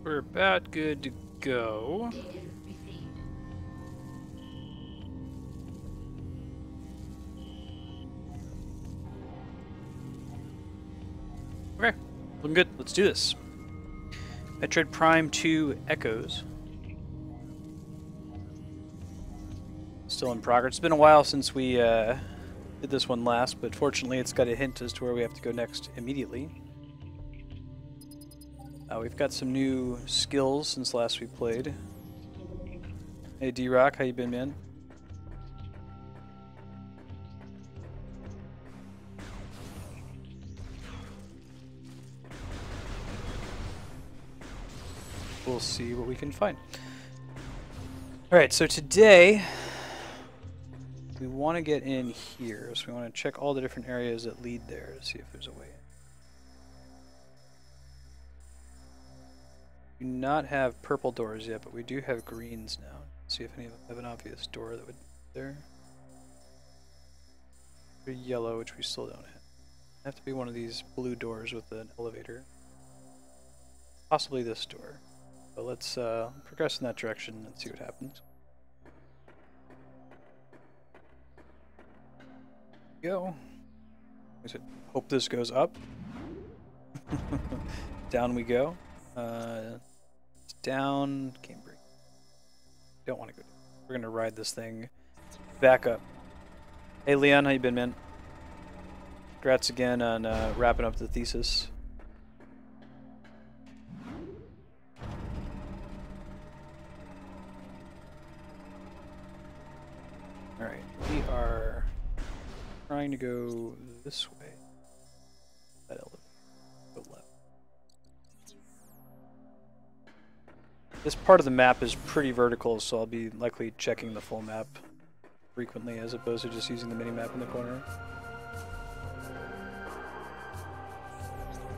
We're about good to go. Okay, looking good. Let's do this. Metroid Prime 2 Echoes. Still in progress. It's been a while since we did this one last, but fortunately it's got a hint as to where we have to go next immediately. We've got some new skills since last we played. Hey D-Rock, how you been, man? We'll see what we can find. Alright, so today we want to get in here, so we want to check all the different areas that lead there to see if there's a way in. We do not have purple doors yet, but we do have greens now. See if any of them have an obvious door that would be there. Or yellow, which we still don't have. Have to be one of these blue doors with an elevator. Possibly this door. But let's progress in that direction and see what happens. Go. I said, hope this goes up. Down we go. It's down. Game break. Don't want to go down. We're gonna ride this thing back up. Hey Leon, how you been, man? Congrats again on wrapping up the thesis. Alright, we are trying to go this way. That elevator. Go left. This part of the map is pretty vertical, so I'll be likely checking the full map frequently as opposed to just using the mini-map in the corner.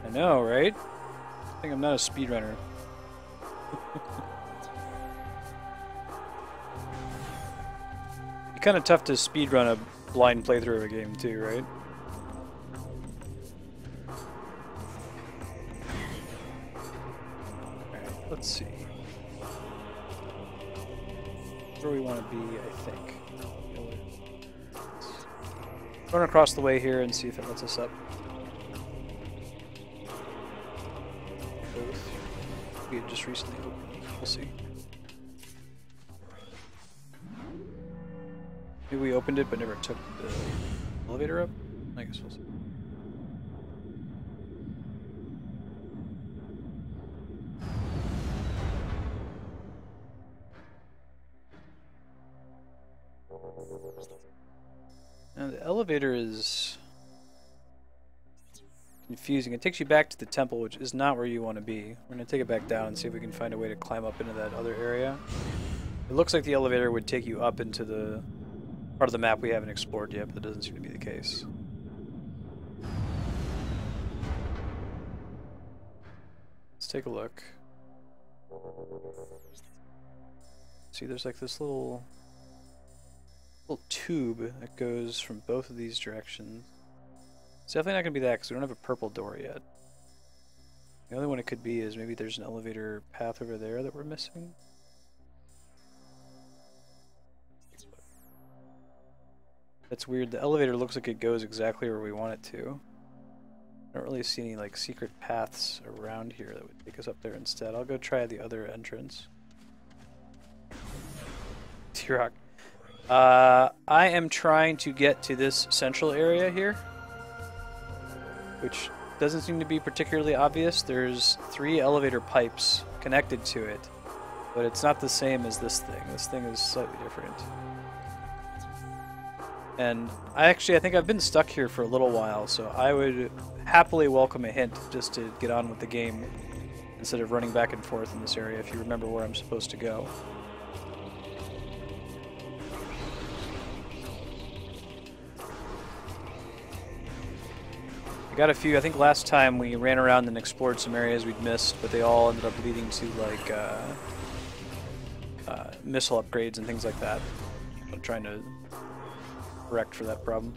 I know, right? I think I'm not a speedrunner. It's kind of tough to speedrun a blind playthrough of a game too, right? Alright, let's see. Where we want to be, I think. Run across the way here and see if it lets us up. We had just recently opened. We'll see. Maybe we opened it but never took the elevator up? I guess we'll see. Now the elevator is confusing. It takes you back to the temple, which is not where you want to be. We're going to take it back down and see if we can find a way to climb up into that other area. It looks like the elevator would take you up into the part of the map we haven't explored yet, but that doesn't seem to be the case. Let's take a look. See, there's like this little tube that goes from both of these directions. It's definitely not going to be that because we don't have a purple door yet. The only one it could be is maybe there's an elevator path over there that we're missing. That's weird. The elevator looks like it goes exactly where we want it to. I don't really see any like secret paths around here that would take us up there instead. I'll go try the other entrance. T-Rock. I am trying to get to this central area here, which doesn't seem to be particularly obvious. There's 3 elevator pipes connected to it, but it's not the same as this thing. This thing is slightly different. And I think I've been stuck here for a little while, so I would happily welcome a hint just to get on with the game instead of running back and forth in this area if you remember where I'm supposed to go. Got a few. I think last time we ran around and explored some areas we'd missed, but they all ended up leading to like missile upgrades and things like that. I'm trying to correct for that problem.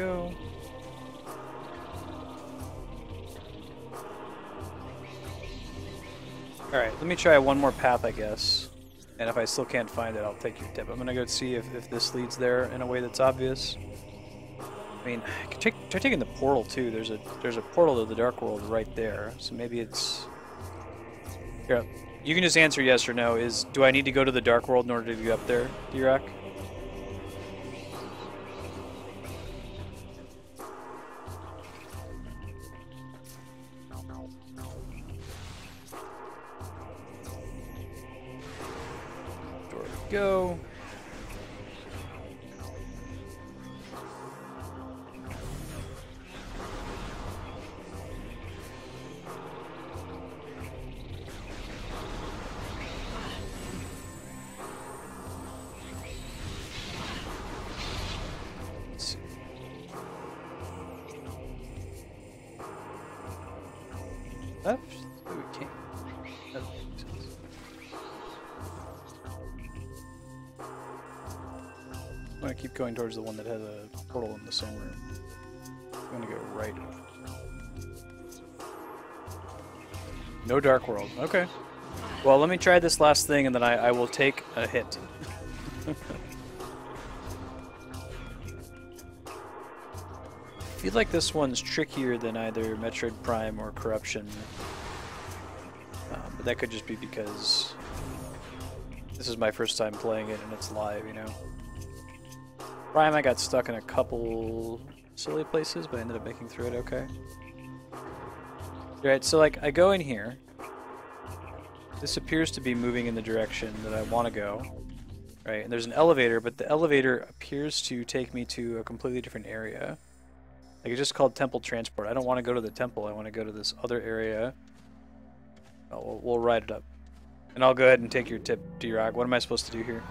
go. Alright, let me try one more path, I guess. And if I still can't find it, I'll take your tip. I'm gonna go see if this leads there in a way that's obvious. I mean, I could try taking the portal too. There's a portal to the Dark World right there. So maybe it's... Here, you can just answer yes or no. Do I need to go to the Dark World in order to get up there, D-Rock? Go. Let's see. Left? Oh, we can't. That makes sense. I'm gonna keep going towards the one that has a portal in the somewhere. I'm gonna go right. No Dark World. Okay. Well, let me try this last thing, and then I will take a hit. I feel like this one's trickier than either Metroid Prime or Corruption. But that could just be because this is my first time playing it and it's live, you know? Prime, I got stuck in a couple silly places, but I ended up making through it okay. Right, so like, I go in here. This appears to be moving in the direction that I want to go. Right, and there's an elevator, but the elevator appears to take me to a completely different area. Like, it's just called Temple Transport. I don't want to go to the temple, I want to go to this other area. Oh, we'll ride it up. And I'll go ahead and take your tip, D-Rock. What am I supposed to do here?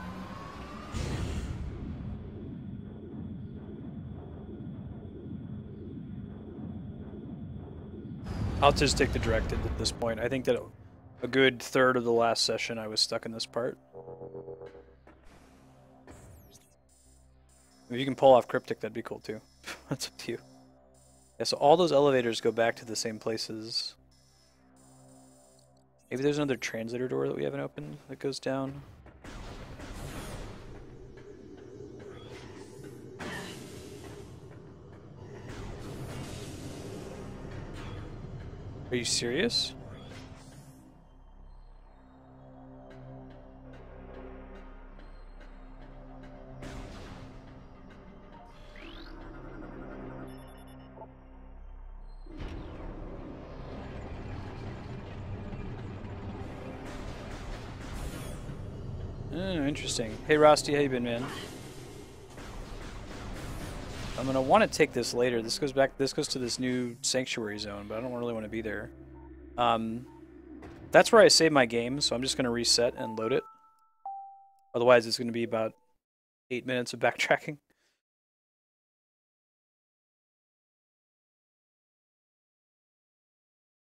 I'll just take the directed at this point. I think that a good third of the last session I was stuck in this part. If you can pull off Cryptic, that'd be cool too. That's up to you. Yeah, so all those elevators go back to the same places. Maybe there's another translator door that we haven't opened that goes down. Are you serious? Oh, interesting. Hey Rusty, how you been, man? I'm gonna want to take this later. This goes to this new sanctuary zone, but I don't really want to be there. That's where I save my game, so I'm just gonna reset and load it. Otherwise, it's gonna be about 8 minutes of backtracking.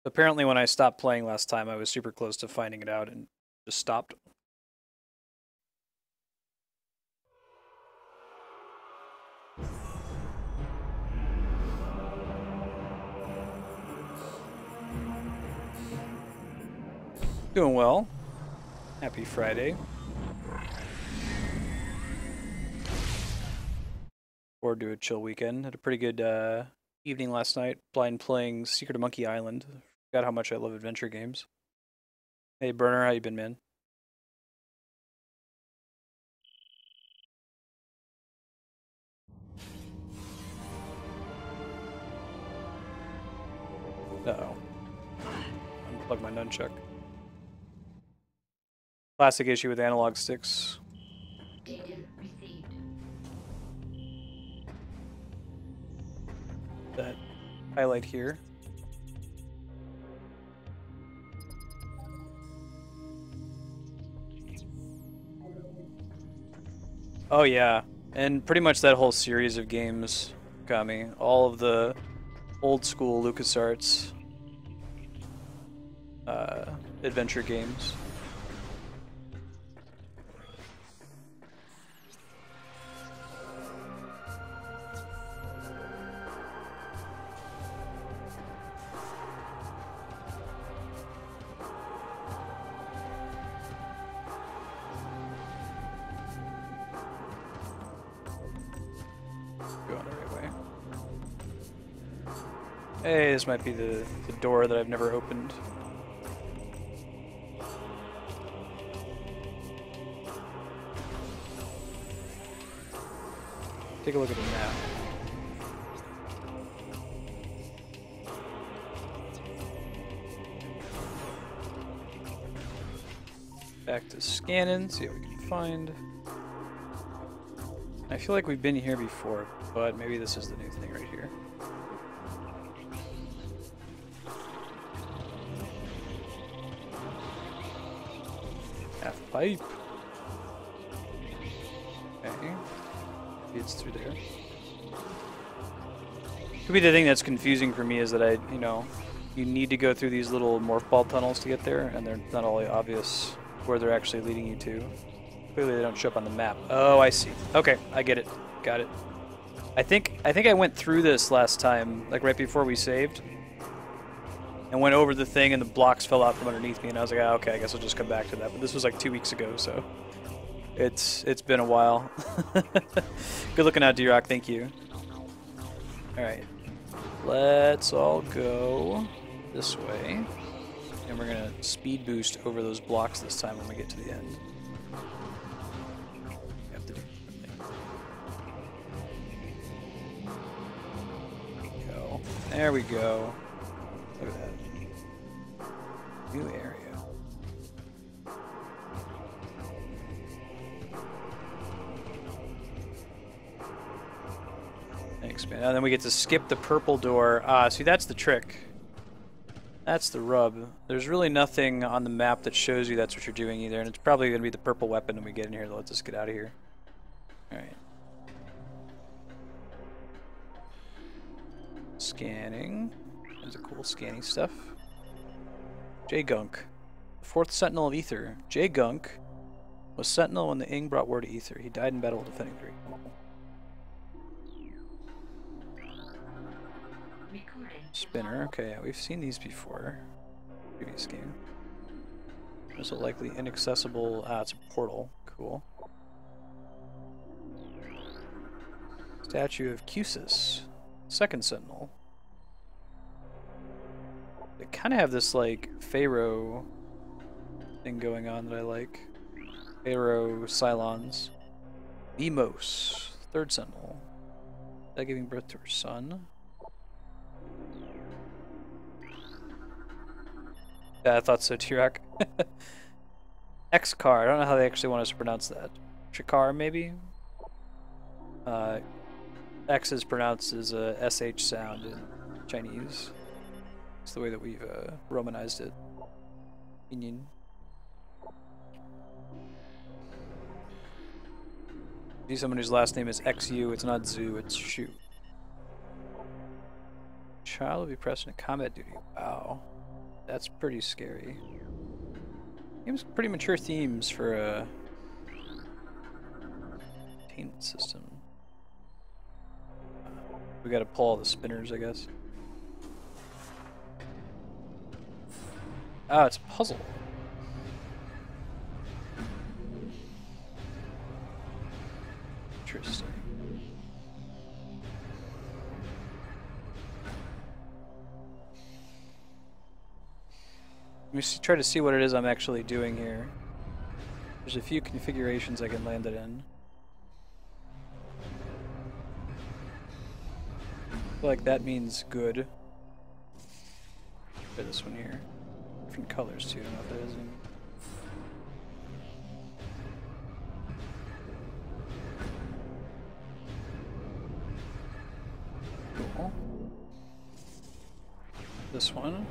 Apparently, when I stopped playing last time, I was super close to finding it out and just stopped. Doing well. Happy Friday. Forward to a chill weekend. Had a pretty good evening last night. Playing Secret of Monkey Island. Forgot how much I love adventure games. Hey Burner, how you been, man? Uh-oh. Unplug my nunchuck. Classic issue with analog sticks. Data received. That highlight here. Oh yeah, and pretty much that whole series of games got me. All of the old school LucasArts adventure games. Hey, this might be the door that I've never opened. Take a look at the map. Back to scanning, see what we can find. I feel like we've been here before, but maybe this is the new thing right here. Half pipe. Okay. Maybe it's through there. Could be the thing that's confusing for me is that you need to go through these little morph ball tunnels to get there, and they're not all obvious where they're actually leading you to. Clearly they don't show up on the map. Oh, I see. Okay, I get it. Got it. I think I went through this last time, like right before we saved, and went over the thing, and the blocks fell out from underneath me, and I was like, oh, okay, I guess I'll just come back to that. But this was like 2 weeks ago, so it's been a while. Good looking out, D-Rock. Thank you. All right, let's all go this way. And we're gonna speed boost over those blocks this time when we get to the end. We have to do something. There we go. Look at that. New area. Thanks, man. And then we get to skip the purple door. See, that's the trick. That's the rub. There's really nothing on the map that shows you that's what you're doing either, and it's probably going to be the purple weapon when we get in here that lets us get out of here. Alright. Scanning. There's a cool scanning stuff. J-Gunk. The 4th Sentinel of Ether. J-Gunk was Sentinel when the Ing brought war to Ether. He died in battle while defending Greek. Spinner, okay, yeah, we've seen these before. Previous game. There's a likely inaccessible. It's a portal. Cool. Statue of Cusis. 2nd Sentinel. They kind of have this, like, Pharaoh thing going on that I like. Pharaoh Cylons. Demos. 3rd Sentinel. Is that giving birth to her son? Yeah, I thought so, T-Rock. X-Car, I don't know how they actually want us to pronounce that. Chikar, maybe? X is pronounced as a SH sound in Chinese. It's the way that we've Romanized it. Pinyin. See someone whose last name is XU, it's not Zoo, it's Shu. Child will be pressed into combat duty. Wow. That's pretty scary. Game's pretty mature themes for a entertainment system. We gotta pull all the spinners, I guess. Ah, it's a puzzle. Interesting. Let me try to see what it is I'm actually doing here. There's a few configurations I can land it in. I feel like that means good. Try this one here. Different colors too, I don't know if that is. Cool. This one.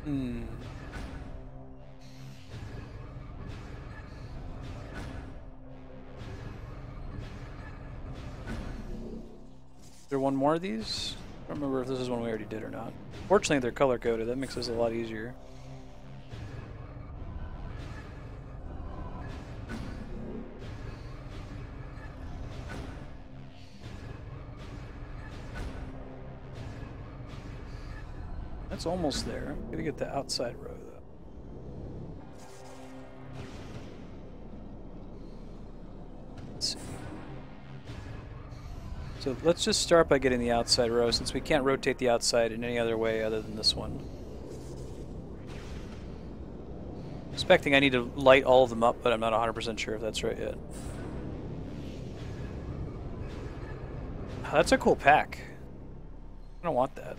Hmm. Is there one more of these? I don't remember if this is one we already did or not. Fortunately, they're color coded. That makes this a lot easier. It's almost there. Gotta get the outside row though. So let's just start by getting the outside row, since we can't rotate the outside in any other way other than this one. Expecting I need to light all of them up, but I'm not 100% sure if that's right yet. That's a cool pack. I don't want that.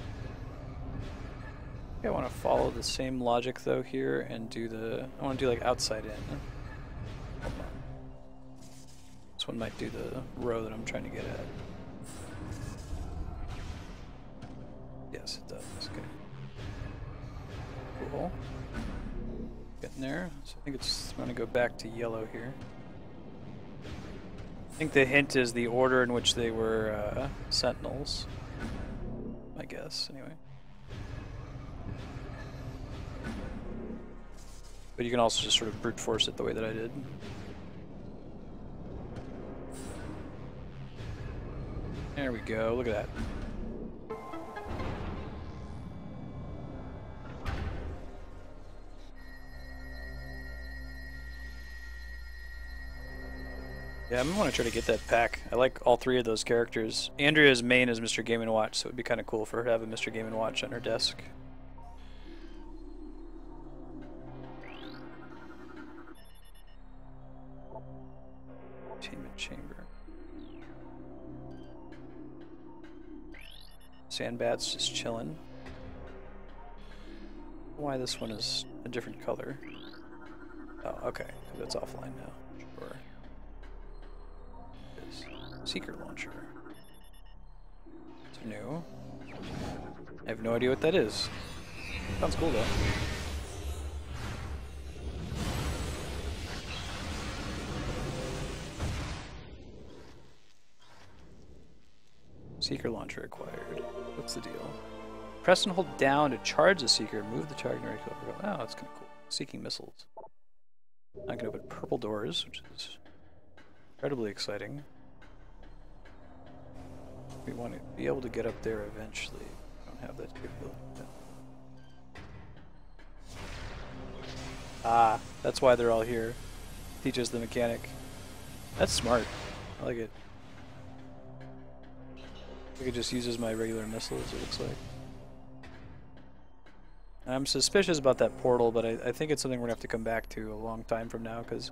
I want to follow the same logic though here and do the... I want to do like outside in. Hold on. This one might do the row that I'm trying to get at. Yes, it does. Okay. Cool. Getting there. So I think it's going to go back to yellow here. I think the hint is the order in which they were sentinels. I guess, anyway. But you can also just sort of brute force it the way that I did. There we go, look at that. Yeah, I'm gonna want to try to get that pack. I like all three of those characters. Andrea's main is Mr. Game & Watch, so it would be kind of cool for her to have a Mr. Game & Watch on her desk. Entertainment chamber. Sandbat's just chilling. Why this one is a different color? Oh, okay, because it's offline now. Sure. Seeker launcher. It's new. I have no idea what that is. Sounds cool though. Seeker launcher acquired. What's the deal? Press and hold down to charge the seeker. Move the target. Oh, that's kind of cool. Seeking missiles. I can open purple doors, which is incredibly exciting. We want to be able to get up there eventually. I don't have that capability yet. Ah, that's why they're all here. Teach us the mechanic. That's smart. I like it. I could just use my regular missiles, it looks like. I'm suspicious about that portal, but I think it's something we're going to have to come back to a long time from now, because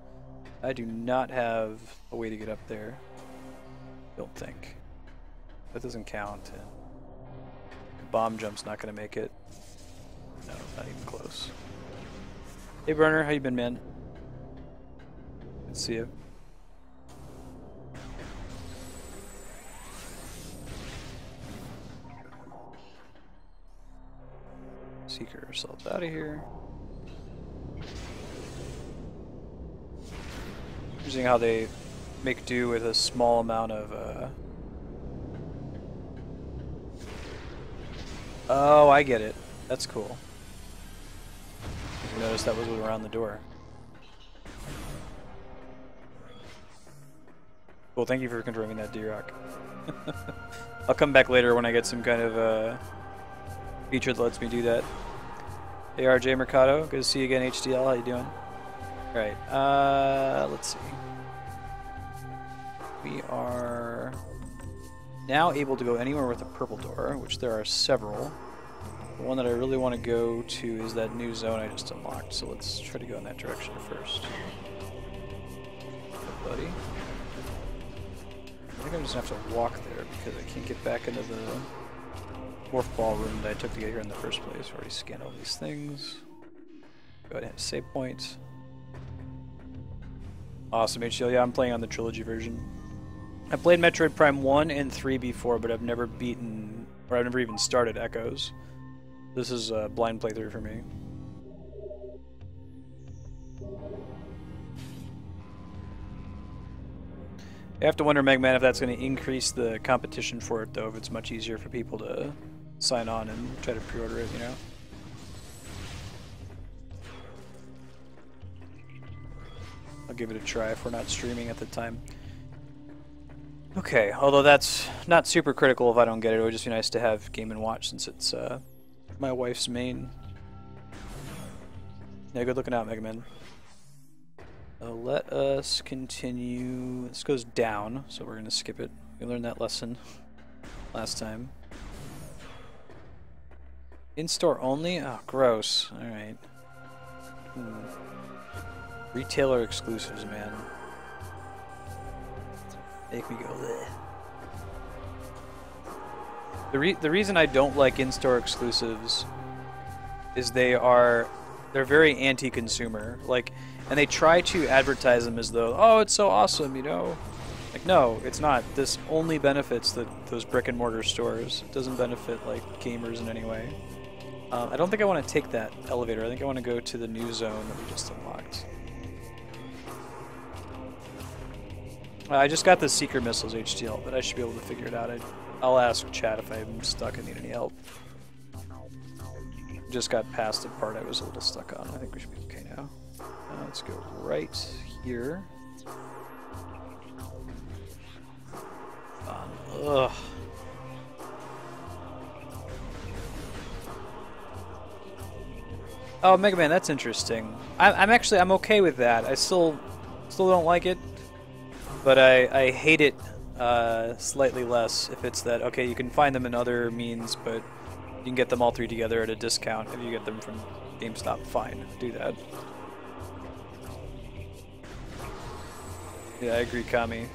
I do not have a way to get up there. Don't think. That doesn't count. And the bomb jump's not going to make it. No, not even close. Hey Burner, how you been, man? Good to see you. Seeker ourselves out of here. Interesting how they make do with a small amount of Oh, I get it. That's cool. You notice that was around the door. Cool, thank you for confirming that, D-Rock. I'll come back later when I get some kind of feature that lets me do that. Hey RJ Mercado, good to see you again, HDL, how you doing? Alright, let's see. We are now able to go anywhere with a purple door, which there are several. The one that I really want to go to is that new zone I just unlocked, so let's try to go in that direction first. Hey, buddy. I think I'm just going to have to walk there because I can't get back into the morph ball room that I took to get here in the first place. I already scanned all these things. Go ahead and hit save point. Awesome, HDL. Yeah, I'm playing on the trilogy version. I played Metroid Prime 1 and 3 before, but I've never beaten, or I've never even started Echoes. This is a blind playthrough for me. I have to wonder, Megman, if that's going to increase the competition for it, though, if it's much easier for people to sign on and try to pre-order it, you know? I'll give it a try if we're not streaming at the time. Okay, although that's not super critical if I don't get it. It would just be nice to have Game & Watch since it's my wife's main. Yeah, good looking out, Mega Man. Let us continue. This goes down, so we're going to skip it. We learned that lesson. last time. In-store only? Oh, gross. Alright. Retailer exclusives, man. Make me go bleh. The reason I don't like in-store exclusives is they're very anti-consumer. Like, and they try to advertise them as though, oh, it's so awesome, you know? Like, no, it's not. This only benefits those brick and mortar stores. It doesn't benefit, like, gamers in any way. I don't think I want to take that elevator. I think I want to go to the new zone that we just unlocked. I just got the Seeker Missiles HTL, but I should be able to figure it out. I'll ask chat if I'm stuck and need any help. Just got past the part I was a little stuck on. I think we should be okay now. Let's go right here. Ugh. Oh, Mega Man, that's interesting. I'm okay with that. I still don't like it, but I hate it slightly less if it's that, okay, you can find them in other means, but you can get them all three together at a discount. If you get them from GameStop, fine, do that. Yeah, I agree, Kami.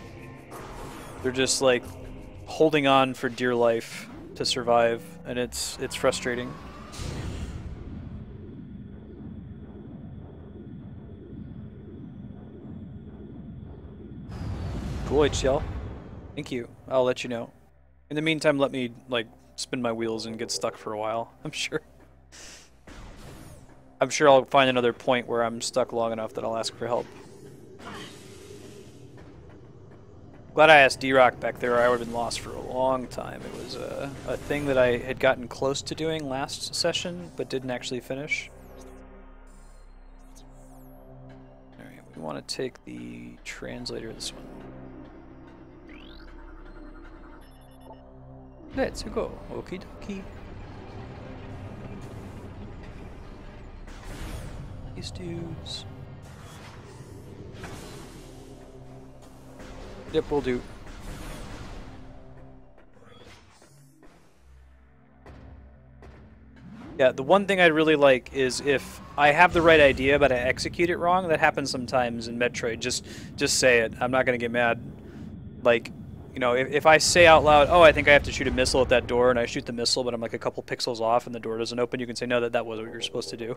They're just like holding on for dear life to survive, and it's frustrating. Cool, HCL. Thank you. I'll let you know. In the meantime, let me, like, spin my wheels and get stuck for a while. I'm sure I'll find another point where I'm stuck long enough that I'll ask for help. Glad I asked D-Rock back there, or I would have been lost for a long time. It was a thing that I had gotten close to doing last session, but didn't actually finish. Alright, we want to take the translator, this one. Let's go. Okie dokie. These dudes. Yep, will do. Yeah, the one thing I'd really like is if I have the right idea but I execute it wrong. That happens sometimes in Metroid. Just say it. I'm not gonna get mad. Like, you know, if I say out loud, oh, I think I have to shoot a missile at that door, and I shoot the missile, but I'm like a couple pixels off and the door doesn't open, you can say, no, that was what you're supposed to do.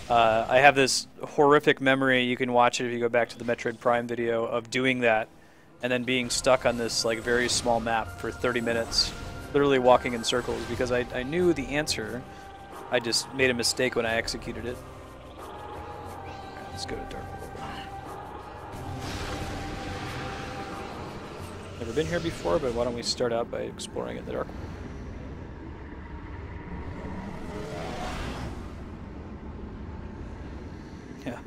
I have this horrific memory, you can watch it if you go back to the Metroid Prime video, of doing that and then being stuck on this like very small map for 30 minutes, literally walking in circles, because I knew the answer. I just made a mistake when I executed it. Right, let's go to Dark. Never been here before, but why don't we start out by exploring in the dark? Yeah,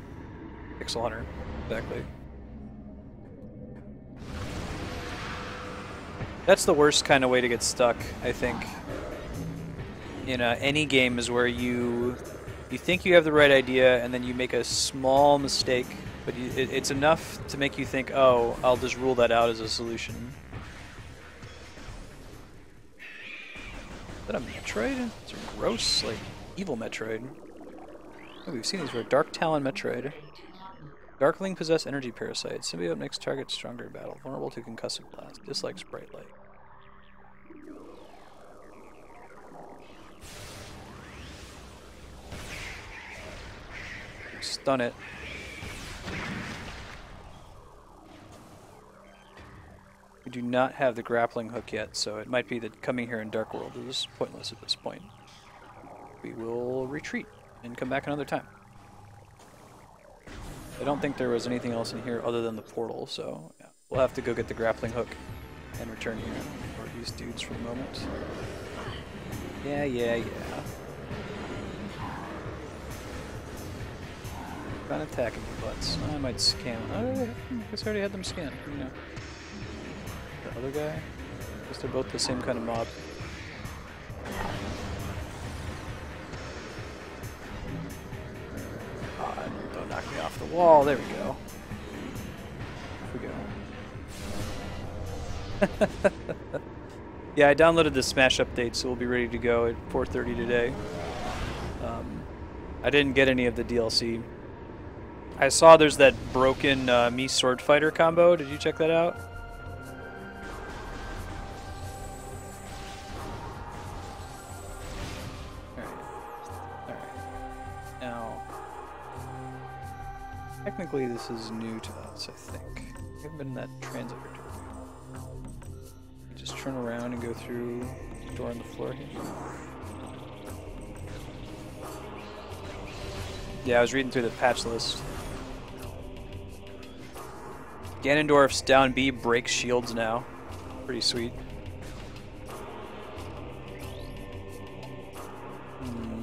Pixel Hunter, exactly. That's the worst kind of way to get stuck, I think. In any game is where you think you have the right idea and then you make a small mistake. But it's enough to make you think, oh, I'll just rule that out as a solution. Is that a Metroid? It's a gross, like, evil Metroid. Oh, we've seen these before. Dark Talon Metroid. Darkling possess energy parasites. Symbiote makes target stronger in battle. Vulnerable to concussive blast. Dislikes bright light. Stun it. We do not have the grappling hook yet, so it might be that coming here in Dark World is pointless at this point. We will retreat and come back another time. I don't think there was anything else in here other than the portal, so yeah, we'll have to go get the grappling hook and return here for these dudes for a moment. Yeah. Not attacking me, butts. I might scan. Oh, I guess I already had them scanned. You know. The other guy? I guess they're both the same kind of mob. Oh, don't knock me off the wall. There we go. There we go. Yeah, I downloaded the Smash update, so we'll be ready to go at 4:30 today. I didn't get any of the DLC. I saw there's that broken me sword fighter combo. Did you check that out? Alright. Now, technically this is new to us, I think. We haven't been in that transit door. You just turn around and go through the door on the floor here. Yeah, I was reading through the patch list. Ganondorf's down B breaks shields now. Pretty sweet.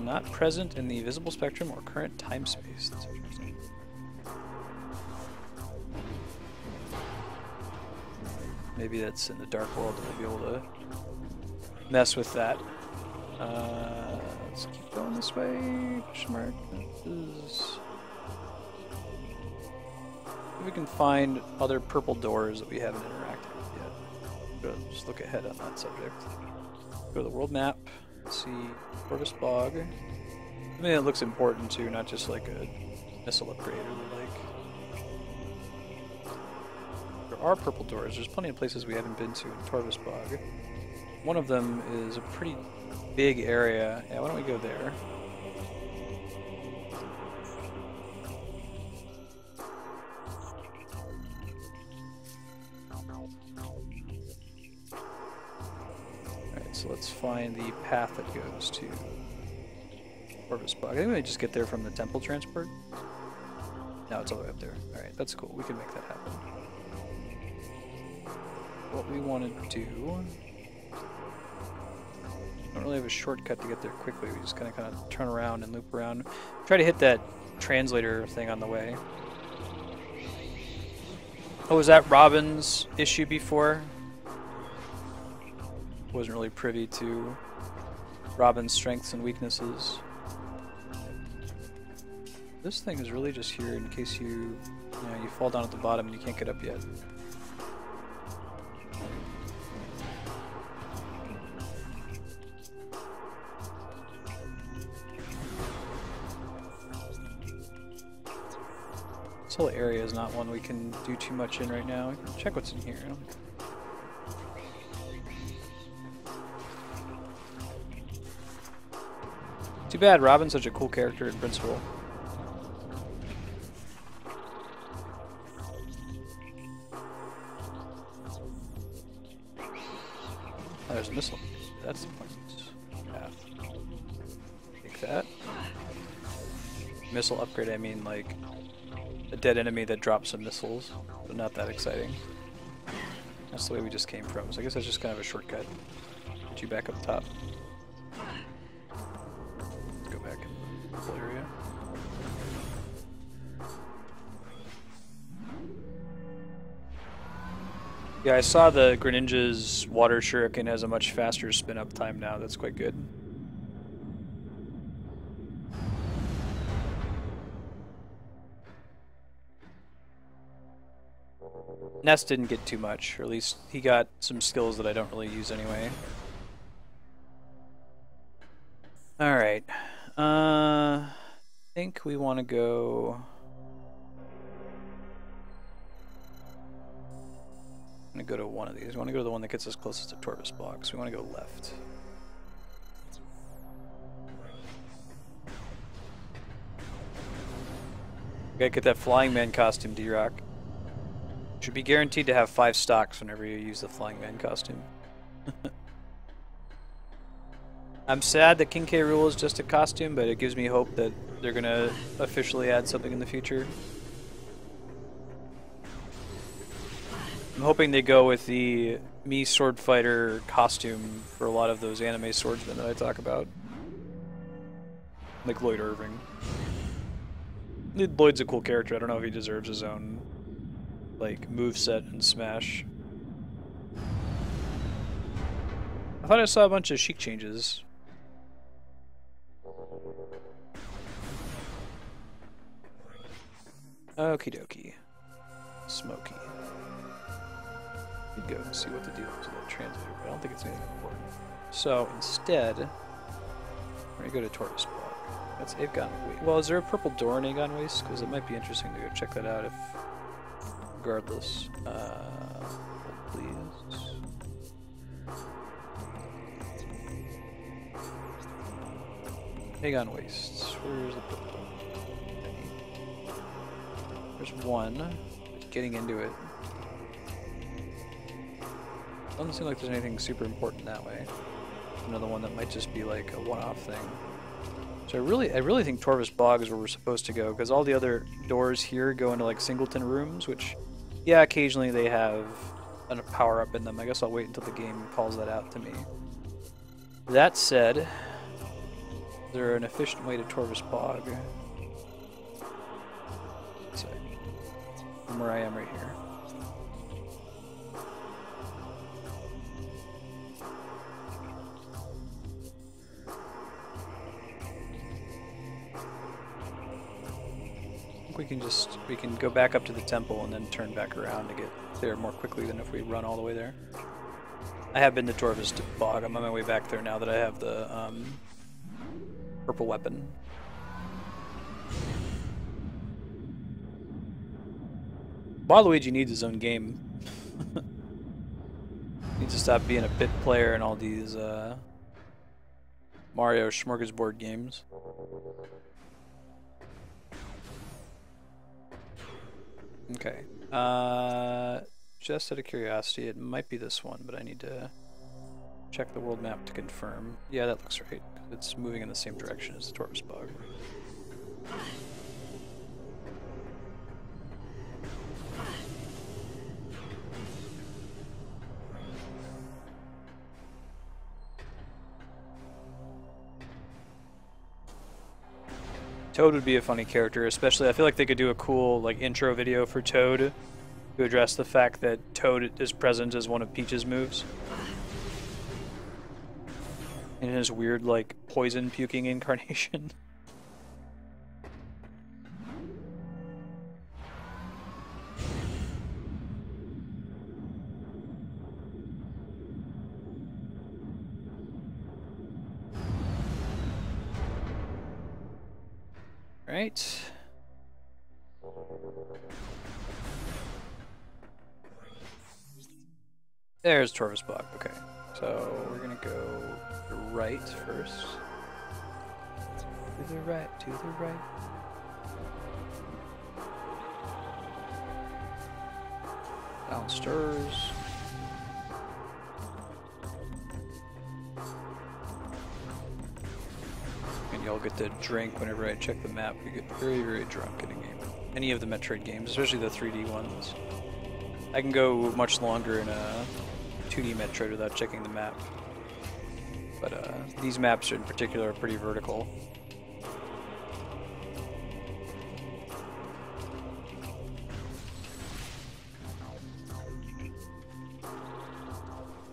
Not present in the visible spectrum or current time space. That's interesting. Maybe that's in the dark world and we'll be able to mess with that. Let's keep going this way. Question mark. If we can find other purple doors that we haven't interacted with yet. Just look ahead on that subject. Go to the world map. Let's see. Corvus Bog. I mean, it looks important too, not just like a missile upgrade or the like. There are purple doors. There's plenty of places we haven't been to in Corvus Bog. One of them is a pretty big area. Yeah, why don't we go there? Alright, so let's find the path that goes to Corvus Bog. I think we just get there from the temple transport. No, it's all the way up there. Alright, that's cool. We can make that happen. What we want to do... don't really have a shortcut to get there quickly. We just kind of turn around and loop around. Try to hit that translator thing on the way. Oh, was that Robin's issue before? Wasn't really privy to Robin's strengths and weaknesses. This thing is really just here in case you fall down at the bottom and you can't get up yet. This whole area is not one we can do too much in right now. Check what's in here. Too bad Robin's such a cool character in principle. Oh, there's a missile. That's the point. Yeah. Take that. Missile upgrade, I mean like a dead enemy that drops some missiles, but not that exciting. That's the way we just came from, so I guess that's just kind of a shortcut. Get you back up top. Let's go back in the full area. Yeah, I saw the Greninja's water shuriken has a much faster spin up time now. That's quite good. Ness didn't get too much, or at least he got some skills that I don't really use anyway. Alright. I think we want to go... I'm going to go to one of these. We want to go to the one that gets us closest to Torvus Bog, so we want to go left. We gotta get that Flying Man costume, D-Rock. Should be guaranteed to have 5 stocks whenever you use the Flying Man costume. I'm sad that King K. Rool is just a costume, but it gives me hope that they're gonna officially add something in the future. I'm hoping they go with the Mii sword fighter costume for a lot of those anime swordsmen that I talk about. Like Lloyd Irving. Lloyd's a cool character. I don't know if he deserves his own like moveset in Smash. I thought I saw a bunch of Sheik changes. Okie dokie. Smoky. We'd go and see what the deal is with that translator bell. think it's anything important. So instead, we're gonna go to Tortoise Bog. That's Aegon Waste. Well, is there a purple door in Aegon Waste? Because it might be interesting to go check that out. If, regardless, please. Aegon Waste. Where's the purple door? There's one. But getting into it. Doesn't seem like there's anything super important that way. Another one that might just be like a one-off thing. So I really think Torvis Bog is where we're supposed to go, because all the other doors here go into like singleton rooms, which, yeah, occasionally they have a power-up in them. I guess I'll wait until the game calls that out to me. That said, is there an efficient way to Torvis Bog? Let's see. From where I am right here. We can go back up to the temple and then turn back around to get there more quickly than if we run all the way there. I have been to Torvis Bog. I'm on my way back there now that I have the purple weapon. Waluigi needs his own game. Needs to stop being a bit player in all these Mario smorgasbord games. Okay. Just out of curiosity, it might be this one, but I need to check the world map to confirm. Yeah, that looks right. It's moving in the same direction as the Torvis Bog. Toad would be a funny character, especially I feel like they could do a cool like intro video for Toad to address the fact that Toad is present as one of Peach's moves. In his weird like poison puking incarnation. Right. There's Torvis Bog. Okay, so we're gonna go to the right first. To the right, to the right. Downstairs. And y'all get to drink whenever I check the map. We get very, very drunk in a game. Any of the Metroid games, especially the 3D ones. I can go much longer in a 2D Metroid without checking the map. But these maps in particular are pretty vertical.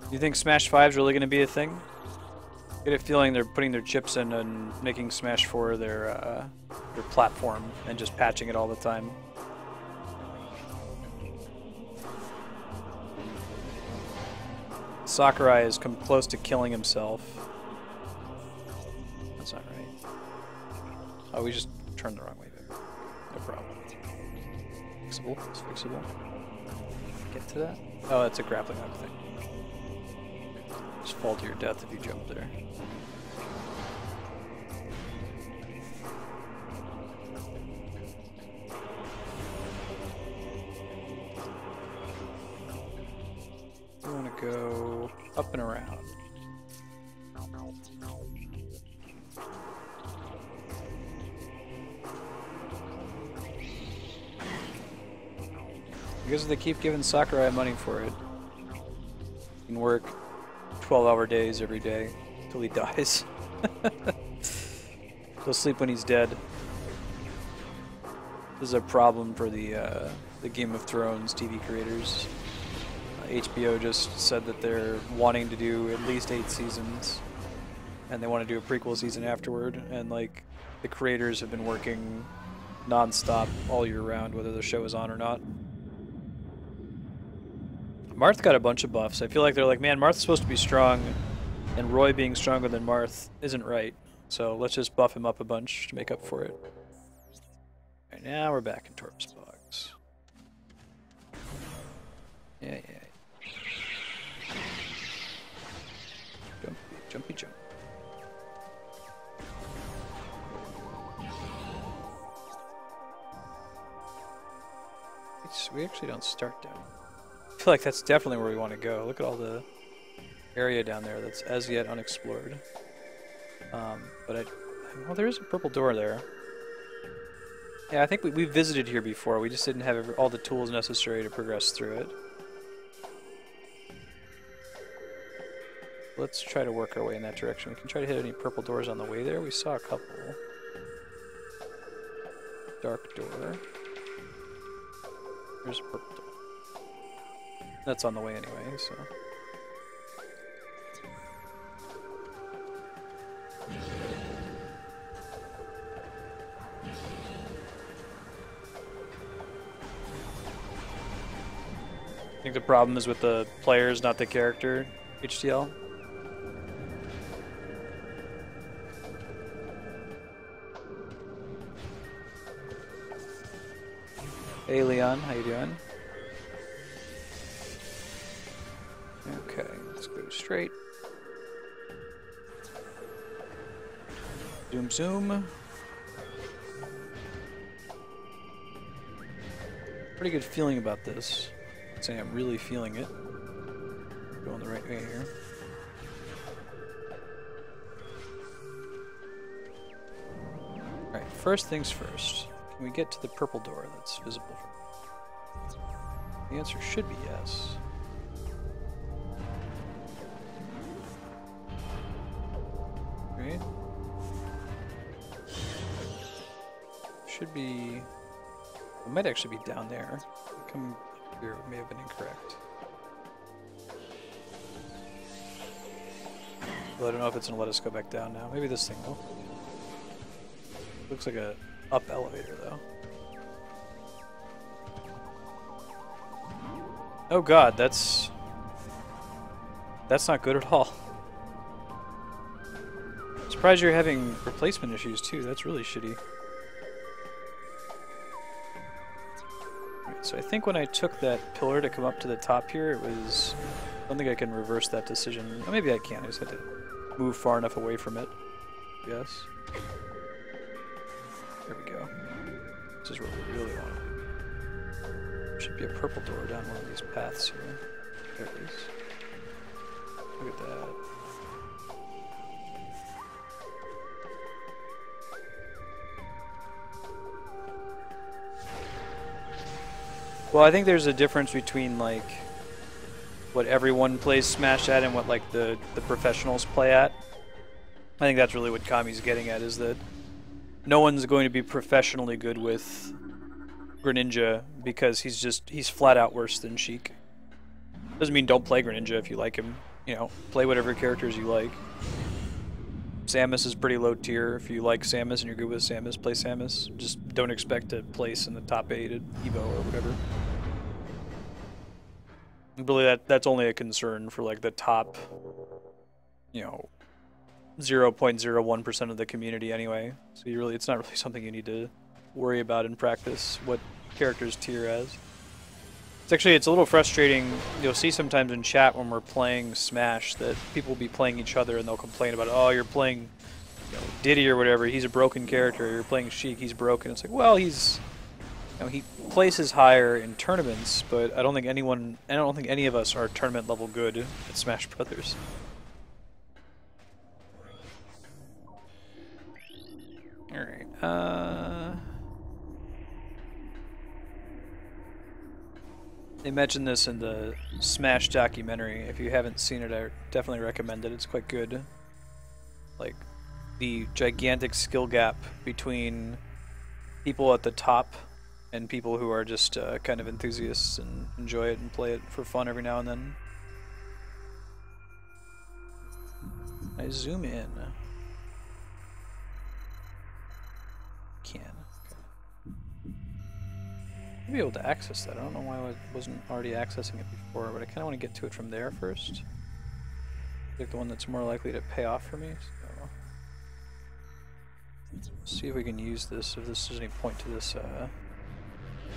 Do you think Smash 5 is really going to be a thing? I get a feeling they're putting their chips in and making Smash 4 their platform and just patching it all the time. Sakurai has come close to killing himself. That's not right. Oh, we just turned the wrong way there. No problem. Fixable? It's fixable. Get to that? Oh, that's a grappling hook thing. Just fall to your death if you jump there. We want to go up and around. Because they keep giving Sakurai money for it. He can work 12-hour days every day till he dies. He'll sleep when he's dead. This is a problem for the Game of Thrones TV creators. HBO just said that they're wanting to do at least 8 seasons, and they want to do a prequel season afterward. And like the creators have been working non-stop all year round, whether the show is on or not. Marth got a bunch of buffs. I feel like they're like, man, Marth's supposed to be strong, and Roy being stronger than Marth isn't right. So let's just buff him up a bunch to make up for it. Alright, now we're back in Torp's box. Yeah. Jumpy jump. We actually don't start down. I feel like that's definitely where we want to go. Look at all the area down there that's as yet unexplored. Well, there is a purple door there. Yeah, I think we visited here before. We just didn't have all the tools necessary to progress through it. Let's try to work our way in that direction. We can try to hit any purple doors on the way there. We saw a couple. Dark door. There's a purple door. That's on the way anyway, so... I think the problem is with the players, not the character, HDL. Hey Leon, how you doing? Okay, let's go straight. Zoom zoom. Pretty good feeling about this. I'd say I'm really feeling it. Going the right way here. Alright, first things first. Can we get to the purple door that's visible from here? The answer should be yes. Right? Should be... It might actually be down there. Come here, may have been incorrect. Well, I don't know if it's gonna let us go back down now. Maybe this thing will. Looks like a up elevator though. Oh god, that's not good at all. I'm surprised you're having replacement issues too. That's really shitty. Right, so I think when I took that pillar to come up to the top here, it was... I don't think I can reverse that decision. Oh, maybe I can. I just had to move far enough away from it. Yes. There we go. This is where we really want it. There should be a purple door down one of these paths here. There it is. Look at that. Well, I think there's a difference between, like, what everyone plays Smash at and what, like, the professionals play at. I think that's really what Kami's getting at, is that no one's going to be professionally good with Greninja because he's flat out worse than Sheik. Doesn't mean don't play Greninja if you like him. You know, play whatever characters you like. Samus is pretty low tier. If you like Samus and you're good with Samus, play Samus. Just don't expect to place in the top 8 at EVO or whatever. Really, that's only a concern for like the top, you know, 0.01% of the community anyway. So it's not really something you need to worry about in practice, what characters tier as. It's a little frustrating. You'll see sometimes in chat when we're playing Smash that people will be playing each other and they'll complain about, oh, you're playing, you know, Diddy or whatever, he's a broken character. You're playing Sheik, he's broken. It's like, well, he places higher in tournaments, but I don't think any of us are tournament level good at Smash Brothers. All right. They mentioned this in the Smash documentary. If you haven't seen it, I definitely recommend it. It's quite good. Like, the gigantic skill gap between people at the top and people who are just kind of enthusiasts and enjoy it and play it for fun every now and then. I zoom in. Can. I'll be able to access that. I don't know why I wasn't already accessing it before, but I kind of want to get to it from there first. Like the one that's more likely to pay off for me. So, see if we can use this, if there's any point to this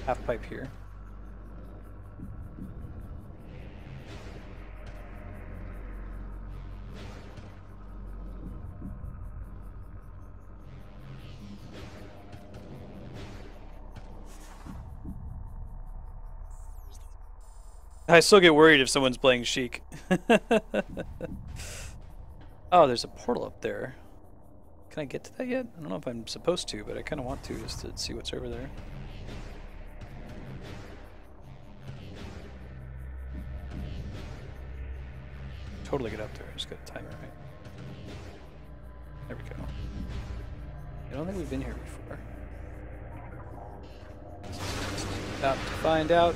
half pipe here. I still get worried if someone's playing Sheik. Oh, there's a portal up there. Can I get to that yet? I don't know if I'm supposed to, but I kind of want to just to see what's over there. Totally get up there. I just got to time it right. There we go. I don't think we've been here before. About to find out.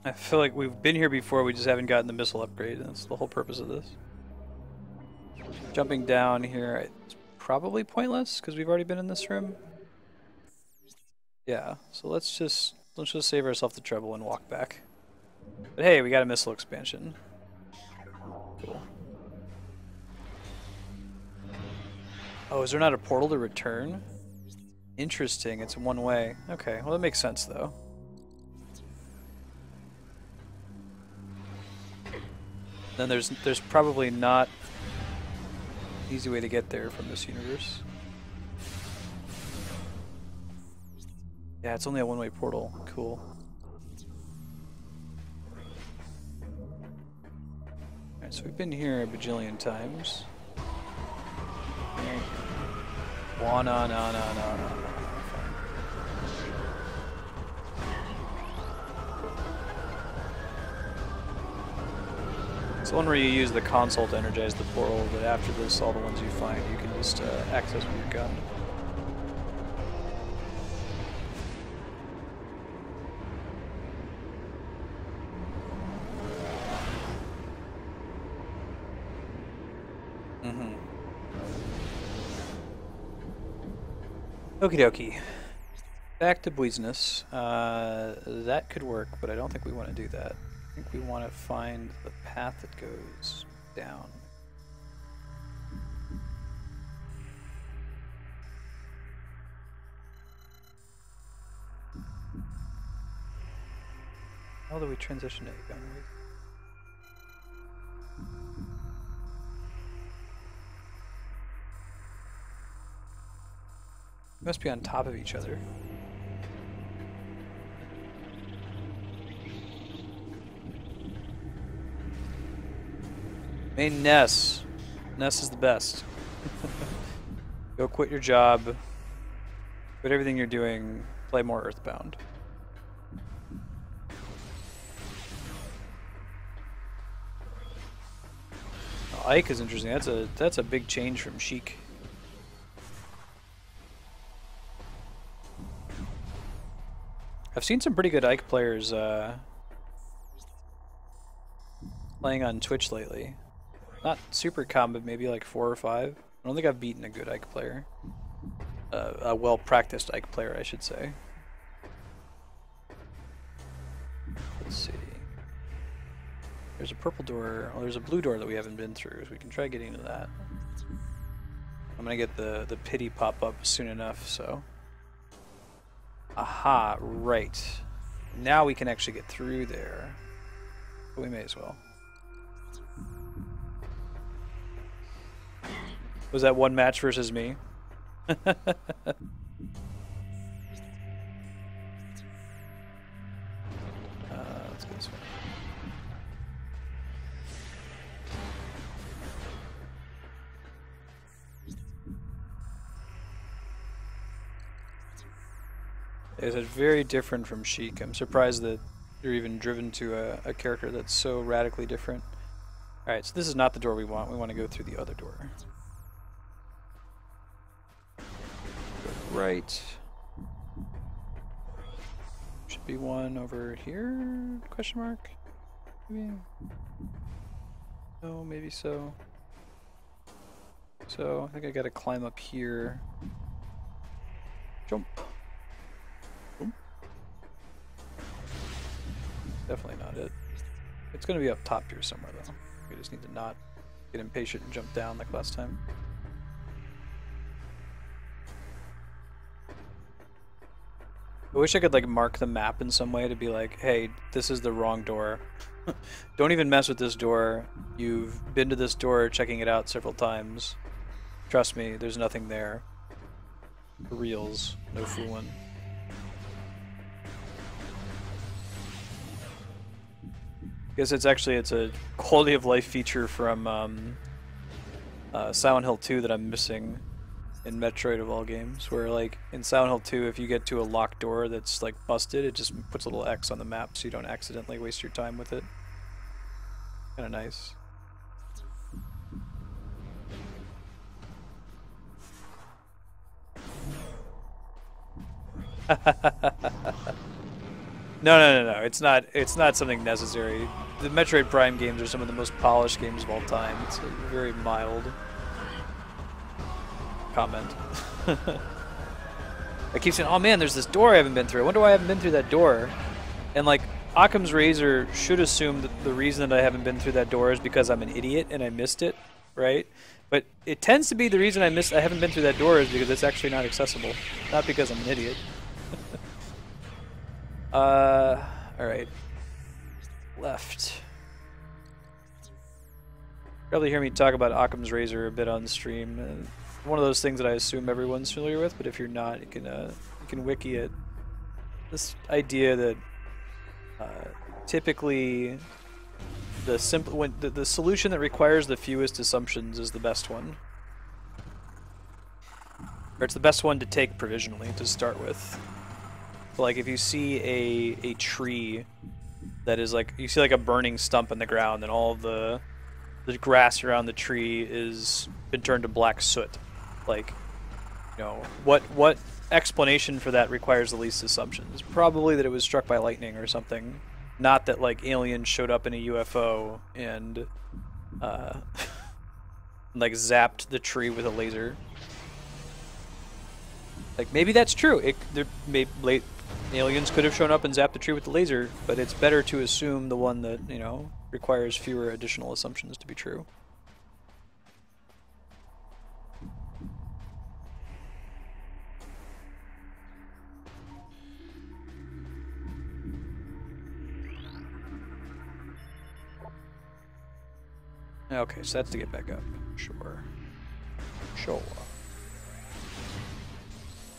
I feel like we've been here before, we just haven't gotten the missile upgrade, and that's the whole purpose of this. Jumping down here, it's probably pointless, because we've already been in this room. Yeah, so let's just save ourselves the trouble and walk back. But hey, we got a missile expansion. Cool. Oh, is there not a portal to return? Interesting, it's one way. Okay, well that makes sense though. Then there's probably not an easy way to get there from this universe. Yeah, it's only a one-way portal. Cool. Alright, so we've been here a bajillion times. No. It's the one where you use the console to energize the portal, but after this, all the ones you find you can just access with your gun. Okie dokie. Back to business. That could work, but I don't think we want to do that. I think we want to find the path that goes down. How do we transition to a gun? We must be on top of each other. Main Ness. Ness is the best. Go quit your job. Quit everything you're doing. Play more Earthbound. Oh, Ike is interesting. That's a big change from Sheik. I've seen some pretty good Ike players playing on Twitch lately. Not super common, but maybe like 4 or 5. I don't think I've beaten a good Ike player. A well-practiced Ike player, I should say. Let's see. There's a purple door. Oh, there's a blue door that we haven't been through, so we can try getting into that. I'm gonna get the pity pop up soon enough, so. Aha, right. Now we can actually get through there. But we may as well. Was that one match versus me? Let's go this way. It's very different from Sheik. I'm surprised that you're even driven to a character that's so radically different. Alright, so this is not the door we want. We want to go through the other door. Go right. Should be one over here? Question mark? Maybe. No, maybe so. So I think I gotta climb up here. Jump. Boom. Definitely not it. It's gonna be up top here somewhere though. We just need to not get impatient and jump down like last time. I wish I could like mark the map in some way to be like, hey, this is the wrong door. Don't even mess with this door. You've been to this door checking it out several times. Trust me, there's nothing there. For reals, no fooling. Guess it's a quality of life feature from Silent Hill 2 that I'm missing in Metroid of all games, where like in Silent Hill 2 if you get to a locked door that's like busted, it just puts a little X on the map so you don't accidentally waste your time with it. Kinda nice. No. It's not something necessary. The Metroid Prime games are some of the most polished games of all time. It's a very mild comment. I keep saying, oh man, there's this door I haven't been through. I wonder why I haven't been through that door. And like, Occam's Razor should assume that the reason that I haven't been through that door is because I'm an idiot and I missed it, right? But it tends to be the reason I haven't been through that door is because it's actually not accessible, not because I'm an idiot. Alright. Left. Probably hear me talk about Occam's Razor a bit on stream. One of those things that I assume everyone's familiar with, but if you're not, you can wiki it. This idea that typically the solution that requires the fewest assumptions is the best one. Or it's the best one to take provisionally to start with. So like if you see a tree that is like, you see like a burning stump in the ground and all of the grass around the tree is been turned to black soot. Like, you know, what explanation for that requires the least assumptions? Probably that it was struck by lightning or something. Not that like aliens showed up in a UFO and like zapped the tree with a laser. Like maybe that's true. Aliens could have shown up and zapped the tree with the laser, but it's better to assume the one that, you know, requires fewer additional assumptions to be true. Okay, so that's to get back up. Sure.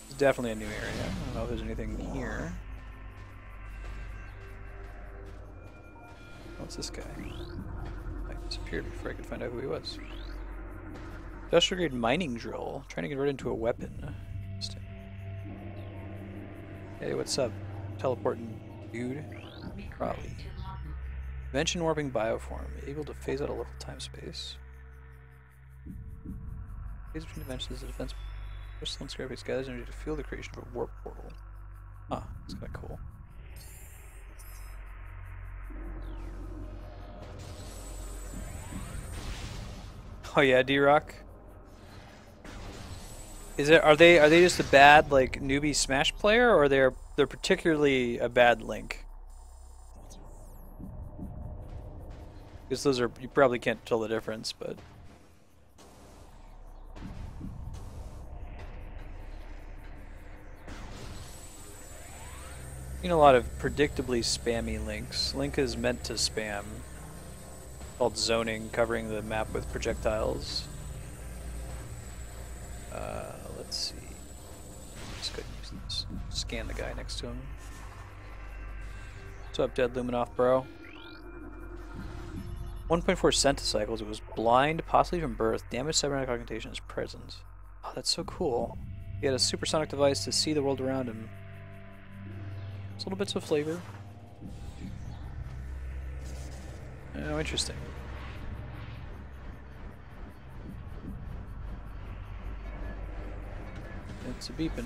It's definitely a new area. I don't know if there's anything here. What's this guy? I disappeared before I could find out who he was. Industrial grade mining drill. Trying to convert it into a weapon. Interesting. Hey, what's up? Teleporting dude. Probably. Dimension warping bioform. Able to phase out a level time space. Phase between dimensions is a defense. Crystalline scarabase gathers energy to fuel the creation of a warp portal. Huh, that's kinda cool. Oh yeah, D-Rock. Are they just a bad like newbie Smash player, or they're particularly a bad Link? Because those are, you probably can't tell the difference, but seen a lot of predictably spammy Links. Link is meant to spam. Called zoning, covering the map with projectiles. Let's see. Just go use this. Scan the guy next to him. What's up, Dead Luminoff, bro? 1.4 centicycles. It was blind, possibly from birth. Damaged cybernetic augmentation is present. Oh, that's so cool. He had a supersonic device to see the world around him. Just little bits of flavor. Oh, interesting. It's a beeping.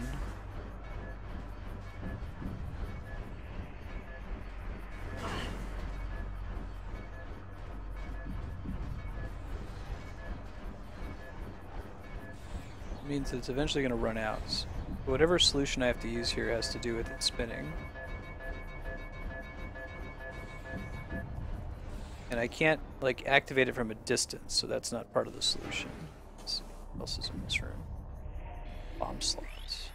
means that it's eventually going to run out. So whatever solution I have to use here has to do with it spinning. And I can't, like, activate it from a distance, so that's not part of the solution. Let's see what else is in this room. Bomb slots. Is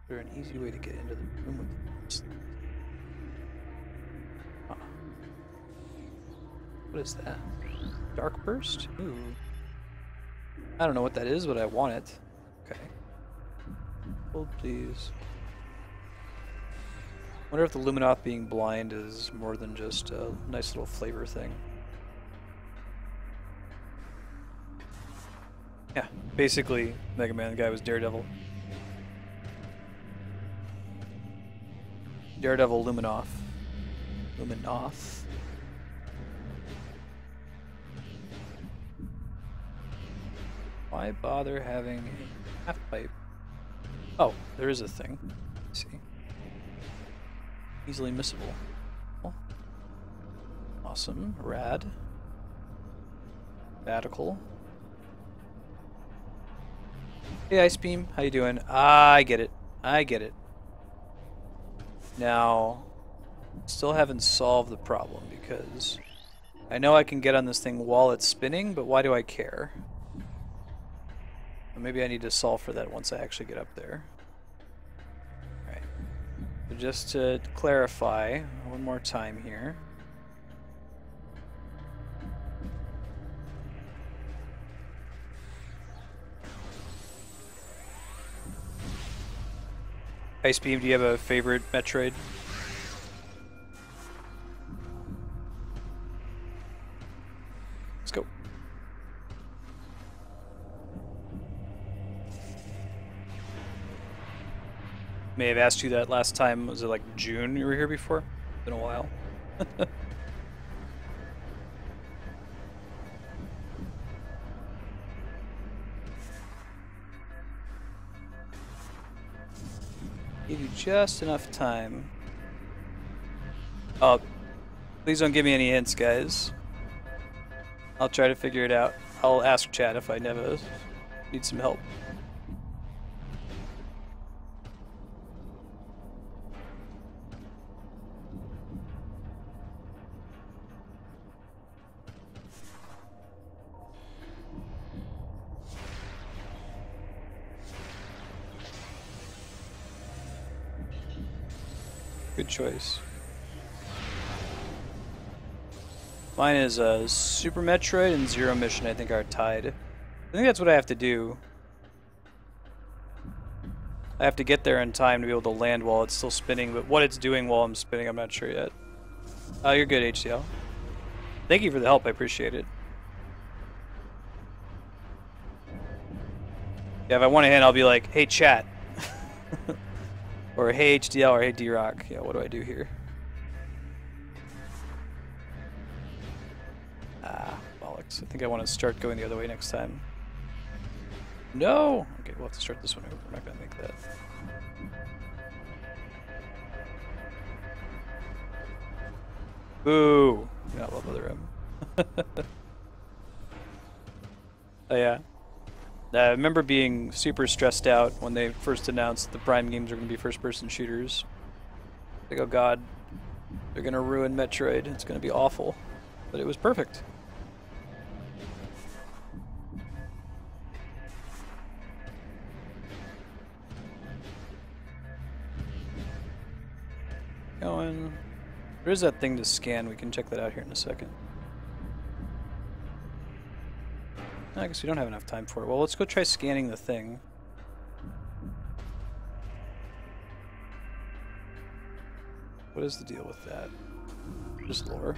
there an easy way to get into the room with the bomb slots? Huh. What is that? Dark burst? Ooh. I don't know what that is, but I want it. Okay. Hold, please. Wonder if the Luminoth being blind is more than just a nice little flavor thing. Yeah, basically, Mega Man, the guy was Daredevil. Daredevil Luminoth. Luminoth. Why bother having a half pipe? Oh, there is a thing. Let's see. Easily missable. Oh. Awesome. Rad. Radical. Hey, Ice Beam. How you doing? Ah, I get it. I get it. Now, still haven't solved the problem because I know I can get on this thing while it's spinning, but why do I care? Well, maybe I need to solve for that once I actually get up there. Alright. So just to clarify one more time here. Ice Beam, do you have a favorite Metroid? Let's go. May have asked you that last time. Was it like June you were here before? It's been a while. Give you just enough time. Oh, please don't give me any hints, guys. I'll try to figure it out. I'll ask chat if I never need some help. Good choice. Mine is Super Metroid and Zero Mission, I think, are tied. I think that's what I have to do. I have to get there in time to be able to land while it's still spinning, but what it's doing while I'm spinning, I'm not sure yet. You're good, HCL. Thank you for the help, I appreciate it. Yeah, if I want a hint, I'll be like, hey, chat. Or hey HDL or hey D-Rock. Yeah, what do I do here? Ah, bollocks. I think I want to start going the other way next time. No! Okay, we'll have to start this one over. We're not going to make that. Boo! Do not love other M. Oh yeah. I remember being super stressed out when they first announced the Prime games were going to be first-person shooters. Like, oh god, they're going to ruin Metroid. It's going to be awful. But it was perfect. Going. There is that thing to scan. We can check that out here in a second. I guess we don't have enough time for it. Well, let's go try scanning the thing. What is the deal with that? Just lore.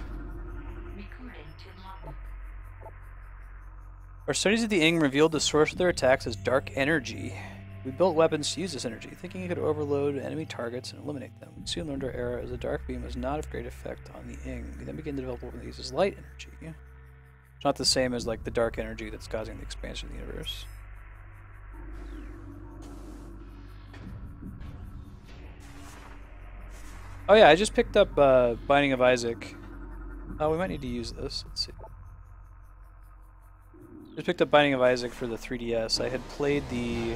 Our studies of the Ing revealed the source of their attacks as dark energy. We built weapons to use this energy, thinking it could overload enemy targets and eliminate them. We soon learned our error, as the dark beam was not of great effect on the Ing. We then began to develop what uses light energy. It's not the same as like the dark energy that's causing the expansion of the universe. Oh yeah, I just picked up Binding of Isaac. Oh, we might need to use this. Let's see. Just picked up Binding of Isaac for the 3DS. I had played the...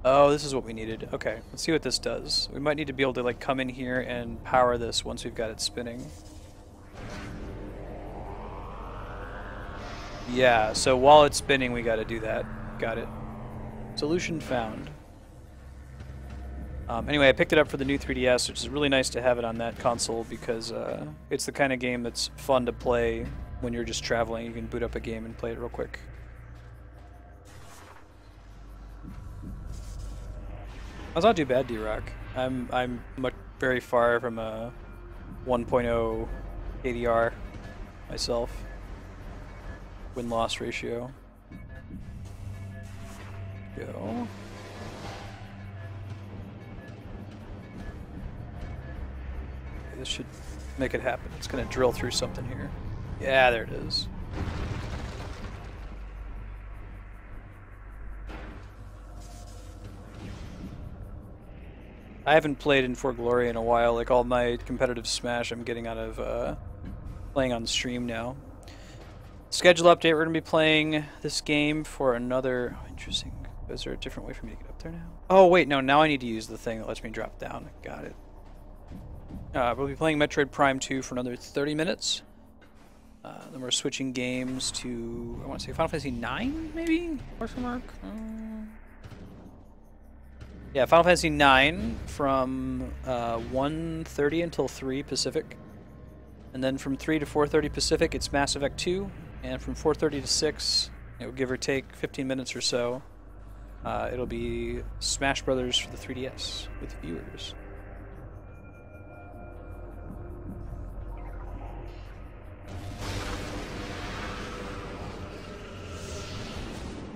Oh, this is what we needed. Okay, let's see what this does. We might need to be able to like come in here and power this once we've got it spinning. Yeah, so while it's spinning, we got to do that. Got it. Solution found. Anyway, I picked it up for the new 3DS, which is really nice to have it on that console because it's the kind of game that's fun to play when you're just traveling. You can boot up a game and play it real quick. That's not too bad, D-Rock. I'm very far from a 1.0 ADR myself. Win-loss ratio. Go. Okay, this should make it happen. It's gonna drill through something here. Yeah, there it is. I haven't played in For Glory in a while. Like all my competitive Smash I'm getting out of playing on stream now. Schedule update, we're going to be playing this game for another... Oh, interesting. Is there a different way for me to get up there now? Oh, wait, no, now I need to use the thing that lets me drop down. Got it. We'll be playing Metroid Prime 2 for another 30 minutes. Then we're switching games to, I want to say Final Fantasy 9, maybe? Question mark? Yeah, Final Fantasy 9 from 1:30 until 3 Pacific. And then from 3 to 4:30 Pacific, it's Mass Effect 2. And from 4:30 to 6, give or take 15 minutes or so, it'll be Smash Brothers for the 3DS with viewers.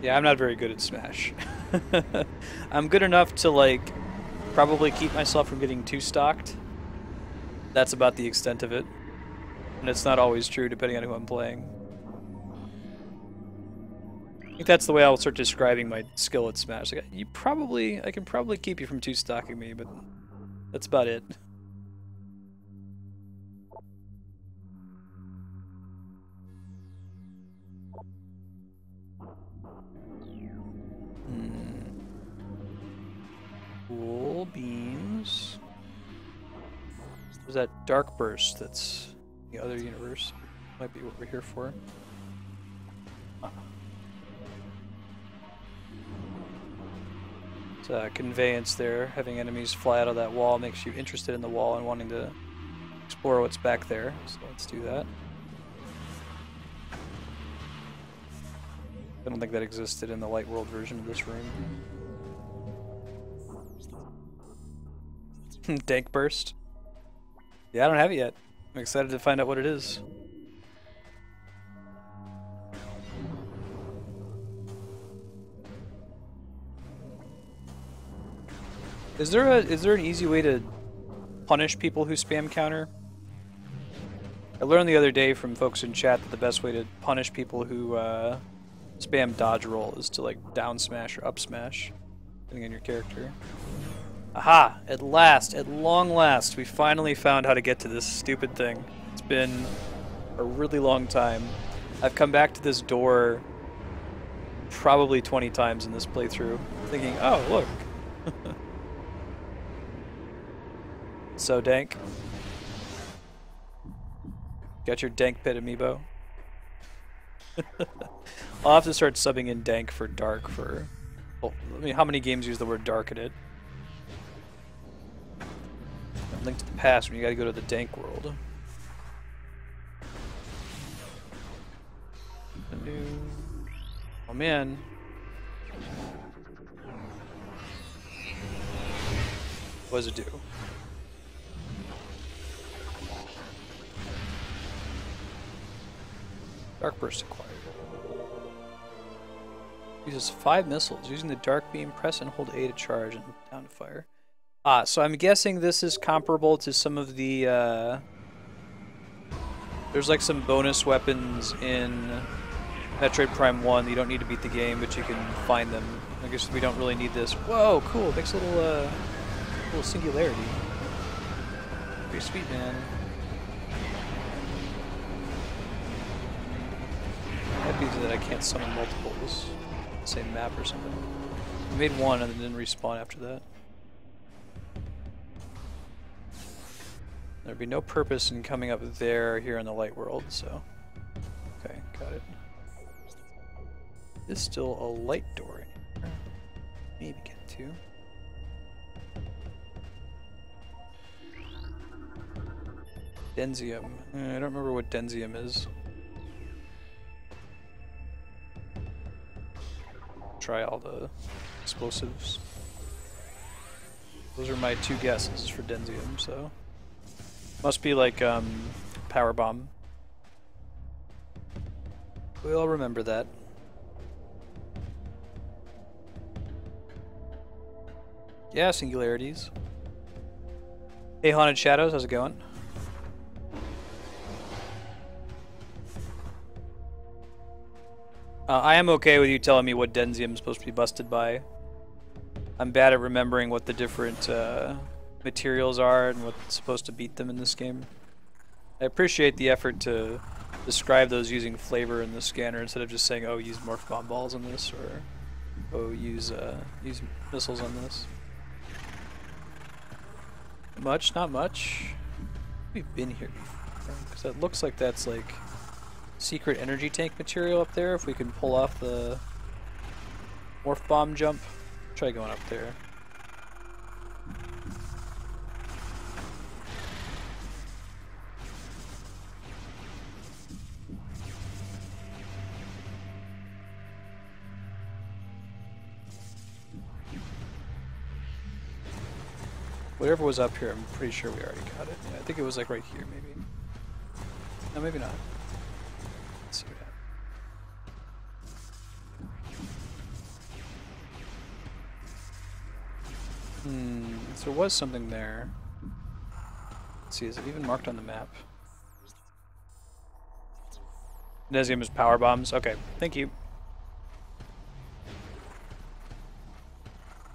Yeah, I'm not very good at Smash. I'm good enough to, like, probably keep myself from getting too stocked. That's about the extent of it. And it's not always true, depending on who I'm playing. I think that's the way I'll start describing my skill at Smash. Like, I can probably keep you from too stocking me, but that's about it. Cool beans. There's that Dark Burst that's the other universe. Might be what we're here for. It's a conveyance there. Having enemies fly out of that wall makes you interested in the wall and wanting to explore what's back there. So let's do that. I don't think that existed in the Light World version of this room. Dank Burst. Yeah, I don't have it yet. I'm excited to find out what it is. Is there an easy way to punish people who spam counter? I learned the other day from folks in chat that the best way to punish people who spam dodge roll is to like down smash or up smash, depending on your character. Aha! At last, at long last, we finally found how to get to this stupid thing. It's been a really long time. I've come back to this door probably 20 times in this playthrough, thinking, oh, look. So dank. Got your dank pit amiibo? I'll have to start subbing in dank for dark for... Well, I mean, how many games use the word dark in it? Link to the past when you gotta go to the dank world. Oh man. What does it do? Dark Burst acquired. Uses 5 missiles. Using the Dark Beam, press and hold A to charge and down to fire. So I'm guessing this is comparable to some of the, there's like some bonus weapons in Metroid Prime 1 that you don't need to beat the game, but you can find them. I guess we don't really need this. Whoa, cool. Makes a little singularity. Pretty sweet, man. Be that I can't summon multiples. Same map or something. I made one and then didn't respawn after that. There'd be no purpose in coming up there here in the light world, so. Okay, got it. There's still a light door in here. Maybe get to. Denzium. I don't remember what Denzium is. Try all the explosives. Those are my two guesses for Denzium, so. Must be like power bomb. We'll remember that. Yeah, singularities. Hey Haunted Shadows, how's it going? I am okay with you telling me what Denzium is supposed to be busted by. I'm bad at remembering what the different materials are and what's supposed to beat them in this game. I appreciate the effort to describe those using flavor in the scanner instead of just saying, oh, use morph bomb balls on this, or oh, use missiles on this. Much, not much. We've been here before, because that looks like that's like secret energy tank material up there. If we can pull off the morph bomb jump, try going up there. Whatever was up here, I'm pretty sure we already got it. Yeah, I think it was like right here, maybe. No, maybe not. Let's see what happens. So there was something there. Let's see, is it even marked on the map? Denzium is power bombs. Okay, thank you.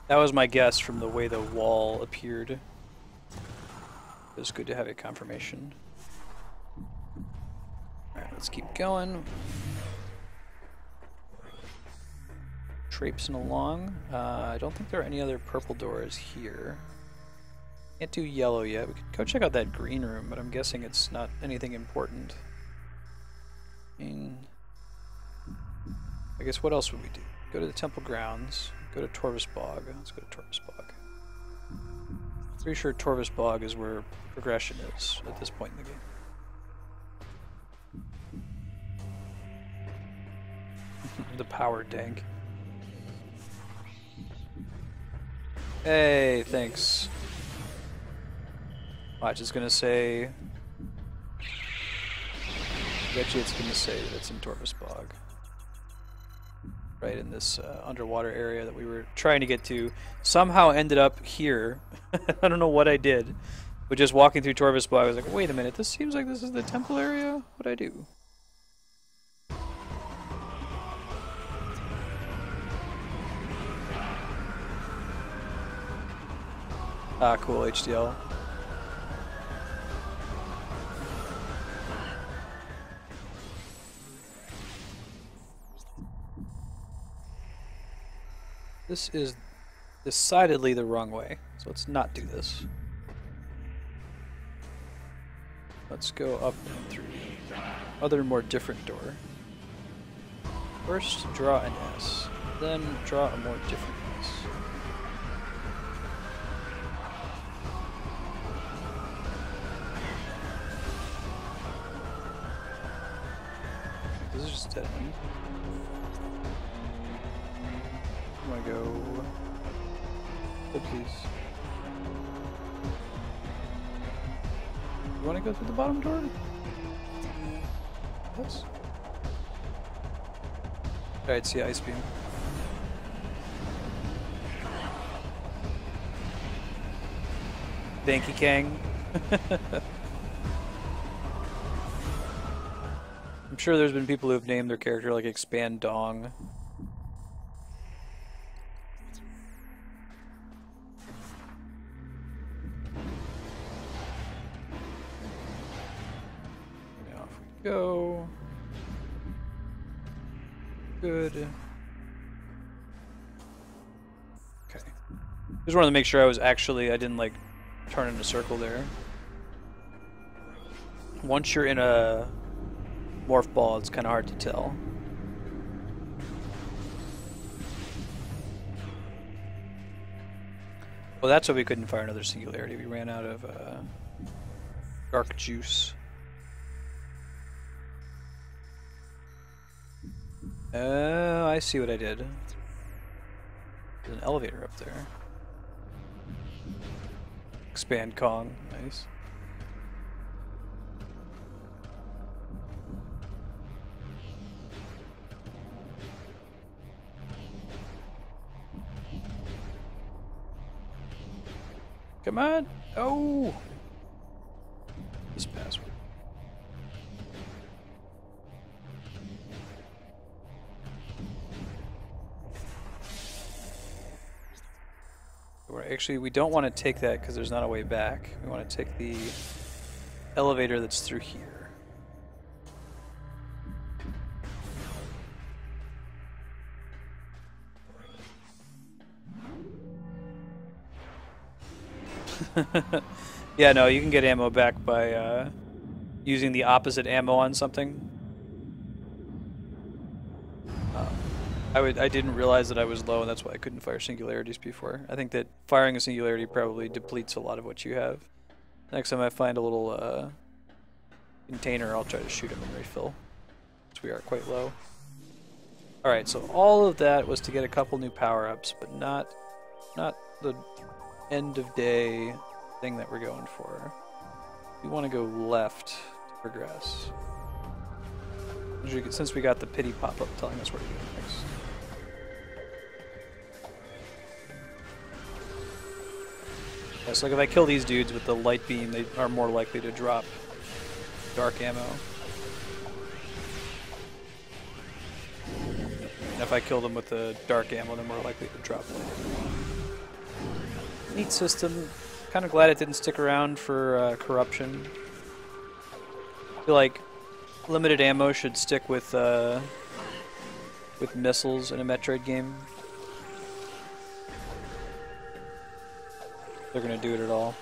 That was my guess from the way the wall appeared. It was good to have a confirmation. Alright, let's keep going. Traipsing along. I don't think there are any other purple doors here. Can't do yellow yet. We could go check out that green room, but I'm guessing it's not anything important. I guess what else would we do? Go to the temple grounds. Go to Torvus Bog. Let's go to Torvus Bog. Pretty sure Torvus Bog is where progression is at this point in the game. The power dank. Hey, thanks. Watch, it's gonna say... Bet you it's gonna say that it's in Torvus Bog. Right in this underwater area that we were trying to get to. Somehow ended up here. I don't know what I did. But just walking through Torvus Bog, I was like, wait a minute, this seems like this is the temple area? What'd I do? Ah, cool, HDL. This is decidedly the wrong way, so let's not do this. Let's go up and through the other, more different door. First, draw an S, then draw a more different S. This is just dead end. I'm gonna go. Oh, please. You wanna go through the bottom door? Yes. Alright, see Ice Beam. Banky Kang. I'm sure there's been people who have named their character like Expand Dong. Go. Good. Okay. Just wanted to make sure I didn't like turn in a circle there. Once you're in a morph ball, it's kind of hard to tell. Well, that's why we couldn't fire another singularity. We ran out of dark juice. Oh, I see what I did. There's an elevator up there. Expand Kong, nice. Come on! Oh! This password. Actually, we don't want to take that because there's not a way back. We want to take the elevator that's through here. Yeah, no, you can get ammo back by using the opposite ammo on something. I didn't realize that I was low, and that's why I couldn't fire singularities before. I think that firing a singularity probably depletes a lot of what you have. Next time I find a little container, I'll try to shoot him and refill, because we are quite low. Alright, so all of that was to get a couple new power-ups, but not the end of day thing that we're going for. We want to go left to progress. Since we got the pity pop-up telling us where to go next. Yeah, so like if I kill these dudes with the light beam, they are more likely to drop dark ammo. And if I kill them with the dark ammo, they're more likely to drop light. Neat system. Kind of glad it didn't stick around for corruption. I feel like limited ammo should stick with missiles in a Metroid game. They're gonna do it at all.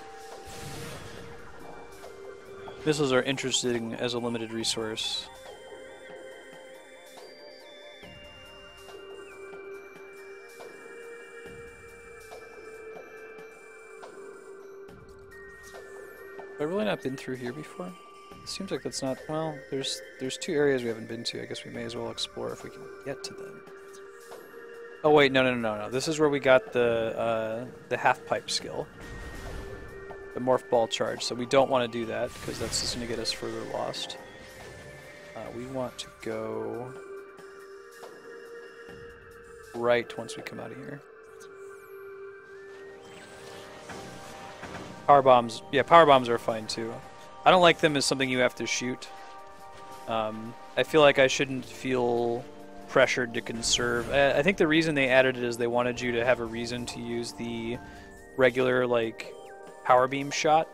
Missiles are interesting as a limited resource. Have I really not been through here before? It seems like that's not, well, there's two areas we haven't been to. I guess we may as well explore if we can get to them. Oh wait, no. This is where we got the half pipe skill. The morph ball charge. So we don't want to do that because that's just going to get us further lost. We want to go right once we come out of here. Power bombs, yeah, power bombs are fine too. I don't like them as something you have to shoot. I feel like I shouldn't feel pressured to conserve. I think the reason they added it is they wanted you to have a reason to use the regular, like, power beam shot.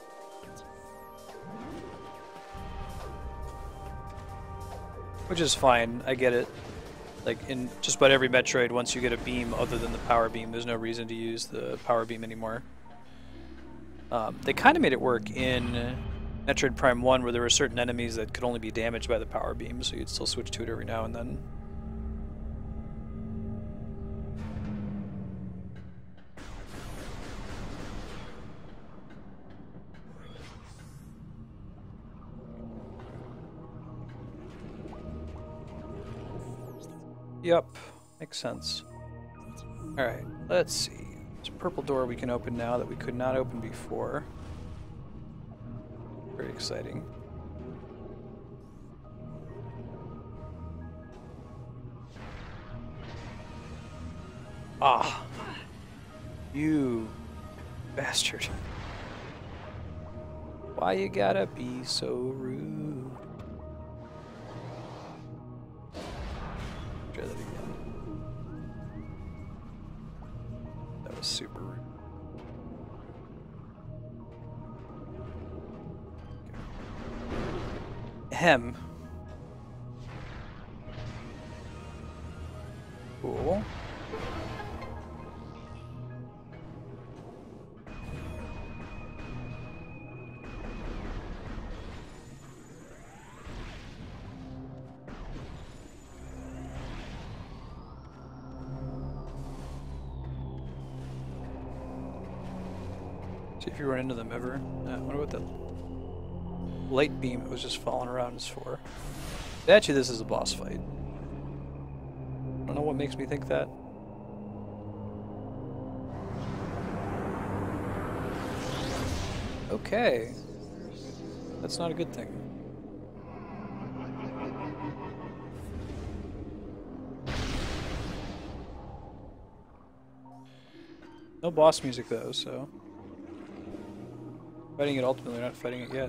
Which is fine, I get it. Like, in just about every Metroid, once you get a beam other than the power beam, there's no reason to use the power beam anymore. They kind of made it work in Metroid Prime 1, where there were certain enemies that could only be damaged by the power beam, so you'd still switch to it every now and then. Yep, makes sense. Alright, let's see. There's a purple door we can open now that we could not open before. Very exciting. Ah! You bastard. Why you gotta be so rude? Try that again. That was super rude. Okay. Ahem. See if you run into them ever. I wonder what that light beam that was just falling around is for. Actually, this is a boss fight. I don't know what makes me think that. Okay. That's not a good thing. No boss music though, so... Fighting it ultimately, not fighting it yet.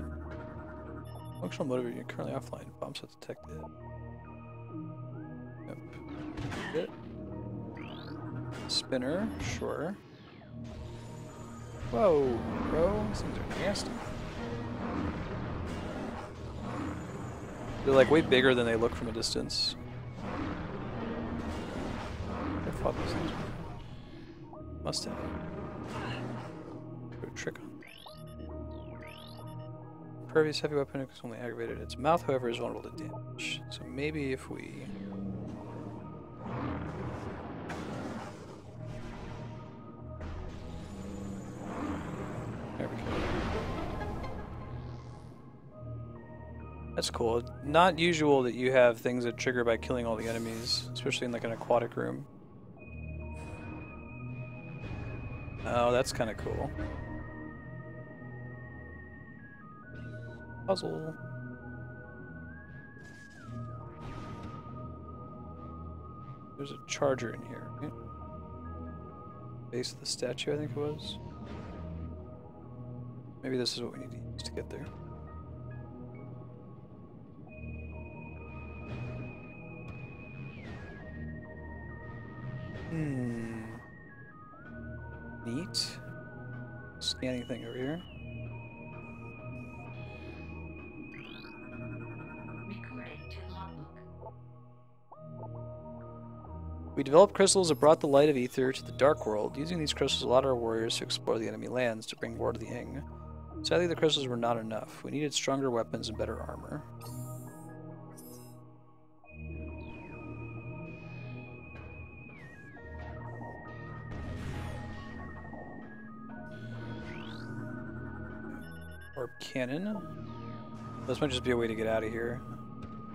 Functional motivator, you're currently offline. Bomb set detected. Yep. It. Spinner, sure. Whoa, bro, these things are nasty. They're like way bigger than they look from a distance. I fought these things before. Must have. Put a trick on. Impervious heavy weapon is only aggravated. Its mouth, however, is vulnerable to damage. So maybe if we... There we go. That's cool. Not usual that you have things that trigger by killing all the enemies, especially in like an aquatic room. Oh, that's kind of cool. Puzzle. There's a charger in here, right? Base of the statue, I think it was. Maybe this is what we need to use to get there. Neat. Scanning thing over here. We developed crystals that brought the light of ether to the dark world. Using these crystals allowed our warriors to explore the enemy lands to bring war to the Ing. Sadly, the crystals were not enough. We needed stronger weapons and better armor. Orb cannon. This might just be a way to get out of here.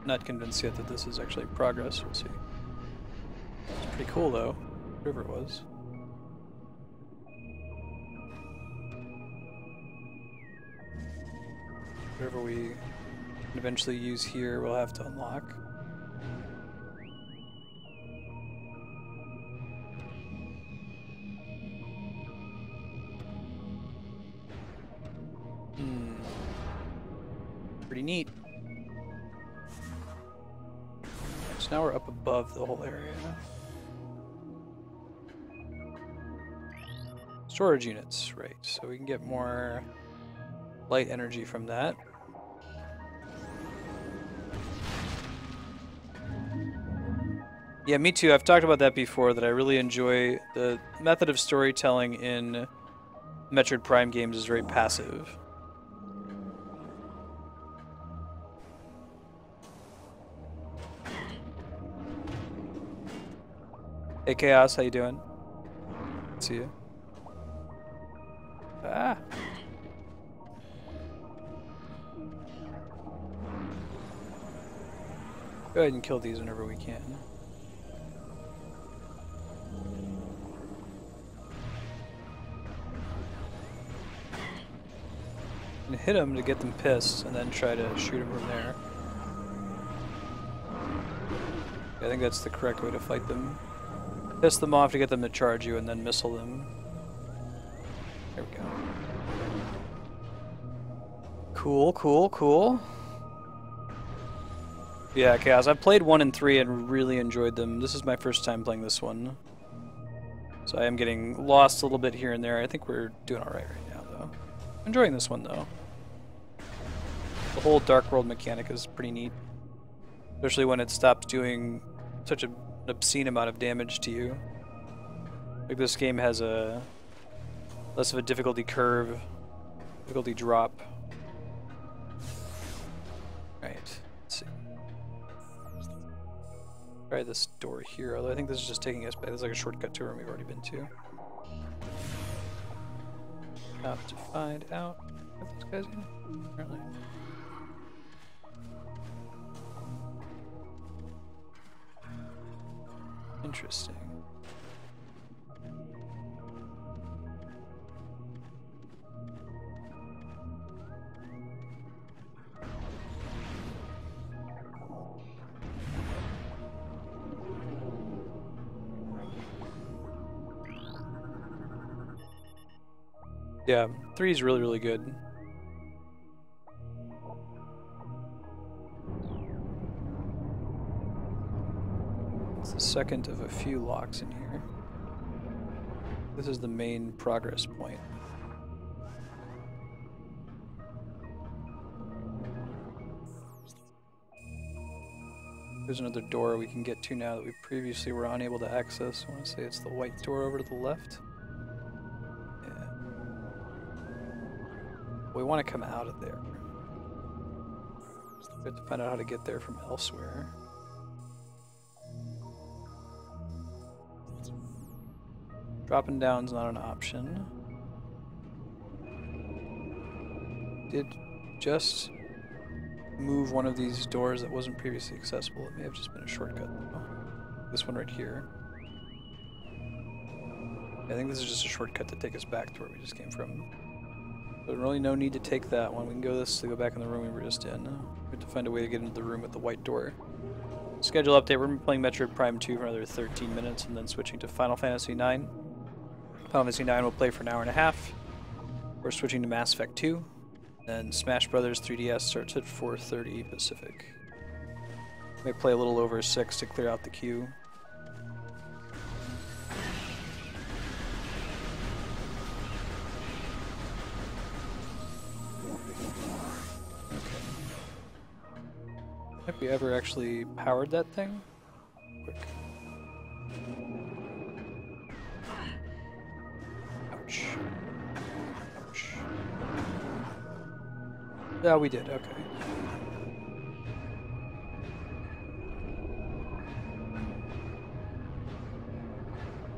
Not convinced yet that this is actually progress. We'll see. It's pretty cool though, whatever it was. Whatever we can eventually use here, we'll have to unlock. Pretty neat. So now we're up above the whole area. Storage units, right. So we can get more light energy from that. Yeah, me too. I've talked about that before, that I really enjoy the method of storytelling in Metroid Prime games is very passive. Hey Chaos, how you doing? See you. Ah! Go ahead and kill these whenever we can. And hit them to get them pissed, and then try to shoot them from there. I think that's the correct way to fight them. Piss them off to get them to charge you, and then missile them. There we go. Cool, cool, cool. Yeah, Chaos. I've played 1 and 3 and really enjoyed them. This is my first time playing this one. So I am getting lost a little bit here and there. I think we're doing alright right now, though. Enjoying this one, though. The whole Dark World mechanic is pretty neat. Especially when it stops doing such an obscene amount of damage to you. Like, this game has a less of a difficulty curve, difficulty drop. Right, let's see. Try this door here, although I think this is just taking us back. There's like a shortcut to a room we've already been to. About to find out what this guy's in, apparently. Interesting. Yeah, 3 is really, really good. It's the second of a few locks in here. This is the main progress point. There's another door we can get to now that we previously were unable to access. I want to say it's the white door over to the left. Yeah. We want to come out of there. We have to find out how to get there from elsewhere. Dropping down is not an option. Did just move one of these doors that wasn't previously accessible. It may have just been a shortcut though. This one right here. I think this is just a shortcut to take us back to where we just came from. There's really no need to take that one. We can go this to go back in the room we were just in. We have to find a way to get into the room with the white door. Schedule update, we're playing Metroid Prime 2 for another 13 minutes and then switching to Final Fantasy 9. Final Fantasy 9 will play for an hour and a half. We're switching to Mass Effect 2. Then Smash Brothers 3DS starts at 4:30 Pacific. May play a little over 6 to clear out the queue. Okay. Have we ever actually powered that thing? Quick. Ouch. Ouch. Yeah, we did, okay.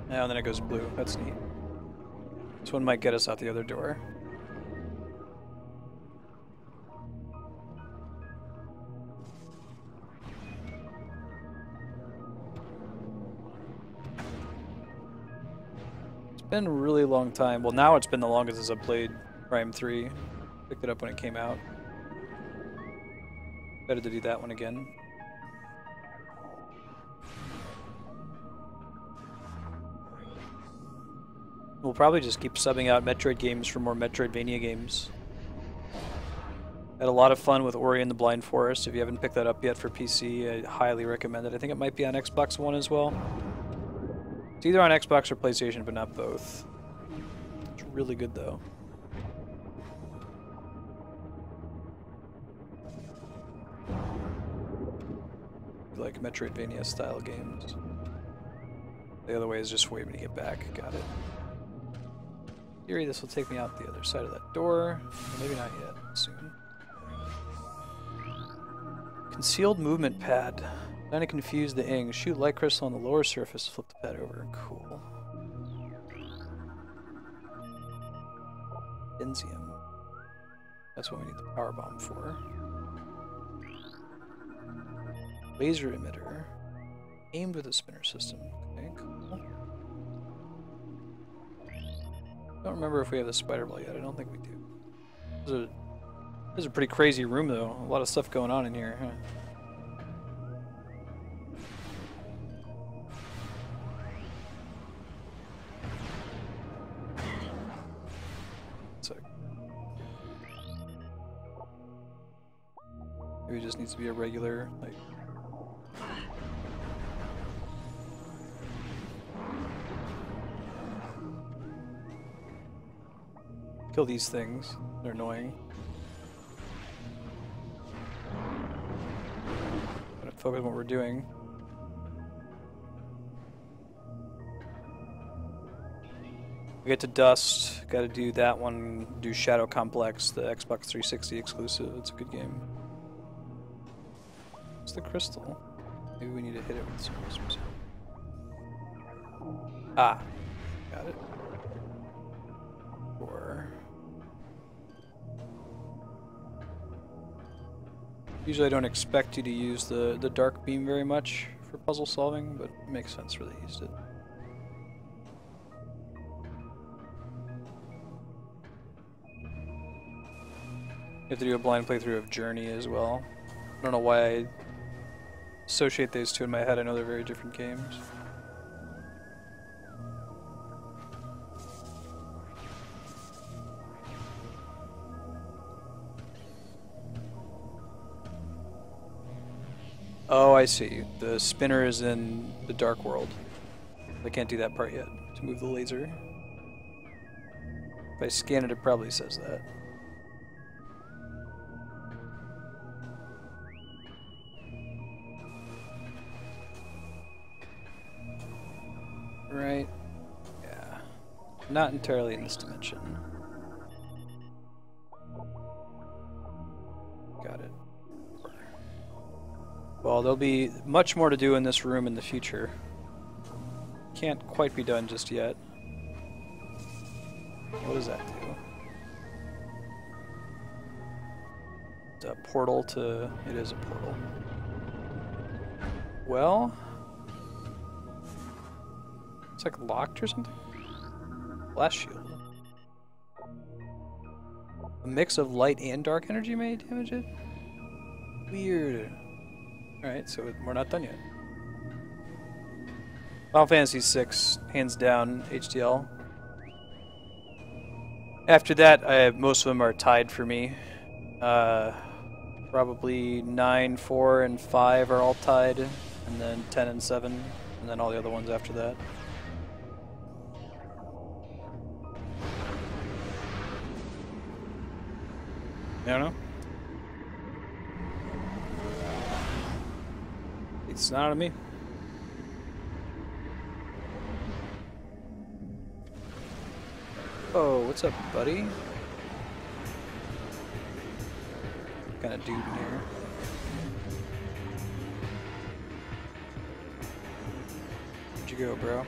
Now and then it goes blue, that's neat. This one might get us out the other door. It's been a really long time. Well, now it's been the longest as I've played Prime 3. Picked it up when it came out. Better to do that one again. We'll probably just keep subbing out Metroid games for more Metroidvania games. Had a lot of fun with Ori and the Blind Forest. If you haven't picked that up yet for PC, I highly recommend it. I think it might be on Xbox One as well. It's either on Xbox or PlayStation, but not both. It's really good though. Like Metroidvania style games. The other way is just wait me to get back. Got it. In theory, this will take me out the other side of that door. Maybe not yet. Soon. Concealed movement pad. Trying to confuse the ing. Shoot light crystal on the lower surface. Flip the pad over. Cool. Benzium. That's what we need the power bomb for. Laser emitter. Aimed with a spinner system. Okay, cool. Don't remember if we have the spider ball yet. I don't think we do. This is a pretty crazy room though. A lot of stuff going on in here, huh? Maybe it just needs to be a regular, like... Kill these things. They're annoying. Gotta focus on what we're doing. We get to Dust. Gotta do that one. Do Shadow Complex, the Xbox 360 exclusive. It's a good game. What's the crystal? Maybe we need to hit it with some. Ah, got it. Or Usually I don't expect you to use the dark beam very much for puzzle solving, but it makes sense where they used it. You have to do a blind playthrough of Journey as well. I don't know why I associate these two in my head. I know they're very different games. Oh, I see. The spinner is in the dark world. I can't do that part yet to move the laser. If I scan it, it probably says that. Right. Yeah. Not entirely in this dimension. Got it. Well, there'll be much more to do in this room in the future. Can't quite be done just yet. What does that do? It's a portal to... It is a portal. Well... It's like locked or something? Blast shield. A mix of light and dark energy may damage it? Weird. Alright, so we're not done yet. Final Fantasy VI, hands down, HDL. After that, most of them are tied for me. Probably 9, 4, and 5 are all tied, and then 10 and 7, and then all the other ones after that. I don't know. It's not on me. Oh, what's up, buddy? What kind of dude in here? Where'd you go, bro?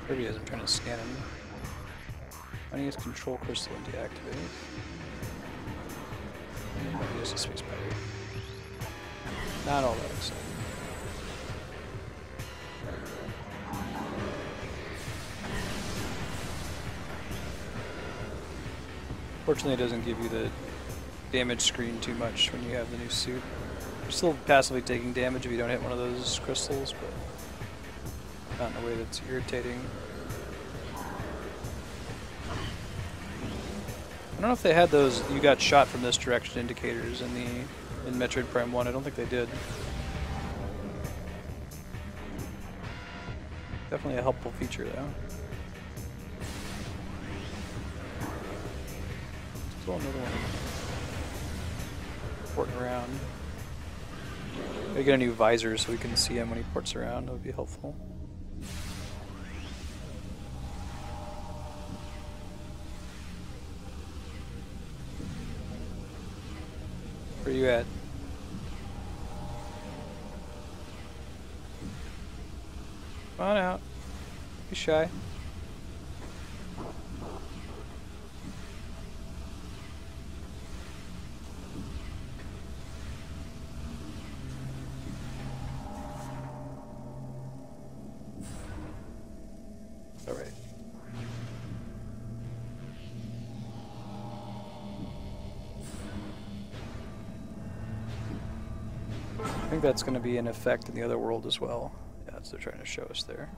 There he is, I'm trying to scan him. Finding his control crystal and deactivate. Use a space battery. Not all that exciting. Fortunately, it doesn't give you the damage screen too much when you have the new suit. You're still passively taking damage if you don't hit one of those crystals, but not in a way that's irritating. I don't know if they had those "you got shot from this direction" indicators in Metroid Prime 1. I don't think they did. Definitely a helpful feature though. Still another one. Porting around. Gotta get a new visor so we can see him when he ports around. That would be helpful. Where are you at? Come on out. Don't be shy. Alright. I think that's going to be an effect in the other world as well. Yeah, that's what they're trying to show us there.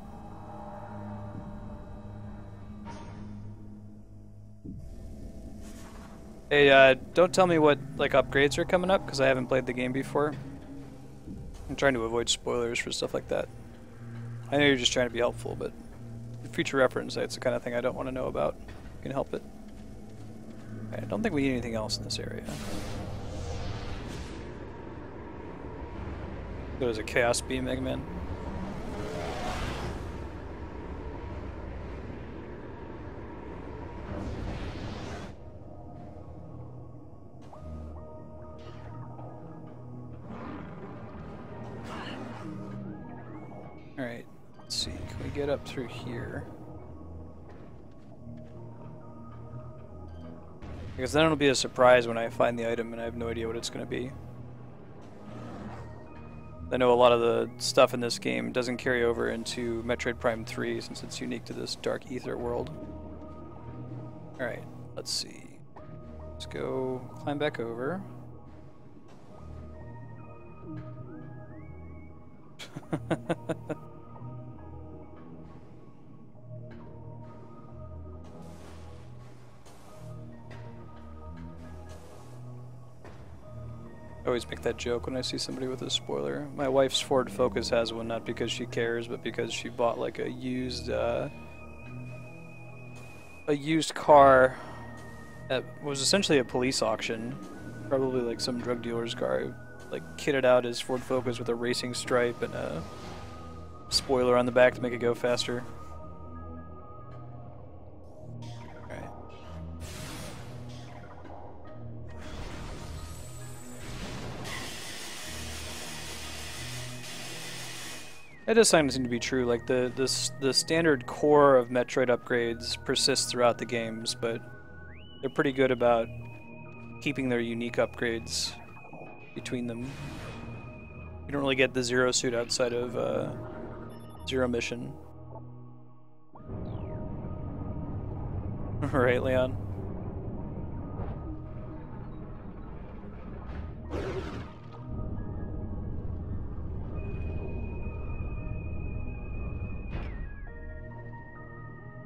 Hey, don't tell me what like upgrades are coming up because I haven't played the game before. I'm trying to avoid spoilers for stuff like that. I know you're just trying to be helpful, but for future reference, that's the kind of thing I don't want to know about. You can help it. I don't think we need anything else in this area. There's a Chaos Beam, Mega Man. Alright, let's see. Can we get up through here? Because then it'll be a surprise when I find the item and I have no idea what it's going to be. I know a lot of the stuff in this game doesn't carry over into Metroid Prime 3 since it's unique to this Dark Ether world. Alright, let's see. Let's go climb back over. I always make that joke when I see somebody with a spoiler. My wife's Ford Focus has one, not because she cares, but because she bought like a used car that was essentially a police auction. Probably like some drug dealer's car, like kitted out as Ford Focus with a racing stripe and a spoiler on the back to make it go faster. Alright. That does seem to be true. Like the standard core of Metroid upgrades persists throughout the games, but they're pretty good about keeping their unique upgrades between them. You don't really get the Zero Suit outside of Zero Mission. Right, Leon?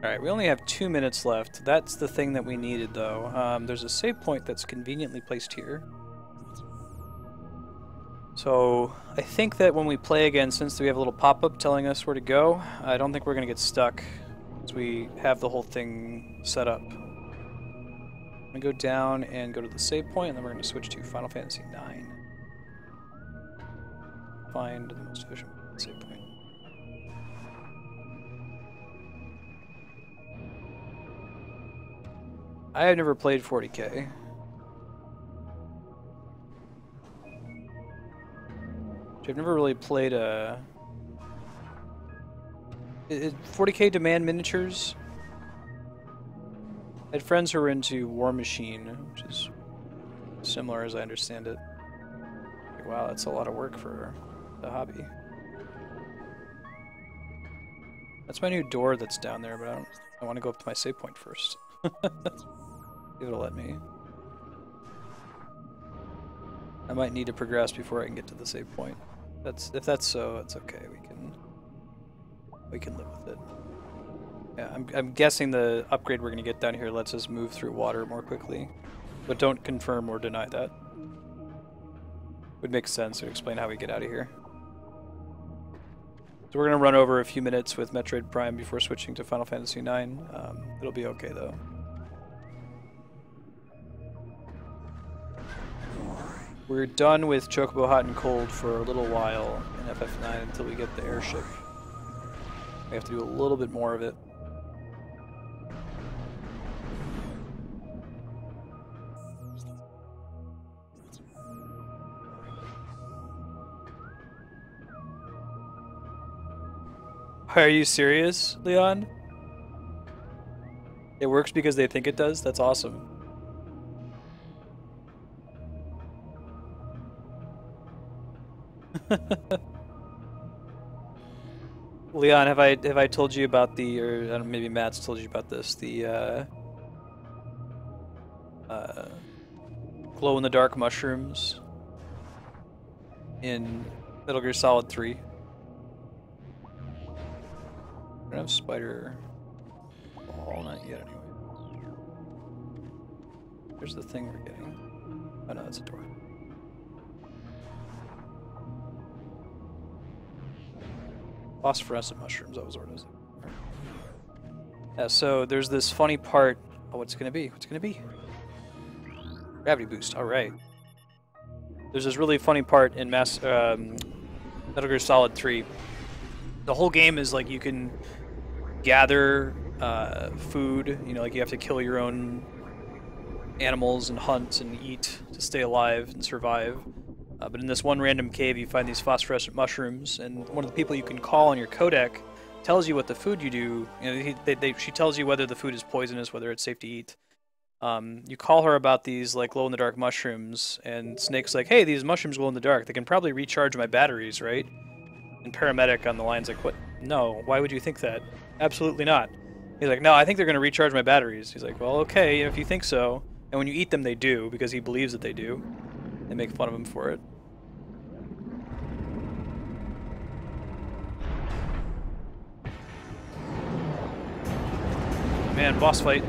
Alright, we only have 2 minutes left. That's the thing that we needed, though. There's a save point that's conveniently placed here. So, I think that when we play again, since we have a little pop-up telling us where to go, I don't think we're going to get stuck, because we have the whole thing set up. I'm going to go down and go to the save point, and then we're going to switch to Final Fantasy IX. Find the most efficient save point. I have never played 40K. I've never really played a... 40K demand miniatures? I had friends who were into War Machine, which is similar as I understand it. Like, wow, that's a lot of work for the hobby. That's my new door that's down there, but I want to go up to my save point first. If it'll let me. I might need to progress before I can get to the save point. If that's so, it's okay. We can live with it. Yeah, I'm guessing the upgrade we're gonna get down here lets us move through water more quickly, but don't confirm or deny that. Would make sense to explain how we get out of here. So we're gonna run over a few minutes with Metroid Prime before switching to Final Fantasy IX. It'll be okay though. We're done with Chocobo Hot and Cold for a little while in FF9 until we get the airship. We have to do a little bit more of it. Are you serious, Leon? It works because they think it does? That's awesome. Leon, have I told you about the, or I don't know, maybe Matt's told you about this, the glow-in-the-dark mushrooms in Metal Gear Solid 3? I don't have spider ball, not yet anyway. Here's the thing we're getting. Oh no, that's a door. Phosphorescent mushrooms, that was what it was. Yeah, so there's this funny part. Oh, what's it gonna be? What's it gonna be? Gravity boost, alright. There's this really funny part in Metal Gear Solid 3. The whole game is like you can gather food, you know, like you have to kill your own animals and hunt and eat to stay alive and survive. But in this one random cave, you find these phosphorescent mushrooms, and one of the people you can call on your codec tells you what the food you do. You know, she tells you whether the food is poisonous, whether it's safe to eat. You call her about these like glow in the dark mushrooms, and Snake's like, "Hey, these mushrooms glow in the dark. They can probably recharge my batteries, right?" And Paramedic on the line's like, "What? No. Why would you think that? Absolutely not." He's like, "No, I think they're gonna recharge my batteries." He's like, "Well, okay, if you think so." And when you eat them, they do because he believes that they do. They make fun of him for it. Man, boss fight.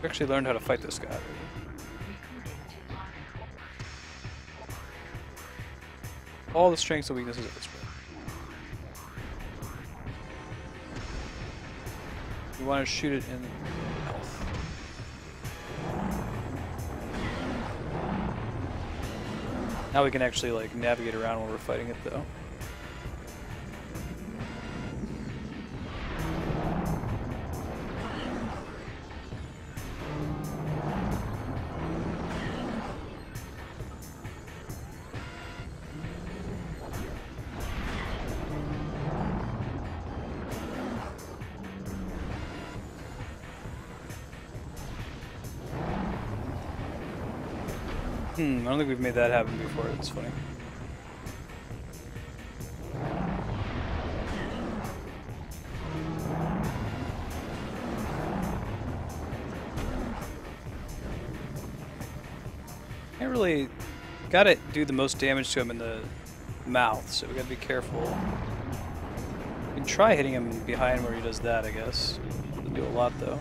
I actually learned how to fight this guy. All the strengths and weaknesses of this one. You want to shoot it in health. Now we can actually like navigate around while we're fighting it though. I don't think we've made that happen before. That's funny. Can't really... Gotta do the most damage to him in the mouth, so we gotta be careful. We can try hitting him behind where he does that, I guess. Doesn't do a lot, though.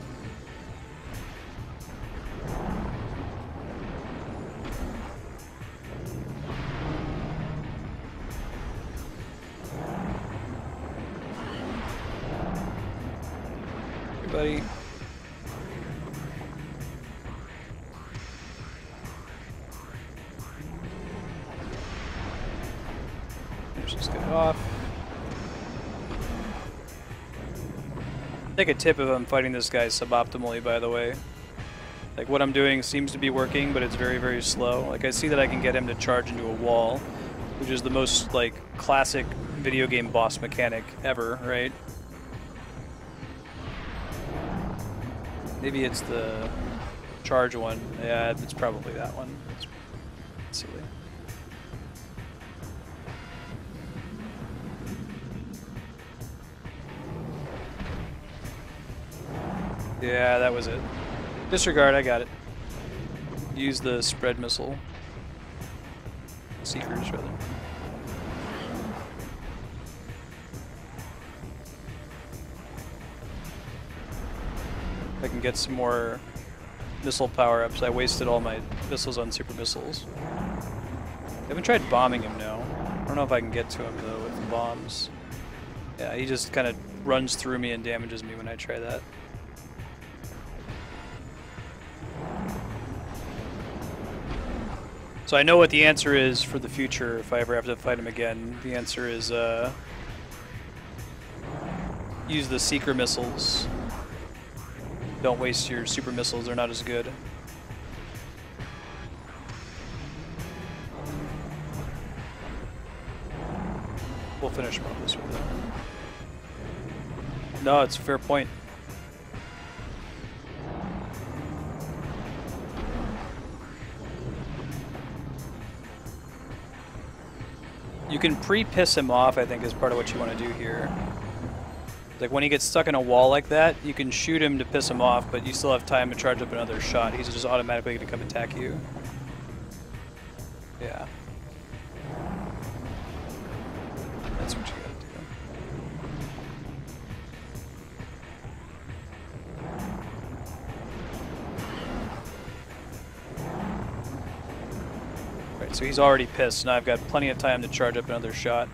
Buddy. Finish this guy off. Take a tip if I'm fighting this guy suboptimally, by the way. Like, what I'm doing seems to be working, but it's very, very slow. Like, I see that I can get him to charge into a wall, which is the most, like, classic video game boss mechanic ever, right? Maybe it's the charge one. Yeah, it's probably that one. It's silly. Yeah, that was it. Disregard, I got it. Use the spread missile. Seekers, rather. I can get some more missile power-ups. I wasted all my missiles on super missiles. I haven't tried bombing him now. I don't know if I can get to him, though, with the bombs. Yeah, he just kind of runs through me and damages me when I try that. So I know what the answer is for the future if I ever have to fight him again. The answer is, use the seeker missiles. Don't waste your super missiles, they're not as good. We'll finish him off this way though. No, it's a fair point. You can pre-piss him off, I think, is part of what you want to do here. Like, when he gets stuck in a wall like that, you can shoot him to piss him off, but you still have time to charge up another shot. He's just automatically going to come attack you. Yeah. That's what you gotta do. Right, so he's already pissed. Now I've got plenty of time to charge up another shot.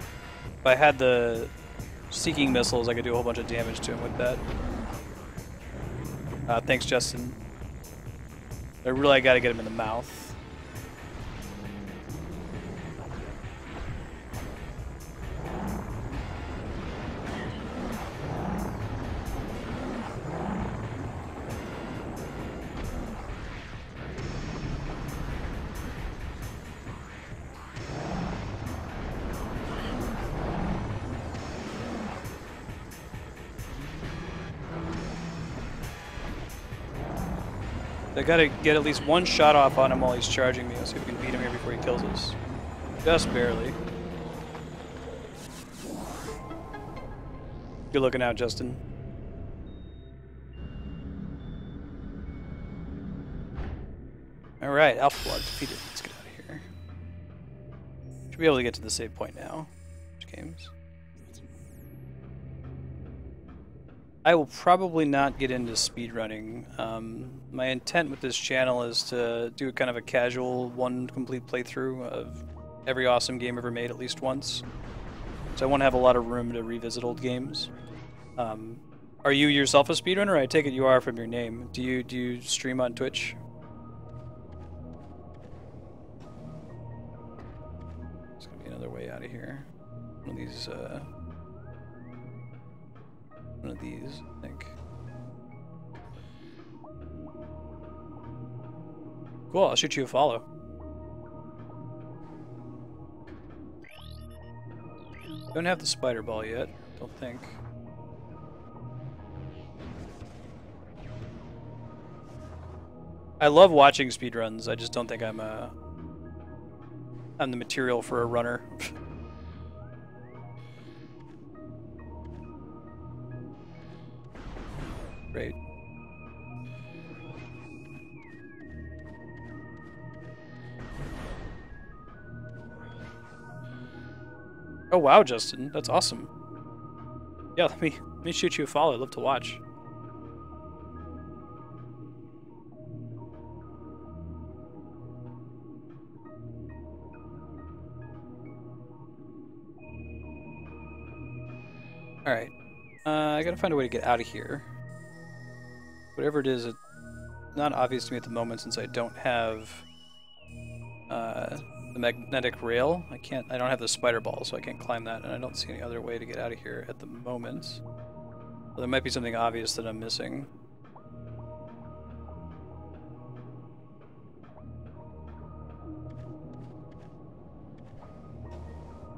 If I had the seeking missiles, I could do a whole bunch of damage to him with that. Thanks, Justin. I really gotta get him in the mouth. I gotta get at least one shot off on him while he's charging me. Let's see if we can beat him here before he kills us. Just barely. Good looking out, Justin. Alright, Alpha Blog defeated. Let's get out of here. Should be able to get to the save point now. Which games? I will probably not get into speedrunning. My intent with this channel is to do kind of a casual, one complete playthrough of every awesome game ever made at least once. So I want to have a lot of room to revisit old games. Are you yourself a speedrunner? I take it you are from your name. Do you stream on Twitch? There's gonna be another way out of here. One of these, I think. Cool, I'll shoot you a follow. Don't have the spider ball yet, don't think. I love watching speedruns, I just don't think I'm the material for a runner. Great. Oh wow, Justin, that's awesome. Yeah, let me shoot you a follow. I'd love to watch. All right, I gotta find a way to get out of here. Whatever it is, it's not obvious to me at the moment since I don't have the magnetic rail. I don't have the spider ball, so I can't climb that, and I don't see any other way to get out of here at the moment. Well, there might be something obvious that I'm missing.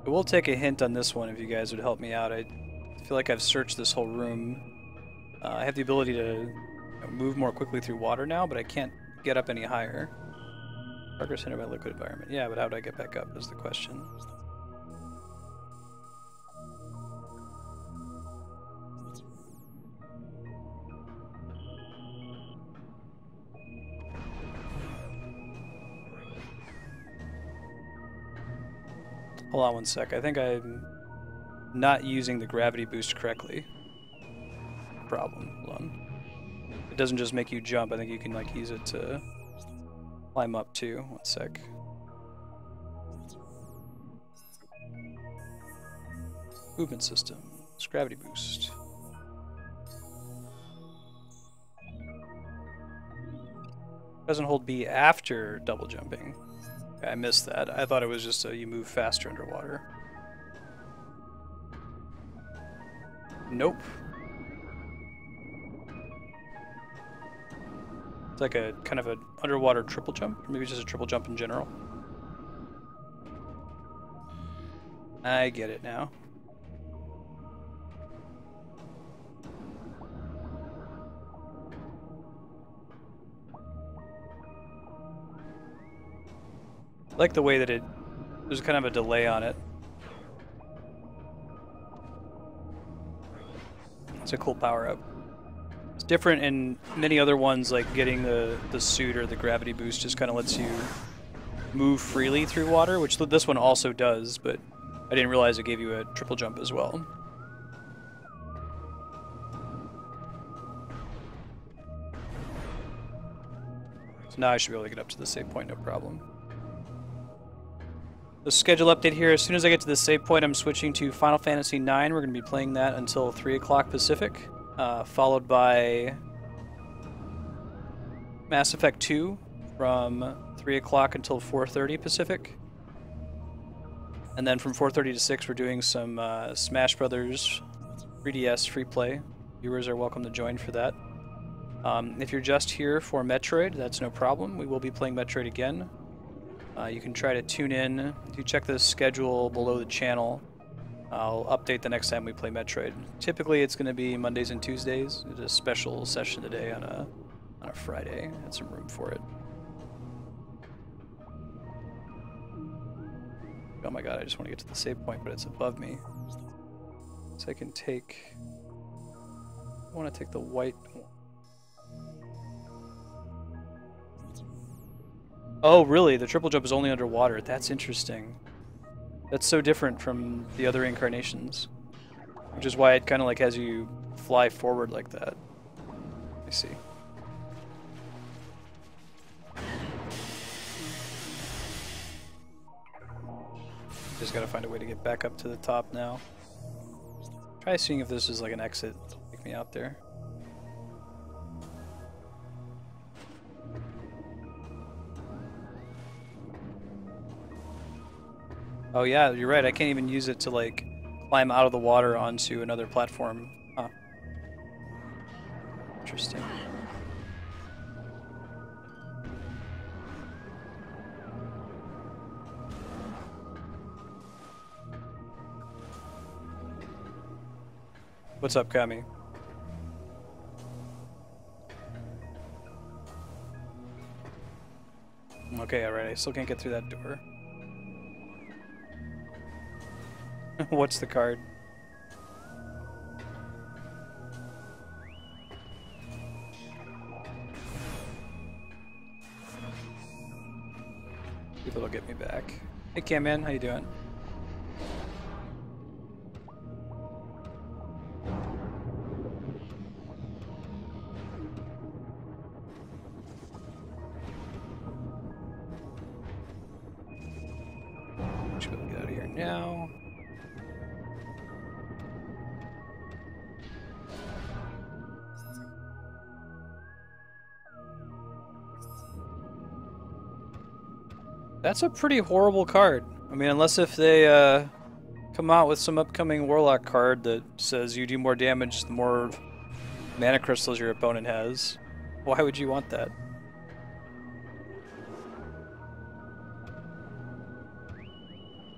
I will take a hint on this one if you guys would help me out. I feel like I've searched this whole room. I have the ability to move more quickly through water now, but I can't get up any higher. Progress hindered by liquid environment. Yeah, but how do I get back up is the question. Hold on one sec. I think I'm not using the gravity boost correctly. Problem. Hold on. It doesn't just make you jump. I think you can like use it to climb up too. One sec. Movement system. It's gravity boost. Doesn't hold B after double jumping. Okay, I missed that. I thought it was just you move faster underwater. Nope. It's like a kind of an underwater triple jump, or maybe just a triple jump in general. I get it now. I like the way that there's kind of a delay on it. It's a cool power-up. It's different in many other ones, like getting the suit or the gravity boost just kind of lets you move freely through water, which this one also does, but I didn't realize it gave you a triple jump as well. So now I should be able to get up to the save point, no problem. The schedule update here, as soon as I get to the save point, I'm switching to Final Fantasy IX. We're going to be playing that until 3 o'clock Pacific, followed by Mass Effect 2 from 3 o'clock until 4:30 Pacific. And then from 4:30 to 6, we're doing some Smash Brothers 3DS free play. Viewers are welcome to join for that. If you're just here for Metroid, that's no problem. We will be playing Metroid again. You can try to tune in. If you check the schedule below the channel, I'll update the next time we play Metroid. Typically it's going to be Mondays and Tuesdays. It's a special session today on a on a Friday. Had some room for it. Oh my god, I just want to get to the save point, but it's above me. So I can take... I want to take the white one. Oh, really? The triple jump is only underwater. That's interesting. That's so different from the other incarnations. Which is why it kind of like has you fly forward like that. I see. Just gotta find a way to get back up to the top now. Try seeing if this is like an exit. Take me out there. Oh yeah, you're right. I can't even use it to like climb out of the water onto another platform. Huh. Interesting. What's up, Kami? Okay, alright, I still can't get through that door. What's the card? People will get me back. Hey Cam-Man, how you doing? Should be able to get out of here now. That's a pretty horrible card. I mean, unless if they come out with some upcoming Warlock card that says you do more damage the more mana crystals your opponent has. Why would you want that?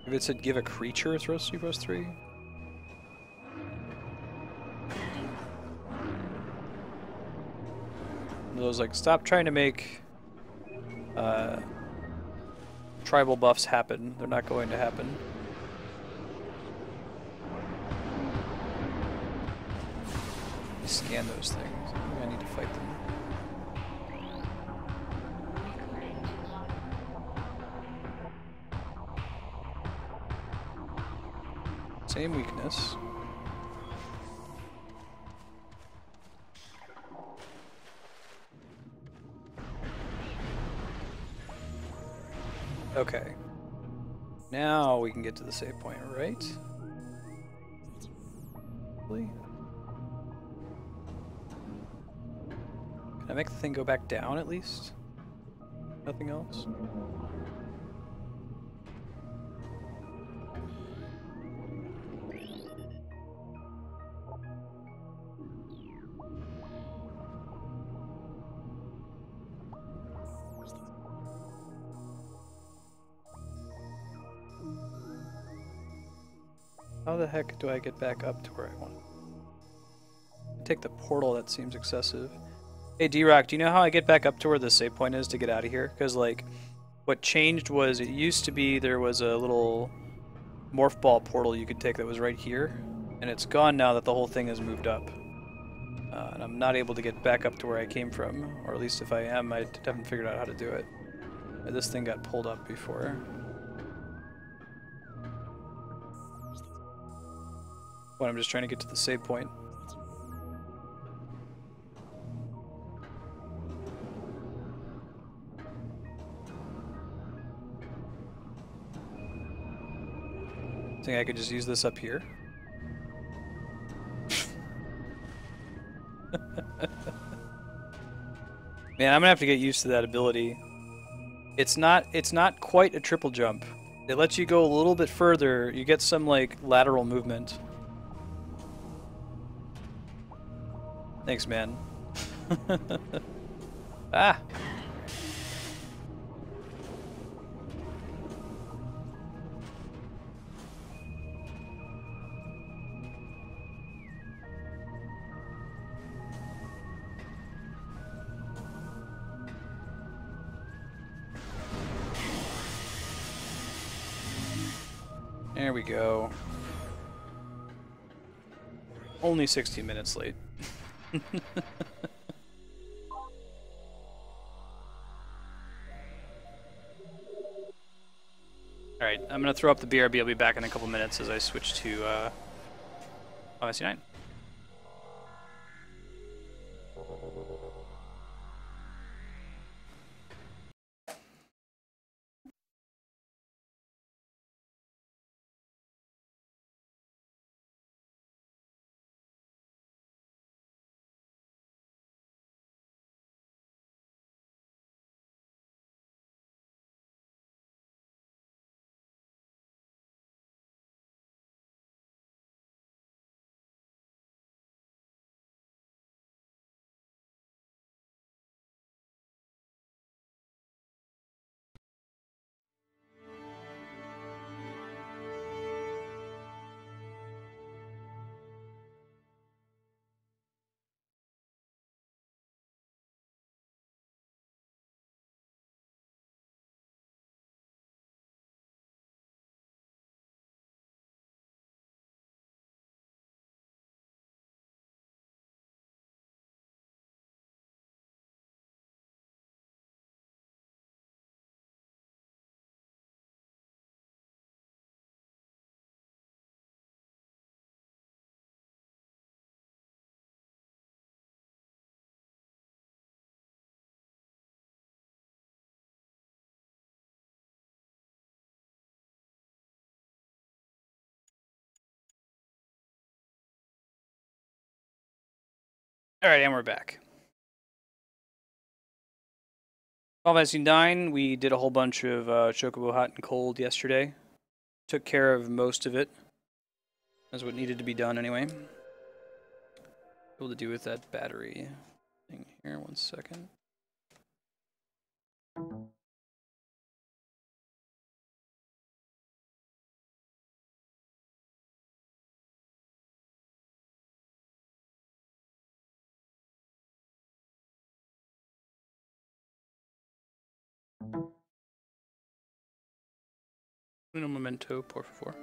If it said give a creature throw 3/3? Those like stop trying to make tribal buffs happen. They're not going to happen. Scan those things. I need to fight them. Same weakness. Okay. Now we can get to the save point, right? Can I make the thing go back down at least? Nothing else? How the heck do I get back up to where I want? Take the portal, that seems excessive. Hey D-Rock, do you know how I get back up to where the save point is to get out of here? Because like, what changed was it used to be there was a little morph ball portal you could take that was right here, and it's gone now that the whole thing has moved up. And I'm not able to get back up to where I came from, or at least if I am, I haven't figured out how to do it. This thing got pulled up before. But I'm just trying to get to the save point. Think I could just use this up here? Man, I'm gonna have to get used to that ability. It's not quite a triple jump. It lets you go a little bit further. You get some like lateral movement. Thanks, man. Ah. There we go. Only 16 minutes late. Alright, I'm gonna throw up the BRB. I'll be back in a couple minutes as I switch to OSC9. Alright, and we're back. Final Fantasy 9, we did a whole bunch of Chocobo Hot and Cold yesterday. Took care of most of it. That's what needed to be done anyway. Able to do with that battery thing here, 1 second. Un momento, por favor.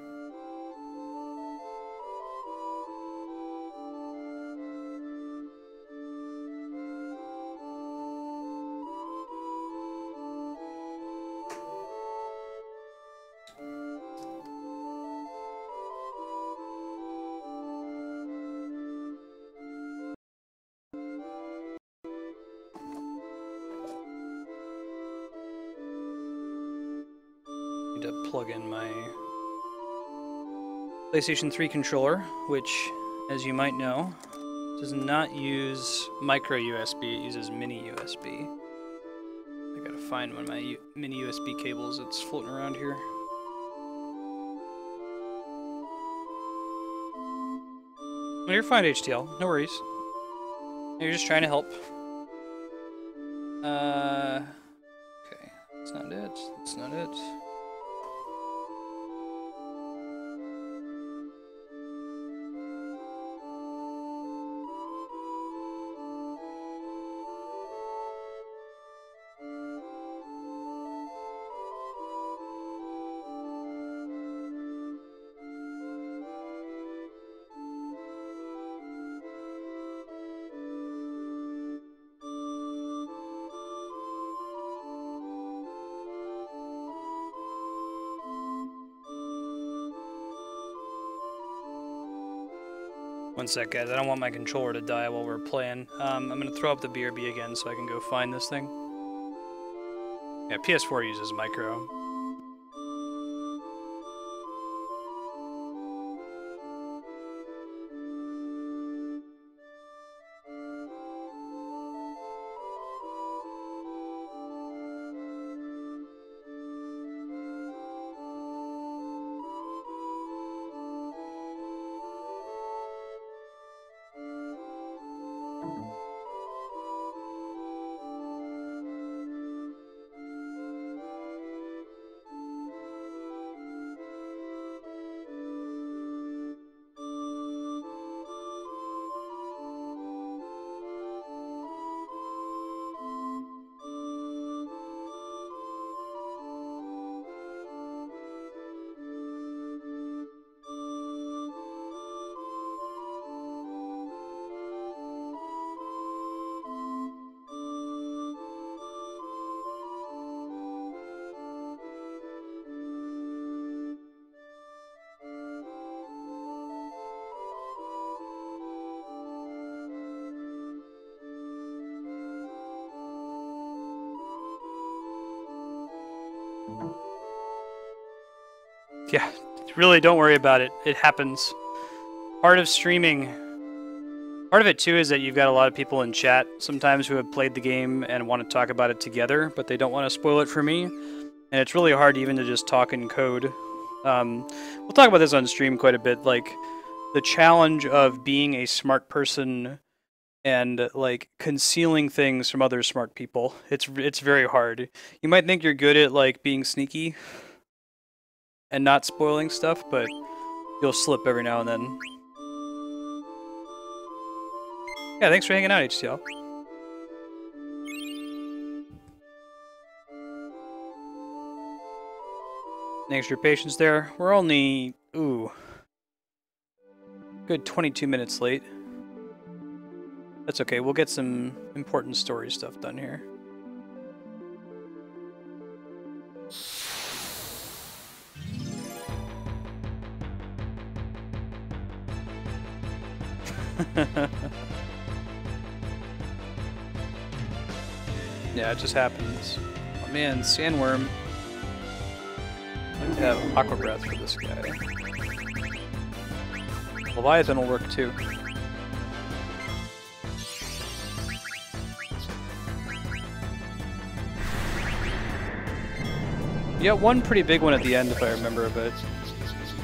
Need to plug in my PlayStation 3 controller, which, as you might know, does not use micro USB, it uses mini USB. I gotta find one of my mini USB cables that's floating around here. Well, you're fine, HTL, no worries. You're just trying to help. Okay, that's not it, that's not it. One sec, guys. I don't want my controller to die while we're playing. I'm gonna throw up the BRB again so I can go find this thing. Yeah, PS4 uses micro. Yeah, really don't worry about it. It happens. Part of streaming, part of it too is that you've got a lot of people in chat sometimes who have played the game and want to talk about it together, but they don't want to spoil it for me. And it's really hard even to just talk in code. We'll talk about this on stream quite a bit, like the challenge of being a smart person and like concealing things from other smart people. It's very hard. You might think you're good at like being sneaky and not spoiling stuff, but you'll slip every now and then. Yeah, thanks for hanging out, HCL. Thanks for your patience there. We're only, good 22 minutes late. That's okay, we'll get some important story stuff done here. Yeah, it just happens. Oh man, sandworm. I need to have aqua breath for this guy. Leviathan will work too. Yeah, one pretty big one at the end if I remember, but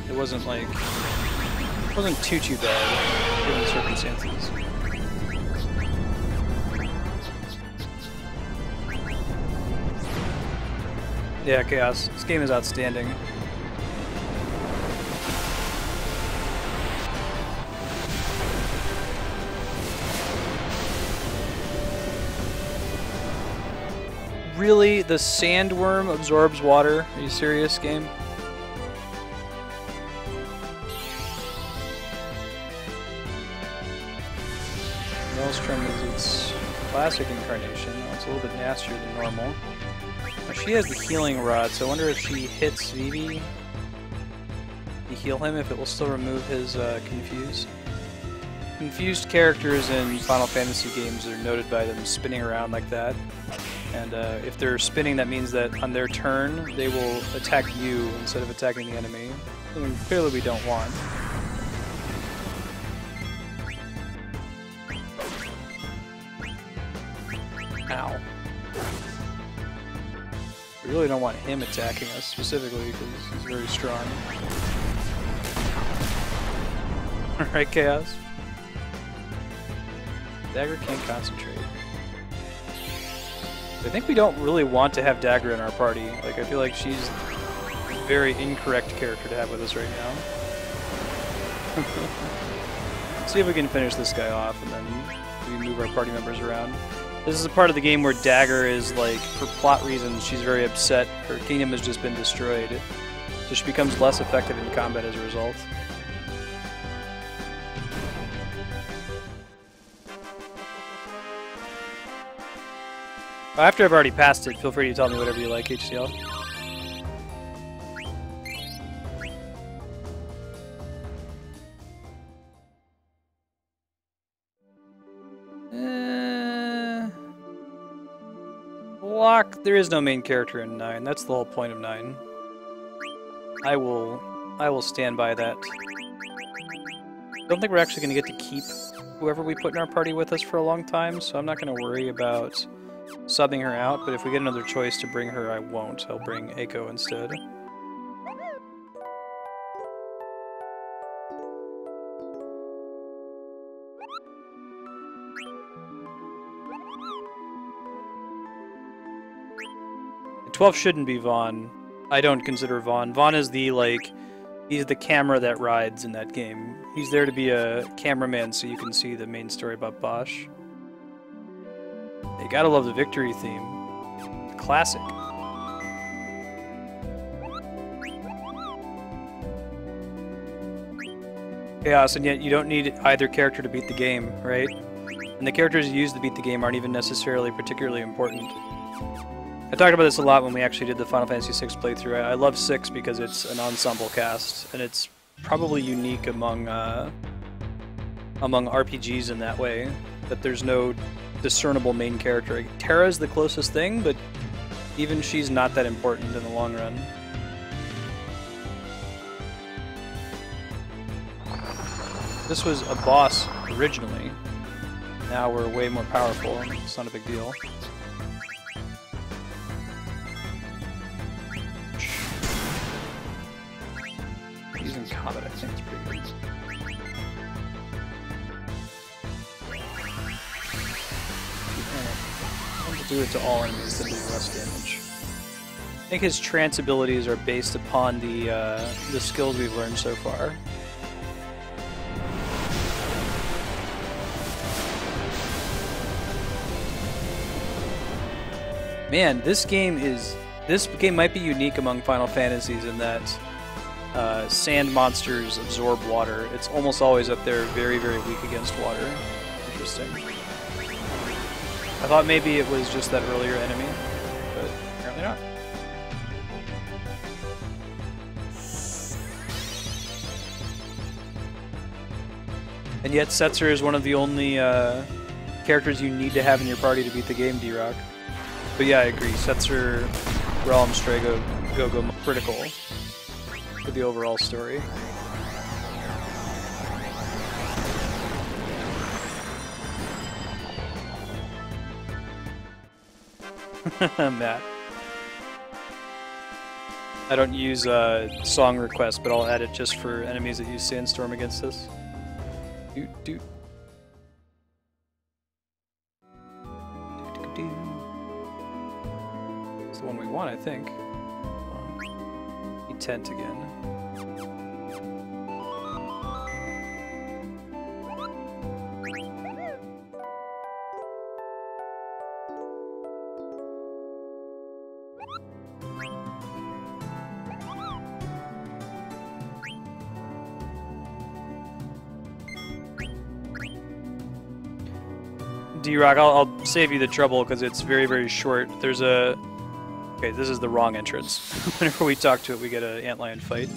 it wasn't like, it wasn't too bad given the circumstances. Yeah, Chaos. This game is outstanding. Really? The sandworm absorbs water? Are you serious, game? Maelstrom is its classic incarnation. Oh, it's a little bit nastier than normal. Now, she has the healing rod, so I wonder if she hits Vivi to heal him, if it will still remove his confuse. Confused characters in Final Fantasy games are noted by them spinning around like that. And if they're spinning, that means that on their turn, they will attack you instead of attacking the enemy. Something clearly we don't want. Ow. We really don't want him attacking us specifically because he's very strong. Alright, Chaos. Dagger can't concentrate. I think we don't really want to have Dagger in our party. Like, I feel like she's a very incorrect character to have with us right now. Let's see if we can finish this guy off and then we move our party members around. This is a part of the game where Dagger is, like, for plot reasons, she's very upset. Her kingdom has just been destroyed. So she becomes less effective in combat as a result. After I've already passed it, feel free to tell me whatever you like, HCL. Block. There is no main character in 9. That's the whole point of 9. I will stand by that. Don't think we're actually going to get to keep whoever we put in our party with us for a long time, so I'm not going to worry about subbing her out, but if we get another choice to bring her, I won't. I'll bring Eiko instead. The 12 shouldn't be Vaughn. I don't consider Vaughn. Vaughn is the, like, he's the camera that rides in that game. He's there to be a cameraman so you can see the main story about Bosch. You gotta love the victory theme. The classic. Chaos, and yet you don't need either character to beat the game, right? And the characters you use to beat the game aren't even necessarily particularly important. I talked about this a lot when we actually did the Final Fantasy VI playthrough. I love 6 because it's an ensemble cast, and it's probably unique among RPGs in that way, that there's no discernible main character. Terra's the closest thing, but Even she's not that important in the long run. This was a boss originally. Now we're way more powerful, and it's not a big deal. Using Comet, I think, is pretty good. Do it to all enemies that do less damage. I think his trance abilities are based upon the skills we've learned so far. Man, this game might be unique among Final Fantasies in that sand monsters absorb water. It's almost always up there, very, very weak against water. Interesting. I thought maybe it was just that earlier enemy, but apparently not. And yet Setzer is one of the only characters you need to have in your party to beat the game, D-Rock. But yeah, I agree. Setzer, Realm, Strago, go critical for the overall story. Matt. I don't use song requests, but I'll add it just for enemies that use Sandstorm against us. Doot. It's the one we want, I think. E-Tent again. D-Rock, I'll save you the trouble because it's very, very short. There's a... Okay, this is the wrong entrance. Whenever we talk to it, we get an antlion fight.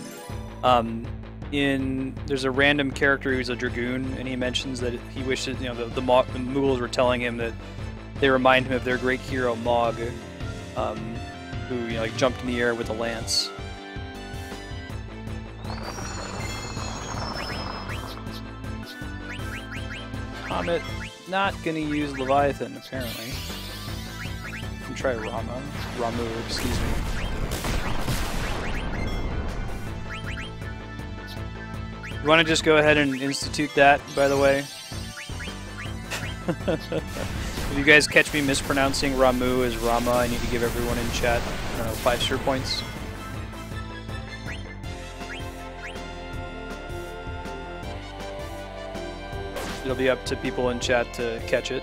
There's a random character who's a dragoon, and he mentions that he wishes, you know, the Mughals were telling him that they remind him of their great hero Mog, who, you know, like jumped in the air with a lance. Comet. Not gonna use Leviathan, apparently. Can try Ramu, excuse me. You wanna just go ahead and institute that, by the way? If you guys catch me mispronouncing Ramu as Rama, I need to give everyone in chat, I don't know, 5 sure points. It'll be up to people in chat to catch it.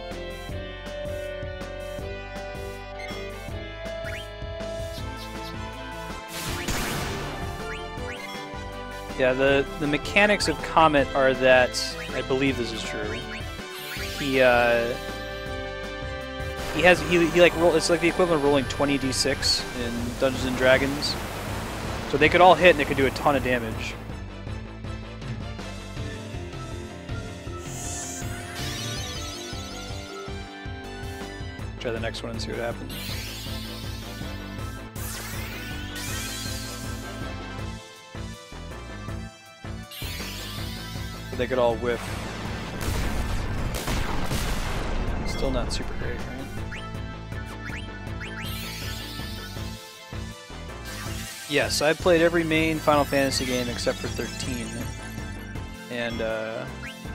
Yeah, the mechanics of Comet are that, I believe this is true. He like roll. It's like the equivalent of rolling 20d6 in Dungeons and Dragons. So they could all hit and they could do a ton of damage. Try the next one and see what happens. So they could all whiff. Still not super great, right? Yes, I've played every main Final Fantasy game except for 13. And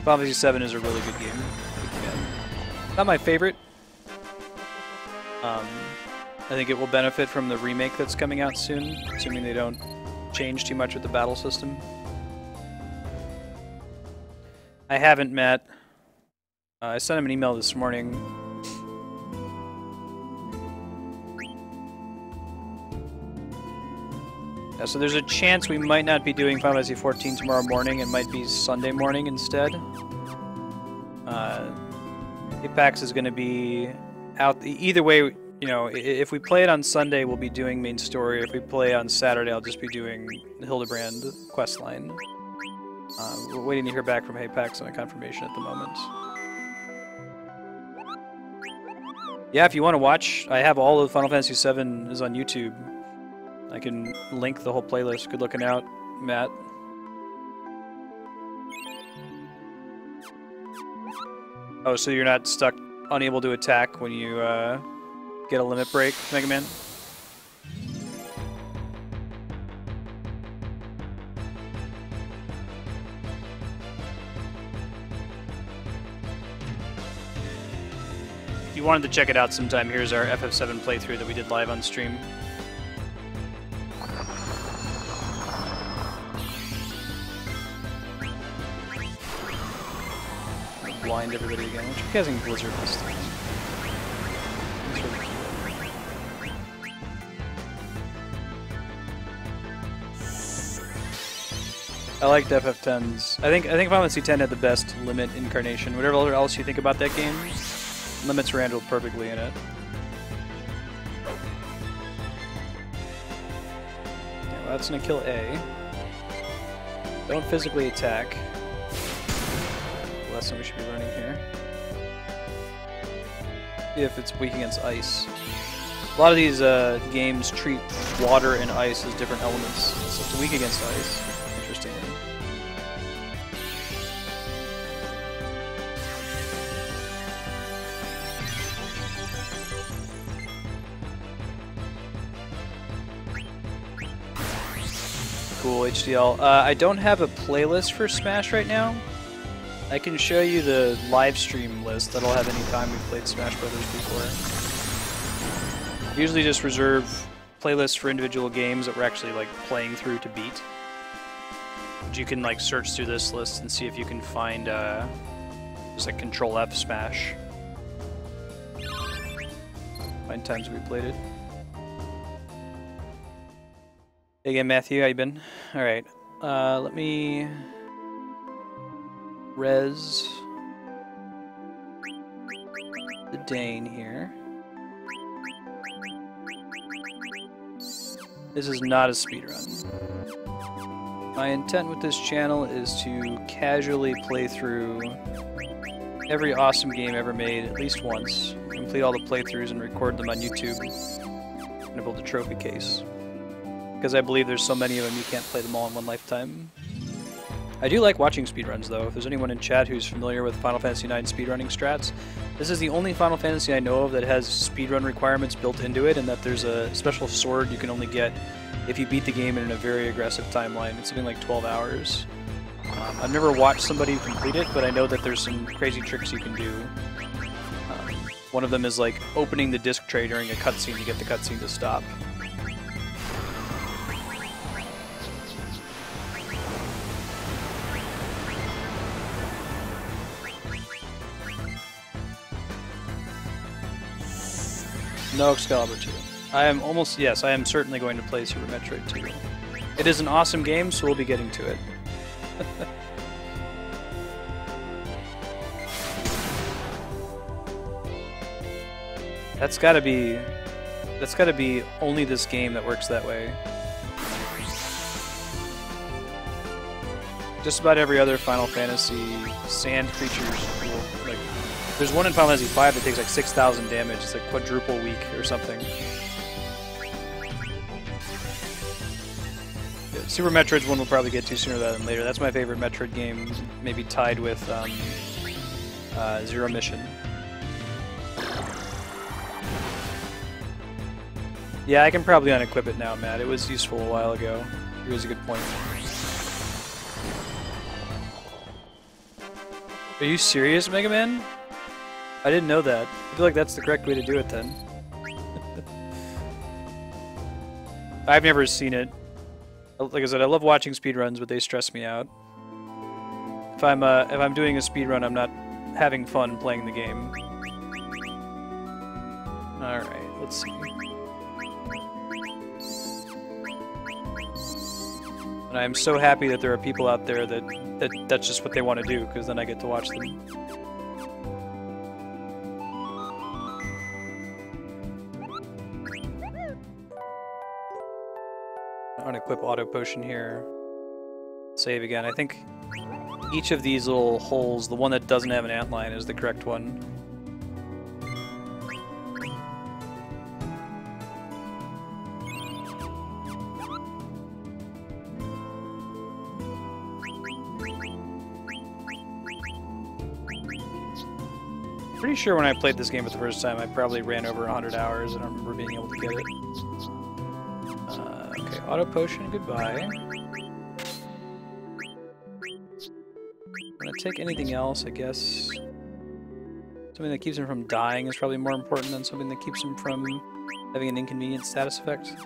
Final Fantasy 7 is a really good game. Not my favorite. I think it will benefit from the remake that's coming out soon, assuming they don't change too much with the battle system. I haven't met. I sent him an email this morning. Yeah, so there's a chance we might not be doing Final Fantasy 14 tomorrow morning. It might be Sunday morning instead. Apex is going to be out. Either way, you know, if we play it on Sunday, we'll be doing main story. If we play on Saturday, I'll just be doing the Hildebrand questline. We're waiting to hear back from Apex on a confirmation at the moment. Yeah, if you want to watch, I have all of Final Fantasy VII is on YouTube. I can link the whole playlist. Good looking out, Matt. Oh, so you're not stuck, unable to attack when you get a limit break, Mega Man? If you wanted to check it out sometime, here's our FF7 playthrough that we did live on stream. Blind everybody again. Which I'm guessing Blizzard this time. I liked FF10's. I think Final Fantasy X had the best limit incarnation. Whatever else you think about that game, limits were handled perfectly in it. Yeah, well, that's gonna kill A. Don't physically attack. Lesson we should be learning here. If it's weak against ice. A lot of these games treat water and ice as different elements. So it's weak against ice, interestingly. Cool, HDL. I don't have a playlist for Smash right now. I can show you the live stream list that'll have any time we've played Smash Brothers before. Usually just reserve playlists for individual games that we're actually like playing through to beat. But you can like search through this list and see if you can find just like Control F Smash. Find times we played it. Hey again, Matthew, how you been? Alright, let me res the Dane here. This is not a speedrun. My intent with this channel is to casually play through every awesome game ever made at least once, complete all the playthroughs and record them on YouTube, and build a trophy case. Because I believe there's so many of them you can't play them all in one lifetime. I do like watching speedruns though. If there's anyone in chat who's familiar with Final Fantasy IX speedrunning strats, this is the only Final Fantasy I know of that has speedrun requirements built into it, and that there's a special sword you can only get if you beat the game in a very aggressive timeline. It's something like 12 hours. I've never watched somebody complete it, but I know that there's some crazy tricks you can do. One of them is like opening the disc tray during a cutscene to get the cutscene to stop. No Excalibur 2. I am almost, yes, I am certainly going to play Super Metroid 2. It is an awesome game, so we'll be getting to it. That's gotta be only this game that works that way. Just about every other Final Fantasy sand creatures will, like, there's one in Final Fantasy V that takes like 6,000 damage. It's like quadruple weak or something. Yeah, Super Metroid's one we'll probably get to sooner than later. That's my favorite Metroid game, maybe tied with Zero Mission. Yeah, I can probably unequip it now, Matt. It was useful a while ago. It was a good point. Are you serious, Mega Man? I didn't know that. I feel like that's the correct way to do it then. I've never seen it. Like I said, I love watching speedruns, but they stress me out. If I'm doing a speedrun, I'm not having fun playing the game. Alright, let's see. And I am so happy that there are people out there that's just what they want to do, because then I get to watch them. Unequip auto potion here. Save again. I think each of these little holes, the one that doesn't have an antline is the correct one. Pretty sure when I played this game for the first time, I probably ran over 100 hours. I don't remember being able to get it. Okay, auto potion, goodbye. I'm gonna take anything else, I guess. Something that keeps him from dying is probably more important than something that keeps him from having an inconvenient status effect.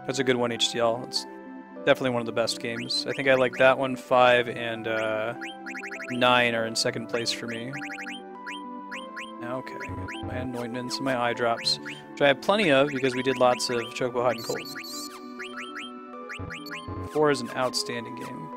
That's a good one, HDL. It's definitely one of the best games. I think I like that one. 5 and 9 are in second place for me. Okay, my anointments and my eye drops, which I have plenty of because we did lots of Chocobo Hot and Cold. 4 is an outstanding game.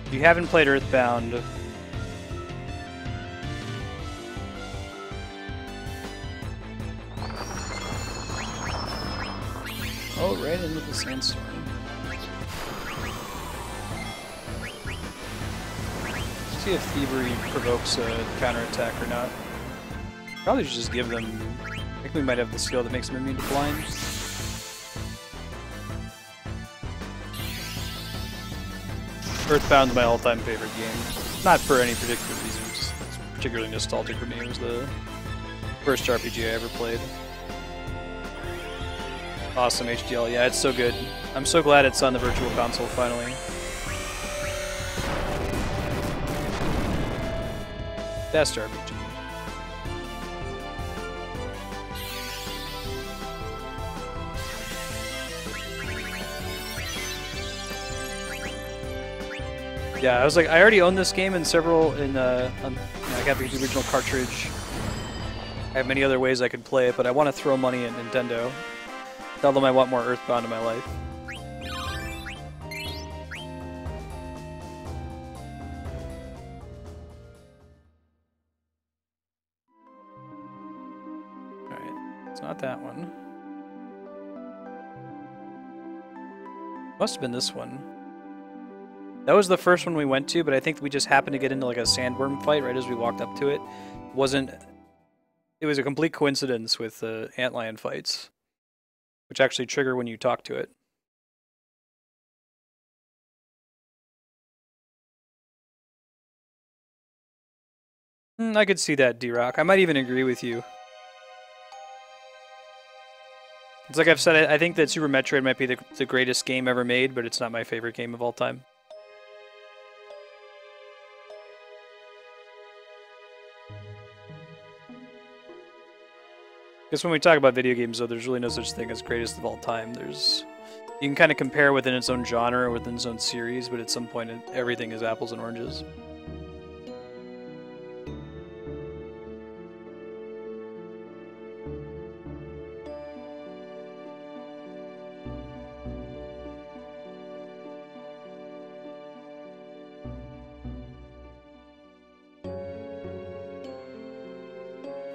If you haven't played Earthbound, oh, right in with the sandstorm. See if thievery provokes a counterattack or not. Probably should just give them. I think we might have the skill that makes them immune to blind. Earthbound's my all-time favorite game. Not for any particular reason, just it's particularly nostalgic for me. It was the first RPG I ever played. Awesome HDL, yeah, it's so good. I'm so glad it's on the Virtual Console finally. Best RPG. Yeah, I was like, I already own this game in several, I got the original cartridge. I have many other ways I could play it, but I want to throw money at Nintendo. Tell them I want more Earthbound in my life. Alright, it's not that one. Must have been this one. That was the first one we went to, but I think we just happened to get into like a sandworm fight right as we walked up to it. It was a complete coincidence with the antlion fights, which actually trigger when you talk to it. I could see that, D-Rock. I might even agree with you. It's like I've said, I think that Super Metroid might be the greatest game ever made, but it's not my favorite game of all time. Because when we talk about video games, though, there's really no such thing as greatest of all time. You can kind of compare within its own genre, within its own series, but at some point, everything is apples and oranges.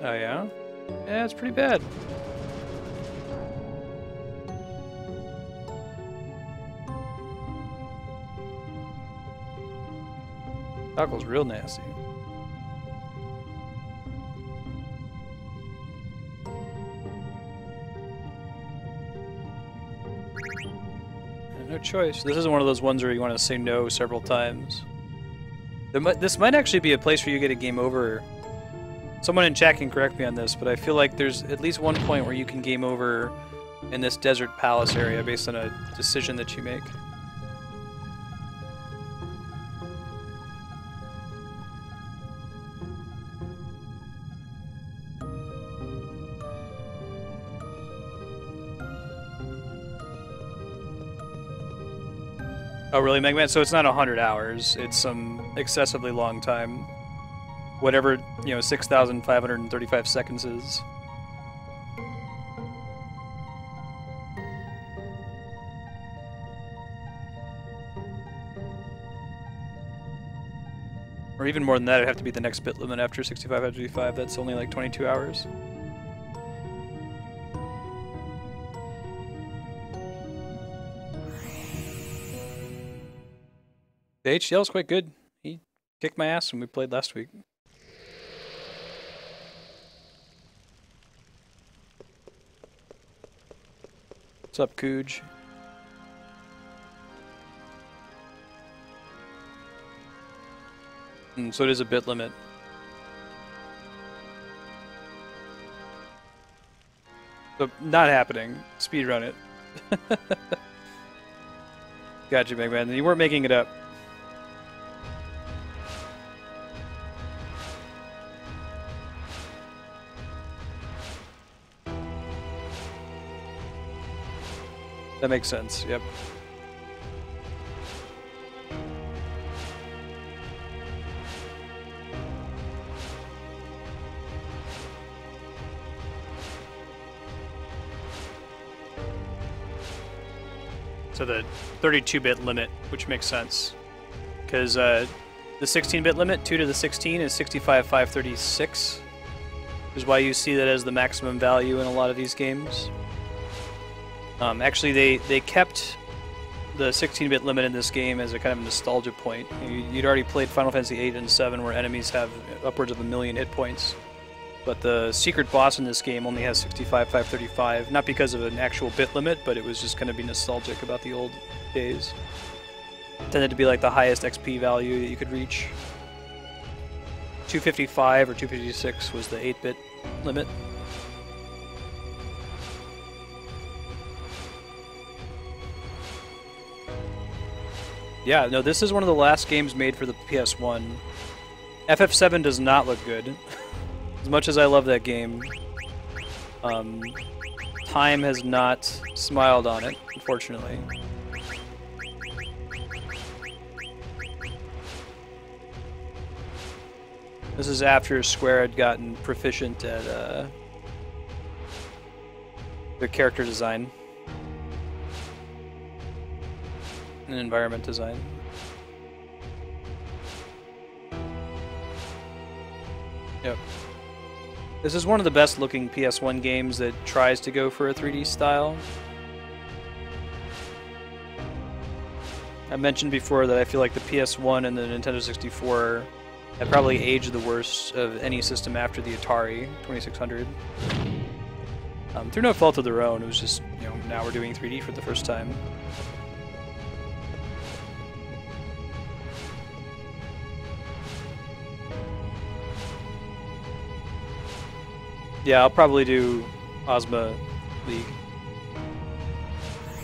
Oh yeah? Yeah, it's pretty bad. Taco's real nasty. No choice. This isn't one of those ones where you want to say no several times. This might actually be a place where you get a game over. Someone in chat can correct me on this, but I feel like there's at least one point where you can game over in this desert palace area based on a decision that you make. Oh really, Megman? So it's not 100 hours, it's some excessively long time. Whatever, 6,535 seconds is. Or even more than that, it'd have to be the next bit limit after 6555. That's only like 22 hours. The HDL is quite good. He kicked my ass when we played last week. What's up, Cooj? So it is a bit limit. So not happening. Speedrun it. Gotcha, Big Man. You weren't making it up. That makes sense, yep. So the 32-bit limit, which makes sense. Because the 16-bit limit, 2 to the 16, is 65,536. Which is why you see that as the maximum value in a lot of these games. Actually, they kept the 16-bit limit in this game as a kind of nostalgia point. You'd already played Final Fantasy 8 and 7, where enemies have upwards of 1 million hit points. But the secret boss in this game only has 65,535, not because of an actual bit limit, but it was just going to be nostalgic about the old days. It tended to be like the highest XP value that you could reach. 255 or 256 was the 8-bit limit. Yeah, no, this is one of the last games made for the PS1. FF7 does not look good. As much as I love that game, time has not smiled on it, unfortunately. This is after Square had gotten proficient at the character design and environment design. Yep. This is one of the best looking PS1 games that tries to go for a 3D style. I mentioned before that I feel like the PS1 and the Nintendo 64 have probably aged the worst of any system after the Atari 2600. Through no fault of their own, it was just, you know, now we're doing 3D for the first time. Yeah, I'll probably do Ozma League.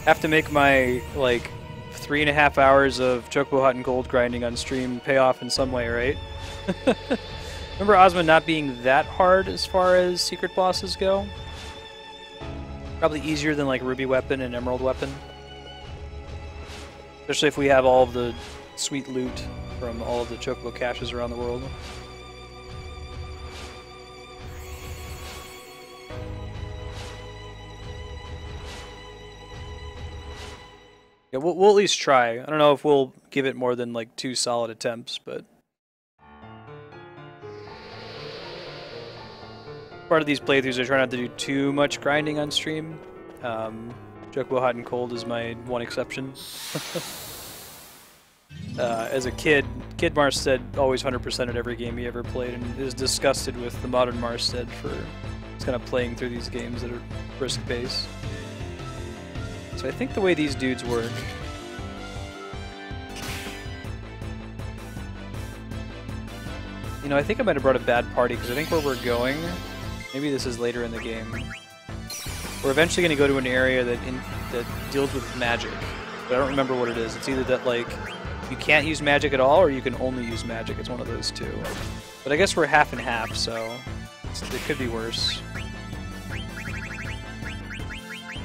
Have to make my, like, 3.5 hours of Chocobo Hot and Cold grinding on stream pay off in some way, right? Remember Ozma not being that hard as far as secret bosses go? Probably easier than, like, Ruby Weapon and Emerald Weapon. Especially if we have all of the sweet loot from all of the Chocobo caches around the world. Yeah, we'll at least try. I don't know if we'll give it more than like 2 solid attempts, but part of these playthroughs I try not to do too much grinding on stream. Chocobo Hot and Cold is my one exception. As a kid Marstead always 100%ed every game he ever played, and is disgusted with the modern Marstead for just kind of playing through these games that are brisk pace. So I think the way these dudes work... You know, I think I might have brought a bad party, because I think where we're going... Maybe this is later in the game. We're eventually going to go to an area that deals with magic. But I don't remember what it is. It's either that, like, you can't use magic at all, or you can only use magic. It's one of those two. But I guess we're half and half, so it could be worse.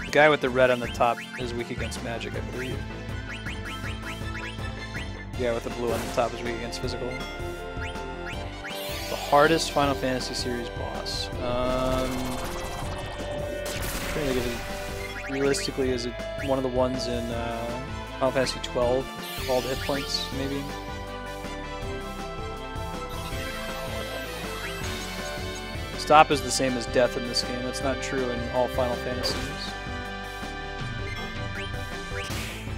The guy with the red on the top is weak against magic, I believe. The guy with the blue on the top is weak against physical. The hardest Final Fantasy series boss. I'm trying to think of it. Realistically, is it one of the ones in Final Fantasy 12 called hit points, maybe? Stop is the same as death in this game. That's not true in all Final Fantasies.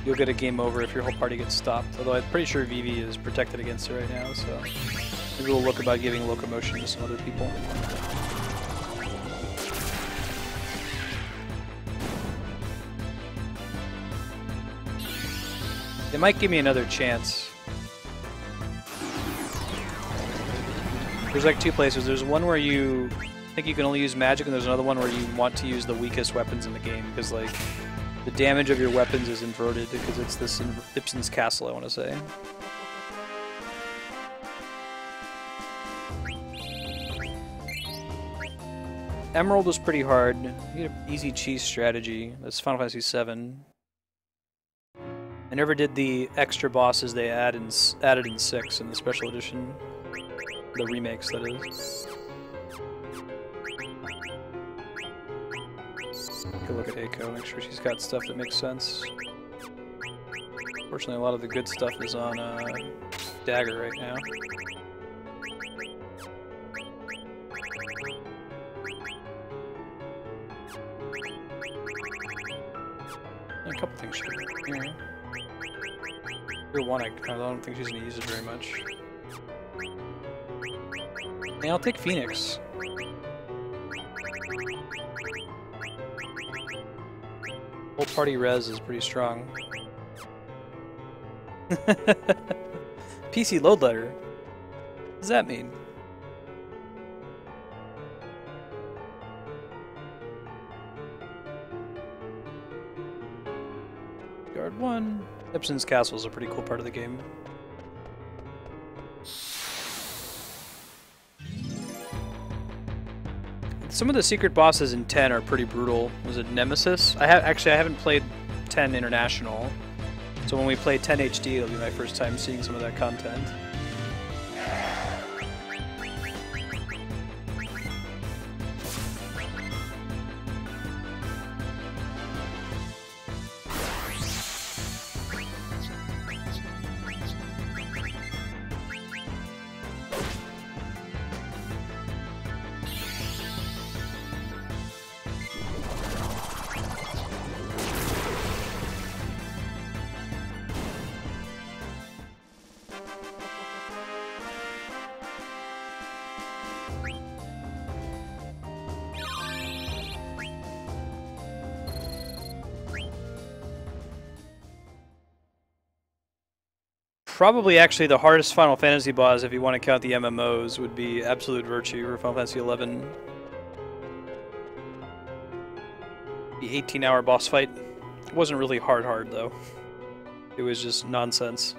You'll get a game over if your whole party gets stopped, although I'm pretty sure Vivi is protected against it right now, so maybe we'll look about giving locomotion to some other people. They might give me another chance. There's like two places. There's one where you think you can only use magic, and there's another one where you want to use the weakest weapons in the game, because like the damage of your weapons is inverted, because it's this in Ibsen's castle, I want to say. Emerald was pretty hard. You get an easy cheese strategy. That's Final Fantasy VII. I never did the extra bosses they added in 6 in the special edition. The remakes, that is. Take a look at Eiko, make sure she's got stuff that makes sense. Unfortunately, a lot of the good stuff is on Dagger right now. A couple things should be here. One, I don't think she's going to use it very much. And I'll take Phoenix. Whole party res is pretty strong. PC load letter? What does that mean? Guard 1. Ibsen's castle is a pretty cool part of the game. Some of the secret bosses in 10 are pretty brutal. Was it Nemesis? I haven't played 10 International, so when we play 10 HD, it'll be my first time seeing some of that content. Probably actually the hardest Final Fantasy boss, if you want to count the MMOs, would be Absolute Virtue or Final Fantasy XI. The 18-hour boss fight. It wasn't really hard though. It was just nonsense.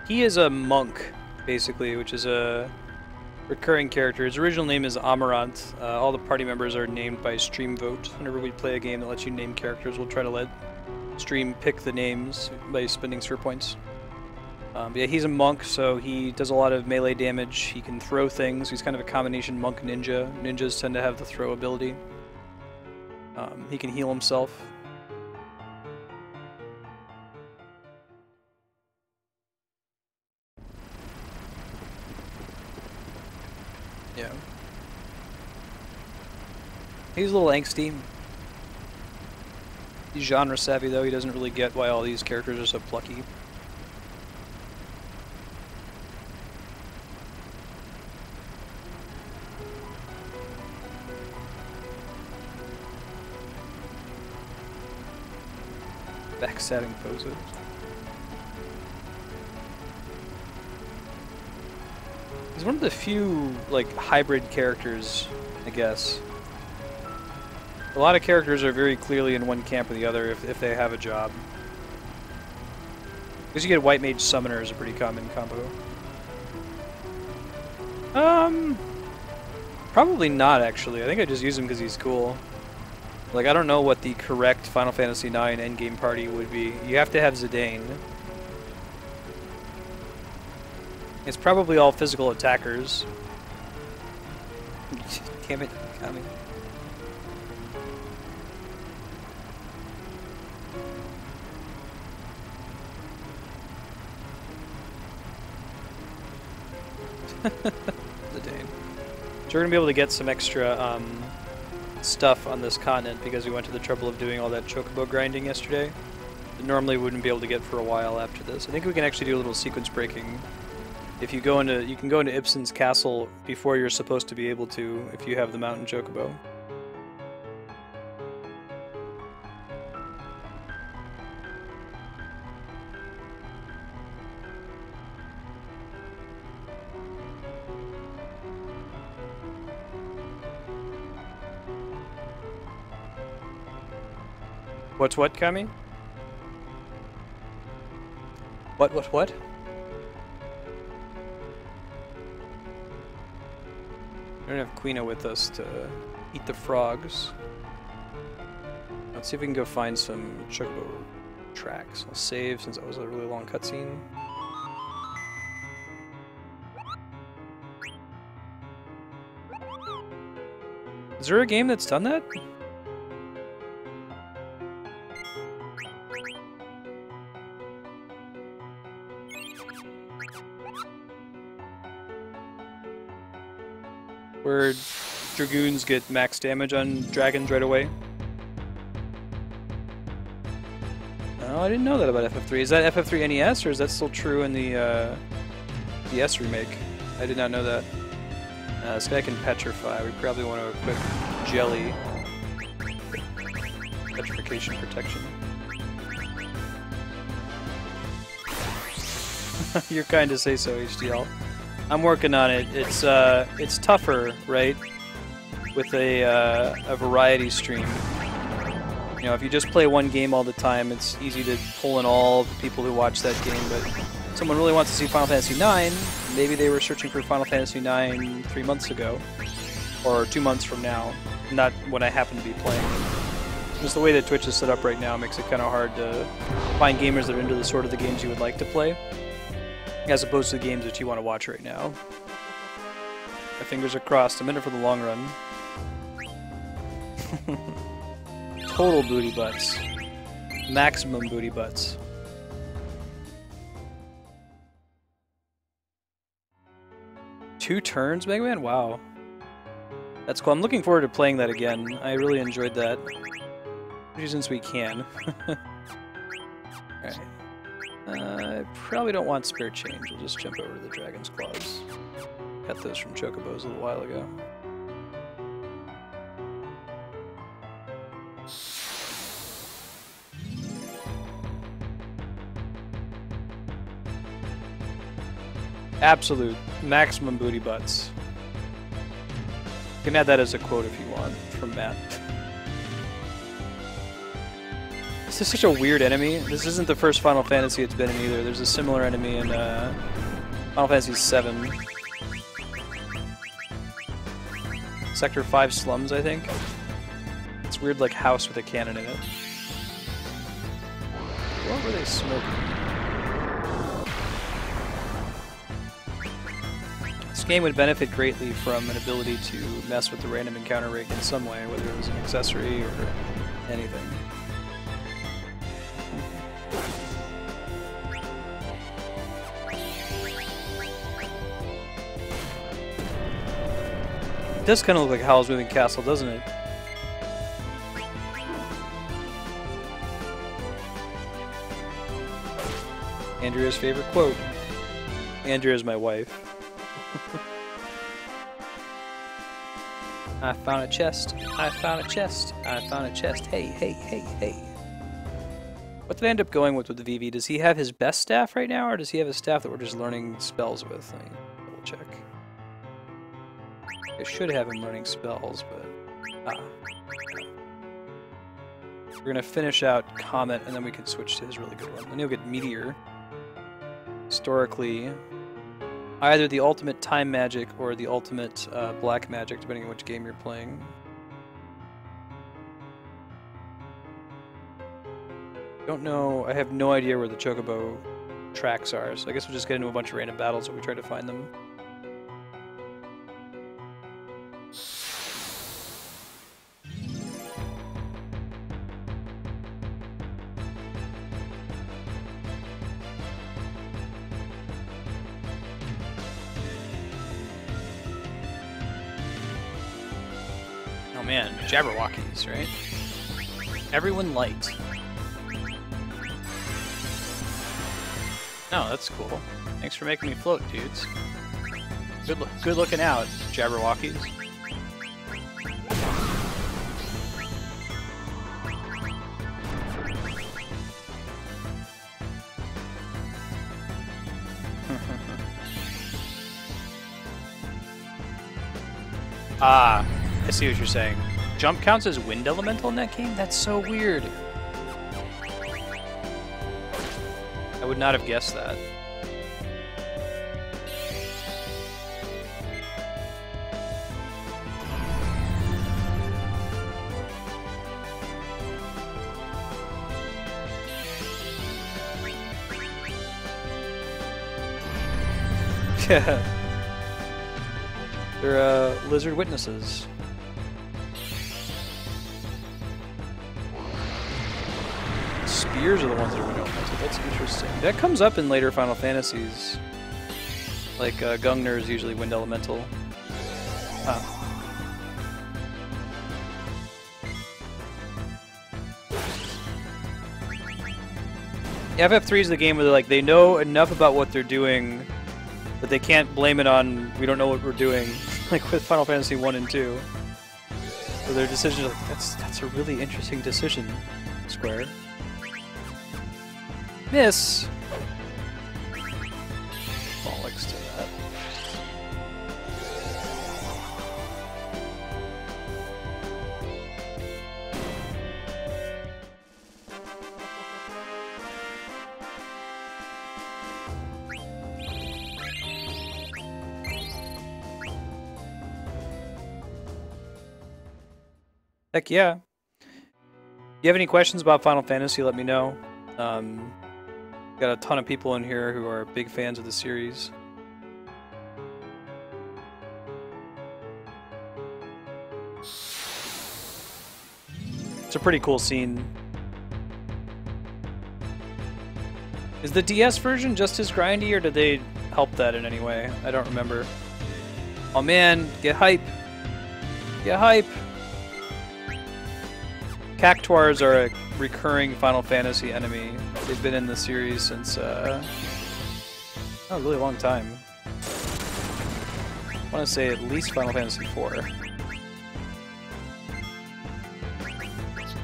He is a monk, basically, which is a recurring character. His original name is Amarant. All the party members are named by Stream Vote. Whenever we play a game that lets you name characters, we'll try to let Stream pick the names by spending sphere points. But yeah, he's a monk, so he does a lot of melee damage. He can throw things. He's kind of a combination monk-ninja. Ninjas tend to have the throw ability. He can heal himself. Yeah. He's a little angsty. He's genre savvy though, he doesn't really get why all these characters are so plucky. Backstabbing poses. He's one of the few, like, hybrid characters, I guess. A lot of characters are very clearly in one camp or the other if they have a job. Because you get White Mage Summoner is a pretty common combo. Probably not, actually. I think I just use him because he's cool. Like, I don't know what the correct Final Fantasy IX endgame party would be. You have to have Zidane. It's probably all physical attackers. Damn it, coming. Zidane. So we're gonna be able to get some extra stuff on this continent because we went to the trouble of doing all that chocobo grinding yesterday. That normally we wouldn't be able to get for a while after this. I think we can actually do a little sequence breaking If you go into, you can go into Ibsen's castle before you're supposed to be able to if you have the mountain chocobo. What's what, Kami? What? We don't have Quina with us to eat the frogs. Let's see if we can go find some chocobo tracks. I'll save since that was a really long cutscene. Is there a game that's done that? Where dragoons get max damage on dragons right away. Oh, I didn't know that about FF3. Is that FF3 NES, or is that still true in the DS remake? I did not know that. This guy can petrify. We probably want to equip Jelly. Petrification protection. You're kind to say so, HDL. I'm working on it. It's tougher, right? With a variety stream. You know, if you just play one game all the time, it's easy to pull in all the people who watch that game. But if someone really wants to see Final Fantasy IX, maybe they were searching for Final Fantasy IX 3 months ago, or 2 months from now. Not when I happen to be playing. Just the way that Twitch is set up right now makes it kind of hard to find gamers that are into the sort of the games you would like to play, as opposed to the games that you want to watch right now. My fingers are crossed. I'm in it for the long run. Total booty butts. Maximum booty butts. Two turns, Mega Man? Wow. That's cool. I'm looking forward to playing that again. I really enjoyed that. Since we can. Alright. I probably don't want spare change. We'll just jump over to the Dragon's Claws. Got those from Chocobos a little while ago. Absolute maximum booty butts. You can add that as a quote if you want, from Matt. This is such a weird enemy. This isn't the first Final Fantasy it's been in either. There's a similar enemy in Final Fantasy VII. Sector 5 slums, I think. It's weird, like, house with a cannon in it. What were they smoking? This game would benefit greatly from an ability to mess with the random encounter rate in some way, whether it was an accessory or anything. It does kind of look like Howl's Moving Castle, doesn't it? Andrea's favorite quote. Andrea's my wife. I found a chest. I found a chest. I found a chest. Hey, hey, hey, hey. What did I end up going with the VV? Does he have his best staff right now, or does he have a staff that we're just learning spells with? Let me double check. I should have him learning spells, but... We're gonna finish out Comet, and then we can switch to his really good one. Then he'll get Meteor. Historically, either the ultimate time magic or the ultimate black magic, depending on which game you're playing. Don't know, I have no idea where the Chocobo tracks are, so I guess we'll just get into a bunch of random battles when we try to find them. Man, Jabberwockies, right? Everyone light. Oh, that's cool. Thanks for making me float, dudes. Good looking out, Jabberwockies. Ah, I see what you're saying. Jump counts as wind elemental in that game? That's so weird. I would not have guessed that. Yeah. They're lizard witnesses. Spears are the ones that are wind elemental. That's interesting. That comes up in later Final Fantasies. Like Gungnir is usually wind elemental. Huh. Yeah, FF3 is the game where they know enough about what they're doing, but they can't blame it on we don't know what we're doing. Like with Final Fantasy 1 and 2. So their decisions are like, that's a really interesting decision, Square. Miss! Bollocks to that. Heck yeah. If you have any questions about Final Fantasy, let me know. Got a ton of people in here who are big fans of the series. It's a pretty cool scene. Is the DS version just as grindy, or did they help that in any way? I don't remember. Oh man, get hype! Get hype! Cactuars are a recurring Final Fantasy enemy. They've been in the series since, a really long time. I want to say at least Final Fantasy IV.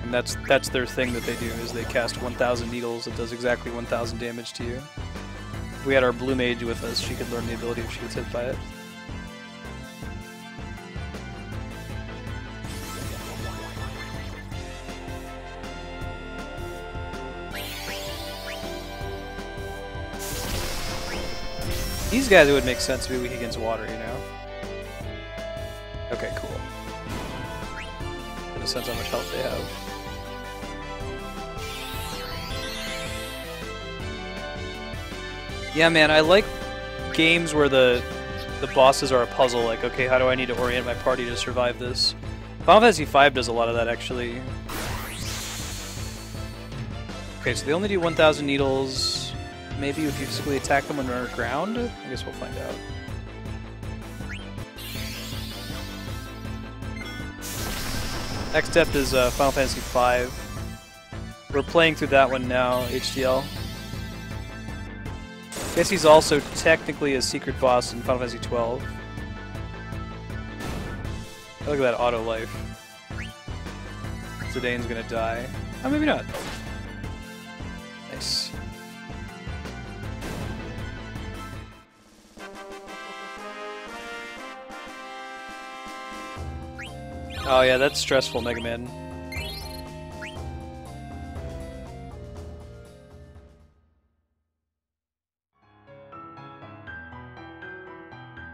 And that's their thing that they do, is they cast 1,000 needles that does exactly 1,000 damage to you. If we had our blue mage with us, she could learn the ability if she gets hit by it. These guys, it would make sense to be weak against water, you know? Okay, cool. Get a sense how much health they have. Yeah, man, I like games where the bosses are a puzzle. Like, okay, how do I need to orient my party to survive this? Final Fantasy V does a lot of that, actually. Okay, so they only do 1,000 needles. Maybe if you physically attack them when they're underground? I guess we'll find out. Next up is Final Fantasy V. We're playing through that one now, HDL. Guess he's also technically a secret boss in Final Fantasy 12. Look at that auto life. Zidane's gonna die. Oh, maybe not. Nice. Oh yeah, that's stressful, Mega Man.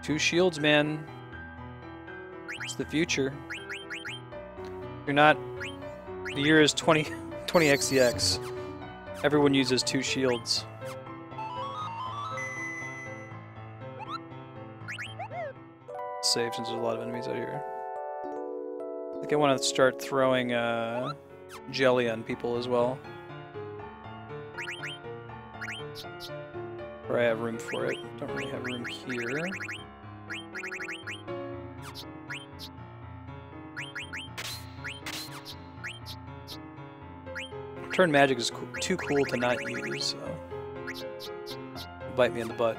Two shields, man. It's the future. You're not... The year is 20XX. Everyone uses two shields. Save since there's a lot of enemies out here. I think I want to start throwing jelly on people as well. Or I have room for it. Don't really have room here. Turn magic is too cool to not use, so... bite me in the butt.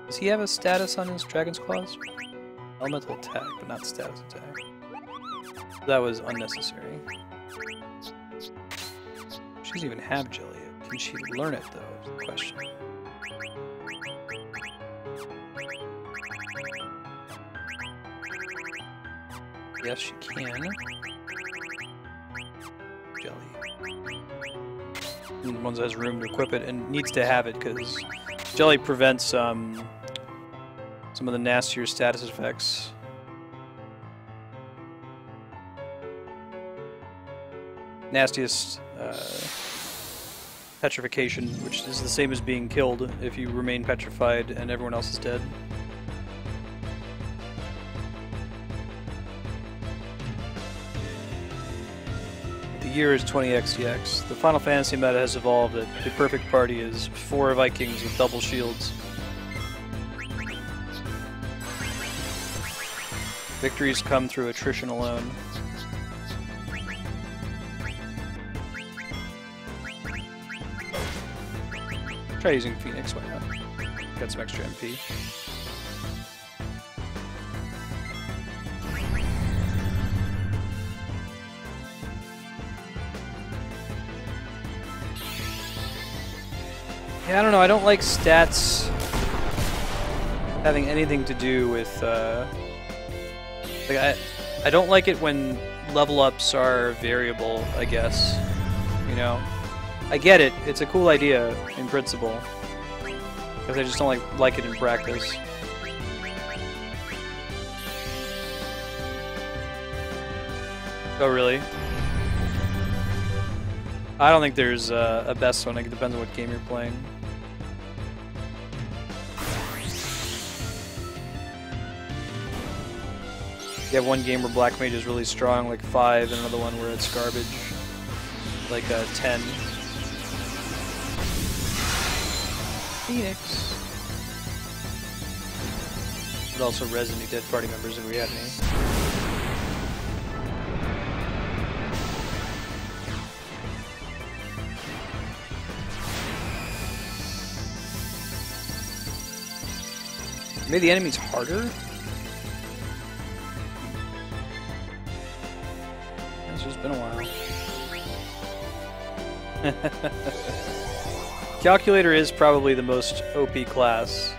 Does he have a status on his Dragon's Claws? Elemental attack, but not status attack. That was unnecessary. She doesn't even have jelly. Can she learn it, though, is the question. Yes, she can. Jelly. And one has room to equip it and needs to have it because jelly prevents some of the nastier status effects. Nastiest petrification, which is the same as being killed if you remain petrified and everyone else is dead. The year is 20xdx. The Final Fantasy meta has evolved that the perfect party is 4 Vikings with double shields. Victories come through attrition alone. Try using Phoenix, why not? Got some extra MP. Yeah, I don't know, I don't like stats having anything to do with, like, I don't like it when level ups are variable, I guess, you know? I get it, it's a cool idea in principle, because I just don't like it in practice. Oh, really? I don't think there's a best one, it depends on what game you're playing. You have one game where Black Mage is really strong, like 5, and another one where it's garbage, like 10. Phoenix. But also res any dead party members if we had any. Made the enemies harder? It's just been a while. Calculator is probably the most OP class,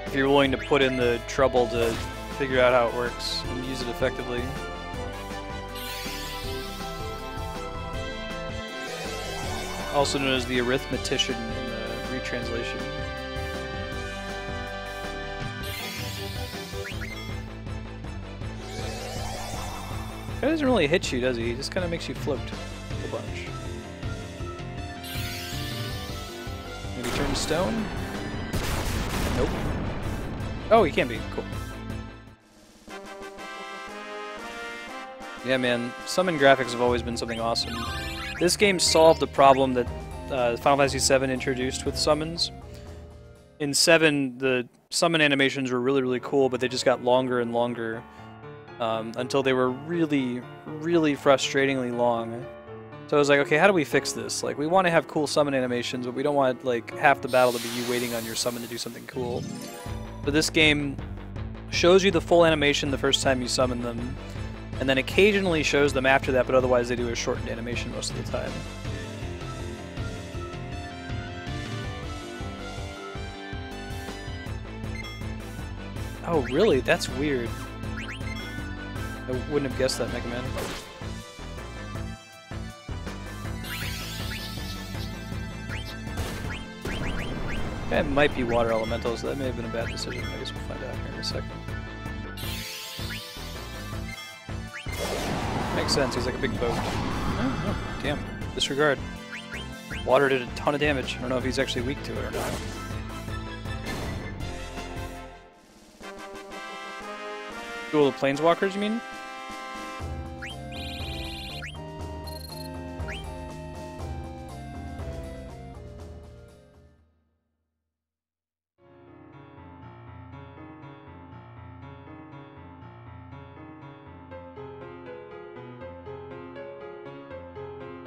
if you're willing to put in the trouble to figure out how it works and use it effectively. Also known as the arithmetician in the retranslation. He doesn't really hit you, does he? He just kind of makes you float a bunch. Maybe turn to stone? Nope. Oh, he can be. Cool. Yeah, man. Summon graphics have always been something awesome. This game solved the problem that Final Fantasy VII introduced with summons. In 7, the summon animations were really, really cool, but they just got longer and longer. Until they were really, really frustratingly long. So I was like, okay, how do we fix this? Like, we want to have cool summon animations, but we don't want, like, half the battle to be you waiting on your summon to do something cool. But this game shows you the full animation the first time you summon them, and then occasionally shows them after that, but otherwise they do a shortened animation most of the time. Oh, really? That's weird. I wouldn't have guessed that, Mega Man. That might be water elementals, so that may have been a bad decision. I guess we'll find out here in a second. Makes sense, he's like a big boat. Oh, damn. Disregard. Water did a ton of damage. I don't know if he's actually weak to it or not. Duel of Planeswalkers, you mean?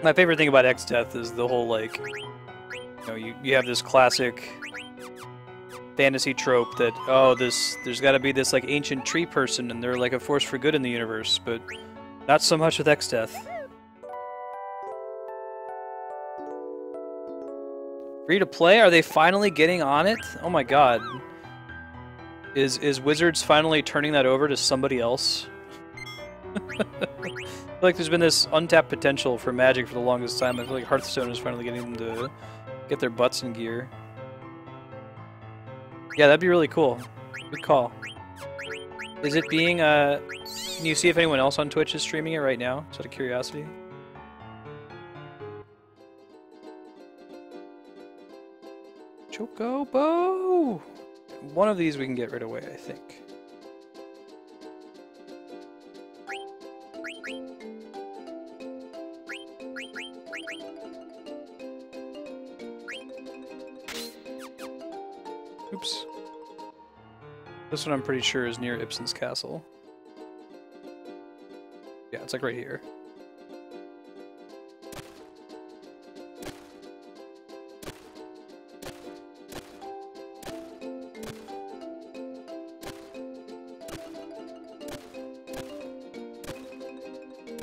My favorite thing about X-Death is the whole, like, you know, you have this classic fantasy trope that, oh, there's got to be this like ancient tree person and they're like a force for good in the universe, but not so much with X-Death. Free to play? Are they finally getting on it? Oh my god. Is Wizards finally turning that over to somebody else? I feel like there's been this untapped potential for Magic for the longest time. I feel like Hearthstone is finally getting them to get their butts in gear. Yeah, that'd be really cool. Good call. Is it being, can you see if anyone else on Twitch is streaming it right now? Just out of curiosity. Chocobo! One of these we can get rid away, I think. Oops. This one I'm pretty sure is near Ibsen's castle. Yeah, it's like right here.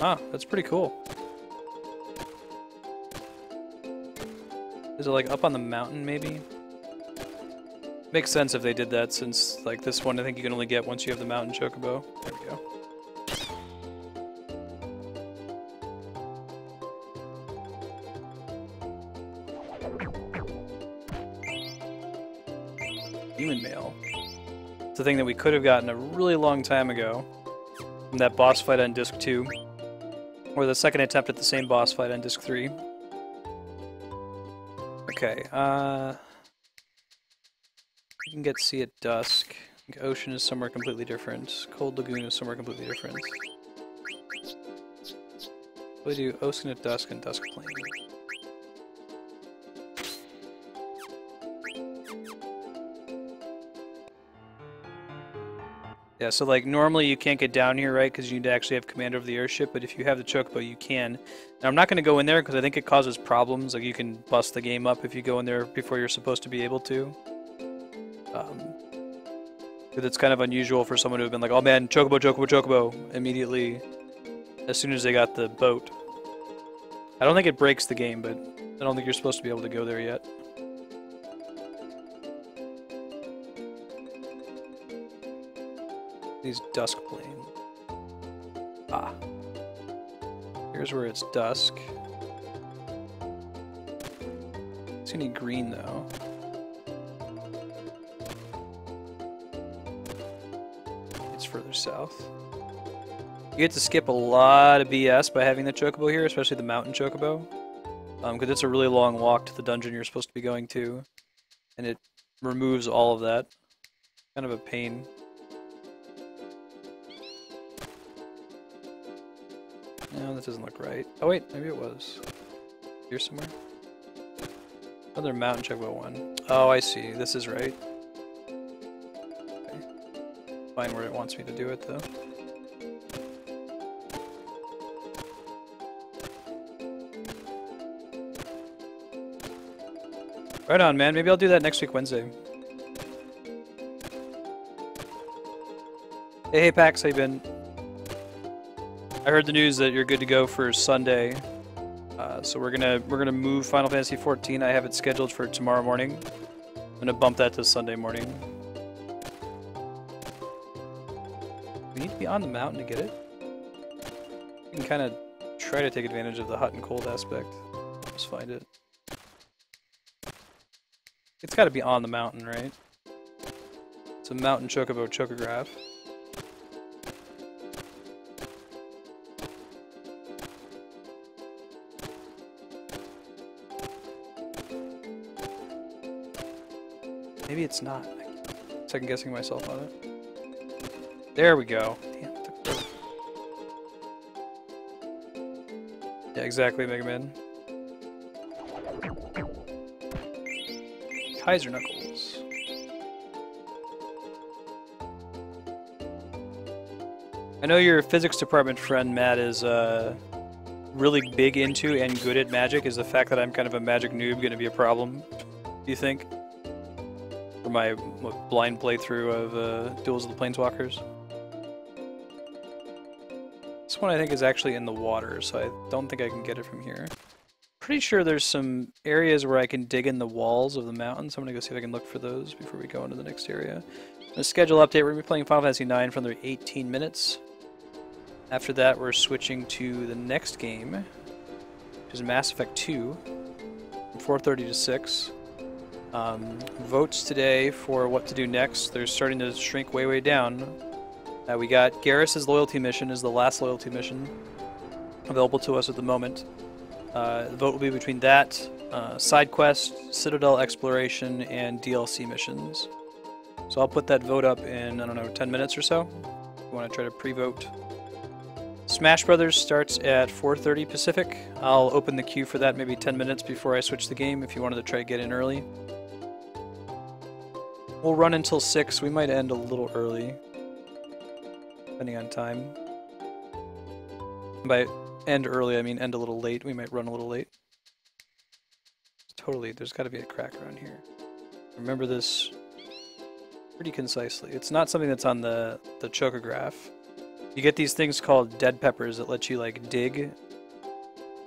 Ah, that's pretty cool. Is it like up on the mountain maybe? Makes sense if they did that, since like this one I think you can only get once you have the mountain chocobo. There we go. Demon mail. It's a thing that we could have gotten a really long time ago from that boss fight on disc 2. Or the second attempt at the same boss fight on disc 3. Okay, you can get Sea at Dusk. Ocean is somewhere completely different. Cold Lagoon is somewhere completely different. We do Ocean at Dusk and Dusk Plain. Yeah, so like normally you can't get down here, right? Because you need to actually have command over the airship, but if you have the chocobo, you can. Now I'm not going to go in there because I think it causes problems. Like you can bust the game up if you go in there before you're supposed to be able to. Because it's kind of unusual for someone to have been like, oh man, chocobo, chocobo, chocobo, immediately as soon as they got the boat. I don't think it breaks the game, but I don't think you're supposed to be able to go there yet. These Dusk Plain. Ah. Here's where it's dusk. It's gonna need green though. It's further south. You get to skip a lot of BS by having the chocobo here, especially the mountain chocobo. Because it's a really long walk to the dungeon you're supposed to be going to. And it removes all of that. Kind of a pain. No, that doesn't look right. Oh wait, maybe it was. Here somewhere? Another mountain chocobo one. Oh, I see. This is right. Okay. Find where it wants me to do it, though. Right on, man. Maybe I'll do that next week, Wednesday. Hey, Pax, how you been? I heard the news that you're good to go for Sunday, so we're gonna move Final Fantasy XIV. I have it scheduled for tomorrow morning. I'm gonna bump that to Sunday morning. We need to be on the mountain to get it. You can kind of try to take advantage of the hot and cold aspect. Just find it. It's got to be on the mountain, right? It's a mountain chocobo chocograph. Maybe it's not. I'm second guessing myself on it. There we go. Damn, it took forever. Yeah, exactly, Mega Man. Kaiser Knuckles. I know your physics department friend Matt is really big into and good at magic. Is the fact that I'm kind of a magic noob going to be a problem, do you think? For my blind playthrough of Duels of the Planeswalkers. This one I think is actually in the water, so I don't think I can get it from here. Pretty sure there's some areas where I can dig in the walls of the mountains. I'm gonna go see if I can look for those before we go into the next area. The schedule update, we're gonna be playing Final Fantasy IX for another 18 minutes. After that, we're switching to the next game, which is Mass Effect 2, from 4:30 to 6. Votes today for what to do next. They're starting to shrink way, way down. We got Garrus's loyalty mission is the last loyalty mission available to us at the moment. The vote will be between that, side quest, Citadel exploration, and DLC missions. So I'll put that vote up in, I don't know, 10 minutes or so. If you want to try to pre-vote. Smash Brothers starts at 4:30 Pacific. I'll open the queue for that maybe 10 minutes before I switch the game if you wanted to try to get in early. We'll run until 6. We might end a little early, depending on time. By end early, I mean end a little late. We might run a little late. Totally, there's got to be a crack around here. Remember this pretty concisely. It's not something that's on the chocograph. You get these things called dead peppers that let you like dig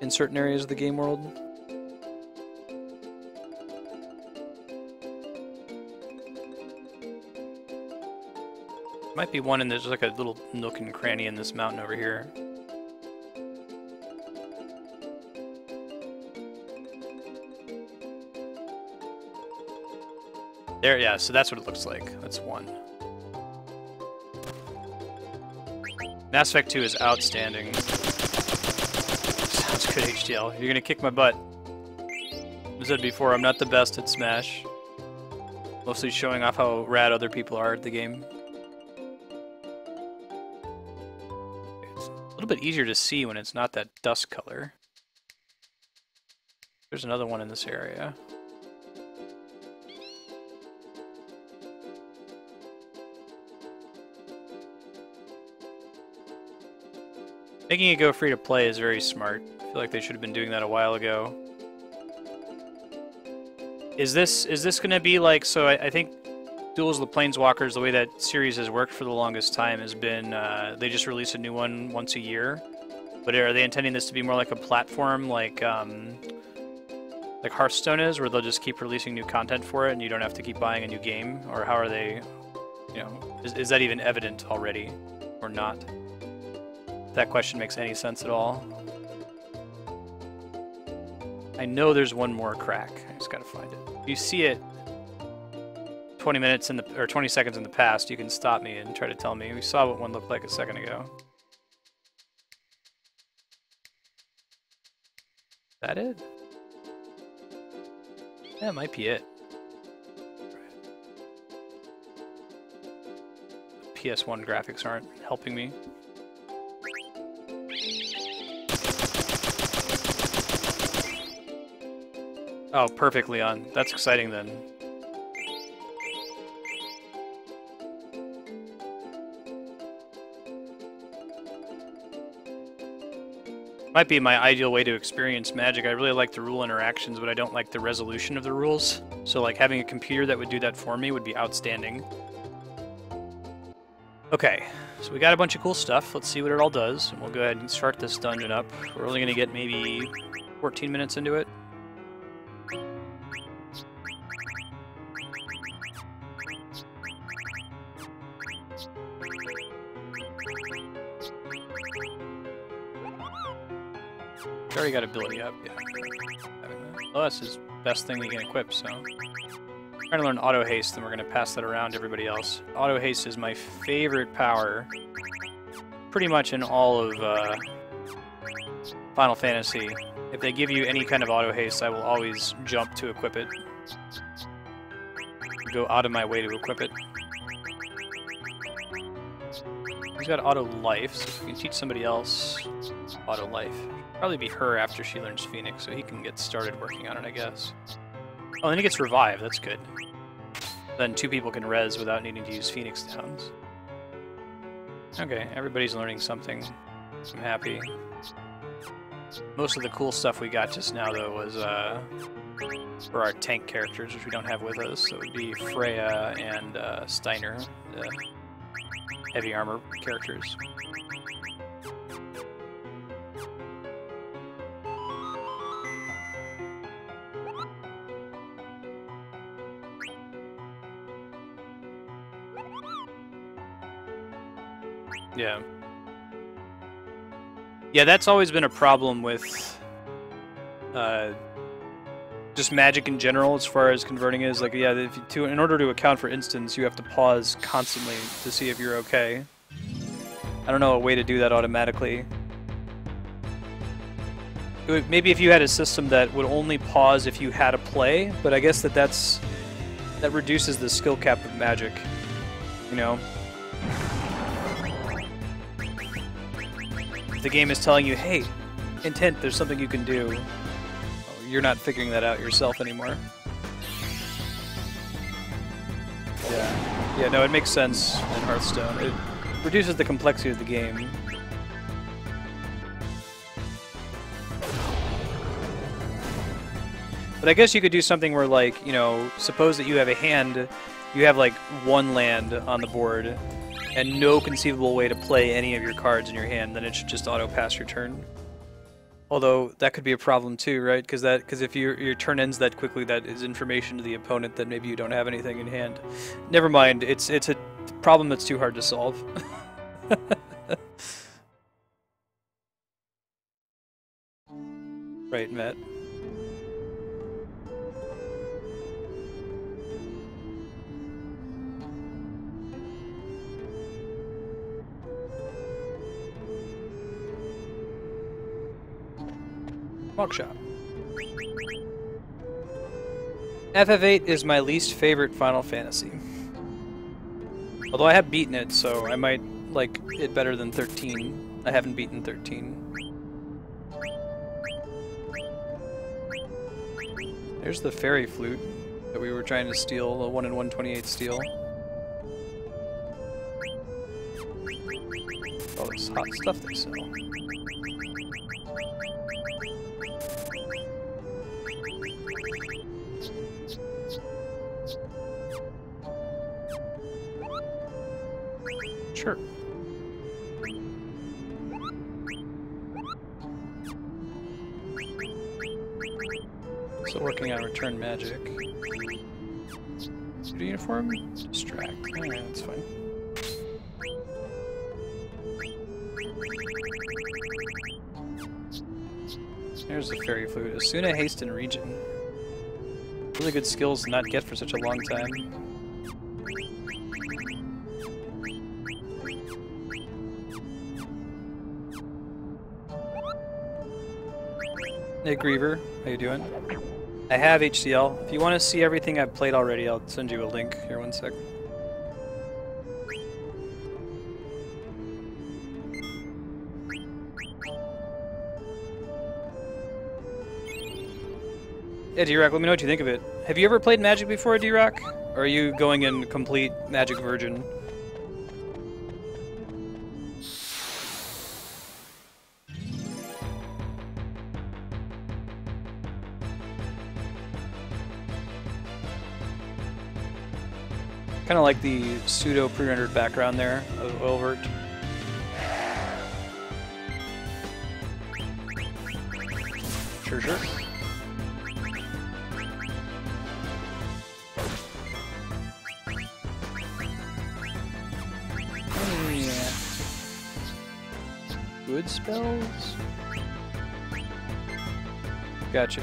in certain areas of the game world. Might be one and there's like a little nook and cranny in this mountain over here. There, yeah, so that's what it looks like. That's one. Mass Effect 2 is outstanding. Sounds good, HDL. You're gonna kick my butt. As I said before, I'm not the best at Smash. Mostly showing off how rad other people are at the game. It's a little bit easier to see when it's not that dust color. There's another one in this area. Making it go free to play is very smart. I feel like they should have been doing that a while ago. Is this gonna be like, so I think Duels of the Planeswalkers, the way that series has worked for the longest time has been they just release a new one once a year. But are they intending this to be more like a platform like Hearthstone is, where they'll just keep releasing new content for it and you don't have to keep buying a new game? Or how are they, you know, is that even evident already or not? If that question makes any sense at all. I know there's one more crack. I just gotta find it. If you see it 20 minutes in the or 20 seconds in the past, you can stop me and try to tell me. We saw what one looked like a second ago. Is that it? Yeah, it might be it. The PS1 graphics aren't helping me. Oh, perfect, Leon. That's exciting then. Might be my ideal way to experience Magic. I really like the rule interactions, but I don't like the resolution of the rules. So like having a computer that would do that for me would be outstanding. Okay, so we got a bunch of cool stuff. Let's see what it all does. And we'll go ahead and start this dungeon up. We're only going to get maybe 14 minutes into it. Already got ability up, yeah. Well, that's his best thing we can equip, so. I'm trying to learn auto haste, then we're gonna pass that around to everybody else. Auto haste is my favorite power, pretty much in all of Final Fantasy. If they give you any kind of auto haste, I will always jump to equip it. Go out of my way to equip it. He's got auto life, so if we can teach somebody else auto life. Probably be her after she learns Phoenix, so he can get started working on it, I guess. Oh, then he gets revive, that's good. Then 2 people can res without needing to use Phoenix Downs. Okay, everybody's learning something. I'm happy. Most of the cool stuff we got just now, though, was For our tank characters, which we don't have with us. So it would be Freya and Steiner, the heavy armor characters. Yeah. Yeah, that's always been a problem with just Magic in general, as far as converting is. Like, yeah, in order to account for instance, you have to pause constantly to see if you're okay. I don't know a way to do that automatically. Maybe if you had a system that would only pause if you had a play, but I guess that reduces the skill cap of Magic, you know? If the game is telling you, hey, intent, there's something you can do, you're not figuring that out yourself anymore. Yeah, no, it makes sense in Hearthstone. It reduces the complexity of the game. But I guess you could do something where, like, you know, suppose that you have a hand, you have like one land on the board, and no conceivable way to play any of your cards in your hand, then it should just auto-pass your turn. Although that could be a problem too, right? Because if your turn ends that quickly, that is information to the opponent that maybe you don't have anything in hand. Never mind, it's a problem that's too hard to solve. Right, Matt. Smoke shop. FF8 is my least favorite Final Fantasy. Although I have beaten it, so I might like it better than 13. I haven't beaten 13. There's the fairy flute that we were trying to steal, the 1 in 128 steal. All this hot stuff they sell. Sure. Still working on return magic. Suit uniform? Distract. Alright, that's fine. There's the fairy flute. Asuna, haste, and regen. Really good skills to not get for such a long time. Hey Griever, how you doing? I have HCL. If you want to see everything I've played already, I'll send you a link. Here, one sec. Yeah, D-Rock, let me know what you think of it. Have you ever played Magic before, D-Rock? Or are you going in complete Magic virgin? Kind of like the pseudo pre-rendered background there of Oilvert. Sure, sure. Yeah. Good spells? Gotcha.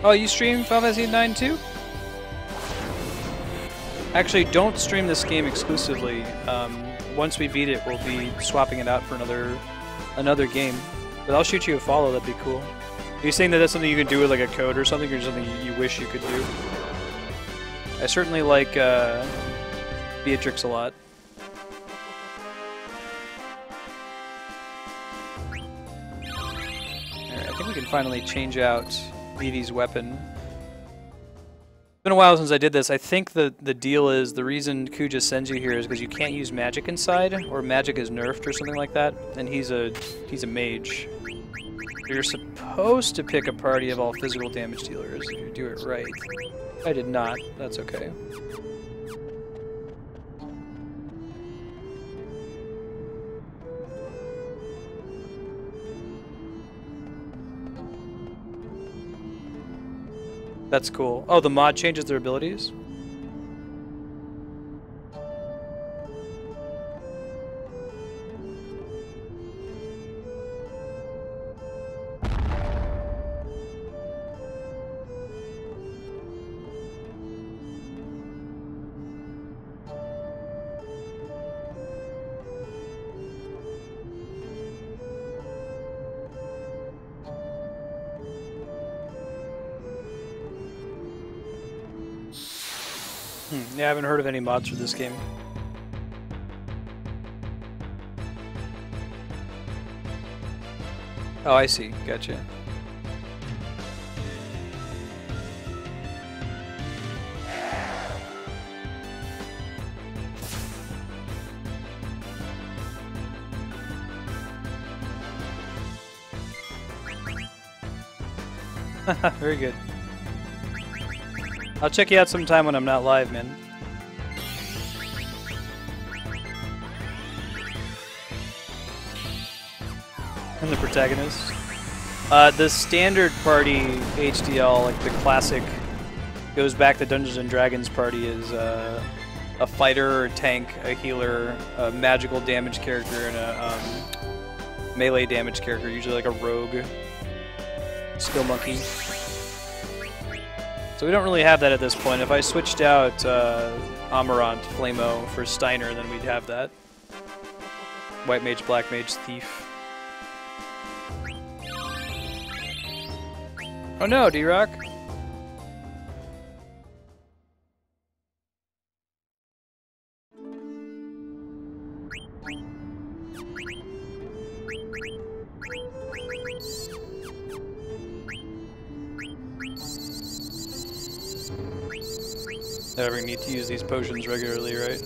Oh, you stream Final Fantasy IX too? Actually, don't stream this game exclusively. Once we beat it, we'll be swapping it out for another game. But I'll shoot you a follow. That'd be cool. Are you saying that that's something you can do with like a code or something, or something you wish you could do? I certainly like Beatrix a lot. Alright, I think we can finally change out Vivi's weapon. been a while since I did this. I think the deal is the reason Kuja sends you here is because you can't use magic inside, or magic is nerfed or something like that. And he's a mage. You're supposed to pick a party of all physical damage dealers if you do it right. I did not. That's okay. That's cool. Oh, the mod changes their abilities? Yeah, I haven't heard of any mods for this game. Oh, I see. Gotcha. Very good. I'll check you out sometime when I'm not live, man. I'm the protagonist. The standard party HDL, like the classic, goes back to Dungeons and Dragons party is a fighter, a tank, a healer, a magical damage character, and a melee damage character, usually like a rogue, skill monkey. So we don't really have that at this point. If I switched out Amarant, Flamo for Steiner, then we'd have that. White mage, black mage, thief. Oh no, D-Rock. Never need to use these potions regularly, right?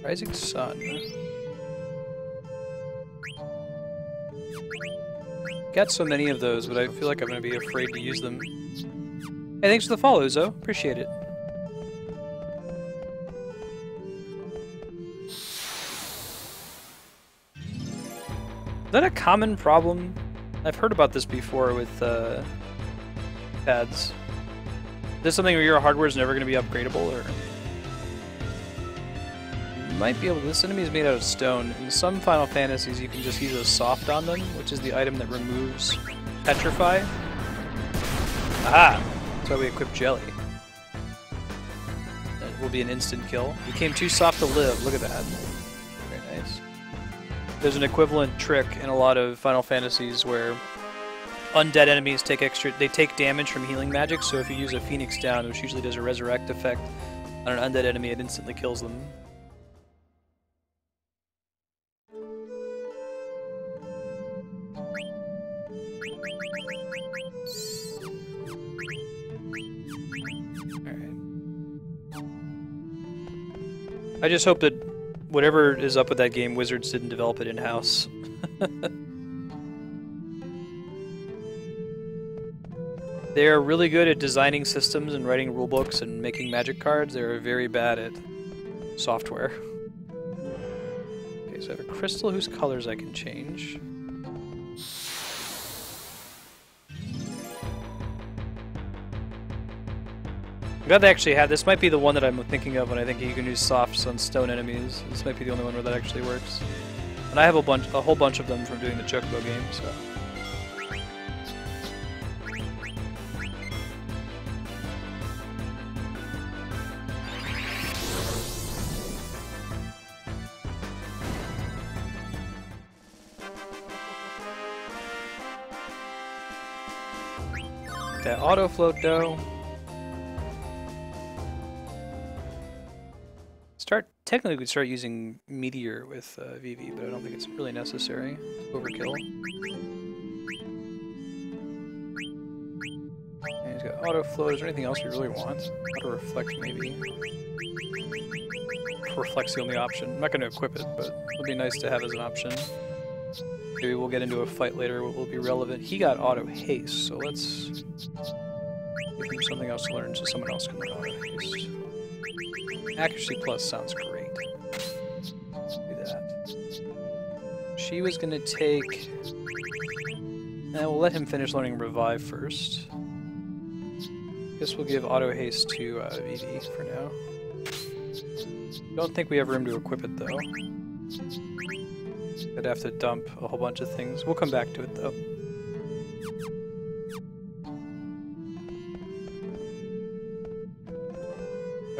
Rising Sun. Got so many of those, but I feel like I'm going to be afraid to use them. Hey, thanks for the follow, Zo. Appreciate it. Is that a common problem? I've heard about this before with pads. Is this something where your hardware is never going to be upgradable, or? You might be able to. This enemy is made out of stone. In some Final Fantasies, you can just use a soft on them, which is the item that removes petrify. Aha! That's why we equip jelly. It will be an instant kill. Became too soft to live. Look at that. Very nice. There's an equivalent trick in a lot of Final Fantasies where undead enemies take take damage from healing magic. So if you use a Phoenix Down, which usually does a resurrect effect on an undead enemy, it instantly kills them. I just hope that whatever is up with that game, Wizards didn't develop it in-house. They're really good at designing systems and writing rulebooks and making magic cards. They're very bad at software. Okay, so I have a crystal whose colors I can change. I'm glad they actually have this. Might be the one that I'm thinking of when I think you can use softs on stone enemies. This might be the only one where that actually works. And I have a whole bunch of them from doing the Chocobo game, so. that auto float though. Technically, we could start using Meteor with VV, but I don't think it's really necessary. Overkill. And he's got auto float. Is there anything else we really want? Auto reflect, maybe. Reflect's the only option. I'm not going to equip it, but it would be nice to have as an option. Maybe we'll get into a fight later what will be relevant. He got auto haste, so let's give him something else to learn so someone else can learn auto haste. Accuracy plus sounds great. Let's do that. She was going to take... we'll let him finish learning revive first. Guess we'll give auto haste to VV for now. Don't think we have room to equip it though. I'd have to dump a whole bunch of things. We'll come back to it though.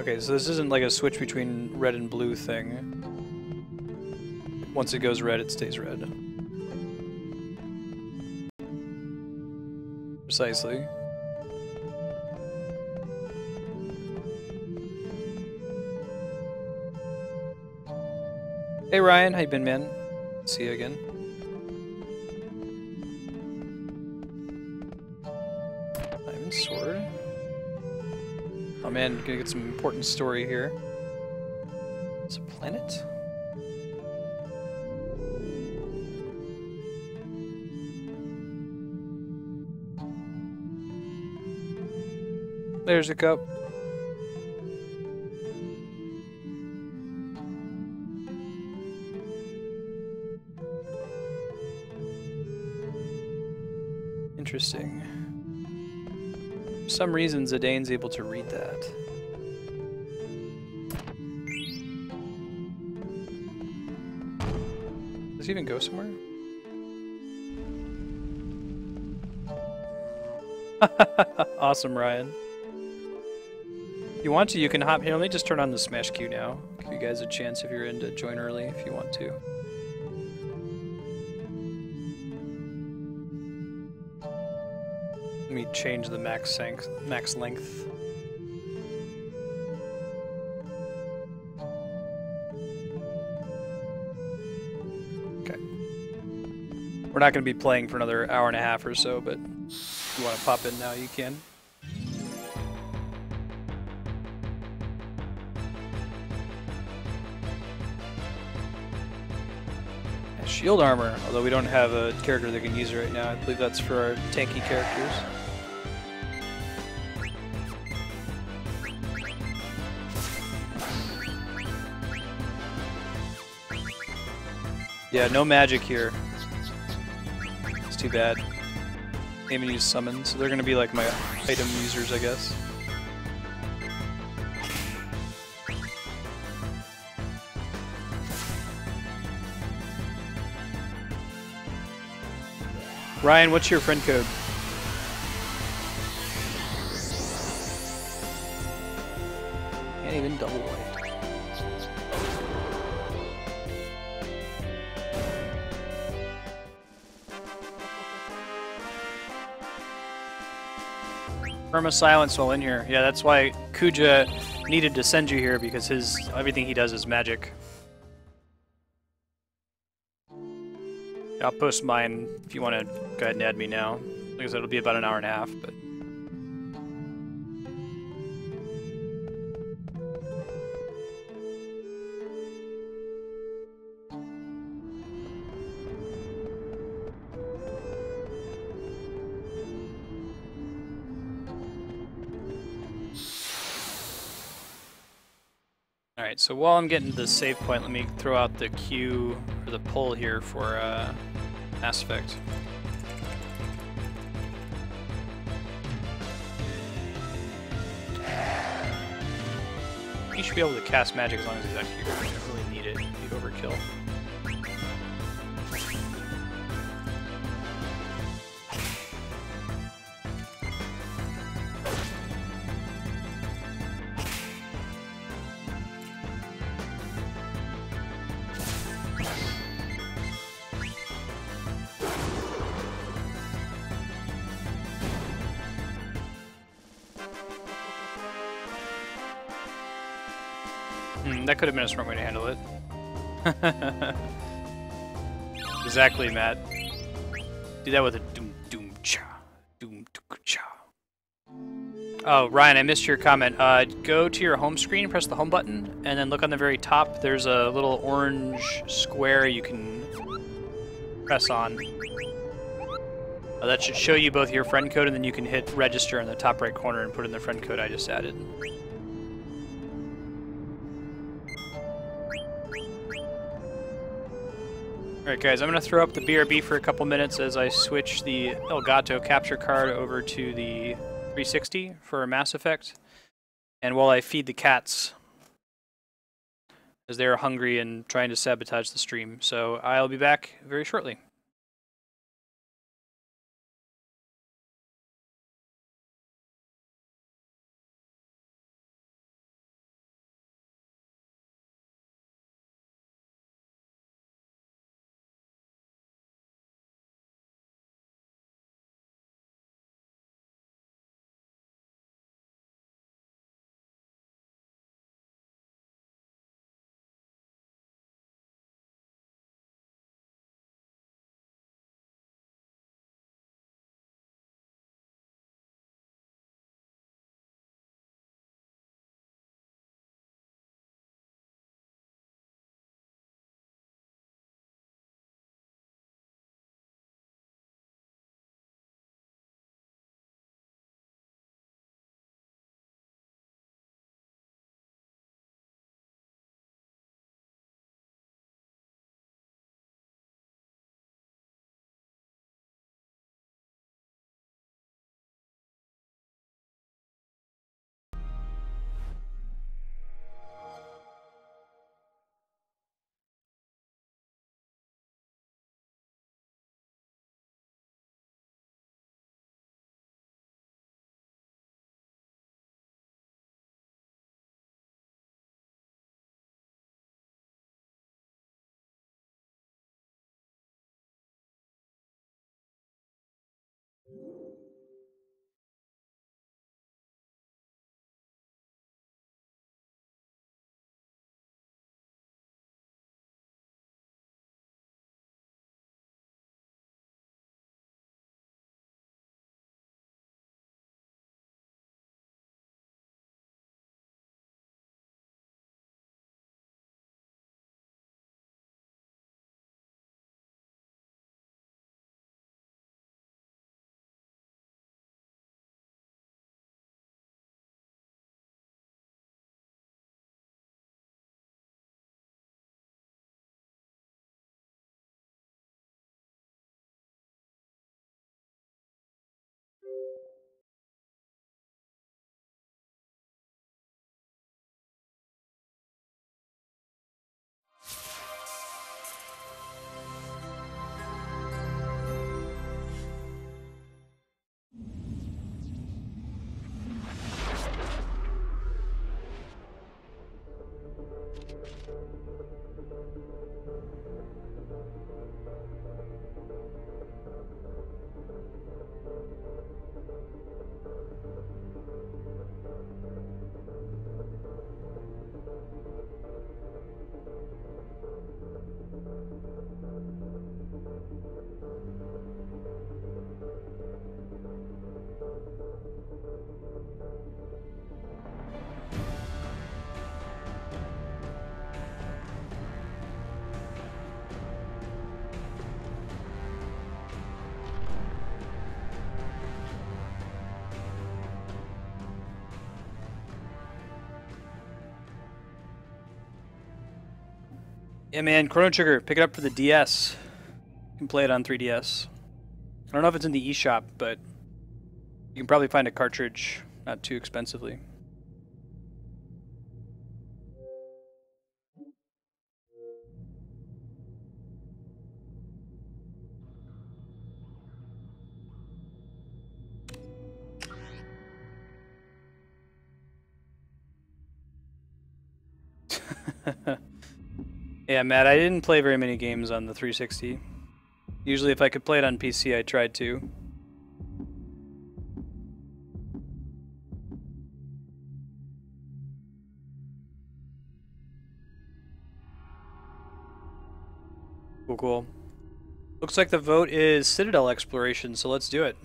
Okay, so this isn't like a switch between red and blue thing. Once it goes red, it stays red. Precisely. Hey Ryan, how you been, man? See you again. Diamond sword. Oh man, gonna get some important story here. It's a planet? There's a cup. Interesting. For some reason, Zidane's able to read that. Does he even go somewhere? Awesome, Ryan. If you want to, you can hop here. Let me just turn on the Smash queue now. Give you guys a chance if you're in to join early if you want to. Let me change the max length. Okay. We're not going to be playing for another hour and a half or so, but if you want to pop in now, you can. Shield armor, although we don't have a character that can use it right now. I believe that's for our tanky characters. Yeah, no magic here. It's too bad. Can't even use summons, so they're gonna be like my item users, I guess. Ryan, what's your friend code? Can't even double white. Perma silence while in here. Yeah, that's why Kuja needed to send you here, because everything he does is magic. I'll post mine if you want to go ahead and add me now. Like I said, it'll be about an hour and a half, but... Alright, so while I'm getting to the save point, let me throw out the queue, or the poll here for Mass Effect. He should be able to cast magic as long as he's out here. I don't really need it. Need overkill. That could have been a smart way to handle it. Exactly, Matt. Do that with a doom doom cha. Doom doom cha. Oh, Ryan, I missed your comment. Go to your home screen, press the home button, and then look on the very top. There's a little orange square you can press on. That should show you both your friend code, and then you can hit register in the top right corner and put in the friend code I just added. Alright guys, I'm going to throw up the BRB for a couple minutes as I switch the Elgato capture card over to the 360 for Mass Effect. And while I feed the cats, as they're hungry and trying to sabotage the stream. So I'll be back very shortly. Yeah, man, Chrono Trigger, pick it up for the DS. You can play it on 3DS. I don't know if it's in the eShop, but you can probably find a cartridge not too expensively. Yeah, Matt, I didn't play very many games on the 360. Usually if I could play it on PC, I tried to. Cool, cool. Looks like the vote is Citadel exploration, so let's do it.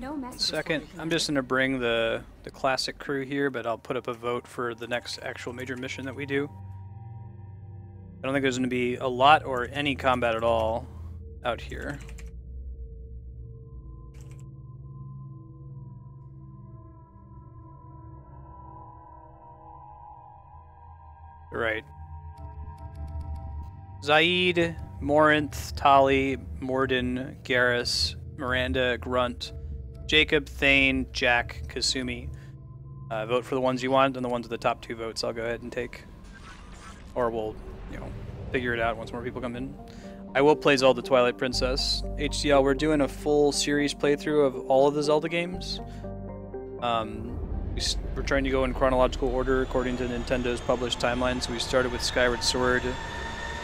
No messages. Second, I'm just gonna bring the classic crew here, but I'll put up a vote for the next actual major mission that we do. I don't think there's gonna be a lot or any combat at all out here. Right. Zaid, Morinth, Tali, Morden, Garrus, Miranda, Grunt, Jacob, Thane, Jack, Kasumi. Vote for the ones you want, and the ones with the top 2 votes I'll go ahead and take. Or we'll, figure it out once more people come in. I will play Zelda Twilight Princess. HDL, we're doing a full series playthrough of all of the Zelda games. We're trying to go in chronological order according to Nintendo's published timeline, so we started with Skyward Sword.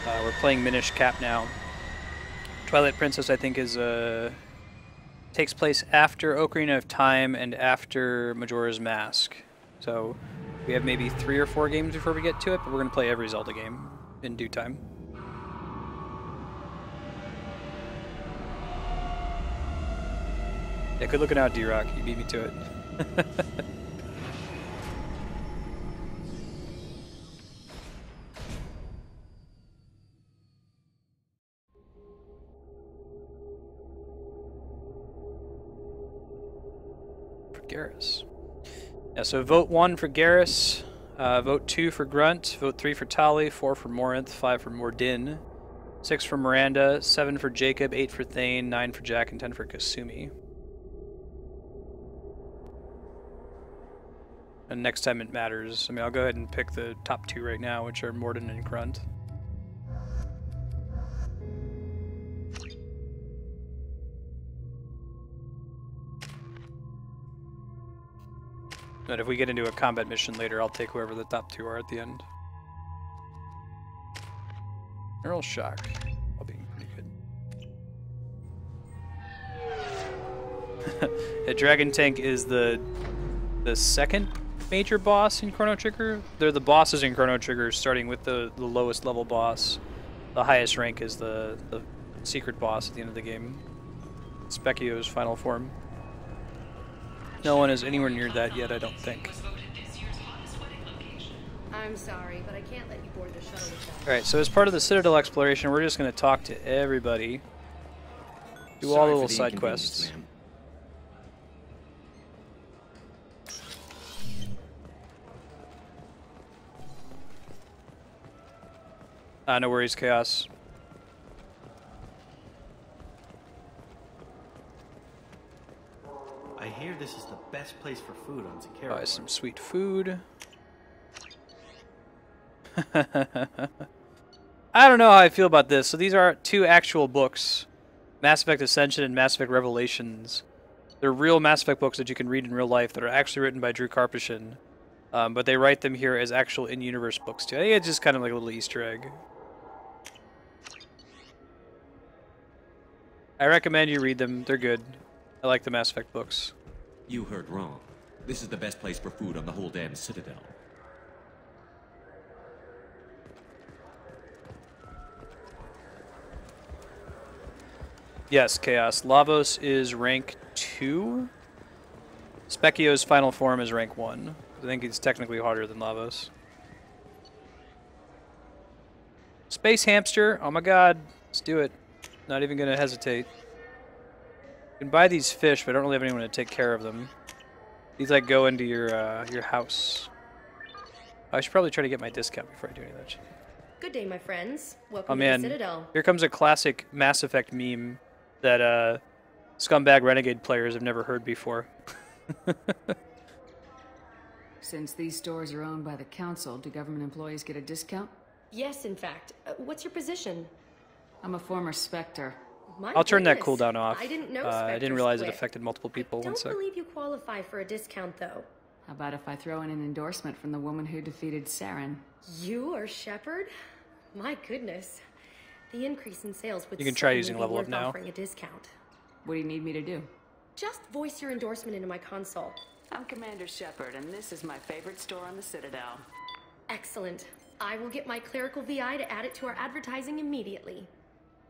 We're playing Minish Cap now. Twilight Princess, I think, takes place after Ocarina of Time and after Majora's Mask. So we have maybe 3 or 4 games before we get to it, but we're going to play every Zelda game in due time. Yeah, good looking out, D-Rock. You beat me to it. Garrus. Yeah, so vote 1 for Garrus, vote 2 for Grunt, vote 3 for Tali, 4 for Morinth, 5 for Mordin, 6 for Miranda, 7 for Jacob, 8 for Thane, 9 for Jack, and 10 for Kasumi. And next time it matters. I mean, I'll go ahead and pick the top 2 right now, which are Mordin and Grunt. But if we get into a combat mission later, I'll take whoever the top 2 are at the end. Neural Shock. All being pretty good. A Dragon Tank is the second major boss in Chrono Trigger. They're the bosses in Chrono Trigger, starting with the lowest level boss. The highest rank is the secret boss at the end of the game. Specchio's final form. No one is anywhere near that yet, I don't think. I'm sorry, but I can't let you board the shuttle with that. Alright, so as part of the Citadel exploration, we're just going to talk to everybody. Do all the little side quests. No worries, Chaos. I hear this is the best place for food on Zakara. Buy some sweet food. I don't know how I feel about this. So these are 2 actual books. Mass Effect Ascension and Mass Effect Revelations. They're real Mass Effect books that you can read in real life that are actually written by Drew Karpyshyn. But they write them here as actual in-universe books too. I think it's just kind of like a little Easter egg. I recommend you read them. They're good. I like the Mass Effect books. You heard wrong. This is the best place for food on the whole damn Citadel. Yes, Chaos. Lavos is rank 2. Specchio's final form is rank 1. I think he's technically harder than Lavos. Space Hamster. Oh my god. Let's do it. Not even going to hesitate. You can buy these fish, but I don't really have anyone to take care of them. These like go into your house. I should probably try to get my discount before I do any of that shit. Good day, my friends. Welcome Oh to man, the Citadel. here comes a classic Mass Effect meme that scumbag Renegade players have never heard before. Since these stores are owned by the council, do government employees get a discount? Yes, in fact. What's your position? I'm a former Spectre. My I'll turn that goodness. cooldown off. I didn't know I didn't Spectres realize it quit. affected multiple people. I One don't sec. believe you qualify for a discount, though. How about if I throw in an endorsement from the woman who defeated Saren? You are Shepard? My goodness. The increase in sales would You can try certainly using be level up worth now. offering a discount. What do you need me to do? Just voice your endorsement into my console. I'm Commander Shepard, and this is my favorite store on the Citadel. Excellent. I will get my clerical VI to add it to our advertising immediately.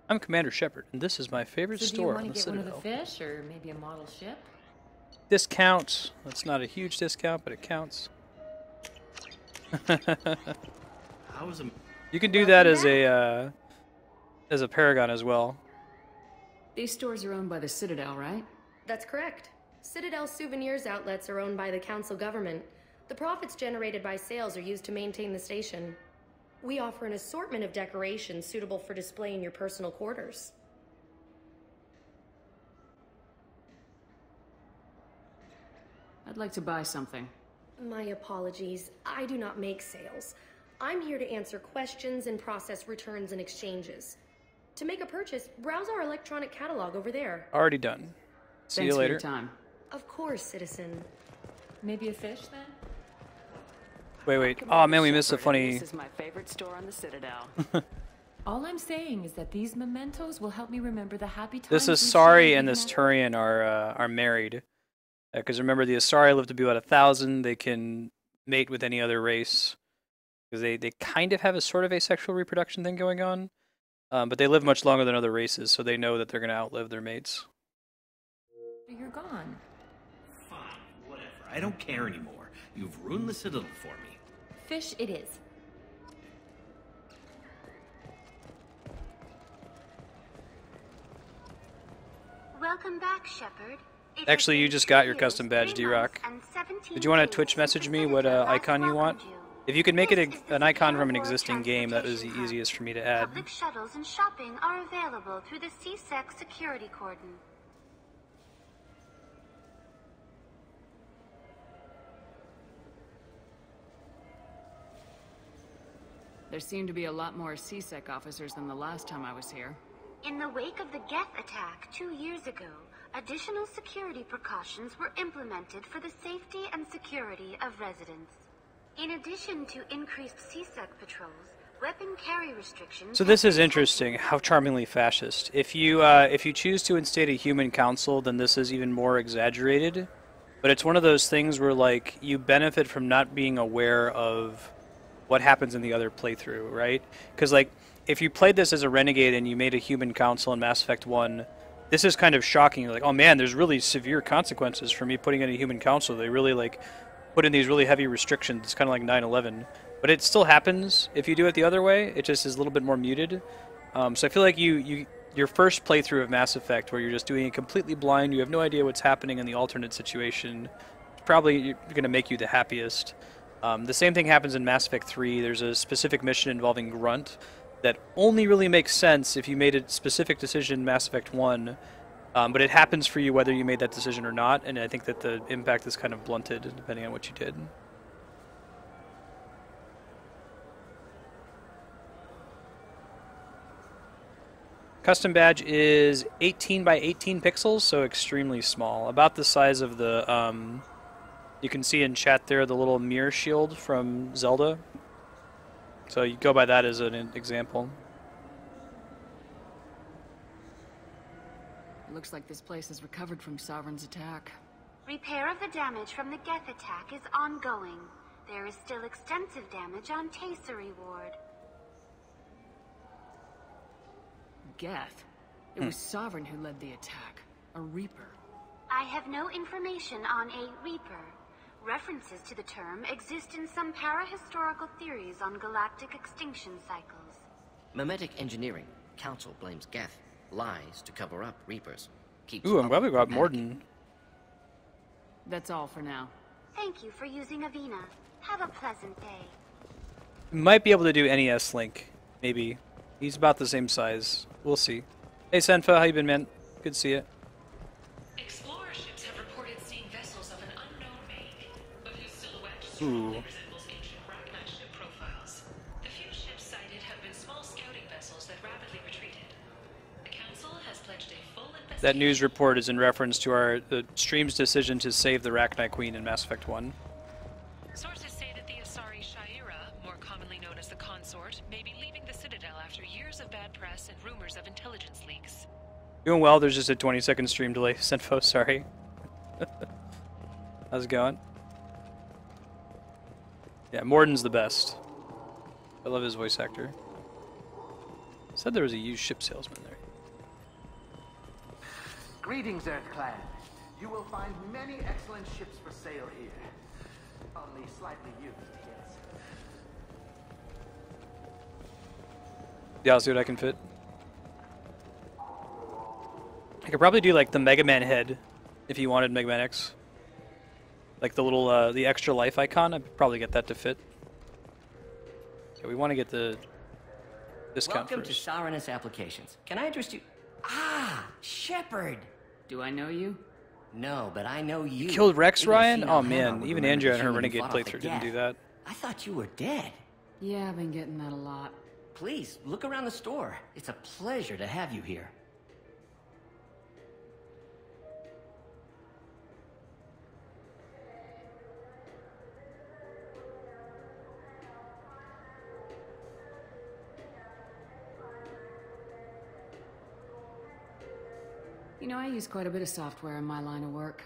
I'm Commander Shepard, and this is my favorite So do you store want on to the get one of Citadel. the fish, or maybe a model ship? Discount. That's not a huge discount, but it counts. How is a You can do that as a Paragon as well. These stores are owned by the Citadel, right? That's correct. Citadel souvenirs outlets are owned by the council government. The profits generated by sales are used to maintain the station. We offer an assortment of decorations suitable for display in your personal quarters. I'd like to buy something. My apologies. I do not make sales. I'm here to answer questions and process returns and exchanges. To make a purchase, browse our electronic catalog over there. Already done. See Thanks you later. for your time. Of course, citizen. Maybe a fish, then? Wait. Oh man, we missed a Shepard, and funny. This is my favorite store on the Citadel. All I'm saying is that these mementos will help me remember the happy times. This we've Asari shared and this together. Turian are married. Because remember, the Asari live to be about 1,000. They can mate with any other race. Because they kind of have a sort of asexual reproduction thing going on. But they live much longer than other races, so they know that they're going to outlive their mates. You're gone. fine, whatever. I don't care anymore. You've ruined the Citadel for me. Fish it is. Welcome back, Shepard. It Actually, has you been just 2 got your years, custom badge, 3 D-Rock. months, and 17 Did you want to days Twitch since message the me what Citadel last icon you want? welcomed you. If you could make it This is the an icon from an Superior existing game, that was the Transportation Hub. easiest for me to add. Public shuttles and shopping are available through the CSEC security cordon. There seem to be a lot more CSEC officers than the last time I was here. In the wake of the Geth attack 2 years ago, additional security precautions were implemented for the safety and security of residents. In addition to increased CSEC patrols, weapon carry restrictions... So this is interesting, how charmingly fascist. If you choose to instate a human council, then this is even more exaggerated. But it's one of those things where, like, you benefit from not being aware of what happens in the other playthrough, right? Because, like, if you played this as a renegade and you made a human council in Mass Effect 1, this is kind of shocking. You're like, oh man, there's really severe consequences for me putting in a human council. They really, like, put in these really heavy restrictions. It's kind of like 9/11. But it still happens if you do it the other way. It just is a little bit more muted. So I feel like your first playthrough of Mass Effect, where you're just doing it completely blind, you have no idea what's happening in the alternate situation, probably going to make you the happiest. The same thing happens in Mass Effect 3. There's a specific mission involving Grunt that only really makes sense if you made a specific decision in Mass Effect 1, but it happens for you whether you made that decision or not, and I think that the impact is kind of blunted depending on what you did. Custom badge is 18 by 18 pixels, so extremely small. About the size of the, you can see in chat there, the little mirror shield from Zelda. So you go by that as an example. It looks like this place has recovered from Sovereign's attack. Repair of the damage from the Geth attack is ongoing. There is still extensive damage on Tasery Ward. Geth. It was Sovereign who led the attack. A Reaper. I have no information on a Reaper. References to the term exist in some parahistorical theories on galactic extinction cycles. Memetic engineering. Council blames Geth. Lies to cover up Reapers. Keeps Ooh, I'm glad we got panicking. Morden. That's all for now. Thank you for using Avina. Have a pleasant day. Might be able to do NES Link, maybe. He's about the same size. We'll see. Hey Senfa, how you been, man? Good to see you. Explorer ships have reported seeing vessels of an unknown make, but whose silhouette Ooh. strongly resembles ancient Rachni ship profiles. The few ships sighted have been small scouting vessels that rapidly retreated. The Council has pledged That news report is in reference to the stream's decision to save the Rachni Queen in Mass Effect 1. Sources say that the Asari Shaira, more commonly known as the Consort, may be leaving the Citadel after years of bad press and rumors of intelligence leaks. Doing well, there's just a 20-second stream delay. Senfo, sorry. How's it going? Yeah, Morden's the best. I love his voice actor. Said there was a used ship salesman there. Greetings, Earth Clan. You will find many excellent ships for sale here. Only slightly used, yes. Yeah, I'll see what I can fit. I could probably do like the Mega Man head if you wanted Mega Man X. Like the little, the extra life icon, I'd probably get that to fit. Yeah, we want to get the discount Welcome first. to Sarenus Applications. Can I interest you? Ah, Shepard. Do I know you? No, but I know you. You killed Rex, Even a Ryan? senile Oh hammer man, would even remember Andrea the and her human who Renegade fought off the playthrough didn't do Geth. that. I thought you were dead. Yeah, I've been getting that a lot. Please, look around the store. It's a pleasure to have you here. You know, I use quite a bit of software in my line of work.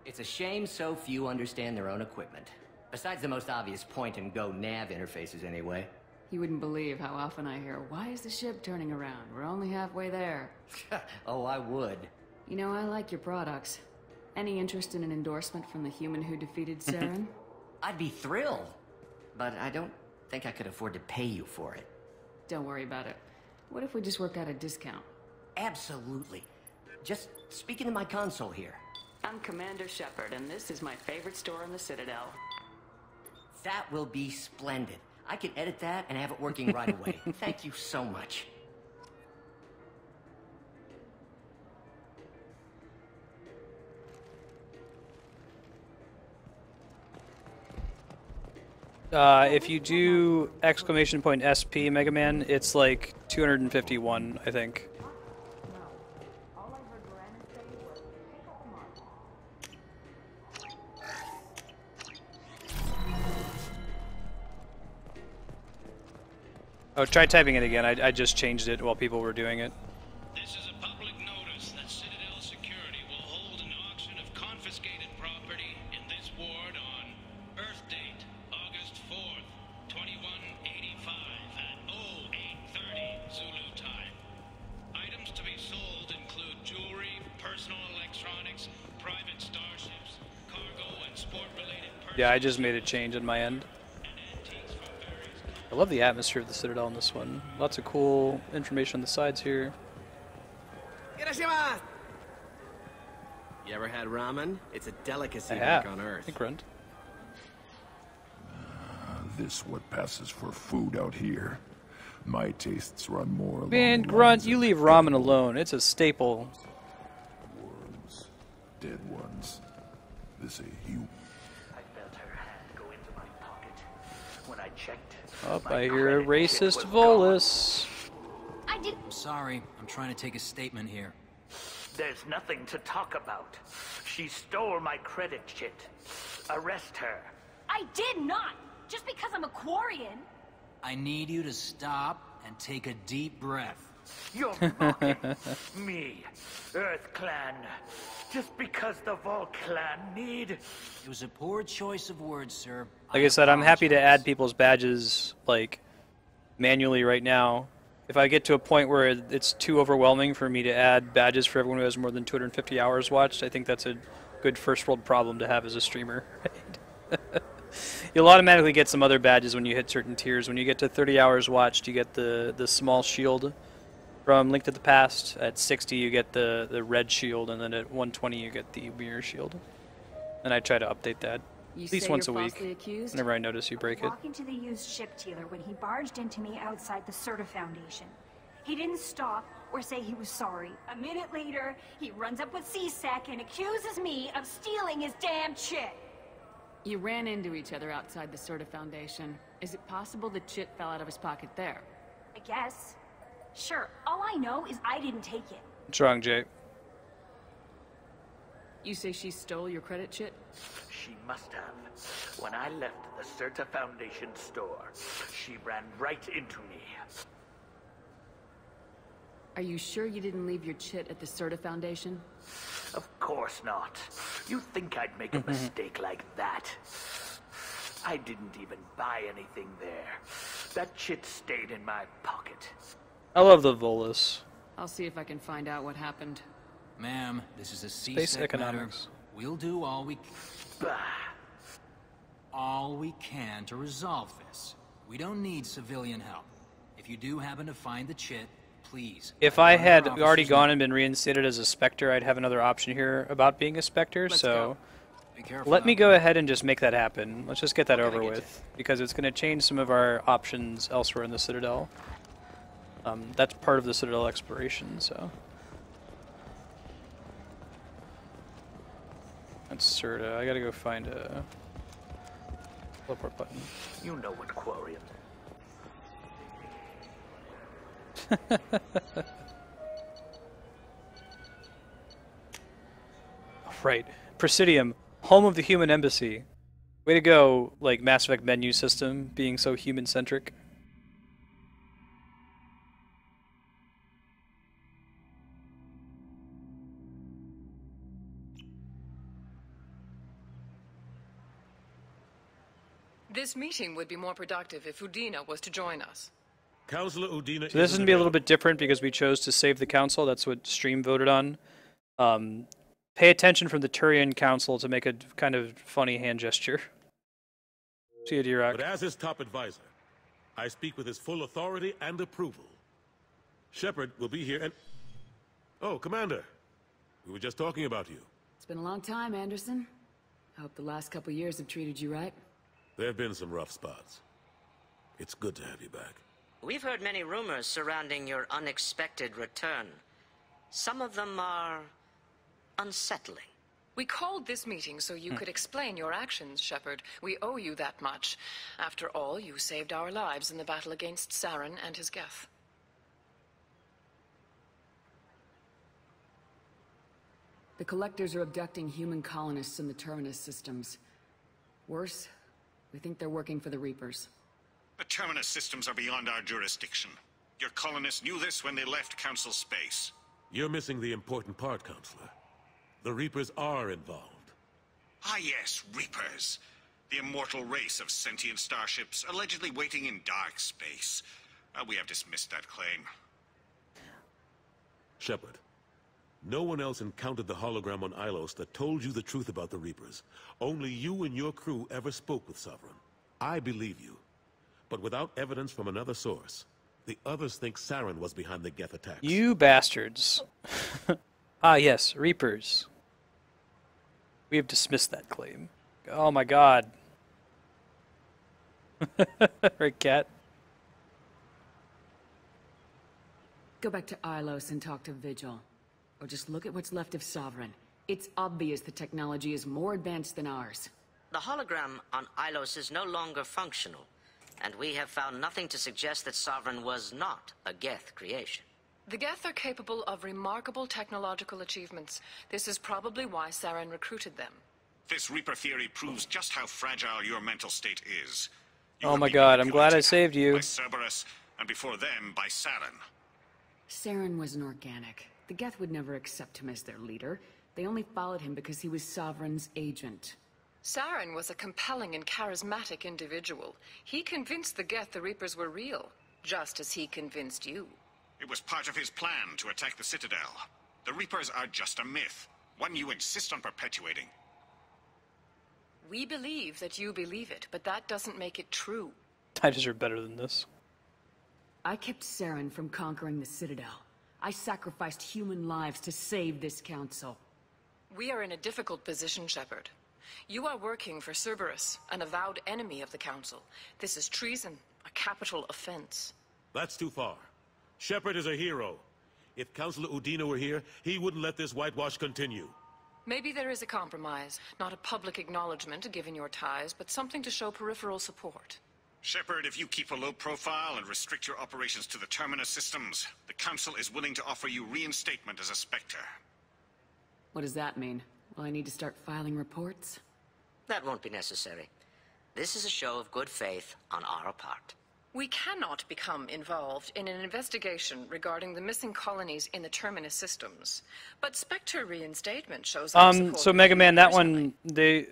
It's a shame so few understand their own equipment. Besides the most obvious point-and-go nav interfaces, anyway. You wouldn't believe how often I hear, "Why is the ship turning around? We're only halfway there." Oh, I would. You know, I like your products. Any interest in an endorsement from the human who defeated Saren? I'd be thrilled. But I don't think I could afford to pay you for it. Don't worry about it. What if we just work out a discount? Absolutely. Just speaking to my console here. I'm Commander Shepard, and this is my favorite store in the Citadel. That will be splendid. I can edit that and have it working right away. Thank you so much. If you do !SP Mega Man, it's like 251, I think. Oh, try typing it again. I just changed it while people were doing it. This is a public notice that Citadel Security will hold an auction of confiscated property in this ward on Earth date, August 4th, 2185 at 0830 Zulu time. Items to be sold include jewelry, personal electronics, private starships, cargo, and sport-related purchases. Yeah, I just made a change on my end. I love the atmosphere of the Citadel in this one. Lots of cool information on the sides here. You ever had ramen? It's a delicacy I back on Earth. think Grunt. This what passes for food out here. My tastes run more along Man, the Grunt, lines you of leave ramen alone. It's a staple. worms, dead ones. This a you. I felt her hand go into my pocket. When I checked, Oh, my I hear a credit chip racist was Volus. I'm sorry, I'm trying to take a statement here. There's nothing to talk about. She stole my credit chit. Arrest her. I did not! Just because I'm a Quarian! I need you to stop and take a deep breath. You're mocking me, Earth Clan. Just because the Vol Clan need... It was a poor choice of words, sir. Like I said, I'm happy to add people's badges, like, manually right now. If I get to a point where it's too overwhelming for me to add badges for everyone who has more than 250 hours watched, I think that's a good first world problem to have as a streamer. You'll automatically get some other badges when you hit certain tiers. When you get to 30 hours watched, you get the small shield from Link to the Past. At 60, you get the red shield, and then at 120, you get the mirror shield. And I try to update that at least once a week, whenever I notice you break it. Walking to the used ship dealer when he barged into me outside the Serta Foundation. He didn't stop or say he was sorry. A minute later, he runs up with C-Sec and accuses me of stealing his damn chit. You ran into each other outside the Serta Foundation. Is it possible the chit fell out of his pocket there? I guess. Sure, all I know is I didn't take it. What's wrong, Jay? You say she stole your credit chit? She must have. When I left the Certa Foundation store, she ran right into me. Are you sure you didn't leave your chit at the Certa Foundation? Of course not. You think I'd make a mistake like that? I didn't even buy anything there. That chit stayed in my pocket. I love the Volus. I'll see if I can find out what happened. Ma'am, this is a Space CSEC economics. matter. We'll do all we can to resolve this. We don't need civilian help. If you do happen to find the chit, please. If I had already gone and been reinstated as a Spectre, I'd have another option here about being a Spectre, so let me go ahead and just make that happen. Let's just get that over with, because it's going to change some of our options elsewhere in the Citadel. That's part of the Citadel exploration, so. That's Certa. I gotta go find a teleport button. You know what Quarian. Right. Presidium, home of the human embassy. Way to go, like, Mass Effect menu system, being so human-centric. This meeting would be more productive if Udina was to join us. Councilor Udina. So this is going to be a little bit different because we chose to save the council. That's what Stream voted on. Pay attention from the Turian Council to make a kind of funny hand gesture. See you, D-Rock. But as his top advisor, I speak with his full authority and approval. Shepard will be here and... Oh, Commander. We were just talking about you. It's been a long time, Anderson. I hope the last couple years have treated you right. There have been some rough spots. It's good to have you back. We've heard many rumors surrounding your unexpected return. Some of them are unsettling. We called this meeting so you could explain your actions, Shepard. We owe you that much. After all, you saved our lives in the battle against Saren and his Geth. The Collectors are abducting human colonists in the Terminus systems. Worse, we think they're working for the Reapers. The Terminus systems are beyond our jurisdiction. Your colonists knew this when they left Council space. You're missing the important part, Counselor. The Reapers are involved. Ah yes, Reapers. The immortal race of sentient starships allegedly waiting in dark space. We have dismissed that claim. Shepard, no one else encountered the hologram on Ilos that told you the truth about the Reapers. Only you and your crew ever spoke with Sovereign. I believe you. But without evidence from another source, the others think Saren was behind the Geth attacks. You bastards. Ah, yes, Reapers. We have dismissed that claim. Oh my god. Right, Cat? Go back to Ilos and talk to Vigil. Or just look at what's left of Sovereign. It's obvious the technology is more advanced than ours. The hologram on Ilos is no longer functional, and we have found nothing to suggest that Sovereign was not a Geth creation. The Geth are capable of remarkable technological achievements. This is probably why Saren recruited them. This Reaper theory proves just how fragile your mental state is. Oh my god, I'm glad I saved you. By Cerberus, and before them, by Saren. Saren was an organic. The Geth would never accept him as their leader. They only followed him because he was Sovereign's agent. Saren was a compelling and charismatic individual. He convinced the Geth the Reapers were real, just as he convinced you. It was part of his plan to attack the Citadel. The Reapers are just a myth, one you insist on perpetuating. We believe that you believe it, but that doesn't make it true. I deserve better than this. I kept Saren from conquering the Citadel. I sacrificed human lives to save this council. We are in a difficult position, Shepard. You are working for Cerberus, an avowed enemy of the Council. This is treason, a capital offense. That's too far. Shepard is a hero. If Councilor Udina were here, he wouldn't let this whitewash continue. Maybe there is a compromise. Not a public acknowledgement given your ties, but something to show peripheral support. Shepard, if you keep a low profile and restrict your operations to the Terminus systems, the Council is willing to offer you reinstatement as a Spectre. What does that mean? Will I need to start filing reports? That won't be necessary. This is a show of good faith on our part. We cannot become involved in an investigation regarding the missing colonies in the Terminus systems. But Spectre reinstatement shows our support. So Mega Man, that one, the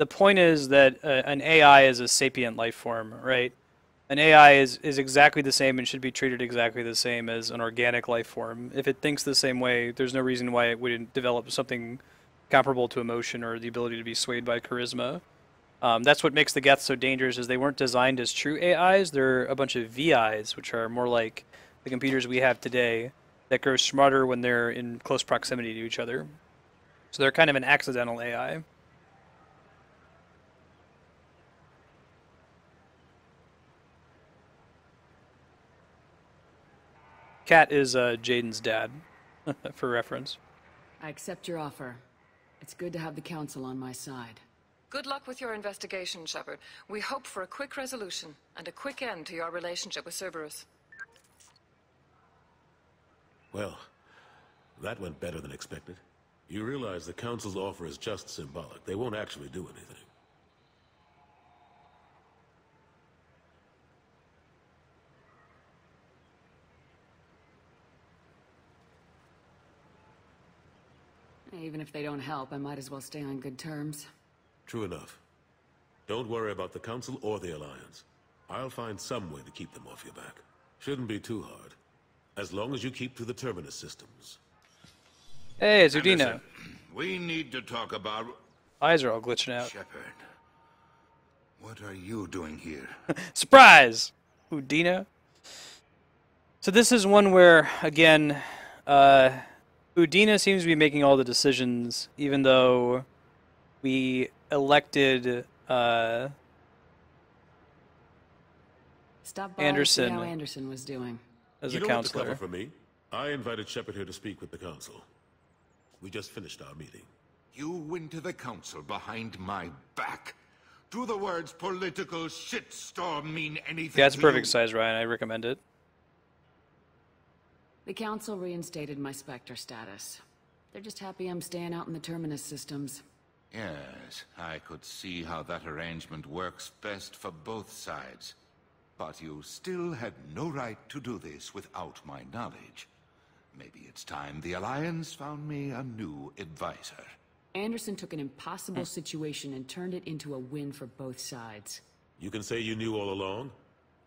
point is that an AI is a sapient life form, right? An AI is exactly the same and should be treated exactly the same as an organic life form. If it thinks the same way, there's no reason why it wouldn't develop something comparable to emotion or the ability to be swayed by charisma. That's what makes the Geth so dangerous, is they weren't designed as true AIs. They're a bunch of VIs, which are more like the computers we have today that grow smarter when they're in close proximity to each other. So they're kind of an accidental AI. Cat is Jaden's dad, for reference. I accept your offer. It's good to have the Council on my side. Good luck with your investigation, Shepard. We hope for a quick resolution and a quick end to your relationship with Cerberus. Well, that went better than expected. You realize the Council's offer is just symbolic. They won't actually do anything. Even if they don't help, I might as well stay on good terms. True enough. Don't worry about the Council or the Alliance. I'll find some way to keep them off your back. Shouldn't be too hard. As long as you keep to the Terminus systems. Hey, Zudina. Anderson, we need to talk about... Eyes are all glitching out. Shepard, what are you doing here? Surprise! Udina. So this is one where, again, Udina seems to be making all the decisions, even though we elected Stop by Anderson, and see how Anderson was doing. As you a don't have to counselor. cover for me. I invited Shepard here to speak with the Council. We just finished our meeting. You went to the Council behind my back. Do the words political shitstorm mean anything Yeah, it's to perfect you? size, Ryan. I recommend it. The Council reinstated my Spectre status. They're just happy I'm staying out in the Terminus systems. Yes, I could see how that arrangement works best for both sides. But you still had no right to do this without my knowledge. Maybe it's time the Alliance found me a new advisor. Anderson took an impossible situation and turned it into a win for both sides. You can say you knew all along,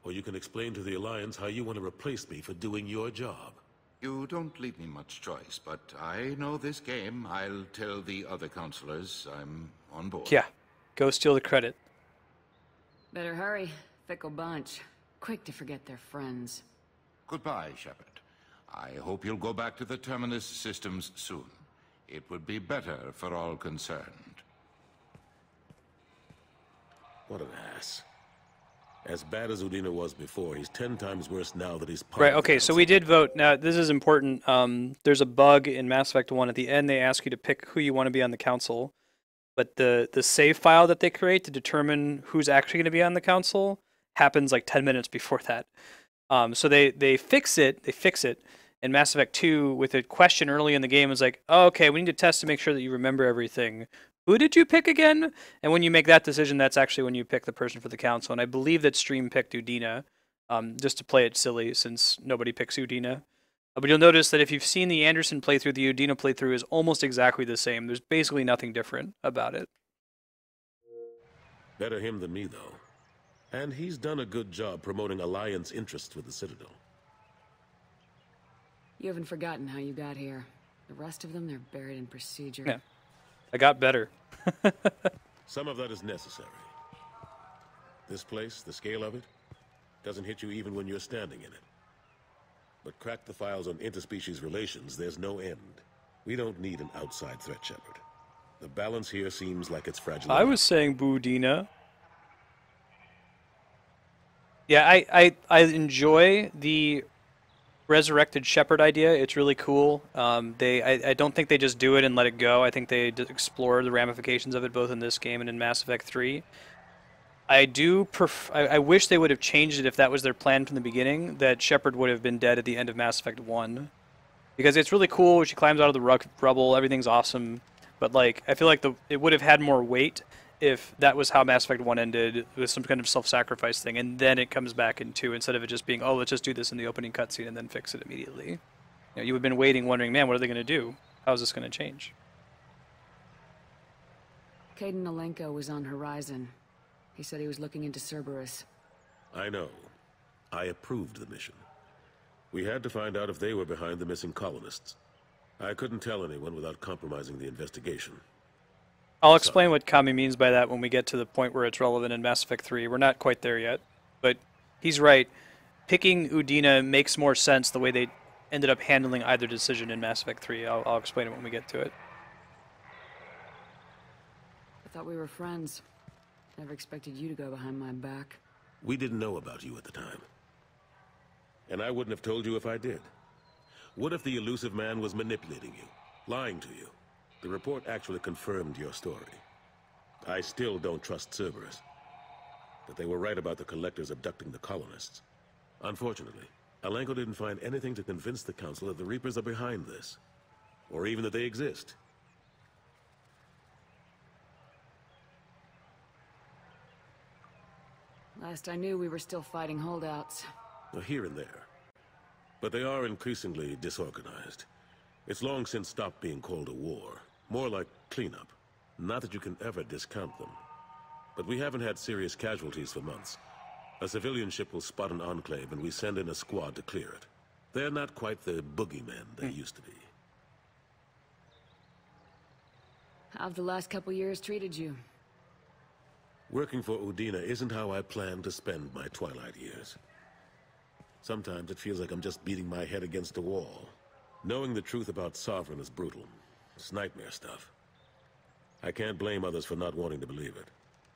or you can explain to the Alliance how you want to replace me for doing your job. You don't leave me much choice, but I know this game. I'll tell the other counselors I'm on board. Yeah, go steal the credit. Better hurry. Fickle bunch. Quick to forget their friends. Goodbye, Shepard. I hope you'll go back to the Terminus systems soon. It would be better for all concerned. What an ass. As bad as Udina was before, he's 10 times worse now that he's part Right, of the okay, so we did vote. Now, this is important. There's a bug in Mass Effect 1. At the end, they ask you to pick who you want to be on the Council. But the save file that they create to determine who's actually going to be on the Council happens like 10 minutes before that. So they fix it. They fix it in Mass Effect 2 with a question early in the game. It's like, oh, okay, we need to test to make sure that you remember everything. Who did you pick again? And when you make that decision, that's actually when you pick the person for the Council. And I believe that Stream picked Udina, just to play it silly since nobody picks Udina. But you'll notice that if you've seen the Anderson playthrough, the Udina playthrough is almost exactly the same. There's basically nothing different about it. Better him than me, though. And he's done a good job promoting Alliance interests with the Citadel. You haven't forgotten how you got here. The rest of them, they're buried in procedure. Yeah, I got better. Some of that is necessary. This place, the scale of it, doesn't hit you even when you're standing in it. But crack the files on interspecies relations, there's no end. We don't need an outside threat, Shepard. The balance here seems like it's fragile. I was saying Budina. Yeah, I enjoy the resurrected Shepard idea. It's really cool. I don't think they just do it and let it go. I think they explore the ramifications of it both in this game and in Mass Effect 3. I wish they would have changed it if that was their plan from the beginning, that Shepard would have been dead at the end of Mass Effect 1. Because it's really cool. She climbs out of the rubble. Everything's awesome. But like, I feel like it would have had more weight if that was how Mass Effect 1 ended, with some kind of self-sacrifice thing, and then it comes back in 2, instead of it just being, oh, let's just do this in the opening cutscene and then fix it immediately. You know, you would have been waiting, wondering, man, what are they going to do? How is this going to change? Caden Alenko was on Horizon. He said he was looking into Cerberus. I know. I approved the mission. We had to find out if they were behind the missing colonists. I couldn't tell anyone without compromising the investigation. I'll explain what Kami means by that when we get to the point where it's relevant in Mass Effect 3. We're not quite there yet, but he's right. Picking Udina makes more sense the way they ended up handling either decision in Mass Effect 3. I'll explain it when we get to it. I thought we were friends. Never expected you to go behind my back. We didn't know about you at the time. And I wouldn't have told you if I did. What if the elusive man was manipulating you, lying to you? The report actually confirmed your story. I still don't trust Cerberus. But they were right about the collectors abducting the colonists. Unfortunately, Alenko didn't find anything to convince the Council that the Reapers are behind this. Or even that they exist. Last I knew, we were still fighting holdouts. Here and there. But they are increasingly disorganized. It's long since stopped being called a war. More like cleanup. Not that you can ever discount them. But we haven't had serious casualties for months. A civilian ship will spot an enclave and we send in a squad to clear it. They're not quite the boogeymen they used to be. How've the last couple years treated you? Working for Udina isn't how I plan to spend my twilight years. Sometimes it feels like I'm just beating my head against a wall. Knowing the truth about Sovereign is brutal. It's nightmare stuff. I can't blame others for not wanting to believe it,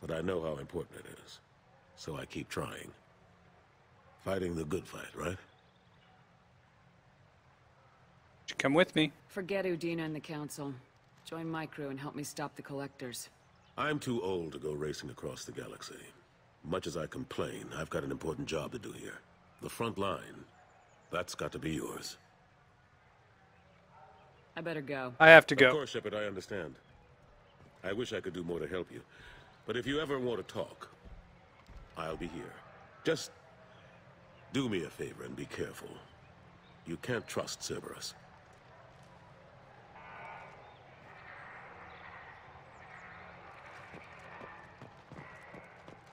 but I know how important it is. So I keep trying. Fighting the good fight, right? Come with me. Forget Udina and the Council. Join my crew and help me stop the Collectors. I'm too old to go racing across the galaxy. Much as I complain, I've got an important job to do here. The front line. That's got to be yours. I better go. I have to go. Of course, Shepard, I understand. I wish I could do more to help you. But if you ever want to talk, I'll be here. Just do me a favor and be careful. You can't trust Cerberus.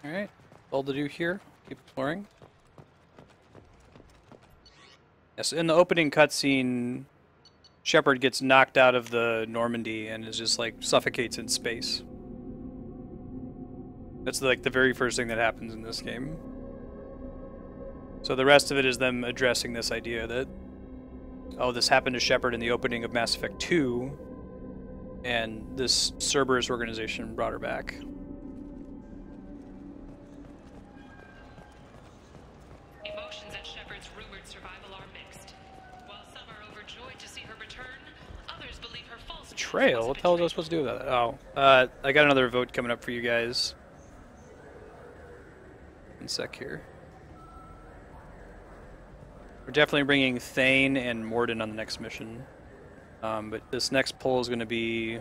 Alright, all to do here. Keep exploring. Yes, in the opening cutscene, Shepard gets knocked out of the Normandy and is just like suffocates in space. That's like the very first thing that happens in this game. So the rest of it is them addressing this idea that, oh, this happened to Shepard in the opening of Mass Effect 2, and this Cerberus organization brought her back. Emotions at Shepard's rumored survival are mixed. While some are overjoyed to see her return, others believe her false Betrayal? What the hell was I supposed to do with that? Oh, I got another vote coming up for you guys. One sec here. We're definitely bringing Thane and Mordin on the next mission. But this next poll is going to be...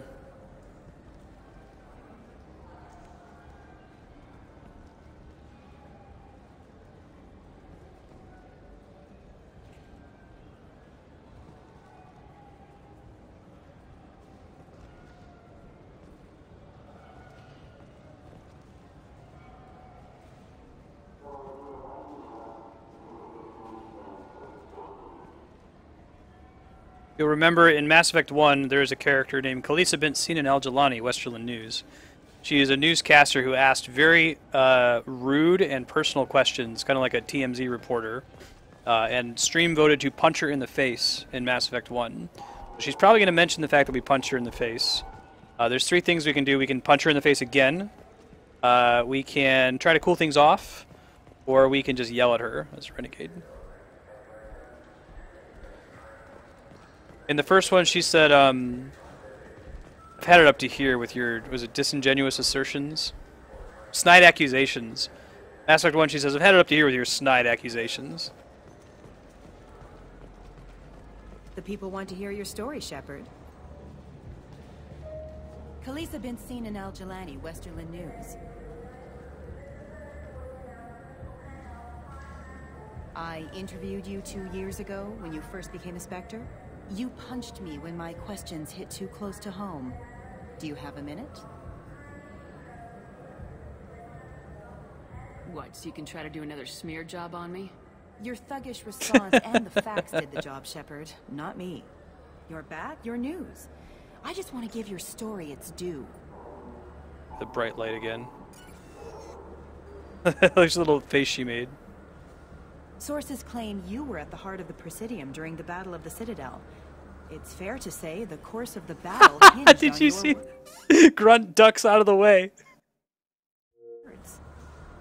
You'll remember in Mass Effect 1, there is a character named Kalisa bint Sinan al-Jalani, Westerland News. She is a newscaster who asked very rude and personal questions, kind of like a TMZ reporter, and Stream voted to punch her in the face in Mass Effect 1. She's probably going to mention the fact that we punched her in the face. There's three things we can do. We can punch her in the face again, we can try to cool things off, or we can just yell at her as a renegade. In the first one, she said, I've had it up to here with your, was it disingenuous assertions? Snide accusations. Mass Effect 1, she says, I've had it up to here with your snide accusations. The people want to hear your story, Shepard. Khaleesa been seen in Al Jalani, Westerland News. I interviewed you 2 years ago when you first became a Spectre. You punched me when my questions hit too close to home. Do you have a minute? What, so you can try to do another smear job on me? Your thuggish response and the facts did the job, Shepard, not me. You're back, your news. I just want to give your story its due. The bright light again. There's a little face she made. Sources claim you were at the heart of the Presidium during the Battle of the Citadel. It's fair to say the course of the battle hinged Did on you your see? words. Grunt ducks out of the way.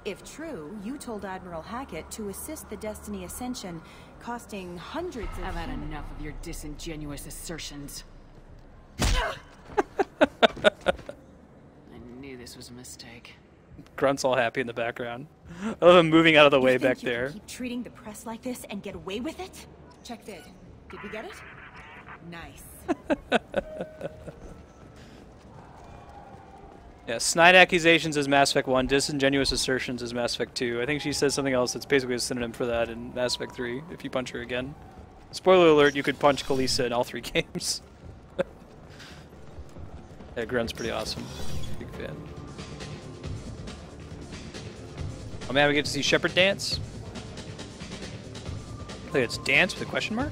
If true, you told Admiral Hackett to assist the Destiny Ascension, costing hundreds of... I've had enough of your disingenuous assertions. I knew this was a mistake. Grunt's all happy in the background. I love him moving out of the way back you there. Can keep treating the press like this and get away with it? Check vid. Did we get it? Nice. Yeah, snide accusations is Mass Effect 1, disingenuous assertions is Mass Effect 2. I think she says something else that's basically a synonym for that in Mass Effect 3, if you punch her again. Spoiler alert, you could punch Khaleesa in all 3 games. Yeah, Grunt's pretty awesome. Big fan. Oh man, we get to see Shepard dance? Look, it's dance with a question mark?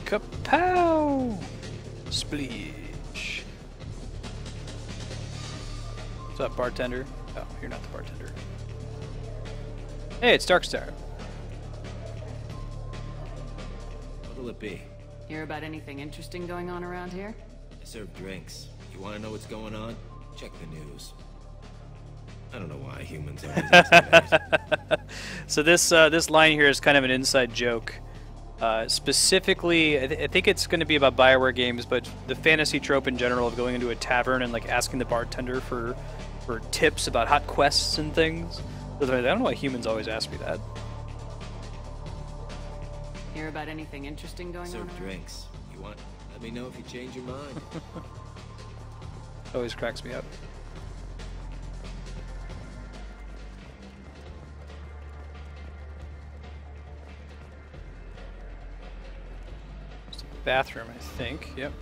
Kapow! Spleech. What's up, bartender? Oh, you're not the bartender. Hey, it's Darkstar. What'll it be? Hear about anything interesting going on around here? I serve drinks. You want to know what's going on? Check the news. I don't know why humans always intimidated. So this line here is kind of an inside joke. Specifically, I think it's going to be about Bioware games, but the fantasy trope in general of going into a tavern and like asking the bartender for tips about hot quests and things. I don't know why humans always ask me that. Hear about anything interesting going on? Serve drinks. You want? Let me know if you change your mind. Always cracks me up. Bathroom, I think. Yep.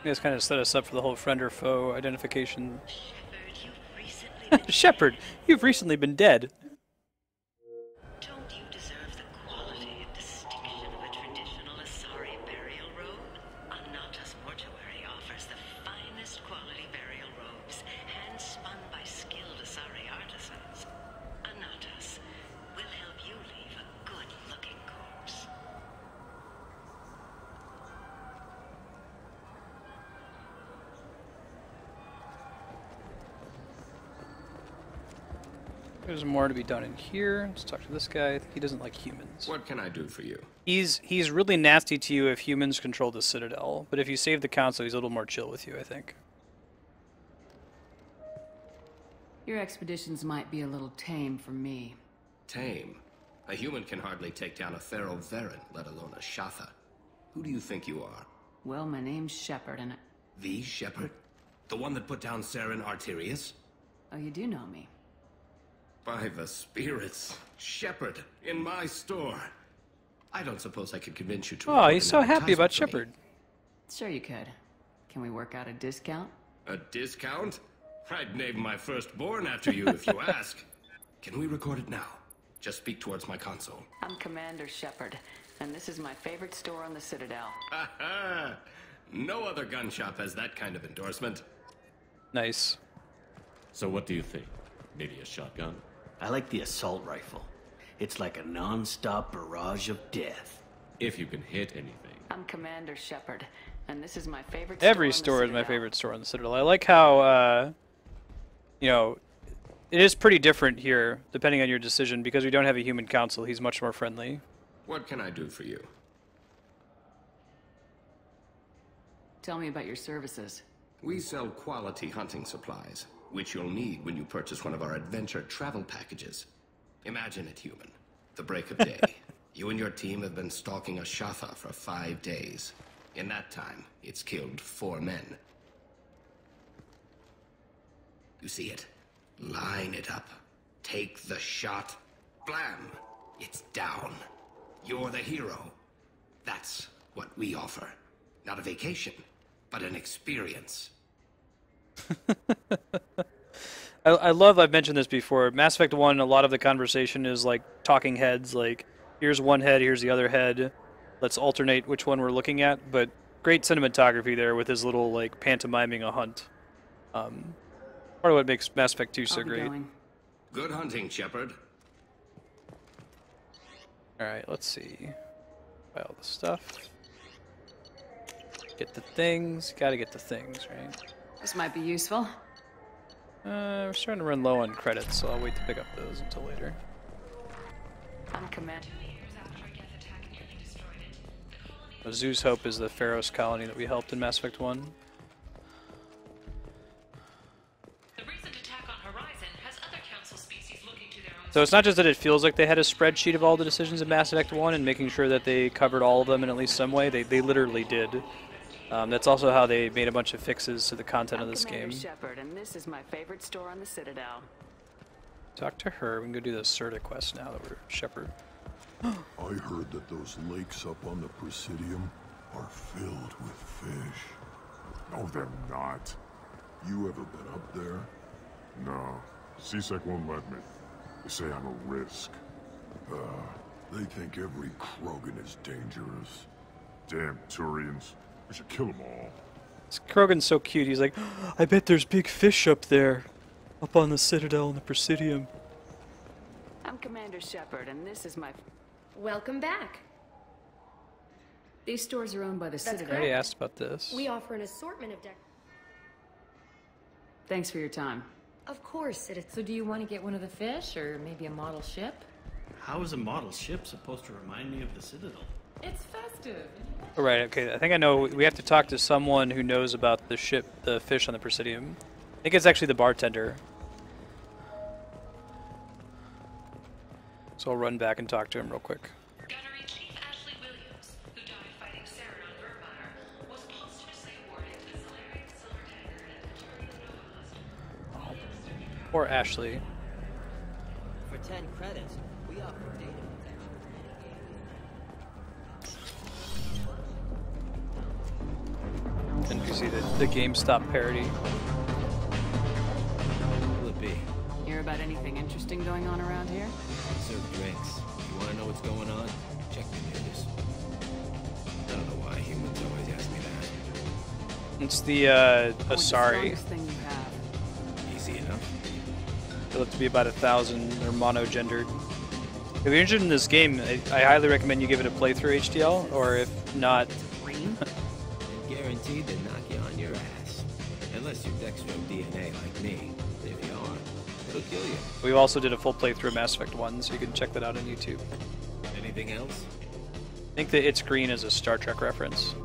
You guys kind of set us up for the whole friend or foe identification. Shepard, you've recently been dead. Don't you deserve the quality and distinction of a traditional Asari burial robe? Anata's mortuary offers the finest quality burial robes, hand-spun by skilled Asari artisans. Anata's will help you leave a good-looking corpse. There's more to be done in here. Let's talk to this guy. I think he doesn't like humans. What can I do for you? He's really nasty to you if humans control the Citadel, but if you save the Council, he's a little more chill with you, I think. Your expeditions might be a little tame for me. Tame? A human can hardly take down a Thero Varen, let alone a Shatha. Who do you think you are? Well, my name's Shepard, and The Shepard? The one that put down Saren Arterius? oh, you do know me. By the spirits, Shepard, in my store. I don't suppose I could convince you to. Oh, he's so happy about Shepard. Sure you could. Can we work out a discount? A discount? I'd name my firstborn after you if you ask. Can we record it now? Just speak towards my console. I'm Commander Shepard, and this is my favorite store on the Citadel. Ha ha! No other gun shop has that kind of endorsement. Nice. So what do you think? Maybe a shotgun? I like the assault rifle. It's like a non-stop barrage of death. If you can hit anything. I'm Commander Shepard, and this is my favorite Every store is my favorite store on the Citadel. I like how, you know, it is pretty different here, depending on your decision, because we don't have a human council. He's much more friendly. What can I do for you? Tell me about your services. We sell quality hunting supplies, which you'll need when you purchase one of our adventure travel packages. Imagine it, human. The break of day. You and your team have been stalking a Shafa for 5 days. In that time, it's killed 4 men. You see it? Line it up. Take the shot. Blam! It's down. You're the hero. That's what we offer. Not a vacation, but an experience. I love, I've mentioned this before, Mass Effect 1, a lot of the conversation is like talking heads, like, here's one head, here's the other head, let's alternate which one we're looking at, but great cinematography there with his little, like, pantomiming a hunt. Part of what makes Mass Effect 2 so great. Good hunting, Shepard. Alright, let's see. Buy all the stuff. Get the things. Gotta get the things, right? This might be useful. We're starting to run low on credits, so I'll wait to pick up those until later. I'm Commander. Zoo's Hope is the Pharos colony that we helped in Mass Effect 1. So it's not just that it feels like they had a spreadsheet of all the decisions in Mass Effect 1 and making sure that they covered all of them in at least some way. They literally did. That's also how they made a bunch of fixes to the content of this game. Shepard, and this is my favorite store on the Citadel. Talk to her. We can go do the Serta quest now that we're Shepard. I heard that those lakes up on the Presidium are filled with fish. No, they're not. You ever been up there? No. CSEC won't let me. They say I'm a risk. They think every Krogan is dangerous. Damn Turians. We should kill them all. This Krogan's so cute. He's like, I bet there's big fish up there. Up on the Citadel and the Presidium. I'm Commander Shepard, and this is my... Welcome back. These stores are owned by the Citadel. I already asked about this. We offer an assortment of Thanks for your time. Of course, it's... So do you want to get one of the fish, or maybe a model ship? How is a model ship supposed to remind me of the Citadel? It's festive. All right, okay, I think I know. We have to talk to someone who knows about the ship, the fish on the Presidium. I think it's actually the bartender. So I'll run back and talk to him real quick. Gunnery Chief Ashley Williams, who died fighting Saren on Vermeer, was posthumously awarded the Solarian Silver Dagger and the Turian Nobelist. Or Ashley. For 10 credits, we offer data protection. And you see the GameStop parody. Will it be? Hear about anything interesting going on around here? Serve drinks. You want to know what's going on? Check the news. I don't know why humans always ask me that. It's the Asari. Thing you have. Easy enough. They look to be about 1,000. They're mono-gendered. If you're interested in this game, I highly recommend you give it a playthrough HDL, or if not... Guaranteed to knock you on your ass. Unless you're Dextro DNA like me. If you aren't, it'll kill you. We also did a full playthrough of Mass Effect 1, so you can check that out on YouTube. Anything else? I think that It's Green is a Star Trek reference.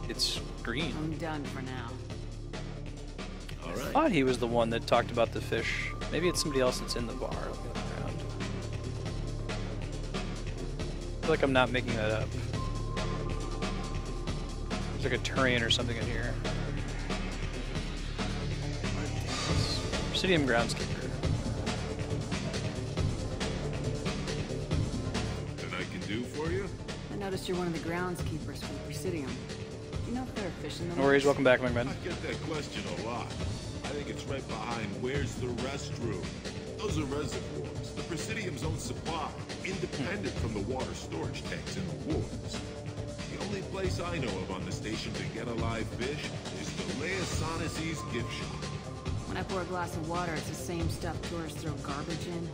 It's green. I'm done for now. I thought he was the one that talked about the fish. Maybe it's somebody else that's in the bar. Let me look around. I feel like I'm not making that up. There's like a Turian or something in here. Presidium groundskeeper. That I can do for you? I noticed you're one of the groundskeepers from Presidium. Do you know if there are fish in the No worries, welcome back, my man. I get that question a lot. I think it's right behind where's the restroom. Those are reservoirs, the Presidium's own supply, independent from the water storage tanks in the woods. The only place I know of on the station to get a live fish is the Leosanisi's gift shop. When I pour a glass of water, it's the same stuff tourists throw garbage in.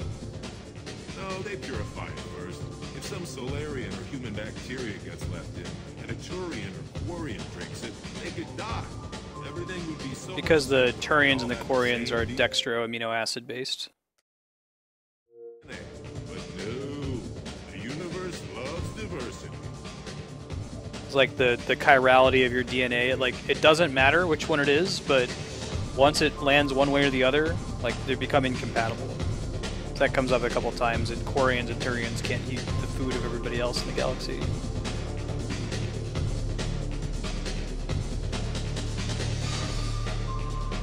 No, they purify it first. If some Solarian or human bacteria gets left in, and a Turian or Quarian drinks it, they could die. Everything would be so Because the Turians and the Quarians are dextro amino acid based. But no, the universe loves diversity. It's like the chirality of your DNA. It doesn't matter which one it is, but once it lands one way or the other, like they become incompatible. So that comes up a couple times, and Quarians and Turians can't eat the food of everybody else in the galaxy.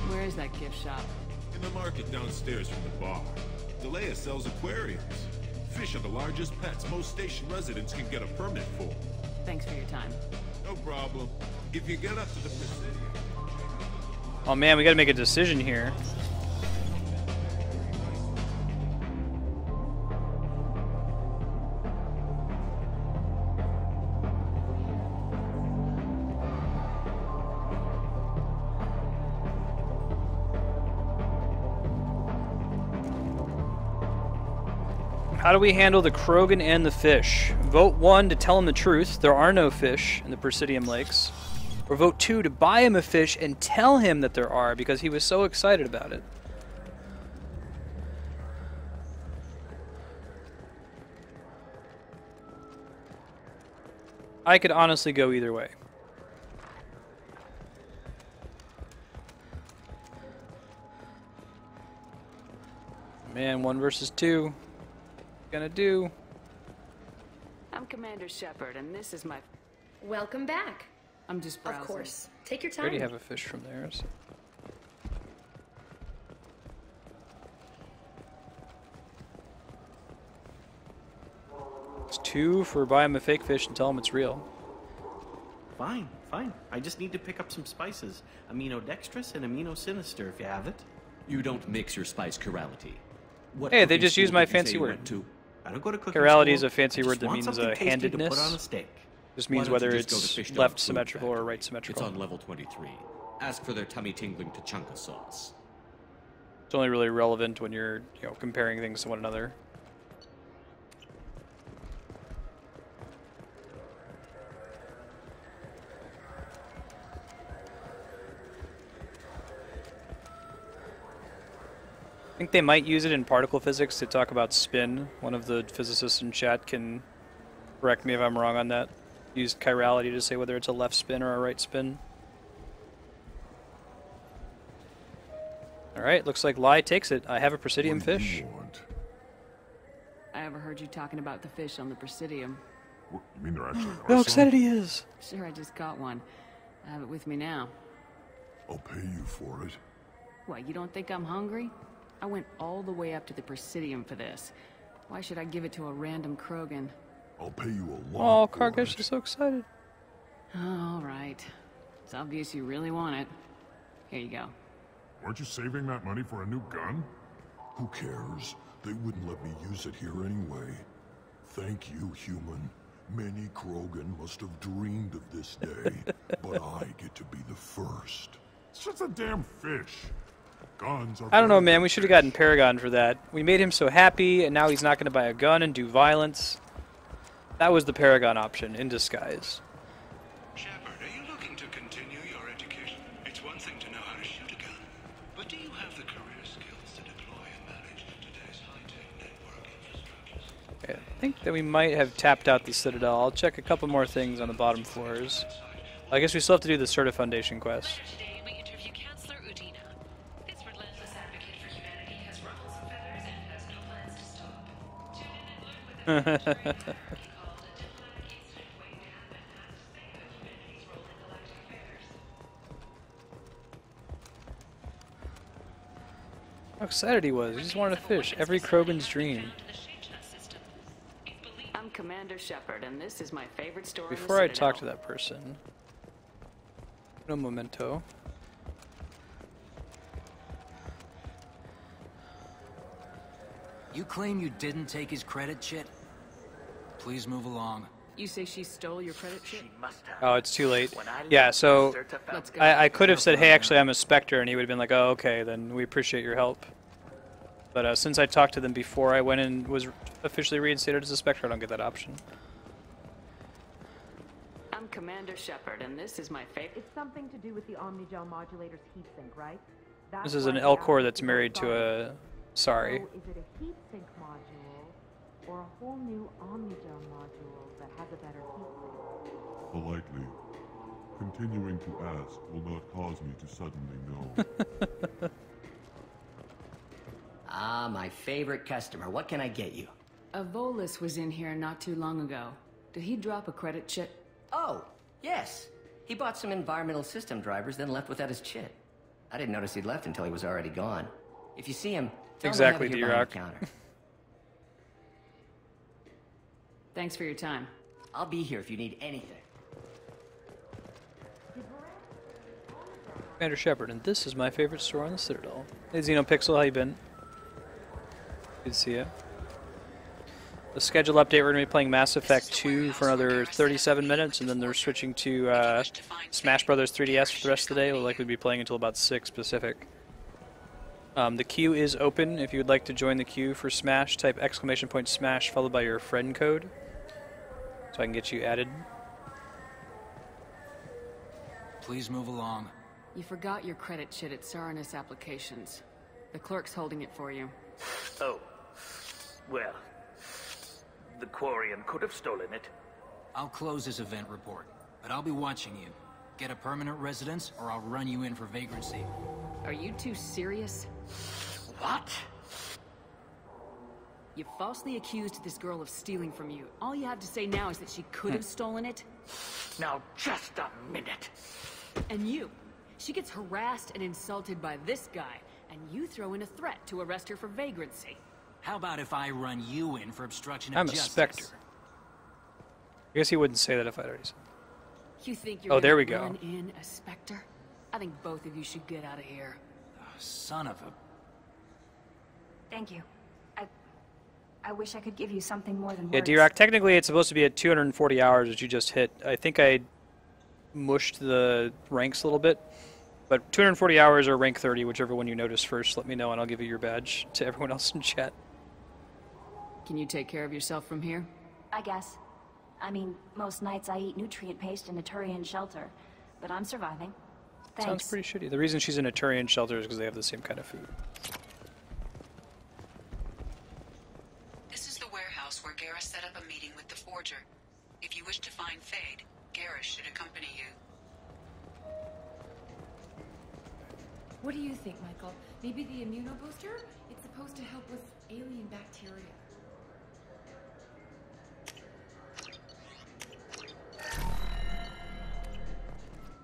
Where is that gift shop? In the market downstairs from the bar. Delea sells aquariums. Fish are the largest pets most station residents can get a permit for. Thanks for your time. No problem. If you get up to the Presidium... Oh man, we gotta make a decision here. How do we handle the Krogan and the fish? Vote 1 to tell him the truth, there are no fish in the Presidium Lakes. Or vote 2 to buy him a fish and tell him that there are because he was so excited about it. I could honestly go either way. Man, 1 versus 2. Gonna do. I'm Commander Shepard, and this is my... Welcome back. I'm just browsing. Of course. Take your I time. already have a fish from there. So. It's 2 for buy him a fake fish and tell him it's real. Fine, fine. I just need to pick up some spices. Aminodextrous and aminosinister if you have it. You don't mix your spice chirality. What Hey, they cooking just school used my did you say fancy you word. went to? I don't go to cooking Chirality school. is a fancy I just word that want means something tasty to handedness. put on a steak. Just Why means don't whether you just go to it's Fish Dog left Food symmetrical or Factory? right symmetrical. It's on level 23. Ask for their tummy-tingling tachanka sauce. It's only really relevant when you're, comparing things to one another. I think they might use it in particle physics to talk about spin. One of the physicists in chat can correct me if I'm wrong on that. Use chirality to say whether it's a left spin or a right spin. Alright, looks like Lai takes it. I have a Presidium fish. I overheard you talking about the fish on the Presidium. What, you mean there actually are How some? excited he is! Sure, I just got one. I have it with me now. I'll pay you for it. What, you don't think I'm hungry? I went all the way up to the Presidium for this. Why should I give it to a random Krogan? I'll pay you a lot. Oh, Kargash is so excited. All right. It's obvious you really want it. Here you go. Weren't you saving that money for a new gun? Who cares? They wouldn't let me use it here anyway. Thank you, human. Many Krogan must have dreamed of this day, but I get to be the first. It's just a damn fish. Guns are... I don't know, man. We should have gotten Paragon for that. We made him so happy, and now he's not going to buy a gun and do violence. That was the Paragon option in disguise. Shepard, are you looking to continue your education? It's one thing to know how to shoot a gun, but do you have the career skills to deploy and manage today's high-tech network infrastructures? Okay, I think that we might have tapped out the Citadel. I'll check a couple more things on the bottom floors. I guess we still have to do the Certa Foundation quest. Today we interview Counselor Udina. This relentless advocate for humanity has ruffles and feathers and has no plans to stop. Tune in and learn with her. He called a diplomatic incident waiting to happen as to think of humanity's role in galactic affairs. How excited he was. He just wanted to fish. Every Krogan's dream. I'm Commander Shepard, and this is my favorite store in the Before I Citadel. talk to that person, No memento. You claim you didn't take his credit chit? Please move along. You say she stole your credit chit? Oh, it's too late. Yeah, so I could have said, hey, actually, I'm a Spectre, and he would have been like, oh, okay, then we appreciate your help. But since I talked to them before I went and was officially reinstated as a Spectre, I don't get that option. I'm Commander Shepard, and this is my favorite. It's something to do with the Omnigel modulator's heatsink, right? This is an L-core that's married to a... Sorry. So is it a heatsink module or a whole new Omnigel module that has a better heatsink? Politely. Continuing to ask will not cause me to suddenly know. Ah, my favorite customer. What can I get you? A Volus was in here not too long ago. Did he drop a credit chit? Oh, yes. He bought some environmental system drivers, then left without his chit. I didn't notice he'd left until he was already gone. If you see him, tell him to have it here behind the counter. Thanks for your time. I'll be here if you need anything. Commander Shepard, and this is my favorite store on the Citadel. Hey, Xenopixel, how you been? Good to see you. The schedule update, we're going to be playing Mass Effect 2 for another 37 minutes, and then they're switching to Smash Brothers 3DS for the rest of the day. We'll likely be playing until about 6 Pacific. The queue is open. If you would like to join the queue for Smash, type !Smash followed by your friend code, so I can get you added. Please move along. You forgot your credit chit at Saranus Applications. The clerk's holding it for you. Oh. Well, the Quarian could have stolen it. I'll close this event report, but I'll be watching you. Get a permanent residence, or I'll run you in for vagrancy. Are you two serious? What? You falsely accused this girl of stealing from you. All you have to say now is that she could have stolen it? Now, just a minute. And you. She gets harassed and insulted by this guy, and you throw in a threat to arrest her for vagrancy. How about if I run you in for obstruction of I'm justice? a Spectre. I guess he wouldn't say that if I'd already said You think you're there we gonna go. run in a Spectre? I think both of you should get out of here. Son of a... Thank you. I wish I could give you something more than Yeah, words. D-Rock, technically it's supposed to be at 240 hours that you just hit. I think I mushed the ranks a little bit. But 240 hours or rank 30, whichever one you notice first, let me know and I'll give you your badge to everyone else in chat. Can you take care of yourself from here? I guess. I mean, most nights I eat nutrient paste in a Turian shelter, but I'm surviving. Thanks. Sounds pretty shitty. The reason she's in a Turian shelter is because they have the same kind of food. This is the warehouse where Garrus set up a meeting with the Forger. If you wish to find Fade, Garrus should accompany you. What do you think, Michael? Maybe the immunobooster? It's supposed to help with alien bacteria.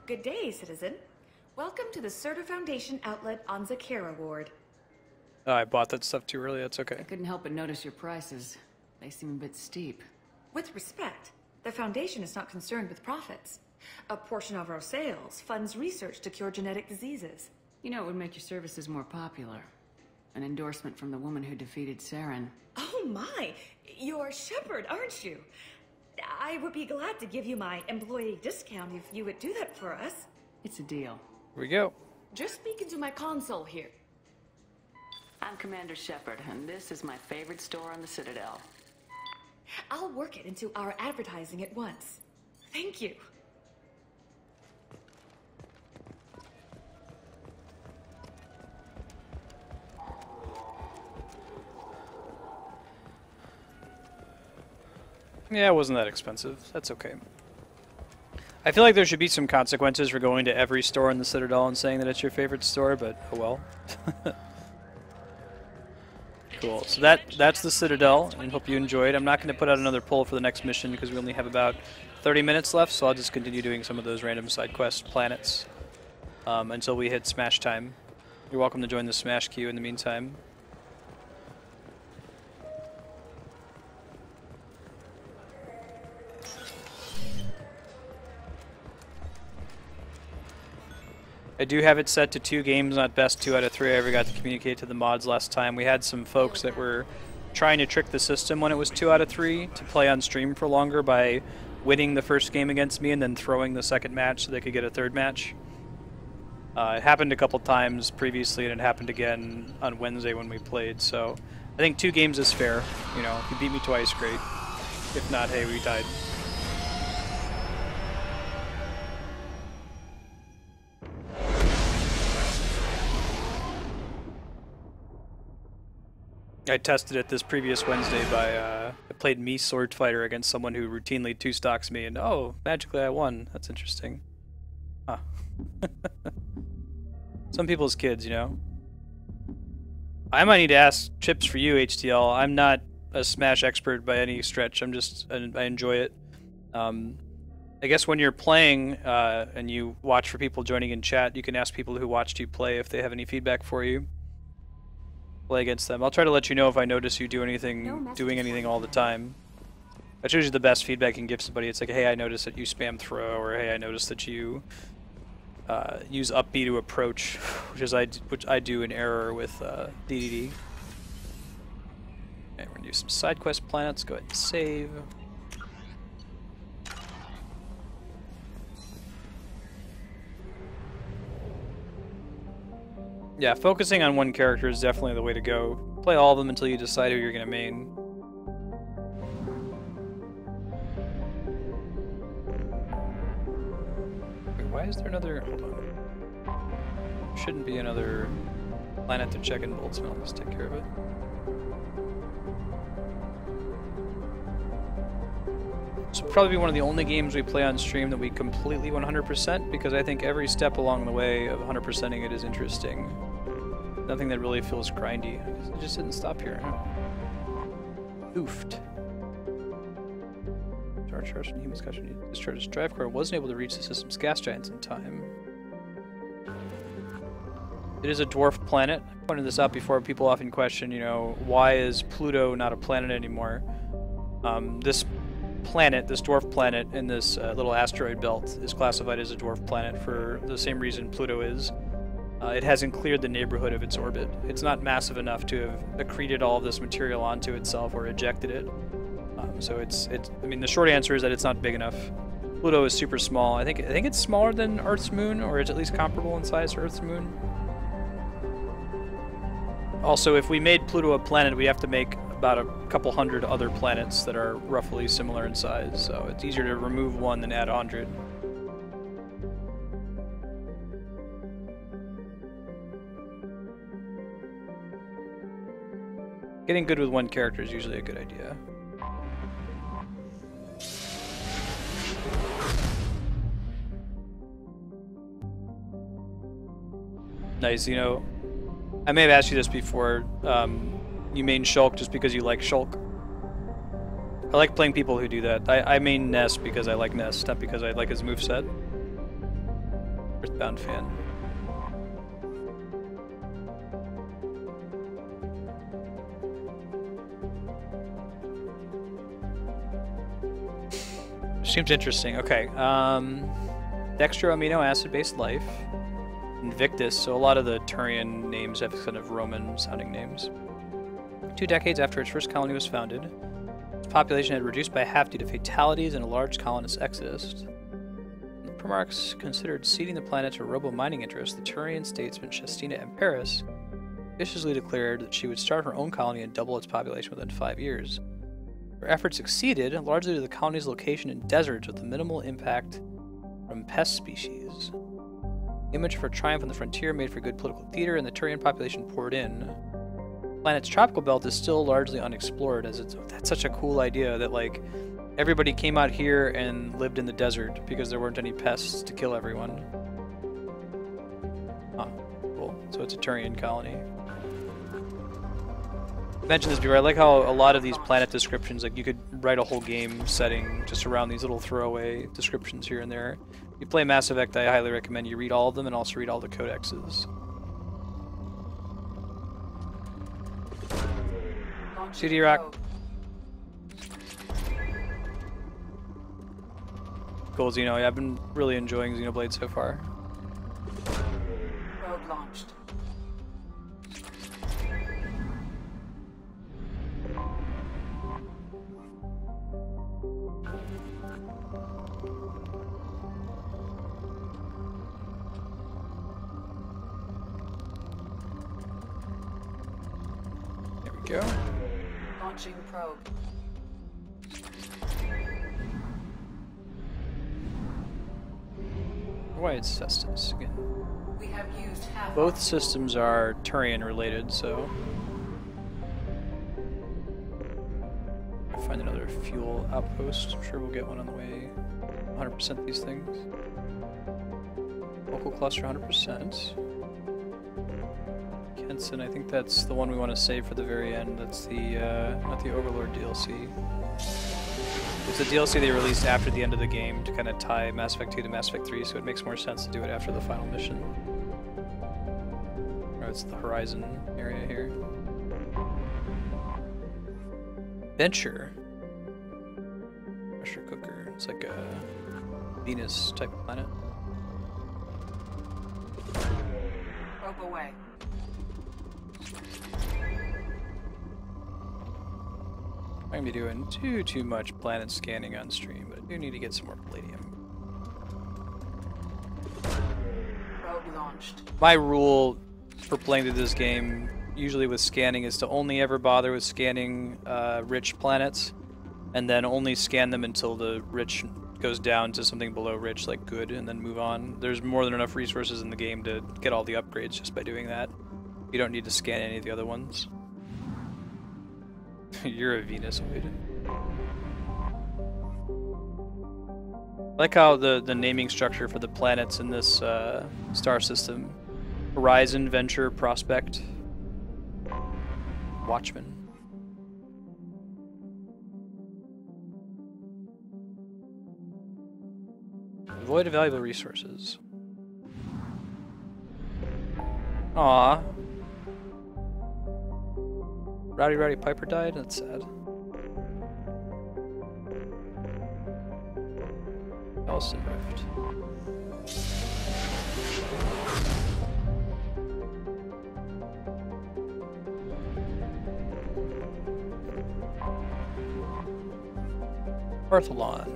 Good day, citizen. Welcome to the Serta Foundation outlet on Zakera Ward. Oh, I bought that stuff too early. That's okay. I couldn't help but notice your prices. They seem a bit steep. With respect, the Foundation is not concerned with profits. A portion of our sales funds research to cure genetic diseases. You know, it would make your services more popular. An endorsement from the woman who defeated Saren. Oh my! You're Shepard, aren't you? I would be glad to give you my employee discount if you would do that for us. It's a deal. Here we go. Just speak into my console here. I'm Commander Shepard, and this is my favorite store on the Citadel. I'll work it into our advertising at once. Thank you. Yeah, it wasn't that expensive. That's okay. I feel like there should be some consequences for going to every store in the Citadel and saying that it's your favorite store, but oh well. Cool. So that's the Citadel, and hope you enjoyed. I'm not going to put out another poll for the next mission because we only have about 30 minutes left, so I'll just continue doing some of those random side quest planets until we hit Smash time. You're welcome to join the Smash queue in the meantime. I do have it set to 2 games, not best 2 out of 3. I ever got to communicate to the mods last time. We had some folks that were trying to trick the system when it was 2 out of 3 to play on stream for longer by winning the first game against me and then throwing the second match so they could get a third match. It happened a couple times previously, and it happened again on Wednesday when we played, so I think 2 games is fair. You know, if you beat me twice, great. If not, hey, we tied. I tested it this previous Wednesday by, I played me Sword Fighter against someone who routinely 2-stocks me, and oh, magically I won. That's interesting. Huh. Some people's kids, you know. I might need to ask Chips for you, HTL. I'm not a Smash expert by any stretch. I enjoy it. I guess when you're playing and you watch for people joining in chat, you can ask people who watched you play if they have any feedback for you. Play against them. I'll try to let you know if I notice you doing anything all the time. That's usually the best feedback you can give somebody. It's like, hey, I noticed that you spam throw, or hey, I noticed that you use up B to approach, which I do in error with DDD. Okay, we're gonna do some side quest planets. Go ahead and save. Yeah, focusing on one character is definitely the way to go. Play all of them until you decide who you're gonna main. Wait, why is there another... Hold on. Shouldn't be another planet to check in Boltzmann. I'll just take care of it. This will probably be one of the only games we play on stream that we completely 100%, because I think every step along the way of 100%ing it is interesting. Nothing that really feels grindy. It just didn't stop here, huh? Oofed. Charge from human discussion. Discharge's drive core wasn't able to reach the system's gas giants in time. It is a dwarf planet. I pointed this out before. People often question, you know, why is Pluto not a planet anymore? This planet, this dwarf planet in this little asteroid belt, is classified as a dwarf planet for the same reason Pluto is. It hasn't cleared the neighborhood of its orbit. It's not massive enough to have accreted all of this material onto itself or ejected it. So I mean, the short answer is that it's not big enough. Pluto is super small. I think it's smaller than Earth's moon, or it's at least comparable in size to Earth's moon. Also, if we made Pluto a planet, we have to make about a couple hundred other planets that are roughly similar in size, so it's easier to remove one than add 100. Getting good with one character is usually a good idea. Nice, you know, I may have asked you this before. You main Shulk just because you like Shulk. I like playing people who do that. I main Ness because I like Ness, not because I like his moveset. Earthbound fan. Seems interesting. Okay. Dextro amino acid-based life. Invictus, so a lot of the Turian names have kind of Roman-sounding names. 2 decades after its first colony was founded, its population had reduced by half due to fatalities and a large colonist exodus. The Primarchs considered ceding the planet to robo-mining interests. The Turian statesman Shestina Emperis viciously declared that she would start her own colony and double its population within 5 years. Her efforts succeeded, largely due to the colony's location in deserts with minimal impact from pest species. The image of her triumph on the frontier made for good political theater, and the Turian population poured in. The planet's tropical belt is still largely unexplored, as that's such a cool idea that, like, everybody came out here and lived in the desert because there weren't any pests to kill everyone. Huh, cool. So it's a Turian colony. I mentioned this before. I like how a lot of these planet descriptions, like, you could write a whole game setting just around these little throwaway descriptions here and there. If you play Mass Effect, I highly recommend you read all of them and also read all the codexes. CD Rock. Cool, Xeno. Yeah, I've been really enjoying Xenoblade so far. Probe launched. There we go. Launching probe. Why it's systems again. We have used half. Both systems are Turian related, so I'll find another fuel outpost. I'm sure we'll get one on the way. 100% these things. Local cluster 100%. Kenson, I think that's the one we want to save for the very end. That's the not the Overlord DLC. It's a DLC they released after the end of the game to kind of tie Mass Effect 2 to Mass Effect 3, so it makes more sense to do it after the final mission. Oh, it's the Horizon area here. Venture. Pressure cooker. It's like a Venus type planet. Probe away. I'm gonna be doing too much planet scanning on stream, but I do need to get some more palladium. Probe launched. My rule for playing through this game, usually with scanning, is to only ever bother with scanning rich planets, and then only scan them until the rich goes down to something below rich, like good, and then move on. There's more than enough resources in the game to get all the upgrades just by doing that. You don't need to scan any of the other ones. You're a Venusoid. I like how the naming structure for the planets in this star system: Horizon, Venture, Prospect, Watchman. Avoid valuable resources. Aww. Rowdy Piper died? That's sad. Elston Rift. Partholon.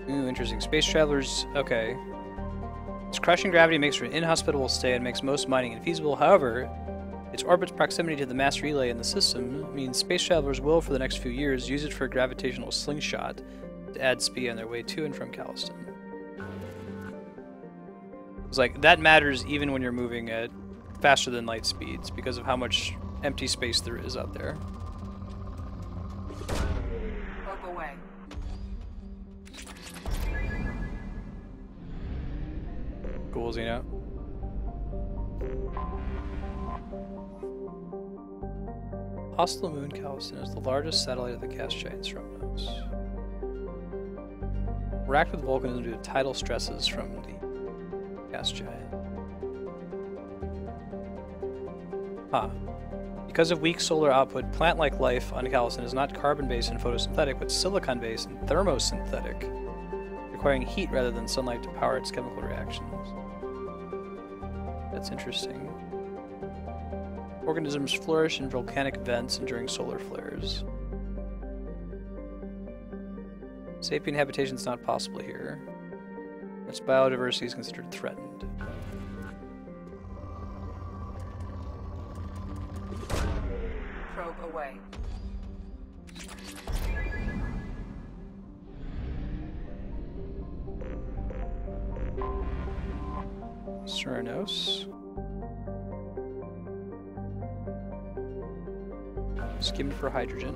Ooh, interesting. Space travelers. Okay. Its crushing gravity makes for an inhospitable stay and makes most mining infeasible. However, its orbit's proximity to the mass relay in the system means space travelers will, for the next few years, use it for a gravitational slingshot to add speed on their way to and from Calliston. It's like, that matters even when you're moving at faster than light speeds because of how much empty space there is out there. Probe away. Ghouls, you know. Hostile moon Calliston is the largest satellite of the gas giants from us. Racked with volcanism due to tidal stresses from the gas giant. Huh. Because of weak solar output, plant-like life on Calliston is not carbon-based and photosynthetic, but silicon-based and thermosynthetic, requiring heat rather than sunlight to power its chemical reactions. That's interesting. Organisms flourish in volcanic vents and during solar flares. Sapient habitation is not possible here. Its biodiversity is considered threatened. Probe away. Ceranos. Skimmed for hydrogen.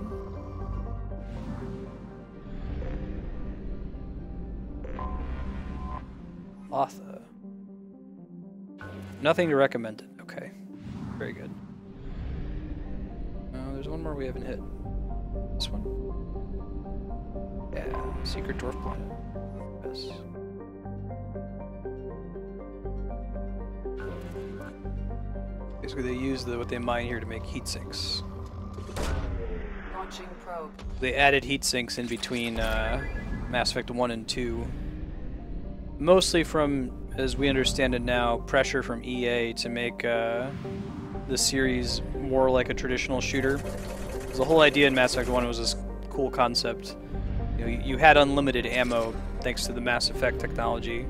Latha. Nothing to recommend it. Okay. Very good. There's one more we haven't hit. This one? Yeah, Secret Dwarf Planet. Yes. Basically, they use what they mine here to make heat sinks. Launching probe. They added heat sinks in between Mass Effect 1 and 2 mostly from, as we understand it now, pressure from EA to make the series more like a traditional shooter. The whole idea in Mass Effect 1 was this cool concept. You know, you had unlimited ammo thanks to the Mass Effect technology.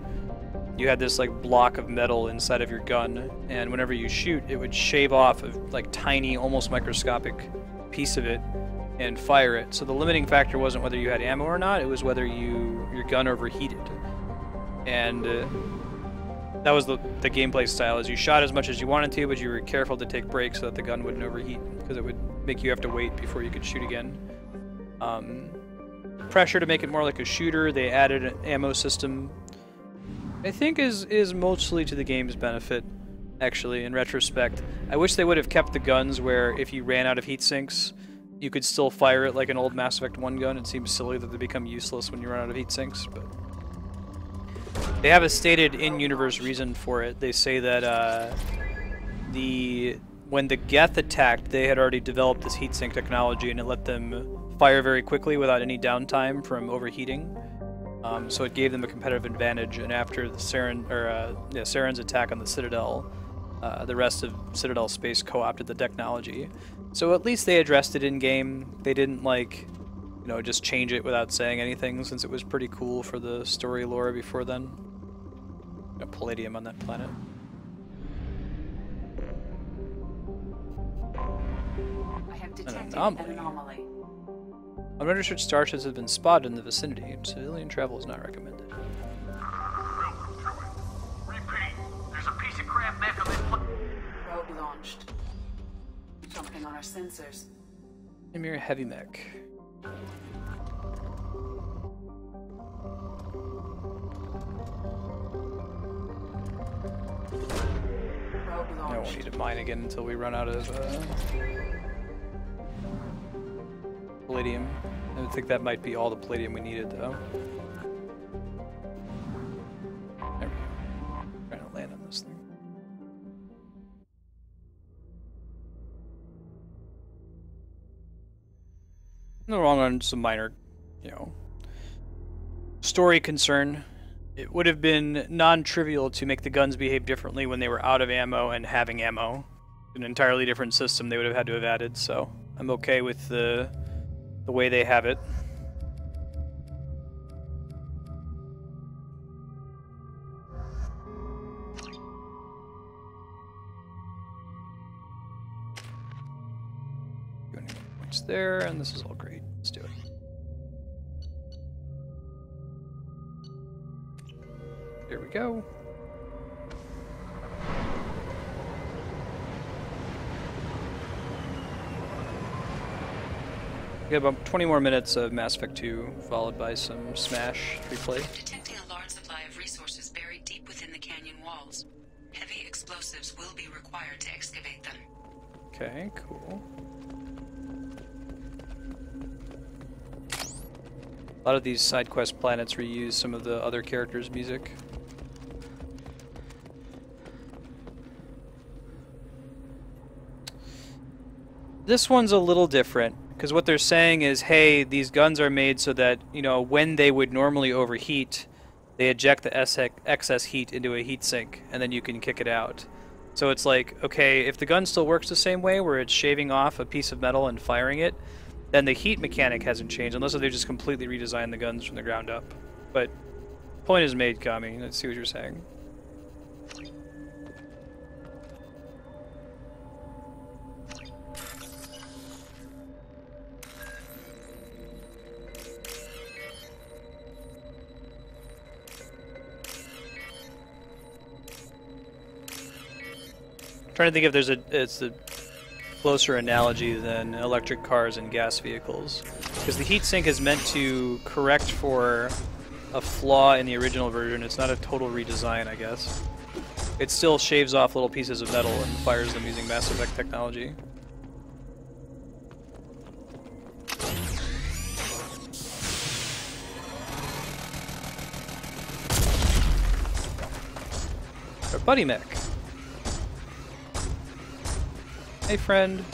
You had this like block of metal inside of your gun, and whenever you shoot, it would shave off a like tiny, almost microscopic piece of it and fire it. So the limiting factor wasn't whether you had ammo or not; it was whether your gun overheated. And that was the gameplay style. Is you shot as much as you wanted to, but you were careful to take breaks so that the gun wouldn't overheat, because it would make you have to wait before you could shoot again. Pressure to make it more like a shooter. They added an ammo system. I think is mostly to the game's benefit, actually, in retrospect. I wish they would have kept the guns where if you ran out of heat sinks, you could still fire it like an old Mass Effect 1 gun. It seems silly that they become useless when you run out of heat sinks, but they have a stated in-universe reason for it. They say that when the Geth attacked, they had already developed this heatsink technology, and it let them fire very quickly without any downtime from overheating. So it gave them a competitive advantage, and after the Saren's attack on the Citadel, the rest of Citadel space co-opted the technology. So at least they addressed it in-game. They didn't, like, you know, just change it without saying anything, since it was pretty cool for the story lore before then. No palladium on that planet. I have detected an an anomaly. Unregistered starships have been spotted in the vicinity. Civilian travel is not recommended. Repeat. There's a piece of crap mech on this Probe launched. Something on our sensors. Emir heavy mech. I won't need to mine again until we run out of palladium. I think that might be all the palladium we needed, though. There we go. Trying to land on this thing. No wrong on some minor, you know, story concern. It would have been non-trivial to make the guns behave differently when they were out of ammo and having ammo. An entirely different system they would have had to have added, so I'm okay with the way they have it. Points there, and this is all great. Let's do it. There we go. We have about 20 more minutes of Mass Effect 2, followed by some Smash replay. Detecting a large supply of resources buried deep within the canyon walls. Heavy explosives will be required to excavate them. Okay, cool. A lot of these side quest planets reuse some of the other characters' music. This one's a little different, because what they're saying is, hey, these guns are made so that, you know, when they would normally overheat, they eject the excess heat into a heat sink, and then you can kick it out. So it's like, okay, if the gun still works the same way, where it's shaving off a piece of metal and firing it, then the heat mechanic hasn't changed, unless they just completely redesigned the guns from the ground up. But point is made, Kami. Let's see what you're saying. I'm trying to think if it's a closer analogy than electric cars and gas vehicles, because the heatsink is meant to correct for a flaw in the original version. It's not a total redesign, I guess. It still shaves off little pieces of metal and fires them using Mass Effect technology. Our buddy mech. Hey, friend. I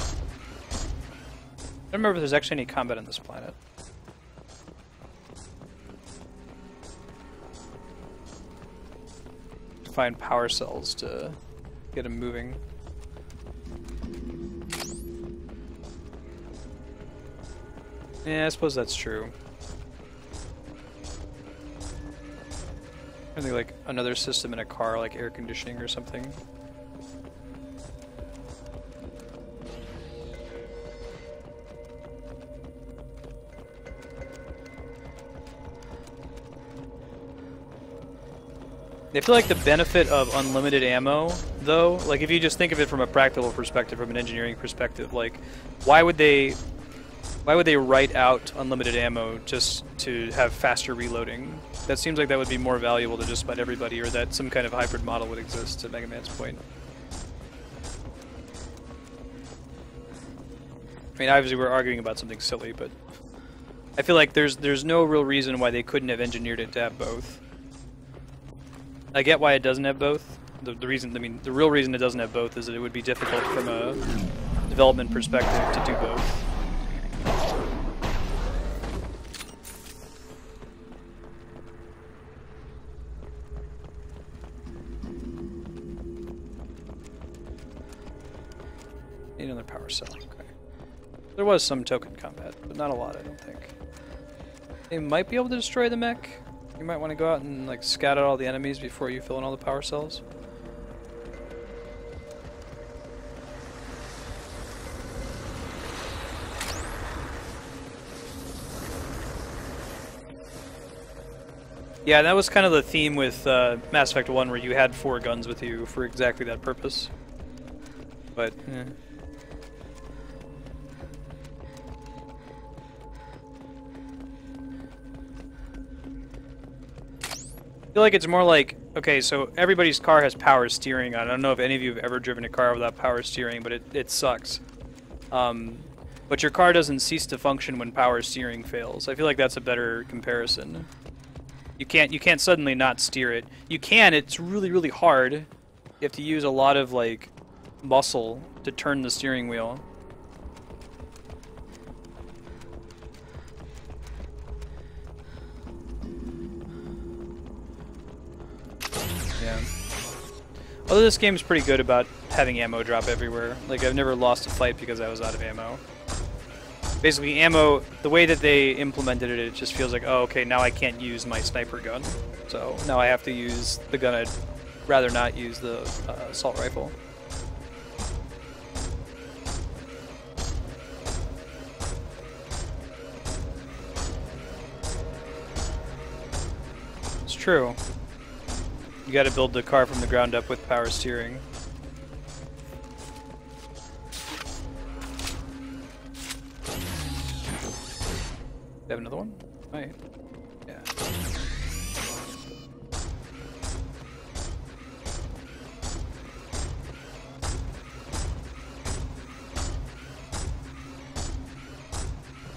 don't remember if there's actually any combat on this planet. find power cells to get them moving. Yeah, I suppose that's true. I think like another system in a car, like air conditioning or something. I feel like the benefit of unlimited ammo, though, like if you just think of it from a practical perspective, from an engineering perspective, like why would they write out unlimited ammo just to have faster reloading? That seems like that would be more valuable to just about everybody, or that some kind of hybrid model would exist, to Mega Man's point. I mean, obviously we're arguing about something silly, but I feel like there's no real reason why they couldn't have engineered it to have both. I get why it doesn't have both. The reason, I mean, the real reason it doesn't have both is that it would be difficult from a development perspective to do both. Need another power cell. Okay. There was some token combat, but not a lot, I don't think. They might be able to destroy the mech. You might want to go out and like scout out all the enemies before you fill in all the power cells. Yeah, that was kind of the theme with Mass Effect 1, where you had 4 guns with you for exactly that purpose. But, eh. I feel like it's more like, okay, so everybody's car has power steering on it. I don't know if any of you have ever driven a car without power steering, but it sucks. But your car doesn't cease to function when power steering fails. I feel like that's a better comparison. You can't suddenly not steer it. You can, it's really, really hard. You have to use a lot of, like, muscle to turn the steering wheel. Yeah. Although this game's pretty good about having ammo drop everywhere. Like, I've never lost a fight because I was out of ammo. Basically, ammo, the way that they implemented it, it just feels like, oh, okay, now I can't use my sniper gun. So now I have to use the gun I'd rather not use, the assault rifle. It's true. You gotta build the car from the ground up with power steering. You have another one? Right. Yeah.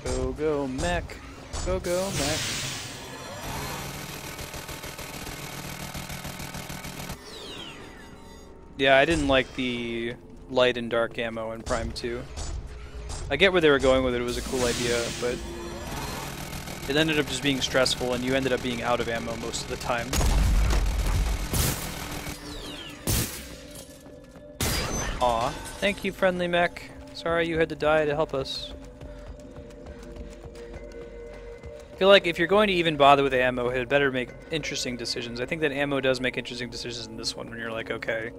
Go, go, mech. Go, go, mech. Yeah, I didn't like the light and dark ammo in Prime 2. I get where they were going with it, it was a cool idea, but it ended up just being stressful, and you ended up being out of ammo most of the time. Aw, thank you, friendly mech. Sorry you had to die to help us. I feel like if you're going to even bother with ammo, it had better make interesting decisions. I think that ammo does make interesting decisions in this one, when you're like, okay,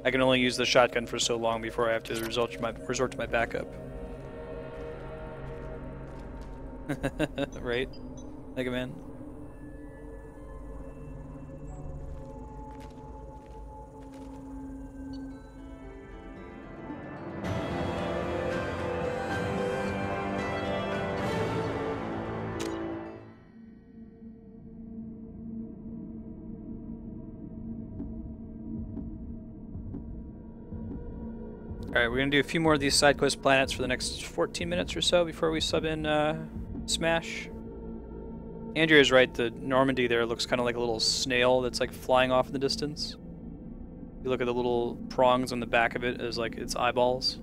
I can only use the shotgun for so long before I have to resort to my backup. Right? Mega Man? Alright, we're gonna do a few more of these side quest planets for the next 14 minutes or so before we sub in Smash. Andrea's right, the Normandy there looks kind of like a little snail that's like flying off in the distance. You look at the little prongs on the back of it as like its eyeballs.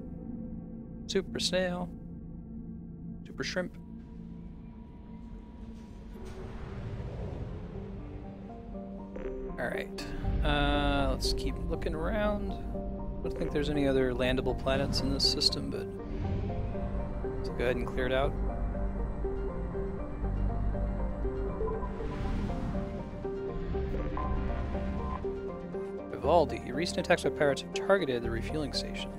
Super snail. Super shrimp. Alright. Let's keep looking around. I don't think there's any other landable planets in this system, but let's go ahead and clear it out. Vivaldi. Recent attacks by pirates have targeted the refueling station.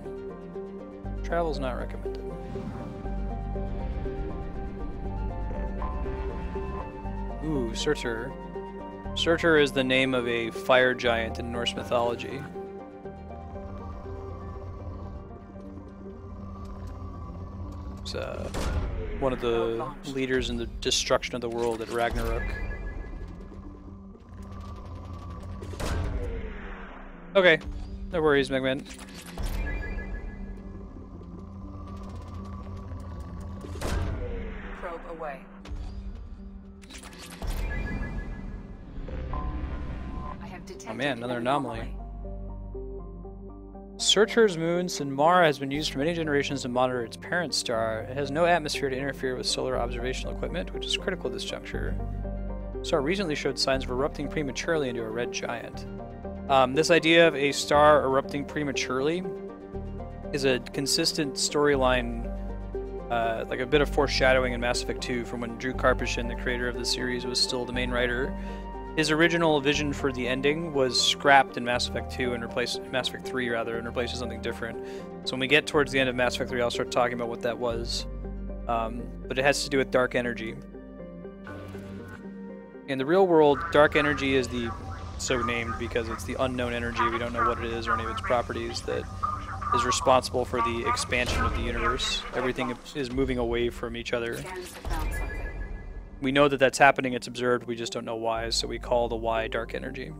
Travel's not recommended. Ooh, Surtur. Surtur is the name of a fire giant in Norse mythology. It's one of the leaders in the destruction of the world at Ragnarok. Okay, no worries, Megman. Probe away. I have detected Oh man, another anomaly. anomaly. Surtur's moon, Sinmara, has been used for many generations to monitor its parent star. It has no atmosphere to interfere with solar observational equipment, which is critical at this juncture. The star recently showed signs of erupting prematurely into a red giant. This idea of a star erupting prematurely is a consistent storyline, like a bit of foreshadowing in Mass Effect 2 from when Drew Karpyshyn, the creator of the series, was still the main writer. His original vision for the ending was scrapped in Mass Effect 2 and replaced Mass Effect 3 rather, and replaced with something different. So when we get towards the end of Mass Effect 3, I'll start talking about what that was. But it has to do with dark energy. In the real world, dark energy is so named because it's the unknown energy. We don't know what it is or any of its properties that is responsible for the expansion of the universe. Everything is moving away from each other. We know that that's happening, it's observed, we just don't know why, so we call the Y dark energy.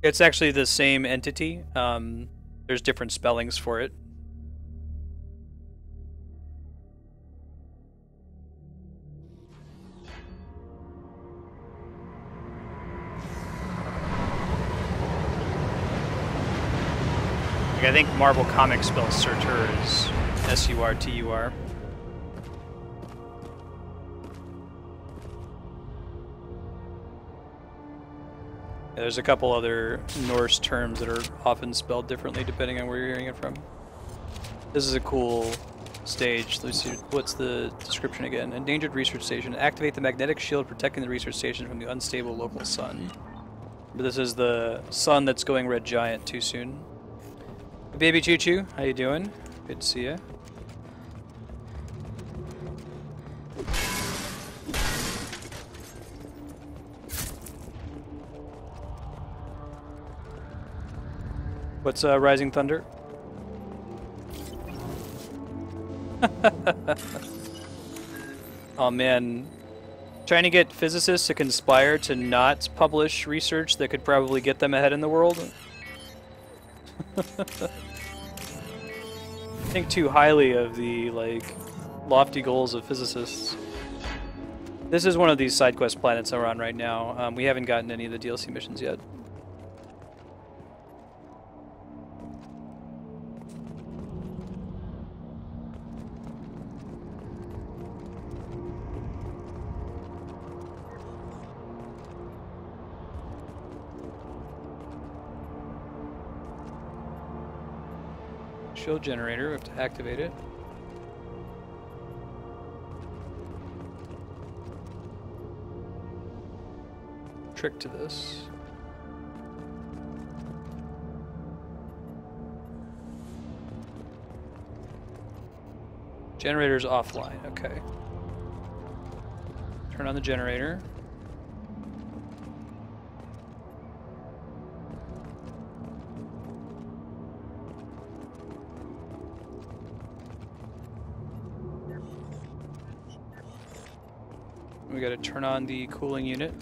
It's actually the same entity. There's different spellings for it. I think Marvel Comics spells Surtur as S-U-R-T-U-R. Yeah, there's a couple other Norse terms that are often spelled differently depending on where you're hearing it from. This is a cool stage. Let's see, what's the description again? Endangered research station. Activate the magnetic shield protecting the research station from the unstable local sun. But this is the sun that's going red giant too soon. Baby Choo Choo, how you doing? Good to see ya. What's Rising Thunder? Oh man, trying to get physicists to conspire to not publish research that could probably get them ahead in the world. Think too highly of the lofty goals of physicists. This is one of these side quest planets that we're on right now. We haven't gotten any of the DLC missions yet. Shield generator, we have to activate it. Trick to this. Generator's offline, okay. Turn on the generator. We gotta turn on the cooling unit.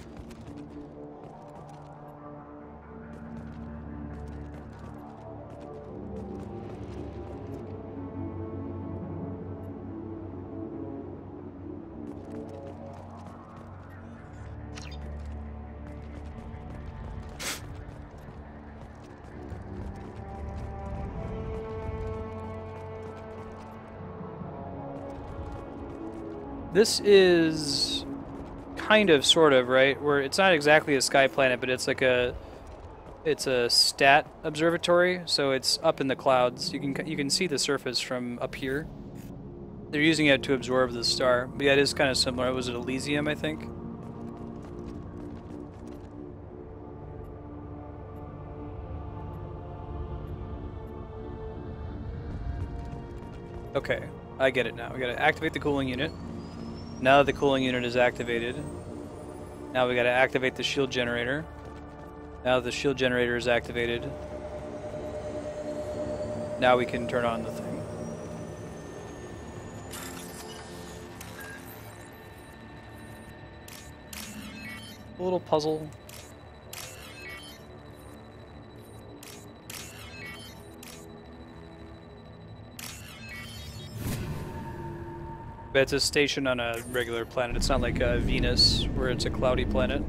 This is kind of, sort of, right? Where it's not exactly a sky planet, but it's like it's a stat observatory, so it's up in the clouds. You can see the surface from up here. They're using it to absorb the star. But yeah, it is kind of similar. Was it Elysium, I think? Okay, I get it now. We gotta activate the cooling unit. Now that the cooling unit is activated, now we gotta activate the shield generator. Now that the shield generator is activated, now we can turn on the thing. A little puzzle. But it's a station on a regular planet. It's not like Venus, where it's a cloudy planet.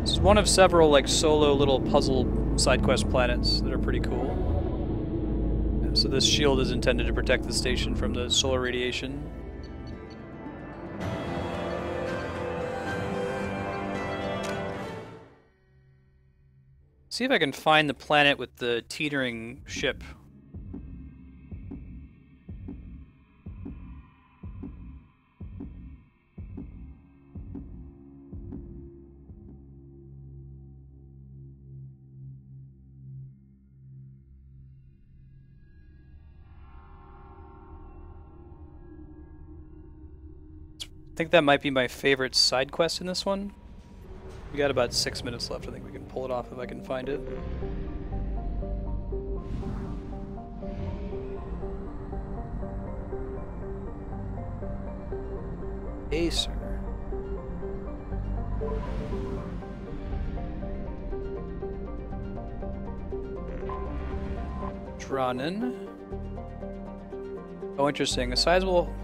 This is one of several like solo little puzzle side quest planets that are pretty cool. Yeah, so this shield is intended to protect the station from the solar radiation. See if I can find the planet with the teetering ship. I think that might be my favorite side quest in this one. We got about 6 minutes left. I think we can pull it off if I can find it. Acer. Dranen. Oh, interesting. A sizable...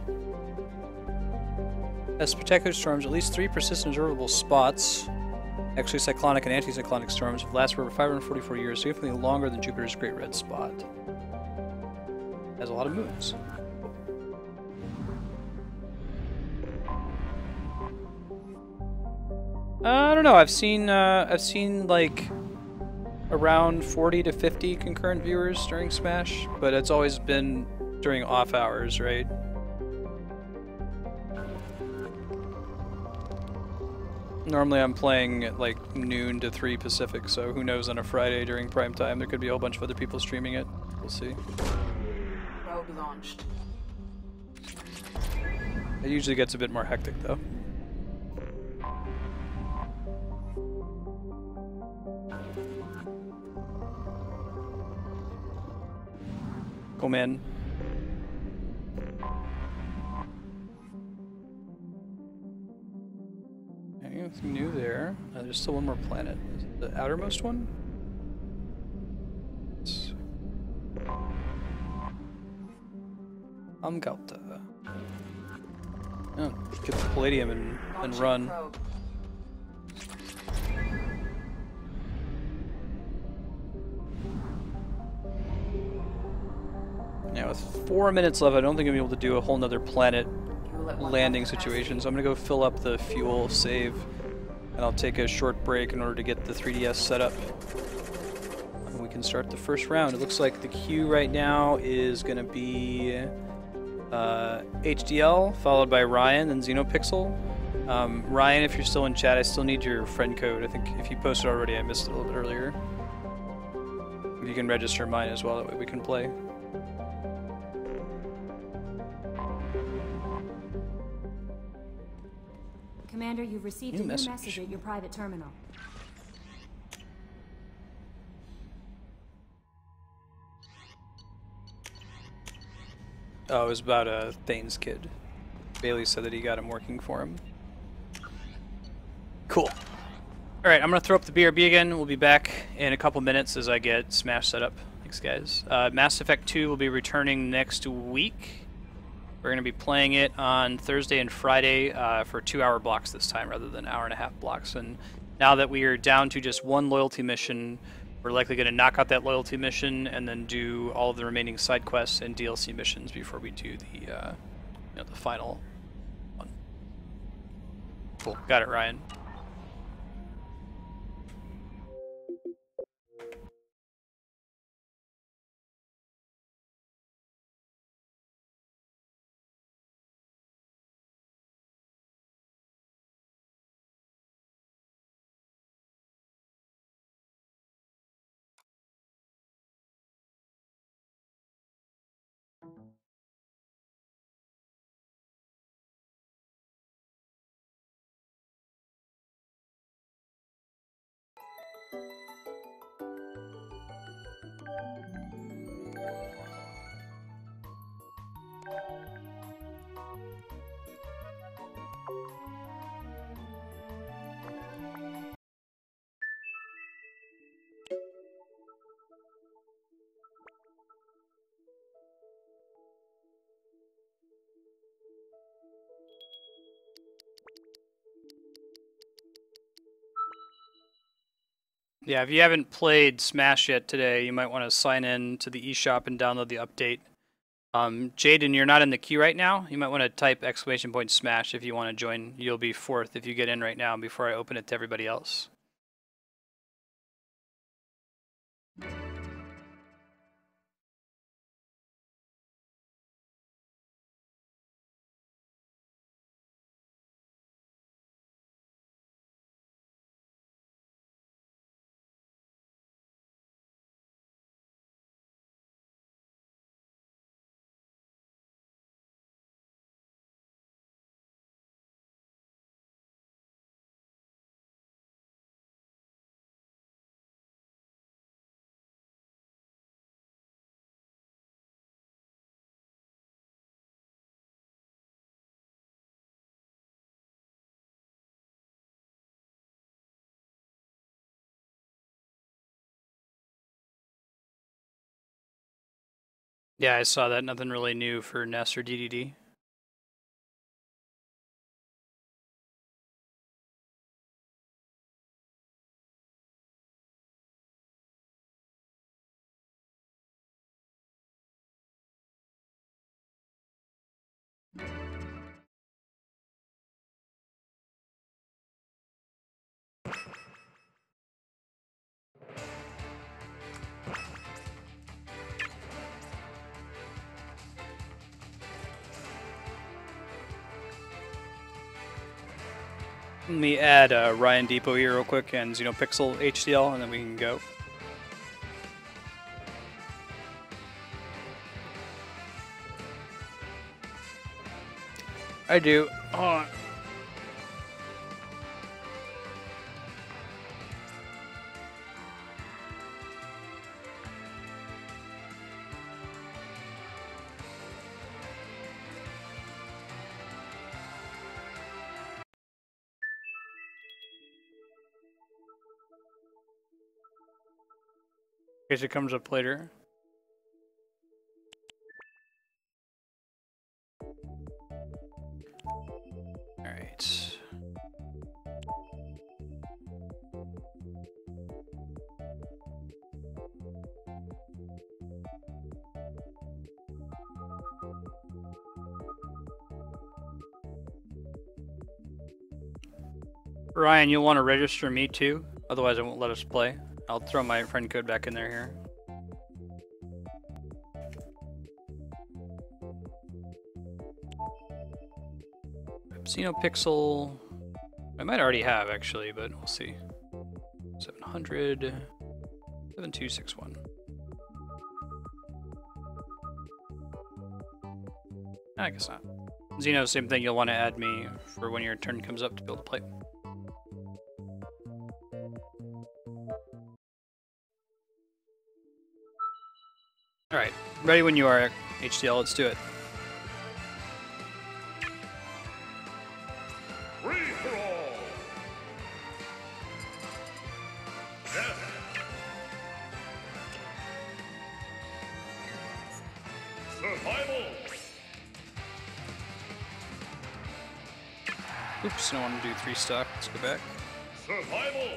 has spectacular storms, at least 3 persistent observable spots. Actually, cyclonic and anticyclonic storms have lasted for over 544 years, significantly longer than Jupiter's Great Red Spot. Has a lot of moons. I don't know. I've seen like around 40 to 50 concurrent viewers during Smash, but it's always been during off hours, right? Normally I'm playing at like noon to 3 Pacific, so who knows, on a Friday during prime time there could be a whole bunch of other people streaming it. We'll see. Probe launched. It usually gets a bit more hectic though. Come in. Nothing new there. There's still one more planet. Is it the outermost one? Amgauta. Oh, get the palladium and run. Now with 4 minutes left, I don't think I'm able to do a whole nother planet landing situation, so I'm gonna go fill up the fuel save, and I'll take a short break in order to get the 3DS set up. And we can start the first round. It looks like the queue right now is gonna be HDL, followed by Ryan and Xenopixel. Ryan, if you're still in chat, I still need your friend code. I think if you posted already, I missed it a little bit earlier. If you can register mine as well, that way we can play. Commander, you've received a new message at your private terminal. Oh, it was about a Thane's kid. Bailey said that he got him working for him. Cool. Alright, I'm going to throw up the BRB again. We'll be back in a couple minutes as I get Smash set up. Thanks, guys. Mass Effect 2 will be returning next week. We're going to be playing it on Thursday and Friday for 2-hour blocks this time rather than hour-and-a-half blocks. And now that we are down to just one loyalty mission, We're likely going to knock out that loyalty mission and then do all of the remaining side quests and DLC missions before we do the, the final one. Cool, got it, Ryan. Yeah, if you haven't played Smash yet today, you might want to sign in to the eShop and download the update. Jaden, you're not in the queue right now. You might want to type !Smash if you want to join. You'll be 4th if you get in right now before I open it to everybody else. Yeah, I saw that. Nothing really new for NES or DDD. Let me add Ryan Depot here real quick and Xenopixel HDL, and then we can go. I do. Hold on. In case it comes up later. Alright. Ryan, you'll want to register me too, otherwise it won't let us play. I'll throw my friend code back in there here. Xenopixel, I might already have actually, but we'll see. 700, 7261. I guess not. Xeno, same thing, you'll want to add me for when your turn comes up to be able to play. Alright, ready when you are, HDL, let's do it. Free for all! Death! Survival! Oops, I don't want to do 3 stock. Let's go back. Survival!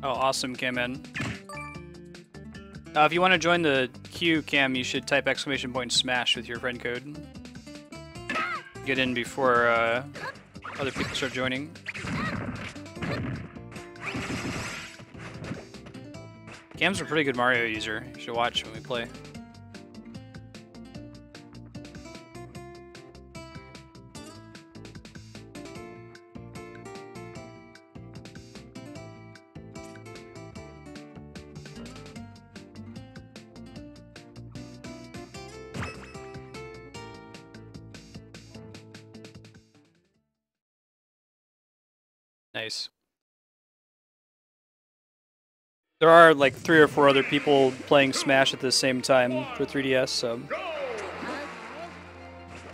Oh, awesome, Cam in. If you want to join the queue, Cam, you should type !smash with your friend code. Get in before other people start joining. Cam's a pretty good Mario user. You should watch when we play. Nice. There are like 3 or 4 other people playing Smash at the same time for 3DS, so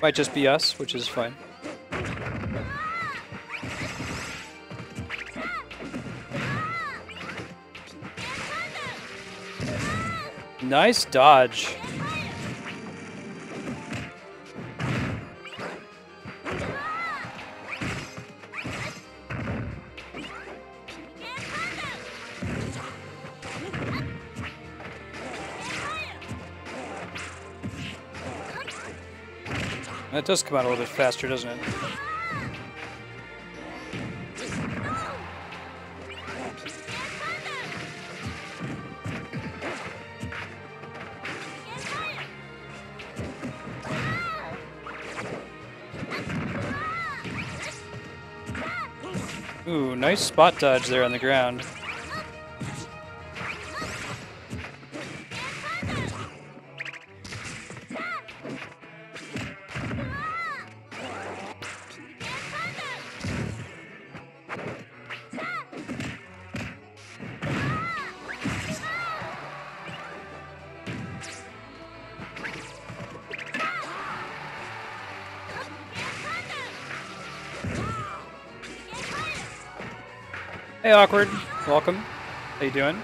might just be us, which is fine. Nice dodge. That does come out a little bit faster, doesn't it? Ooh, nice spot dodge there on the ground. Hey, Awkward. Welcome. How you doing?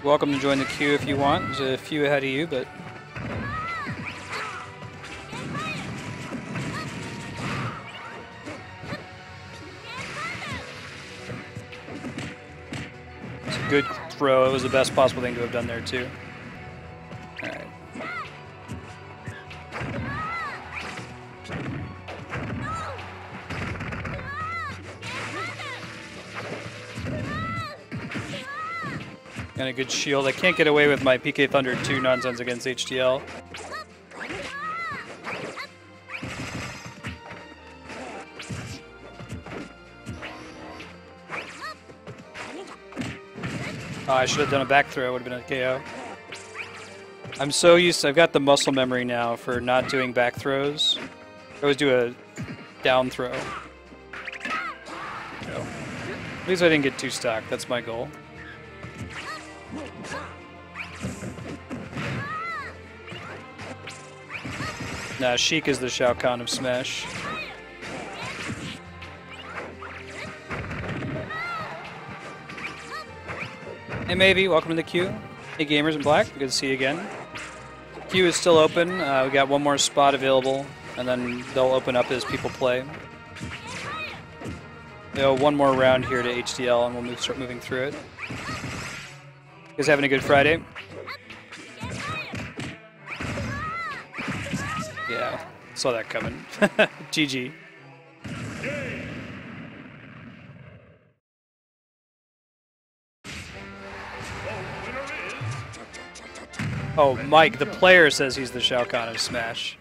Welcome to join the queue if you want. There's a few ahead of you, but... It's a good throw. It was the best possible thing to have done there, too. Alright. And a good shield. I can't get away with my PK Thunder 2 nonsense against HDL. Oh, I should have done a back throw. Would have been a KO. I'm so used to, I've got the muscle memory now for not doing back throws. I always do a down throw. At least I didn't get too stuck. That's my goal. Nah, Sheik is the Shao Kahn of Smash. Hey Maybe, welcome to the queue. Hey Gamers in Black, good to see you again. Queue is still open. We got one more spot available, and then they'll open up as people play. One more round here to HDL, and we'll start moving through it. You guys having a good Friday? Yeah, saw that coming. GG. Oh, Mike, the player says he's the Shao Kahn of Smash.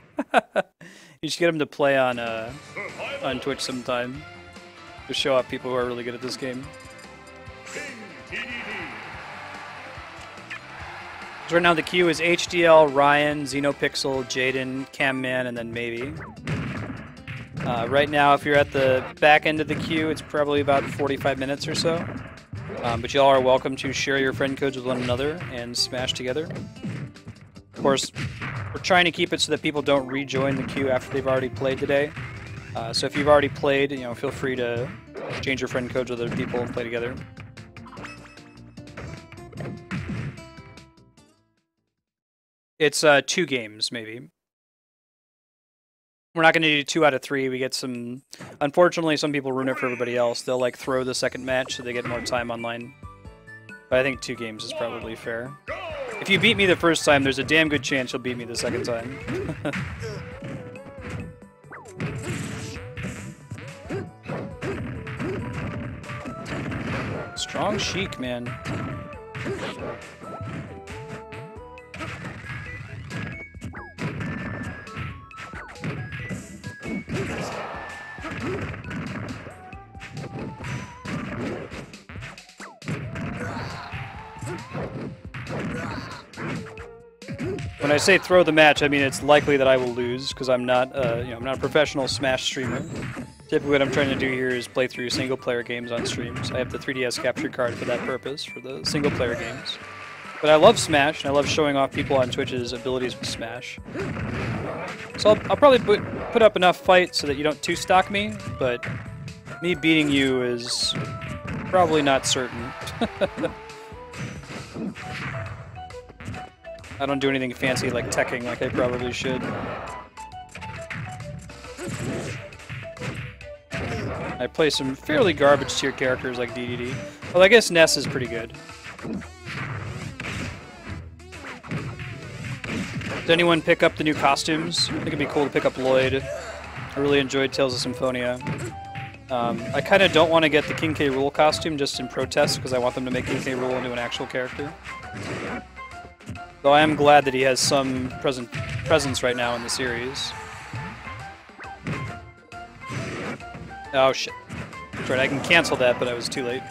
You should get him to play on Twitch sometime to show up people who are really good at this game. So right now the queue is HDL, Ryan, Xenopixel, Jaden, Camman, and then Maybe. Right now, if you're at the back end of the queue, it's probably about 45 minutes or so. But y'all are welcome to share your friend codes with one another and smash together. Of course, we're trying to keep it so that people don't rejoin the queue after they've already played today. So if you've already played, feel free to change your friend codes with other people and play together. It's 2 games, maybe. We're not going to do 2 out of 3. We get some... Unfortunately, some people ruin it for everybody else. They'll, like, throw the second match so they get more time online. But I think 2 games is probably fair. If you beat me the first time, there's a damn good chance you'll beat me the second time. Strong Sheik, man. When I say throw the match, I mean it's likely that I will lose because I'm not, you know, I'm not a professional Smash streamer. Typically, what I'm trying to do here is play through single-player games on streams. I have the 3DS capture card for that purpose, for the single-player games. But I love Smash, and I love showing off people on Twitch's abilities with Smash. So I'll probably put up enough fight so that you don't two-stock me, but me beating you is probably not certain. I don't do anything fancy like teching like I probably should. I play some fairly garbage tier characters like DDD. Well, I guess Ness is pretty good. Did anyone pick up the new costumes? I think it'd be cool to pick up Lloyd. I really enjoyed Tales of Symphonia. I kind of don't want to get the King K. Rool costume just in protest because I want them to make King K. Rool into an actual character. Though I am glad that he has some presence right now in the series. Oh shit. That's right, I can cancel that, but I was too late.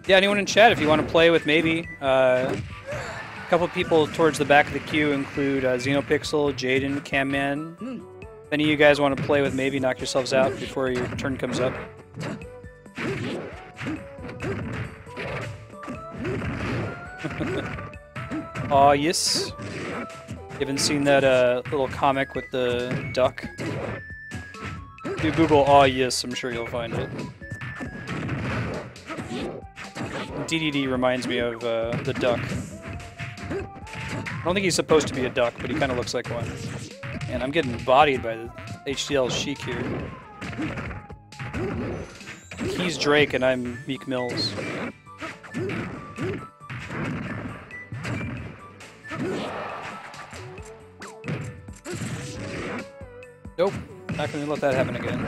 Yeah, anyone in chat, if you want to play with maybe. A couple people towards the back of the queue include Xenopixel, Jaden, Camman. If any of you guys want to play with maybe, knock yourselves out before your turn comes up. Aw, yes. You haven't seen that little comic with the duck? If you Google "aw yes," I'm sure you'll find it. DDD reminds me of the duck. I don't think he's supposed to be a duck, but he kind of looks like one. And I'm getting bodied by the HDL Sheik here. He's Drake and I'm Meek Mills. Nope, not gonna let that happen again.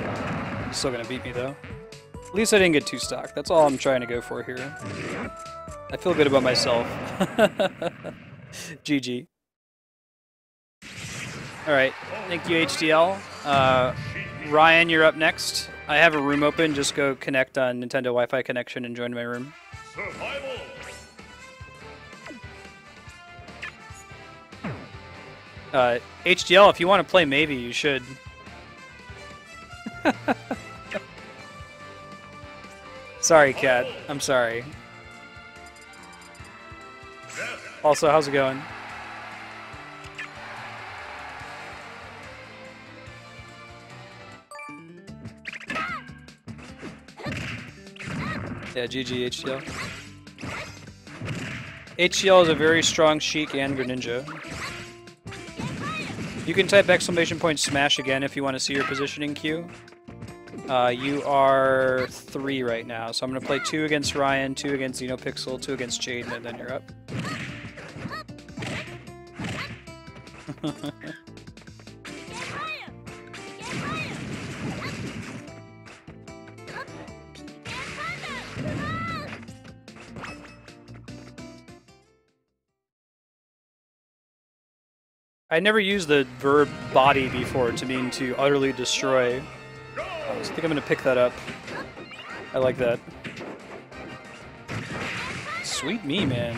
He's still gonna beat me though. At least I didn't get 2 stock. That's all I'm trying to go for here. I feel good about myself. GG. Alright, thank you HDL. Ryan, you're up next. I have a room open, just go connect on Nintendo Wi-Fi connection and join my room. Survival. HDL, if you want to play maybe, you should. Sorry, Kat. I'm sorry. Also, how's it going? Yeah, GG, HDL. HDL is a very strong Sheik and Greninja. You can type !smash again if you want to see your positioning queue. You are 3 right now, so I'm going to play 2 against Ryan, 2 against Xenopixel, 2 against Jaden, and then you're up. I never used the verb body before to mean to utterly destroy. I think I'm going to pick that up. I like that. Sweet me, man.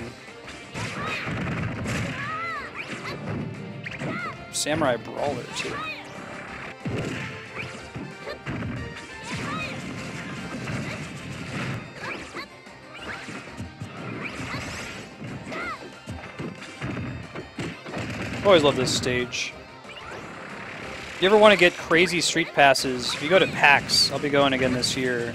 Samurai Brawler, too. Always love this stage. If you ever want to get crazy street passes, if you go to PAX, I'll be going again this year.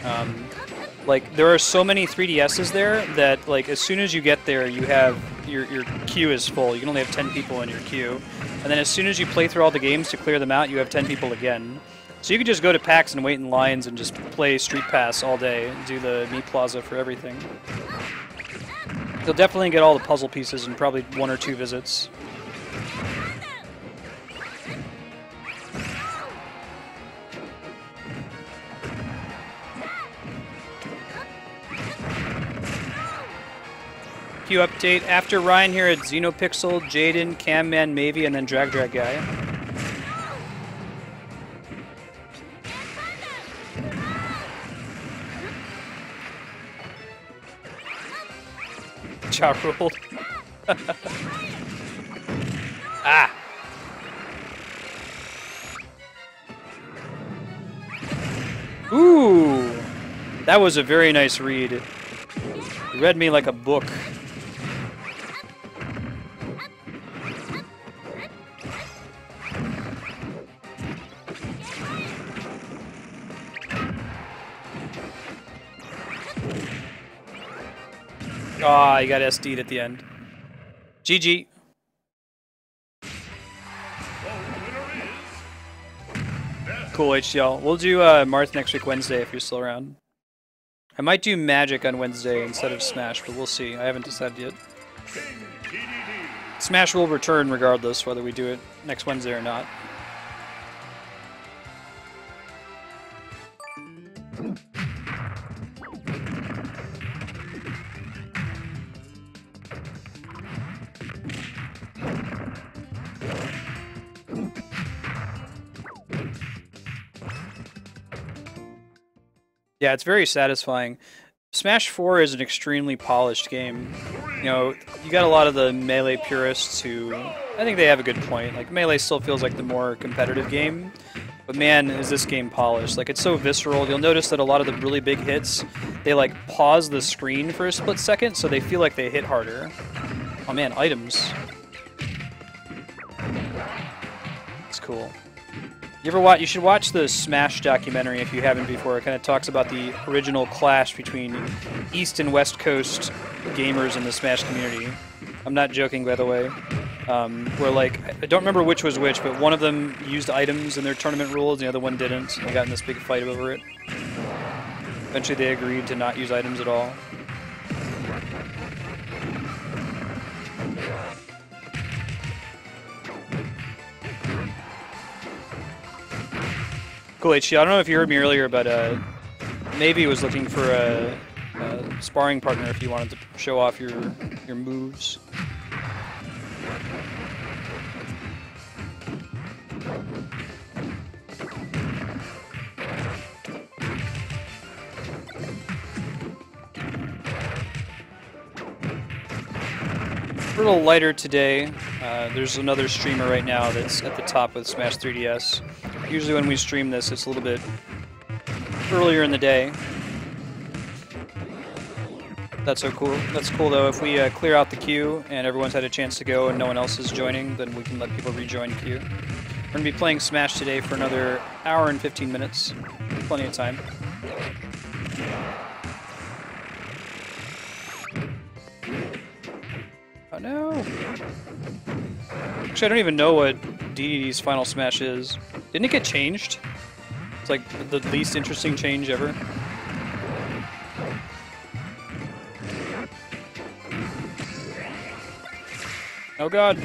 Like, there are so many 3DSs there that, like, as soon as you get there, you have your queue is full. You can only have 10 people in your queue. And then as soon as you play through all the games to clear them out, you have 10 people again. So you could just go to PAX and wait in lines and just play Street Pass all day and do the Meat Plaza for everything. You'll definitely get all the puzzle pieces in probably 1 or 2 visits. Queue update. After Ryan here at Xenopixel, Jaden, Camman, Mavie, and then Drag Guy. Ja ruled. Ah! Ooh! That was a very nice read. You read me like a book. Ah, you got SD'd at the end. GG. Cool, HDL. We'll do Marth next week, Wednesday, if you're still around. I might do Magic on Wednesday instead of Smash, but we'll see. I haven't decided yet. Smash will return regardless, whether we do it next Wednesday or not. Yeah, it's very satisfying. Smash 4 is an extremely polished game. You know, you got a lot of the Melee purists who, I think they have a good point. Like, Melee still feels like the more competitive game, but man, is this game polished. Like, it's so visceral. You'll notice that a lot of the really big hits, they like pause the screen for a split second, so they feel like they hit harder. Oh man, items. It's cool. You should watch the Smash documentary if you haven't before. It kind of talks about the original clash between East and West Coast gamers in the Smash community. I'm not joking, by the way. Where, like, I don't remember which was which, but one of them used items in their tournament rules, and the other one didn't. And they got in this big fight over it. Eventually they agreed to not use items at all. Cool, HG. I don't know if you heard me earlier, but Navy was looking for a sparring partner if you wanted to show off your moves. A little lighter today. There's another streamer right now that's at the top with Smash 3DS. Usually when we stream this, it's a little bit earlier in the day. That's so cool. That's cool though. If we clear out the queue and everyone's had a chance to go and no one else is joining, then we can let people rejoin queue. We're going to be playing Smash today for another hour and 15 minutes. Plenty of time. Oh no! Actually, I don't even know what DDD's Final Smash is. Didn't it get changed? It's like the least interesting change ever. Oh god.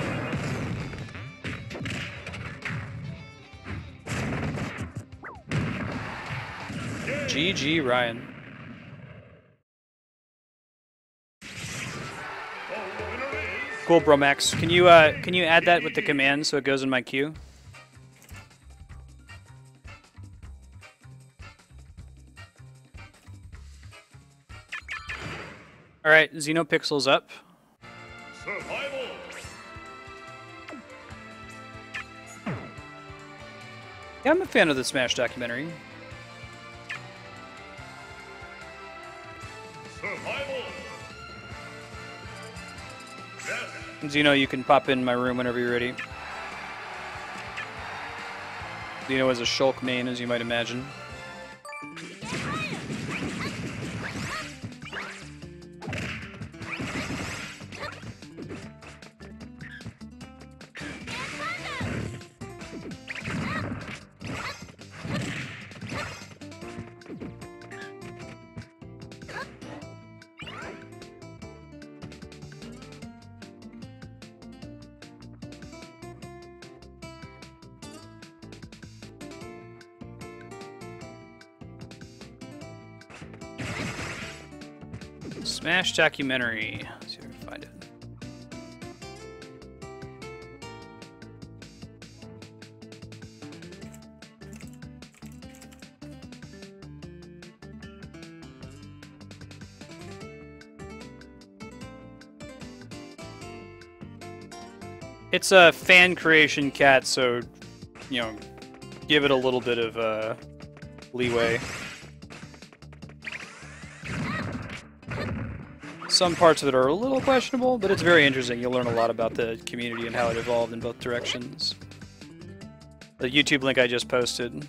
GG Ryan. Cool, Bromax. Can you add that with the command so it goes in my queue? All right, Xenopixel's up. Survival. Yeah, I'm a fan of the Smash documentary. Survival. Xeno, you can pop in my room whenever you're ready. Xeno is a Shulk main, as you might imagine. Smash documentary. Let's see if we can find it. It's a fan creation, Cat, so, you know, give it a little bit of leeway. Some parts of it are a little questionable, but it's very interesting. You'll learn a lot about the community and how it evolved in both directions. The YouTube link I just posted.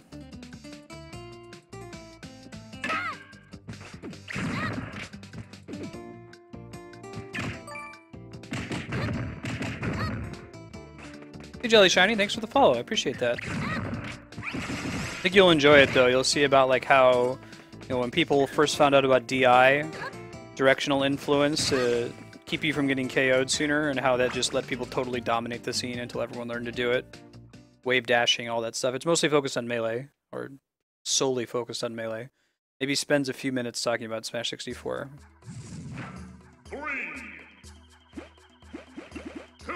Hey Jelly Shiny, thanks for the follow. I appreciate that. I think you'll enjoy it though. You'll see about like how, you know, when people first found out about DI, directional influence to keep you from getting KO'd sooner, and how that just let people totally dominate the scene until everyone learned to do it. Wave dashing, all that stuff. It's mostly focused on melee, or solely focused on melee. Maybe spends a few minutes talking about Smash 64. 3, 2,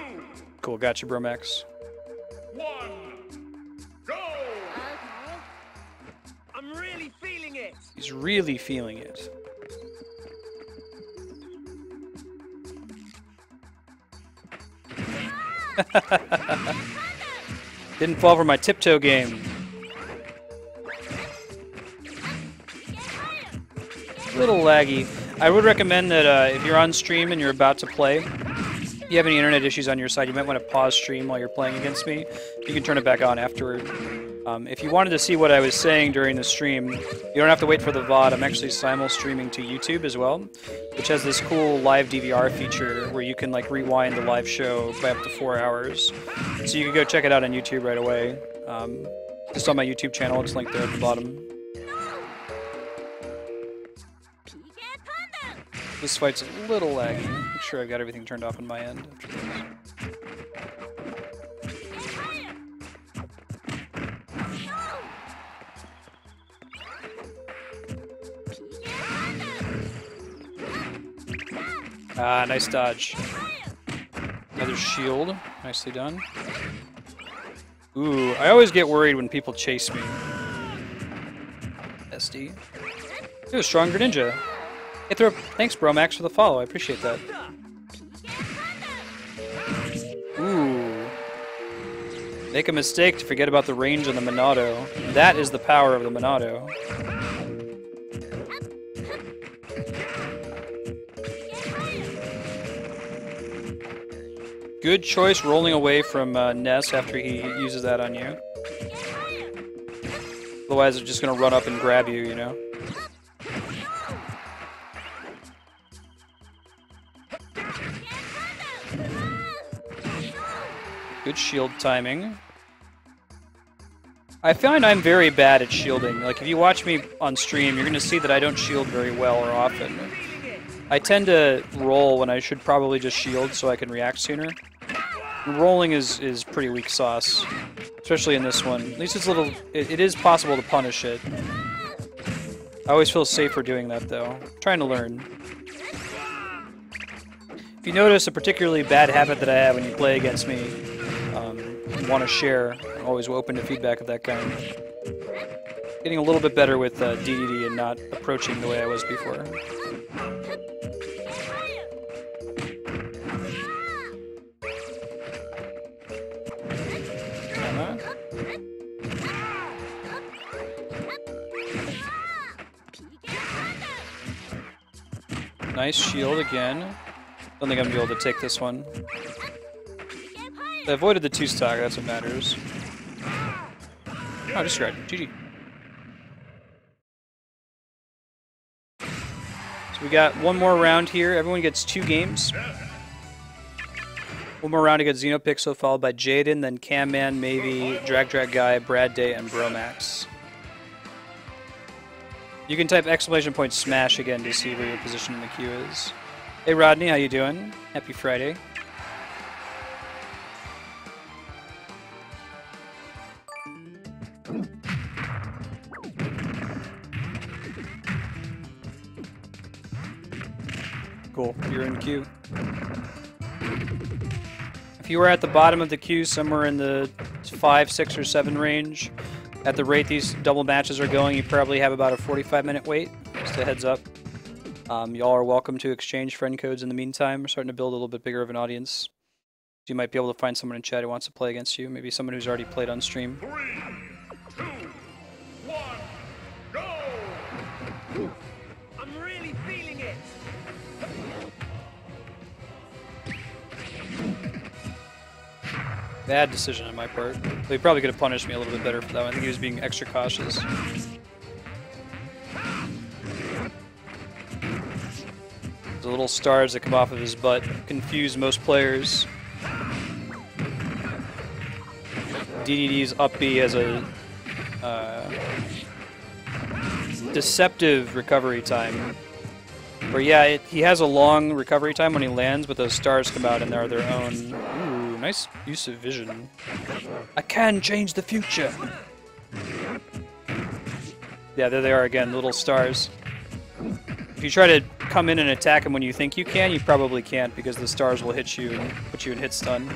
Cool, gotcha, Bromax. 1, go! I'm really feeling it. He's really feeling it. Didn't fall for my tiptoe game. Little laggy. I would recommend that if you're on stream and you're about to play, if you have any internet issues on your side, you might want to pause stream while you're playing against me. You can turn it back on afterward. If you wanted to see what I was saying during the stream, you don't have to wait for the VOD. I'm actually simul-streaming to YouTube as well, which has this cool live DVR feature where you can like rewind the live show by up to 4 hours. So you can go check it out on YouTube right away. Just on my YouTube channel, it's linked there at the bottom. This fight's a little laggy. Make sure I've got everything turned off on my end. Ah, nice dodge. Another shield. Nicely done. Ooh, I always get worried when people chase me. SD. Ooh, Strong Greninja. Hey, thanks, Bromax, for the follow. I appreciate that. Ooh. Make a mistake to forget about the range on the Monado. That is the power of the Monado. Good choice rolling away from Ness after he uses that on you. Otherwise, it's just going to run up and grab you, you know? Good shield timing. I find I'm very bad at shielding. Like, if you watch me on stream, you're going to see that I don't shield very well or often. I tend to roll when I should probably just shield so I can react sooner. Rolling is pretty weak sauce, especially in this one. At least it's a little. It is possible to punish it. I always feel safer doing that though. I'm trying to learn. If you notice a particularly bad habit that I have when you play against me, and want to share, I'm always open to feedback of that kind. Getting a little bit better with DDD and not approaching the way I was before. Nice shield again. Don't think I'm going to be able to take this one. I avoided the 2-stock, that's what matters. Oh, disregard. GG. So we got one more round here. Everyone gets 2 games. One more round to get Xenopixel, followed by Jaden, then Camman, maybe Drag Guy, Brad Day, and Bromax. You can type !Smash again to see where your position in the queue is. Hey Rodney, how you doing? Happy Friday. cool. You're in queue. If you were at the bottom of the queue, somewhere in the 5, 6, or 7 range, at the rate these double matches are going, you probably have about a 45-minute wait. Just a heads up. Y'all are welcome to exchange friend codes in the meantime. We're starting to build a little bit bigger of an audience. You might be able to find someone in chat who wants to play against you. Maybe someone who's already played on stream. 3, 2, 1, go! I'm really feeling it. Bad decision on my part. So he probably could have punished me a little bit better for that one. I think he was being extra cautious. The little stars that come off of his butt confuse most players. DDD's up B has a deceptive recovery time. Where, yeah, he has a long recovery time when he lands, but those stars come out and they're their own. Ooh, nice use of vision. I can change the future! Yeah, there they are again, little stars. If you try to come in and attack him when you think you can, you probably can't because the stars will hit you and put you in hit stun.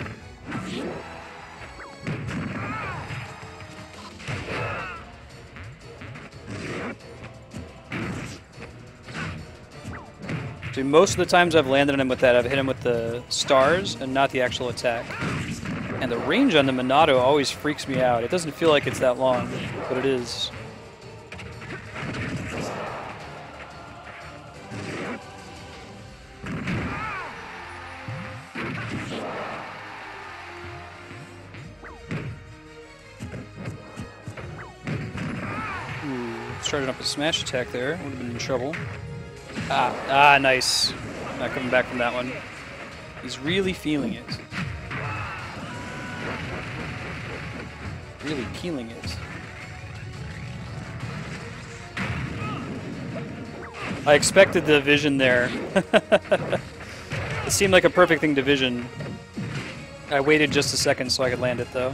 So most of the times I've landed on him with that, I've hit him with the stars and not the actual attack. And the range on the Monado always freaks me out. It doesn't feel like it's that long, but it is. Started up a smash attack there. Would have been in trouble. Nice. Not coming back from that one. He's really feeling it. Really peeling it. I expected the vision there. It seemed like a perfect thing to vision. I waited just a second so I could land it though.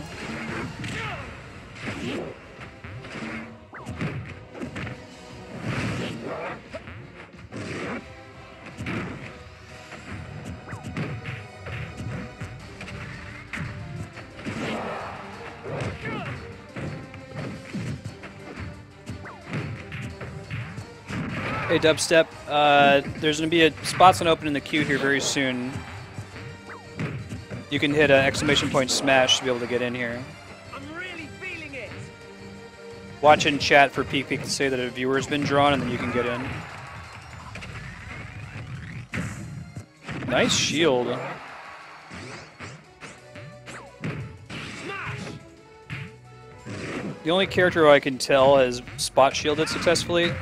Hey Dubstep, there's going to be a spot's going to open in the queue here very soon. You can hit an exclamation point smash to be able to get in here. I'm really feeling it. Watch in chat for Peek Peek to say that a viewer's been drawn and then you can get in. Nice shield. The only character who I can tell has spot shielded successfully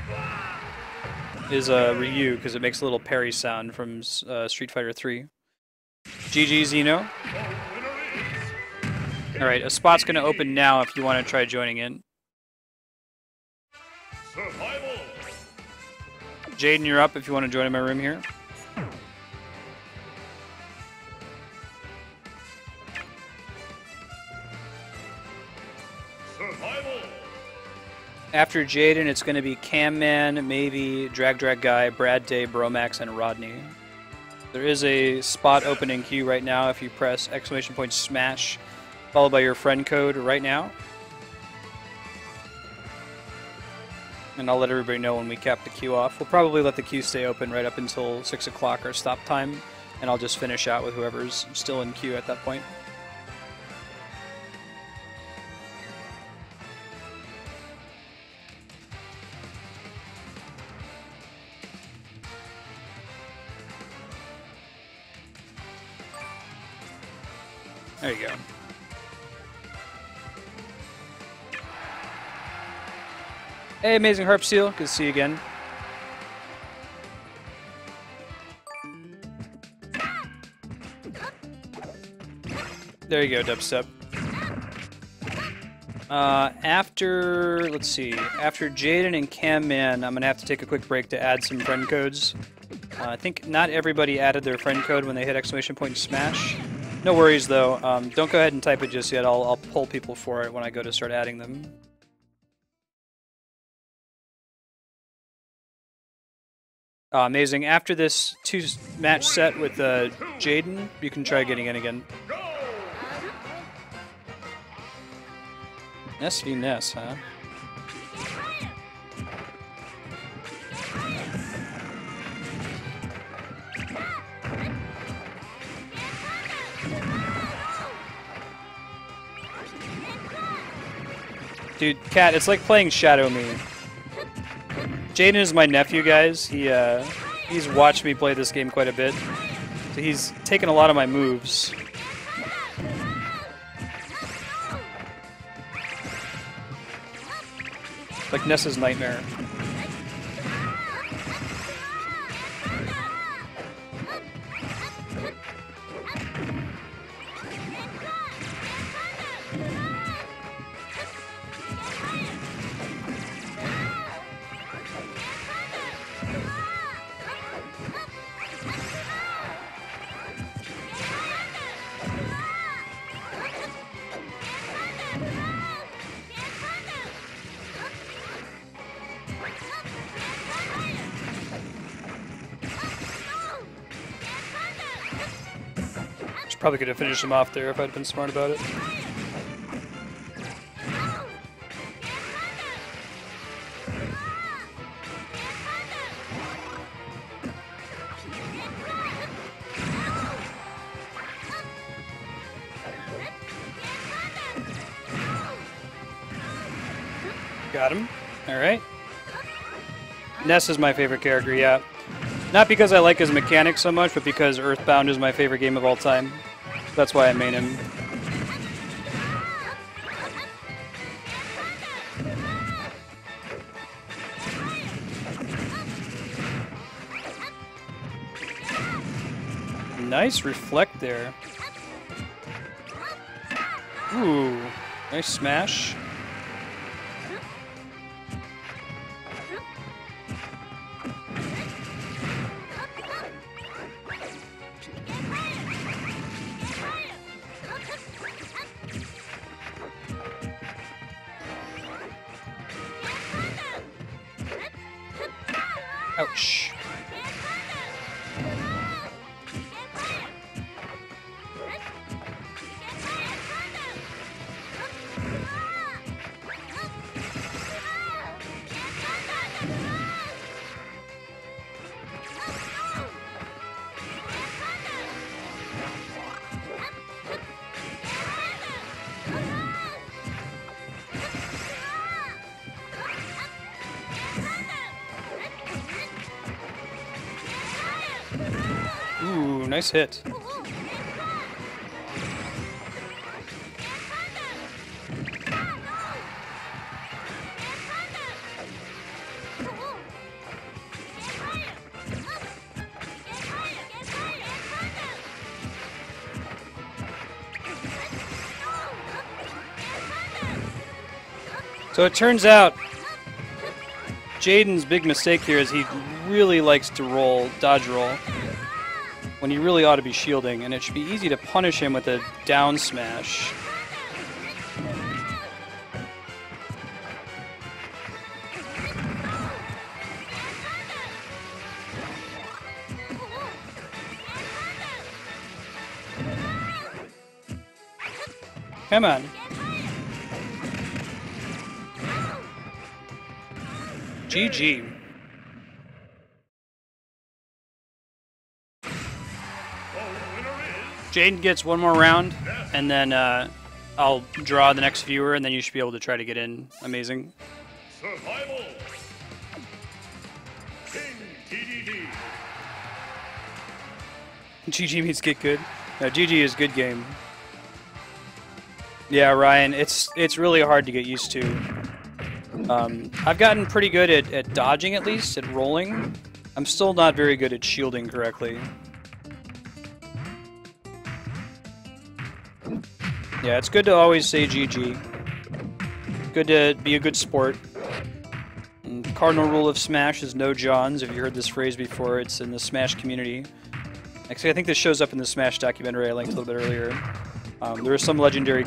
is Ryu, because it makes a little parry sound from Street Fighter 3. GG, Xeno. Alright, a spot's going to open now if you want to try joining in. Survival. Jaden, you're up if you want to join in my room here. Survival. After Jaden, it's going to be Cam Man, maybe Drag Guy, Brad Day, Bromax, and Rodney. There is a spot opening queue right now if you press exclamation point smash, followed by your friend code right now. And I'll let everybody know when we cap the queue off. We'll probably let the queue stay open right up until 6 o'clock our stop time, and I'll just finish out with whoever's still in queue at that point. There you go. Hey, Amazing Harp Seal. Good to see you again. There you go, Dubstep. Let's see. After Jaden and Cam Man, I'm going to have to take a quick break to add some friend codes. I think not everybody added their friend code when they hit exclamation point smash. No worries, though. Don't go ahead and type it just yet. I'll pull people for it when I go to start adding them. Oh, amazing. After this 2-match set with Jaden, you can try getting in again. Ness v Ness, huh? Dude, Cat, it's like playing Shadow Me. Jaden is my nephew, guys. He's watched me play this game quite a bit. So he's taken a lot of my moves. Like Ness's nightmare. Probably could have finished him off there if I'd been smart about it. Got him. Alright. Ness is my favorite character, yeah. Not because I like his mechanics so much, but because Earthbound is my favorite game of all time. That's why I main him. Nice reflect there. Ooh, nice smash. Ouch. Ooh, nice hit. So it turns out Jaden's big mistake here is he really likes to roll, dodge roll, when he really ought to be shielding, and it should be easy to punish him with a down smash. Come on. GG. Jaden gets one more round, and then I'll draw the next viewer, and then you should be able to try to get in. Amazing. Survival. King TDD. GG means get good. No, GG is good game. Yeah, Ryan, it's really hard to get used to. I've gotten pretty good at dodging, at least, at rolling. I'm still not very good at shielding correctly. Yeah, it's good to always say GG. Good to be a good sport. And the cardinal rule of Smash is no Johns. If you heard this phrase before, it's in the Smash community. Actually, I think this shows up in the Smash documentary I linked a little bit earlier. There was some legendary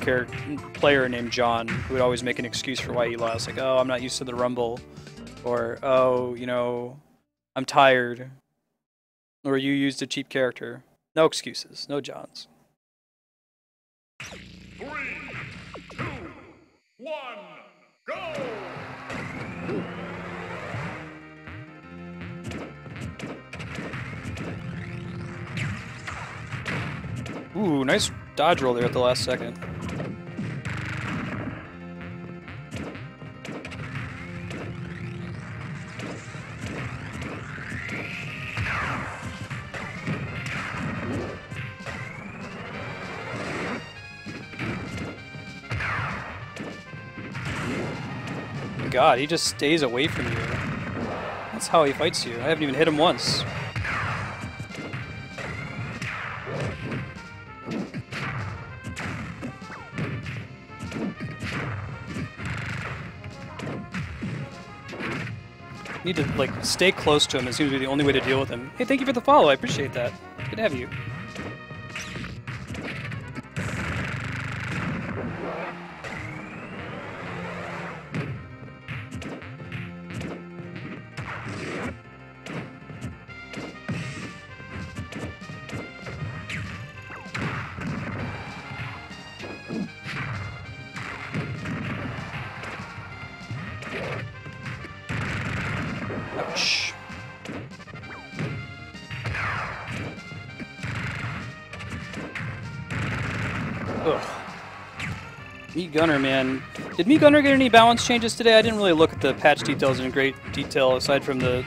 player named John who would always make an excuse for why he lost. Like, oh, I'm not used to the Rumble. Or, oh, you know, I'm tired. Or you used a cheap character. No excuses. No Johns. 3, 2, 1, go! Ooh, nice dodge roll there at the last second. God, he just stays away from you. That's how he fights you. I haven't even hit him once. Need to, like, stay close to him. It seems to be the only way to deal with him. Hey, thank you for the follow. I appreciate that. Good to have you. Ouch. Ugh. Meat Gunner, man. Did Meat Gunner get any balance changes today? I didn't really look at the patch details in great detail, aside from the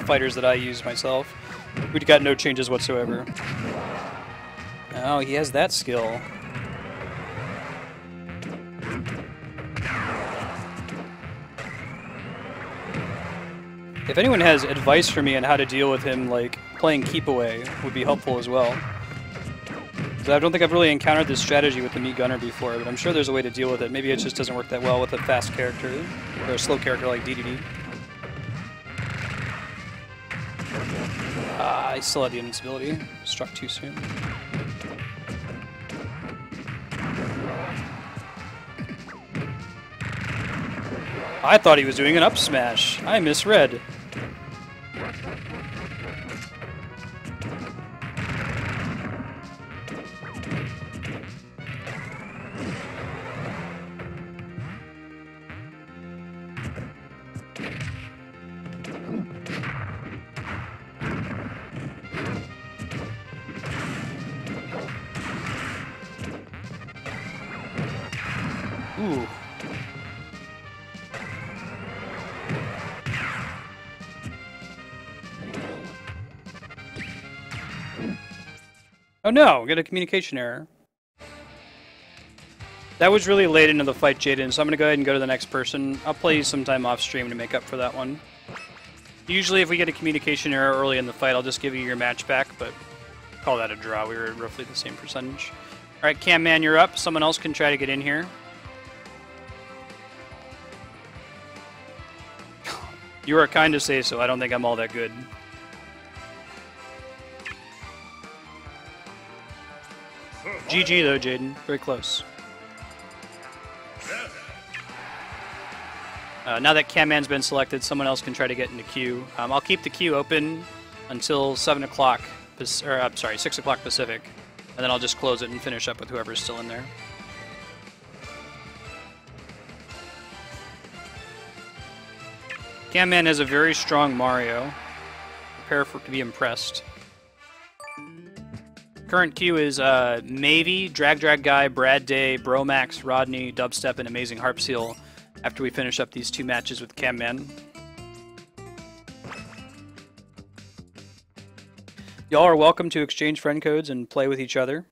fighters that I use myself. We got no changes whatsoever. Oh, he has that skill. If anyone has advice for me on how to deal with him, like, playing keep away would be helpful as well. I don't think I've really encountered this strategy with the Meat Gunner before, but I'm sure there's a way to deal with it. Maybe it just doesn't work that well with a fast character, or a slow character like DDD. I still had the invincibility. Struck too soon. I thought he was doing an up smash. I misread. Ooh. Oh no, got a communication error. That was really late into the fight, Jaden, so I'm going to go ahead and go to the next person. I'll play you sometime off stream to make up for that one. Usually if we get a communication error early in the fight, I'll just give you your match back, but call that a draw. We were at roughly the same percentage. Alright, Cam Man, you're up. Someone else can try to get in here. You are kind to say so. I don't think I'm all that good. GG though, Jaden. Very close. Now that Cam Man's been selected, someone else can try to get into queue. I'll keep the queue open until 7 o'clock, or I'm sorry, 6 o'clock Pacific, and then I'll just close it and finish up with whoever's still in there. Cam Man has a very strong Mario. Prepare to be impressed. Current queue is Mavie, Drag Guy, Brad Day, Bromax, Rodney, Dubstep, and Amazing Harp Seal after we finish up these 2 matches with Cam Man. Y'all are welcome to exchange friend codes and play with each other.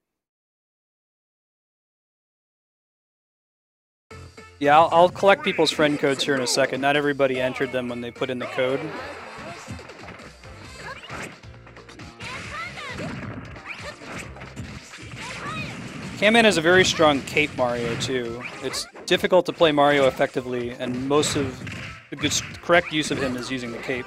Yeah, I'll collect people's friend codes here in a second. Not everybody entered them when they put in the code. Cam Man has a very strong cape Mario too. It's difficult to play Mario effectively, and most of the correct use of him is using the cape.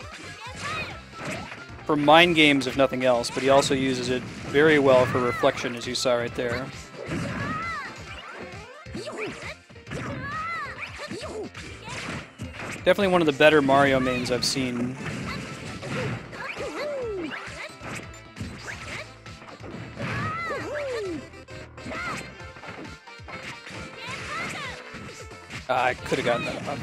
For mind games, if nothing else, but he also uses it very well for reflection, as you saw right there. Definitely one of the better Mario mains I've seen. I could have gotten that up.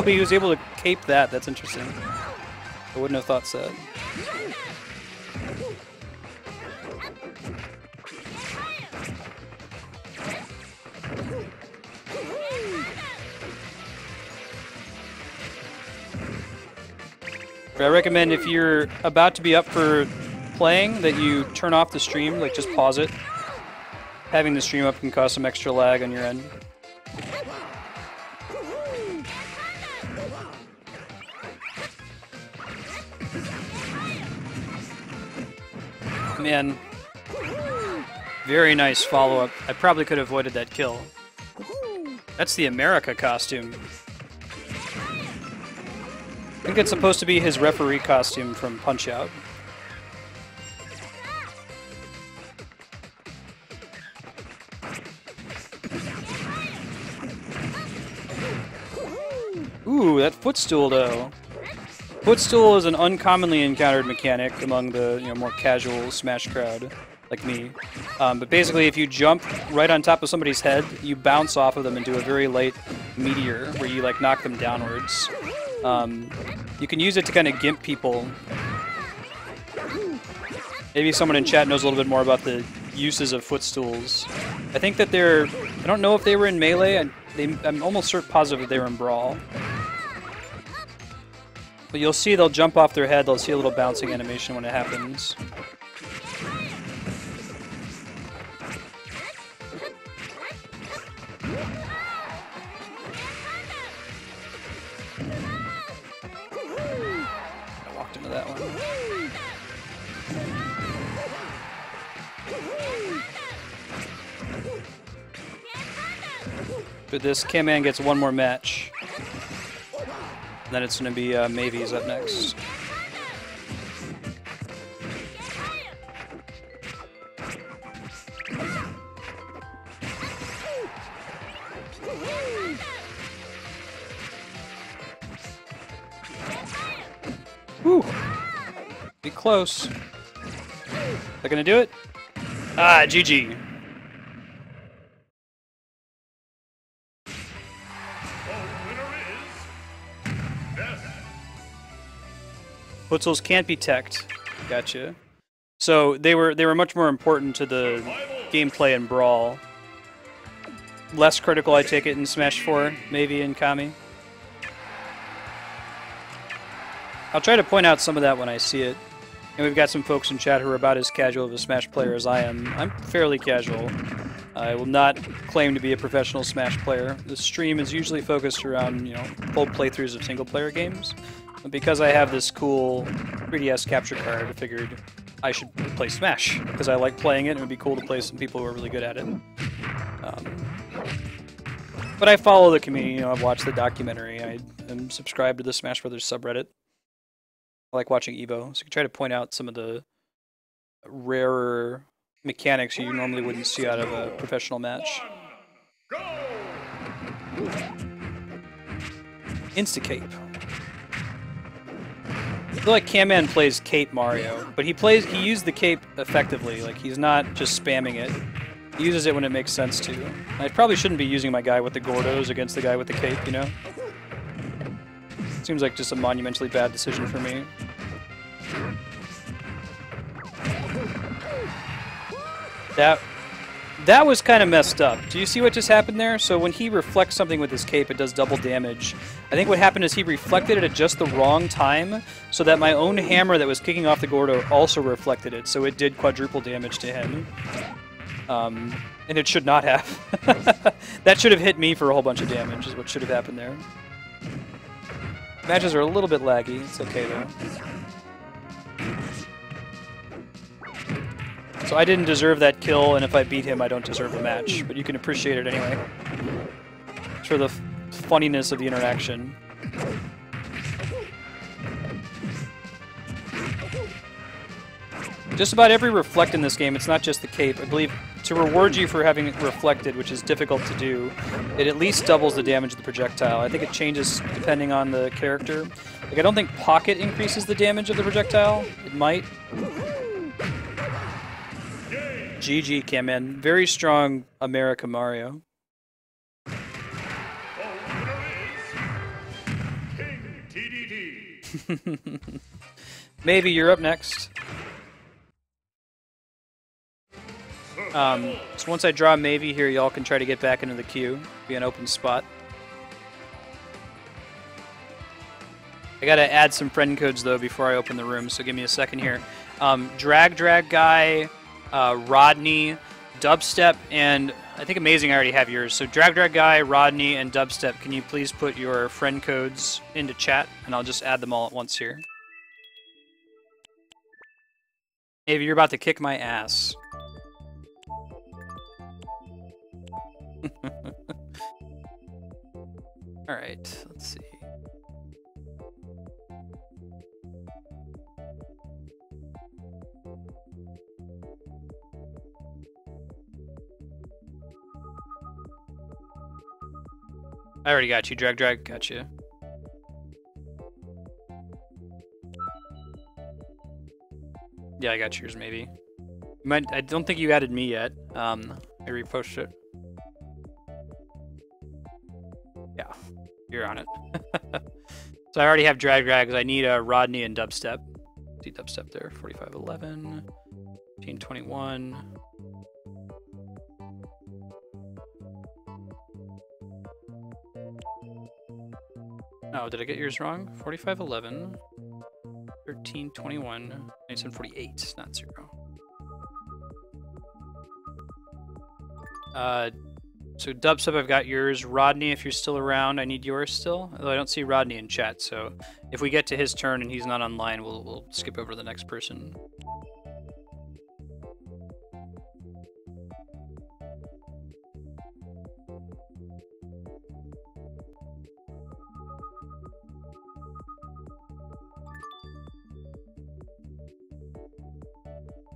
He was able to cape that. That's interesting. I wouldn't have thought so. I recommend if you're about to be up for playing that you turn off the stream, like just pause it. Having the stream up can cause some extra lag on your end. Man, very nice follow-up. I probably could have avoided that kill. That's the America costume. I think it's supposed to be his referee costume from Punch-Out. Ooh, that footstool though. Footstool is an uncommonly encountered mechanic among the more casual Smash crowd, like me. But basically, if you jump right on top of somebody's head, you bounce off of them and do a very light meteor where you like knock them downwards. You can use it to kind of gimp people. Maybe someone in chat knows a little bit more about the uses of footstools. I think that they're... I don't know if they were in Melee. I'm almost positive that they were in Brawl. But you'll see they'll jump off their head, they'll see a little bouncing animation when it happens. I walked into that one. But this K-Man gets one more match. And then it's going to be Mavy's up next. Whew. Be close. They're going to do it? Ah, GG. Footstools can't be teched. Gotcha. So they were much more important to the gameplay in Brawl. Less critical, I take it, in Smash 4, maybe in Kami. I'll try to point out some of that when I see it. And we've got some folks in chat who are about as casual of a Smash player as I am. I'm fairly casual. I will not claim to be a professional Smash player. The stream is usually focused around, full playthroughs of single-player games. But because I have this cool 3DS capture card, I figured I should play Smash, because I like playing it, and it would be cool to play some people who are really good at it. But I follow the community, I've watched the documentary, I am subscribed to the Smash Brothers subreddit. I like watching Evo, so you can try to point out some of the rarer mechanics you normally wouldn't see out of a professional match. Insta-cape. I feel like K-Man plays Cape Mario, but he used the cape effectively, like he's not just spamming it. He uses it when it makes sense to. I probably shouldn't be using my guy with the Gordos against the guy with the cape, Seems like just a monumentally bad decision for me. That was kind of messed up. Do you see what just happened there? So when he reflects something with his cape, it does double damage. I think what happened is he reflected it at just the wrong time, so that my own hammer that was kicking off the Gordo also reflected it, so it did quadruple damage to him. And it should not have. That should have hit me for a whole bunch of damage, is what should have happened there. Matches are a little bit laggy. It's okay, though. So I didn't deserve that kill, and if I beat him, I don't deserve the match. But you can appreciate it anyway. It's for the funniness of the interaction. Just about every reflect in this game, it's not just the cape. I believe to reward you for having it reflected, which is difficult to do, it at least doubles the damage of the projectile. I think it changes depending on the character. Like, I don't think Pocket increases the damage of the projectile. It might. GG came in. Very strong America Mario. Maybe you're up next. So once I draw Mavie here, y'all can try to get back into the queue. Be an open spot. I gotta add some friend codes though before I open the room, so give me a second here. Drag Guy, Rodney, Dubstep, and I think Amazing I already have yours. So Drag Guy, Rodney, and Dubstep, can you please put your friend codes into chat, and I'll just add them all at once here. Maybe you're about to kick my ass. Alright, let's see. I already got you, Drag, got you. Yeah, I got yours, maybe. I don't think you added me yet. I reposted it. Yeah, you're on it. So I already have Drag, because I need Rodney and Dubstep. See Dubstep there, 4511, 1521. Oh, did I get yours wrong? 4511, 1321, 9748, not 0. So Dubstep, I've got yours. Rodney, if you're still around, I need yours still. Although I don't see Rodney in chat, so if we get to his turn and he's not online, we'll skip over to the next person.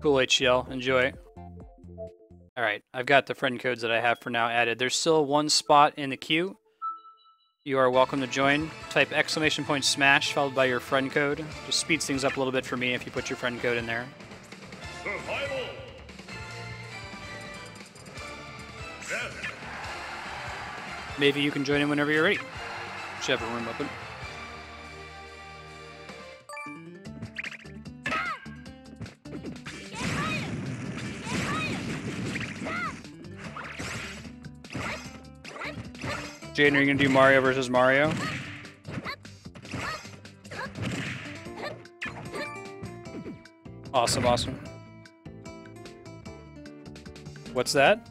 Cool, HCL. Enjoy. Alright, I've got the friend codes that I have for now added. There's still one spot in the queue. You are welcome to join. Type !smash followed by your friend code. Just speeds things up a little bit for me if you put your friend code in there. Survival. Death. Maybe you can join in whenever you're ready. Should have a room open. Jaden, are you gonna do Mario versus Mario? Awesome, awesome. What's that?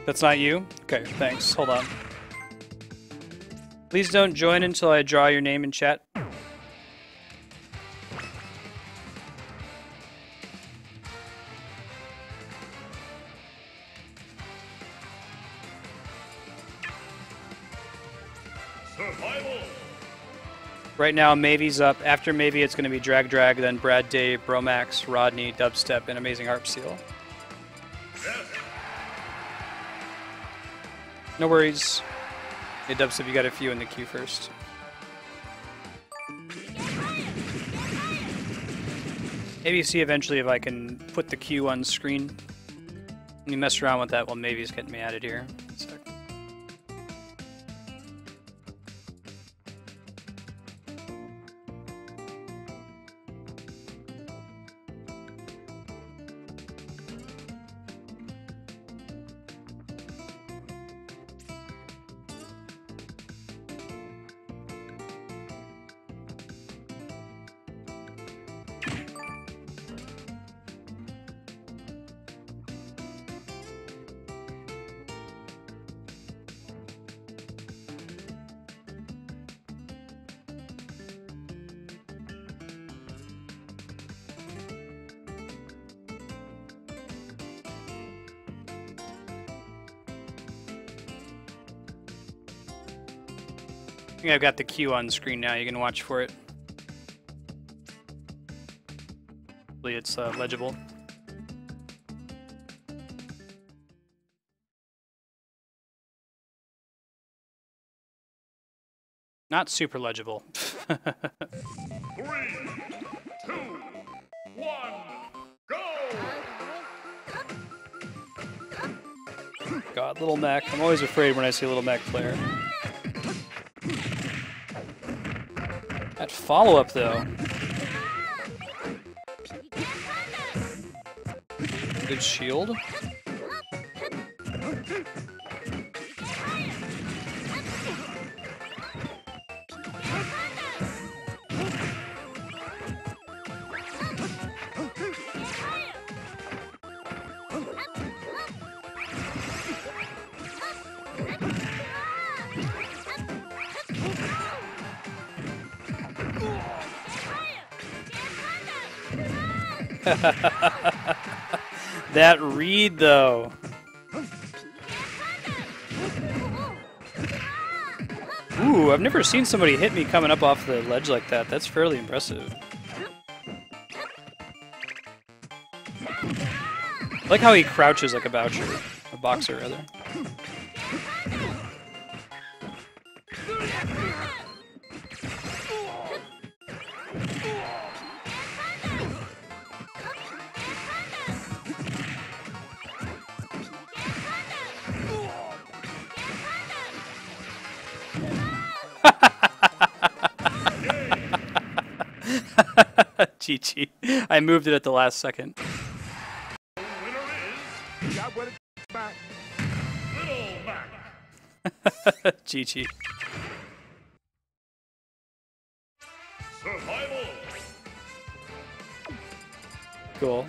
That's not you? Okay, thanks. Hold on. Please don't join until I draw your name in chat. Survival. Right now, Mavie's up. After Mavie, it's going to be Drag, then Brad, Dave, Bromax, Rodney, Dubstep, and Amazing Harp Seal. No worries. Hey, Dubstep, you got a few in the queue first. Maybe see eventually if I can put the queue on screen. Let me mess around with that while Mavie's getting me added here. I think I've got the queue on screen now. You can watch for it. Hopefully it's legible. Not super legible. 3, 2, 1, go! God, Little Mac. I'm always afraid when I see a Little Mac player. That follow-up, though. Good shield. That read, though. Ooh, I've never seen somebody hit me coming up off the ledge like that. That's fairly impressive. I like how he crouches like a boxer, rather. GG. I moved it at the last second. GG. Survival. Cool.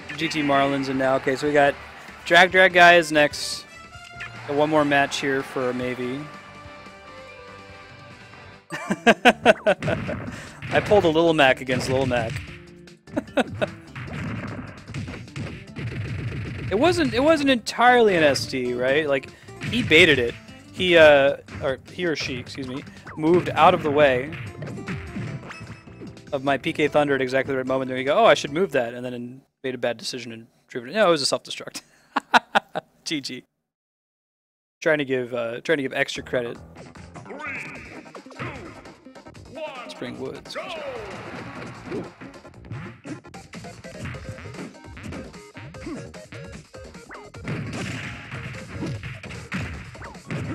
GT Marlins and now. Okay, so we got Drag guys next. Got one more match here for maybe. I pulled a Little Mac against Little Mac. It wasn't entirely an SD, right? Like, he baited it. He or she, excuse me, moved out of the way of my PK Thunder at exactly the right moment. There you go. Oh, I should move that, and then made a bad decision and driven it. No, it was a self-destruct. GG. Trying to give extra credit. 3, 2, 1, Spring Woods. go!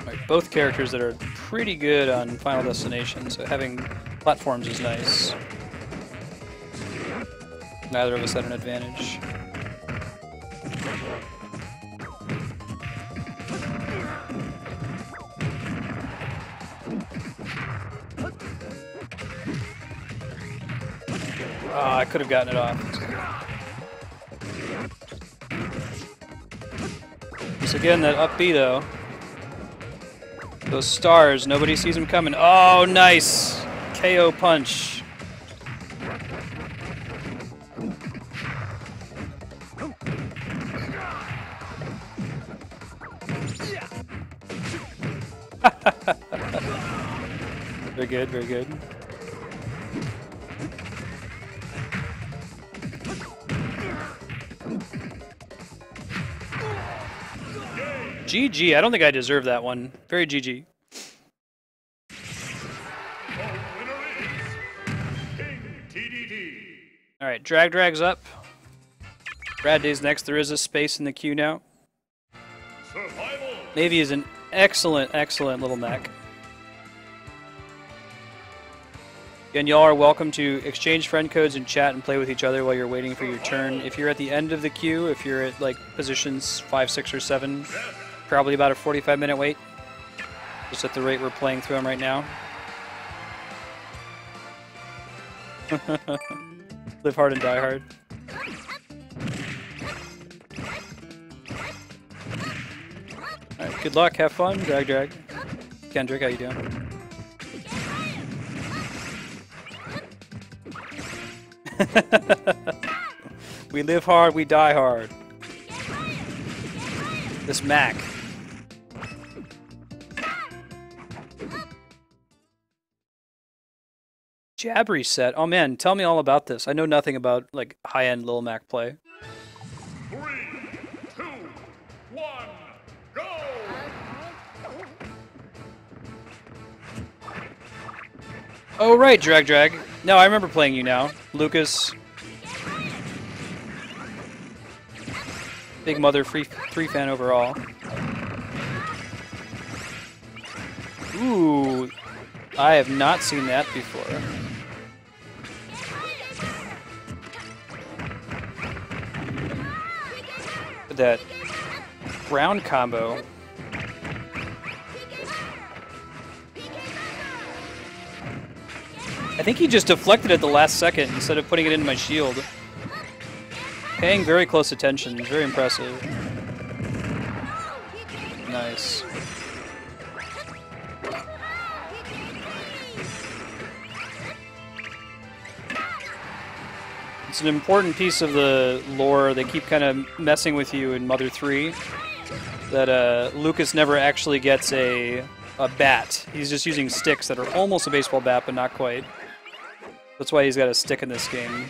Right, both characters that are pretty good on Final Destination, so having platforms is nice. Neither of us had an advantage. Oh, I could have gotten it off. So again, that up B though. Those stars, nobody sees them coming. Oh, nice! KO punch. Very good, very good. GG, I don't think I deserve that one. Very GG. Alright, Drag's up. Brad Day's next. There is a space in the queue now. Navy is an excellent Little Mac. Again, y'all are welcome to exchange friend codes and chat and play with each other while you're waiting for your turn. If you're at the end of the queue, if you're at like positions 5, 6, or 7, probably about a 45-minute wait. Just at the rate we're playing through them right now. Live hard and die hard. Alright, good luck, have fun, Drag. Kendrick, how you doing? We live hard, we die hard. This Mac. Jab reset. Oh man, tell me all about this. I know nothing about like high-end Lil Mac play. 3, 2, 1, go! Oh, right, Drag. No, I remember playing you now. Lucas. Big Mother 3 fan overall. Ooh, I have not seen that before. That ground combo. I think he just deflected at the last second instead of putting it into my shield. Paying very close attention. Very impressive. Nice. It's an important piece of the lore. They keep kind of messing with you in Mother 3. That Lucas never actually gets a bat. He's just using sticks that are almost a baseball bat, but not quite. That's why he's got a stick in this game.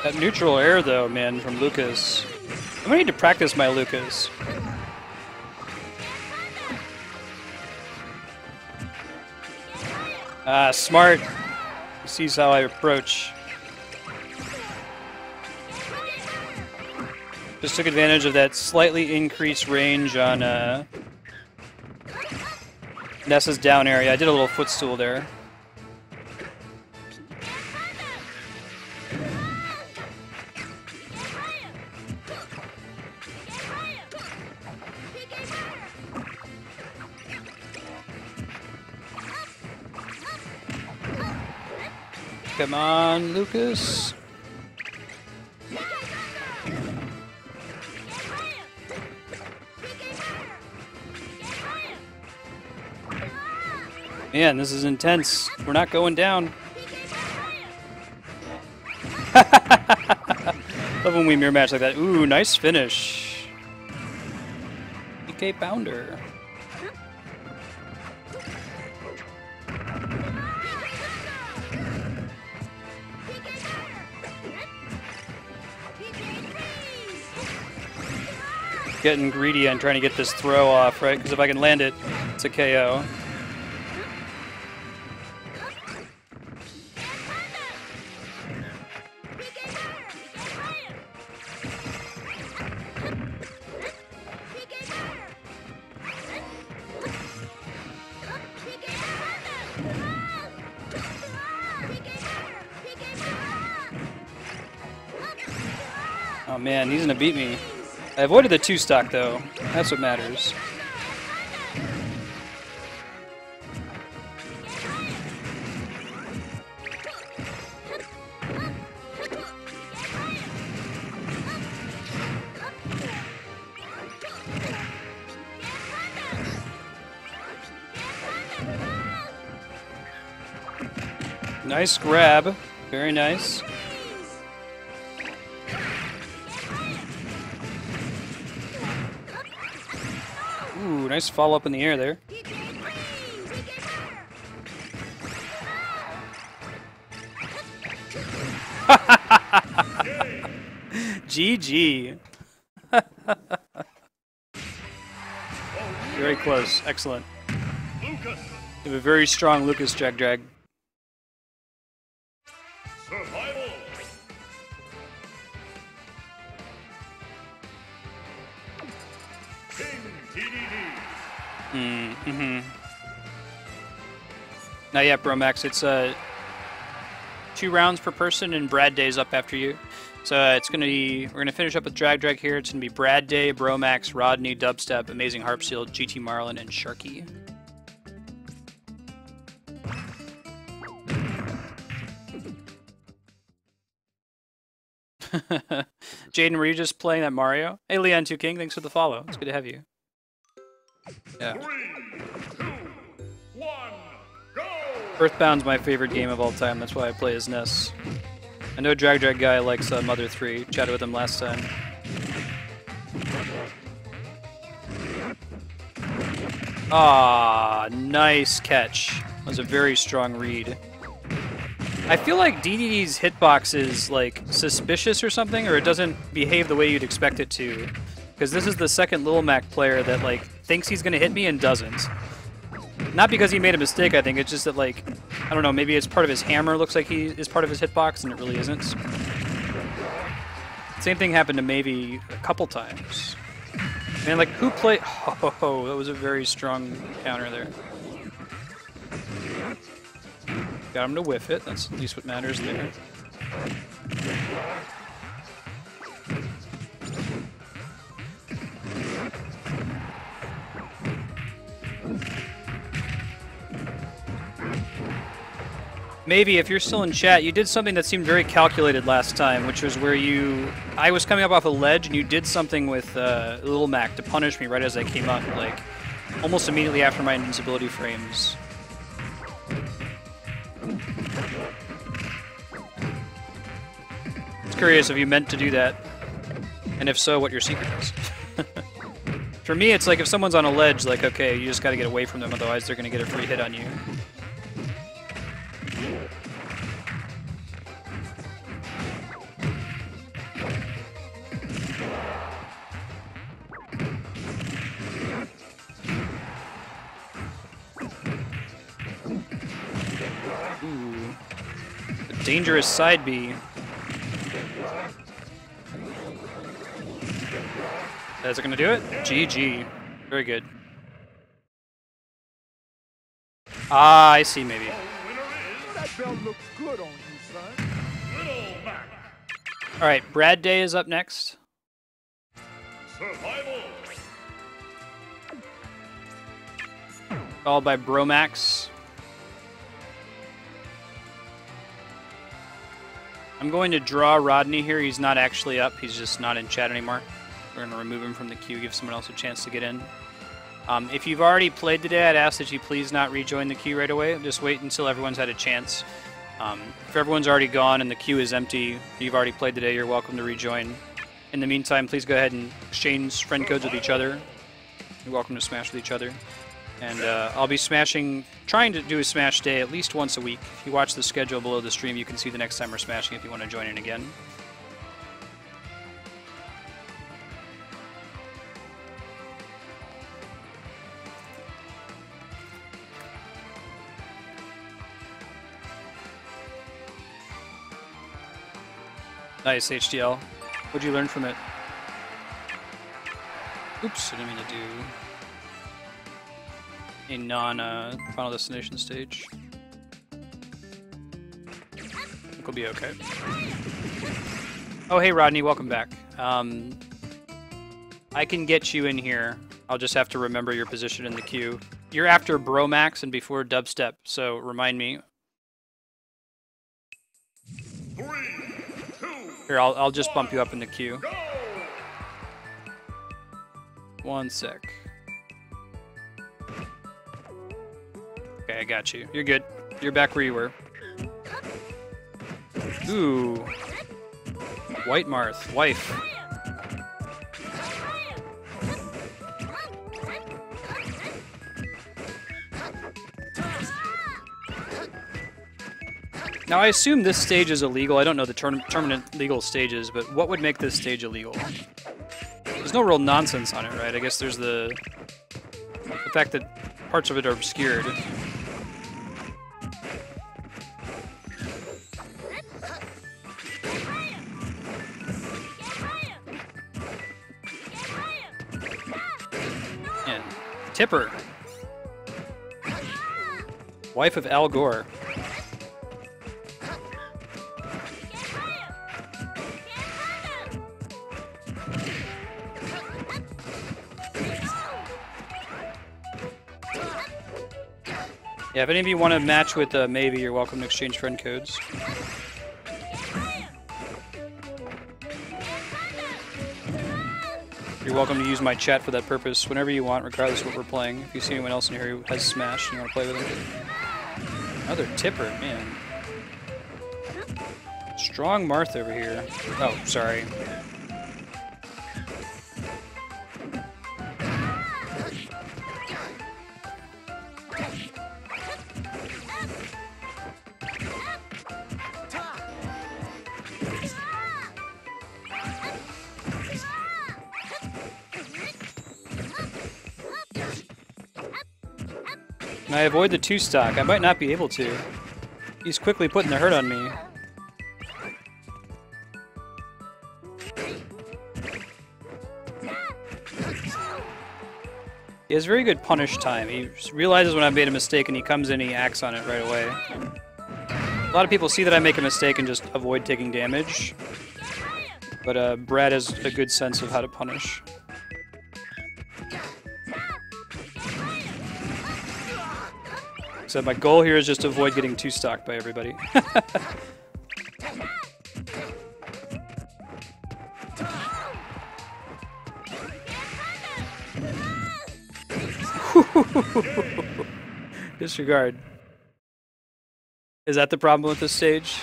That neutral air, though, man, from Lucas. I'm gonna need to practice my Lucas. Ah, smart. He sees how I approach. Just took advantage of that slightly increased range on Nessa's down area. I did a little footstool there. Come on, Lucas. Man, this is intense. We're not going down. Love when we mirror match like that. Ooh, nice finish. PK Pounder. Getting greedy and trying to get this throw off, right? Because if I can land it, it's a KO. Oh man, he's gonna beat me. I avoided the 2-stock though. That's what matters. Nice grab. Very nice. Ooh, nice follow up in the air there. GG. Very close. Excellent. You have a very strong Lucas Drag. Survival. Not yet, Bromax. It's 2 rounds per person, and Brad Day's up after you. So it's gonna be. We're gonna finish up with Drag here. It's gonna be Brad Day, Bromax, Rodney, Dubstep, Amazing Harpseal, GT Marlin, and Sharky. Jaden, were you just playing that Mario? Hey, Leon 2 King, thanks for the follow. It's good to have you. Yeah. 3, 2, 1, go! Earthbound's my favorite game of all time. That's why I play as Ness. I know Drag Guy likes Mother 3. Chatted with him last time. Ah, nice catch. That was a very strong read. I feel like DDD's hitbox is like suspicious or something, or it doesn't behave the way you'd expect it to. Because this is the second Lil Mac player that like thinks he's gonna hit me and doesn't. Not because he made a mistake, I think, it's just that like, I don't know, maybe it's part of his hammer, looks like he is part of his hitbox, and it really isn't. Same thing happened to maybe a couple times. Man, like, who played... Oh, that was a very strong counter there. Got him to whiff it, that's at least what matters there. Maybe, if you're still in chat, you did something that seemed very calculated last time, which was where you... I was coming up off a ledge, and you did something with Lil Mac to punish me right as I came up, like, almost immediately after my invincibility frames. I was curious if you meant to do that, and if so, what your secret is. For me, it's like if someone's on a ledge, like, okay, you just gotta get away from them, otherwise they're gonna get a free hit on you. Ooh. A dangerous side B. Is it gonna do it? GG. Very good. Ah, I see, maybe. That belt looks good on you, son. Little Mac. Alright, Brad Day is up next. Survival. Followed by Bromax. I'm going to draw Rodney here. He's not actually up. He's just not in chat anymore. We're going to remove him from the queue, give someone else a chance to get in. If you've already played today, I'd ask that you please not rejoin the queue right away. Just wait until everyone's had a chance. If everyone's already gone and the queue is empty, you've already played today, you're welcome to rejoin. In the meantime, please go ahead and exchange friend codes with each other. You're welcome to smash with each other. And I'll be trying to do a Smash Day at least once a week. If you watch the schedule below the stream, you can see the next time we're smashing if you want to join in again. Nice, HDL. What'd you learn from it? Oops, I didn't mean to do a non-Final Destination stage. I think we'll be okay. Oh, hey Rodney, welcome back. I can get you in here. I'll just have to remember your position in the queue. You're after Bromax and before Dubstep, so remind me. 3, 2, Here, I'll just bump you up in the queue. go! 1 sec. Okay, I got you. You're good. You're back where you were. Ooh. White Marth. Wife. Now, I assume this stage is illegal. I don't know the permanent legal stages, but what would make this stage illegal? There's no real nonsense on it, right? I guess there's the fact that parts of it are obscured. And Tipper. Wife of Al Gore. Yeah, if any of you want to match with Maybe, you're welcome to exchange friend codes. You're welcome to use my chat for that purpose whenever you want, regardless of what we're playing. If you see anyone else in here who has Smash and you want to play with them. Another Tipper, man. Strong Marth over here. Oh, sorry. Can I avoid the 2-stock? I might not be able to. He's quickly putting the hurt on me. He has very good punish time. He realizes when I've made a mistake and he comes in and he acts on it right away. A lot of people see that I make a mistake and just avoid taking damage. But Brad has a good sense of how to punish. So my goal here is just to avoid getting 2-stocked by everybody. Disregard. Is that the problem with this stage?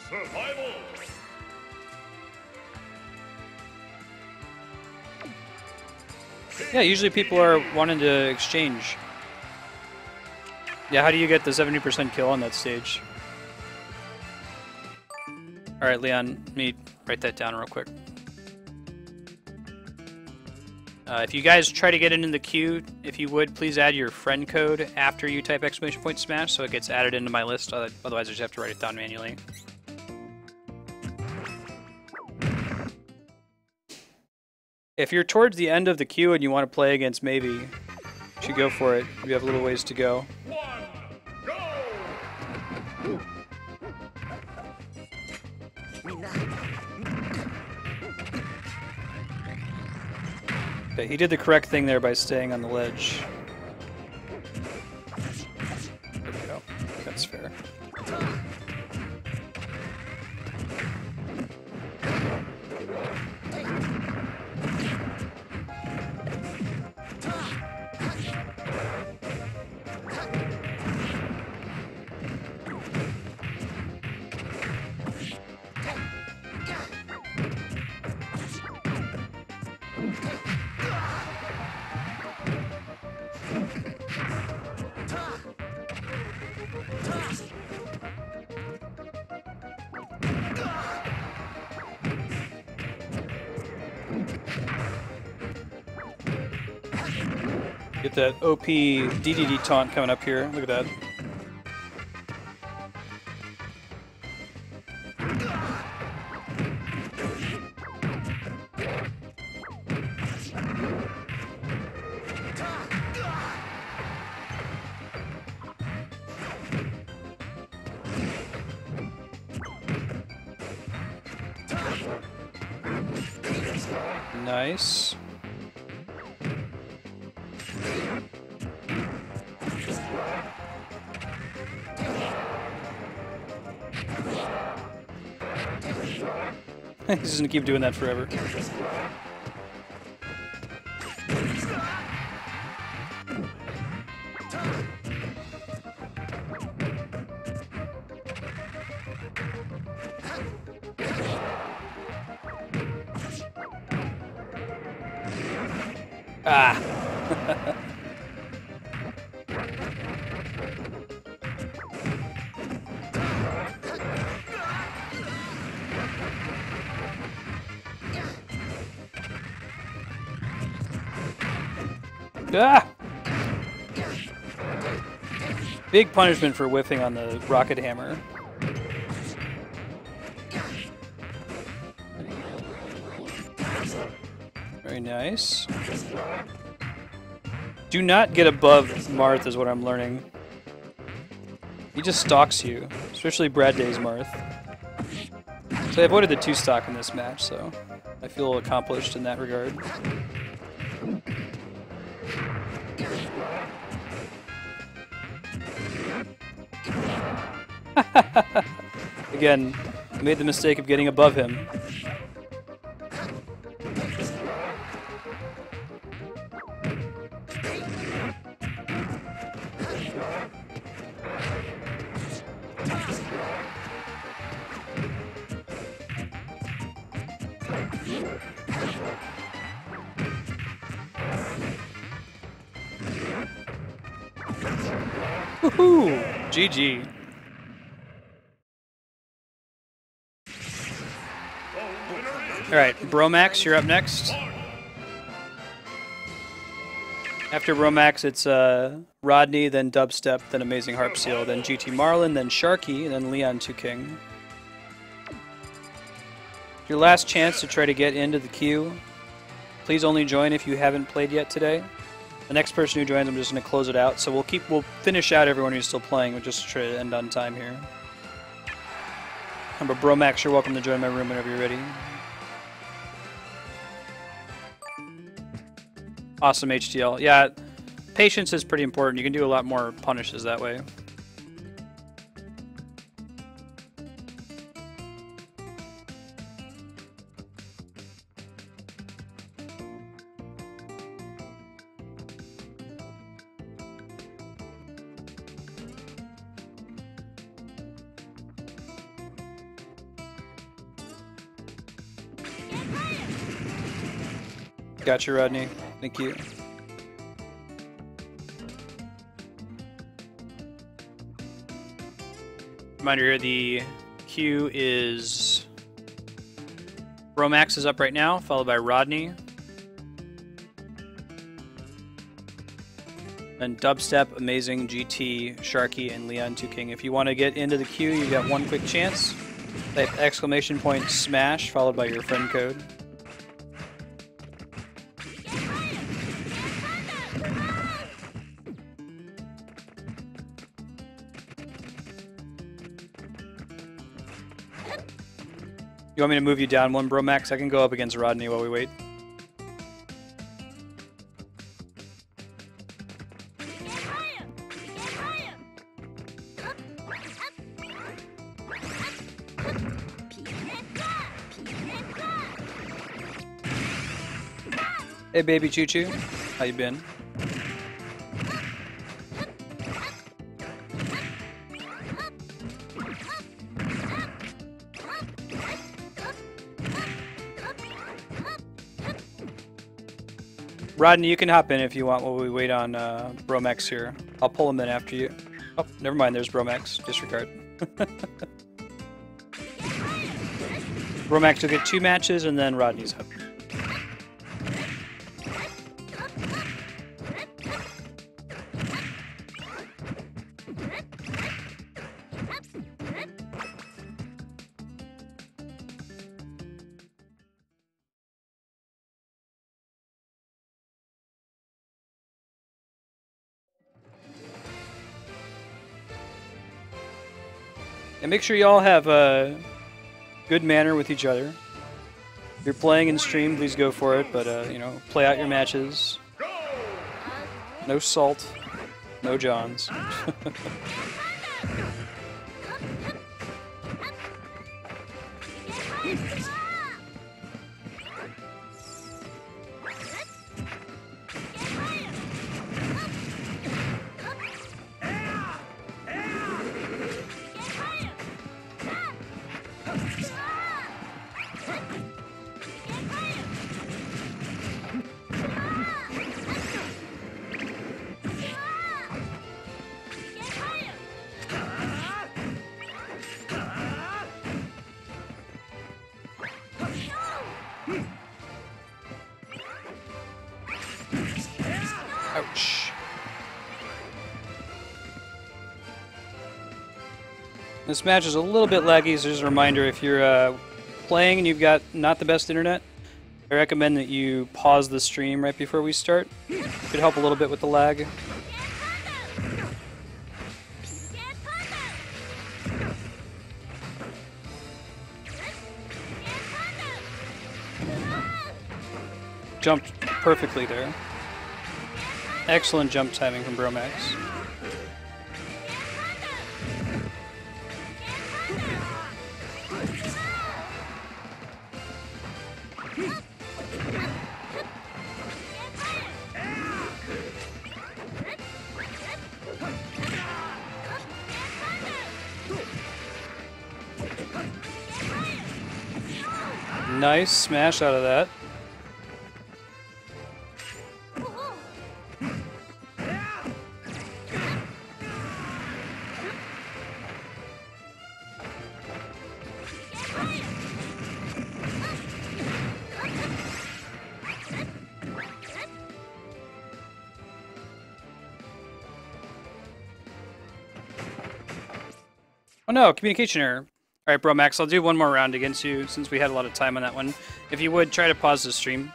Survival. Yeah, usually people are wanting to exchange. Yeah, how do you get the 70% kill on that stage? Alright, Leon, let me write that down real quick. If you guys try to get into the queue, if you would, please add your friend code after you type !smash so it gets added into my list, otherwise I just have to write it down manually. If you're towards the end of the queue and you want to play against Maybe, you should go for it. We have a little ways to go. Okay, he did the correct thing there by staying on the ledge. There we go. That's fair. Get that OP DDD taunt coming up here. Look at that. Nice. He's just gonna keep doing that forever. Ah. Ah! Big punishment for whiffing on the rocket hammer. Very nice. Do not get above Marth is what I'm learning. He just stalks you, especially Brad Day's Marth. So I avoided the 2-stock in this match, so I feel accomplished in that regard. Again, I made the mistake of getting above him. Woo! GG. Alright, Bromax, you're up next. After Bromax, it's Rodney, then Dubstep, then Amazing Harp Seal, then GT Marlin, then Sharky, and then Leon 2 King. Your last chance to try to get into the queue. Please only join if you haven't played yet today. The next person who joins, I'm just going to close it out. So we'll finish out everyone who's still playing. We'll just try to end on time here. But Bromax, you're welcome to join my room whenever you're ready. Awesome HDL. Yeah, patience is pretty important. You can do a lot more punishes that way. Gotcha, Rodney. Thank you. Reminder here, the queue is... Bromax is up right now, followed by Rodney. Then Dubstep, Amazing, GT, Sharky, and Leon 2 King. If you want to get into the queue, you've got one quick chance. Type !SMASH followed by your friend code. You want me to move you down one, Bromax? I can go up against Rodney while we wait. Hey, baby Choo Choo. How you been? Rodney, you can hop in if you want while we wait on Bromax here. I'll pull him in after you. Oh, never mind, there's Bromax. Disregard. Bromax will get 2 matches, and then Rodney's up. And make sure you all have a good manner with each other. If you're playing in stream, please go for it, but you know, play out your matches. No salt, no Johns. Ouch. This match is a little bit laggy, so just a reminder, if you're playing and you've got not the best internet, I recommend that you pause the stream right before we start. It could help a little bit with the lag. Jumped perfectly there. Excellent jump timing from Bromax. Nice smash out of that. Oh no, communication error. Alright, bro, Max, I'll do one more round against you since we had a lot of time on that one. If you would, try to pause the stream.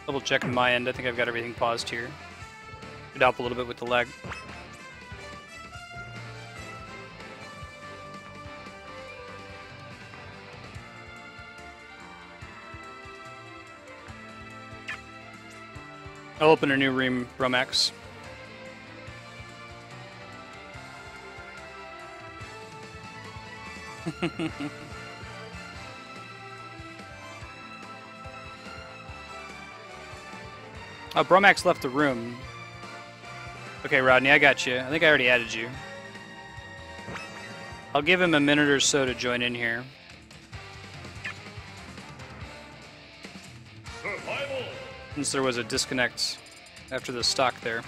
Double check on my end. I think I've got everything paused here. Could help a little bit with the lag. I'll open a new room, Bromax. Oh, Bromax left the room. Okay, Rodney, I got you. I think I already added you. I'll give him a minute or so to join in here. Survival. Since there was a disconnect after the stock there.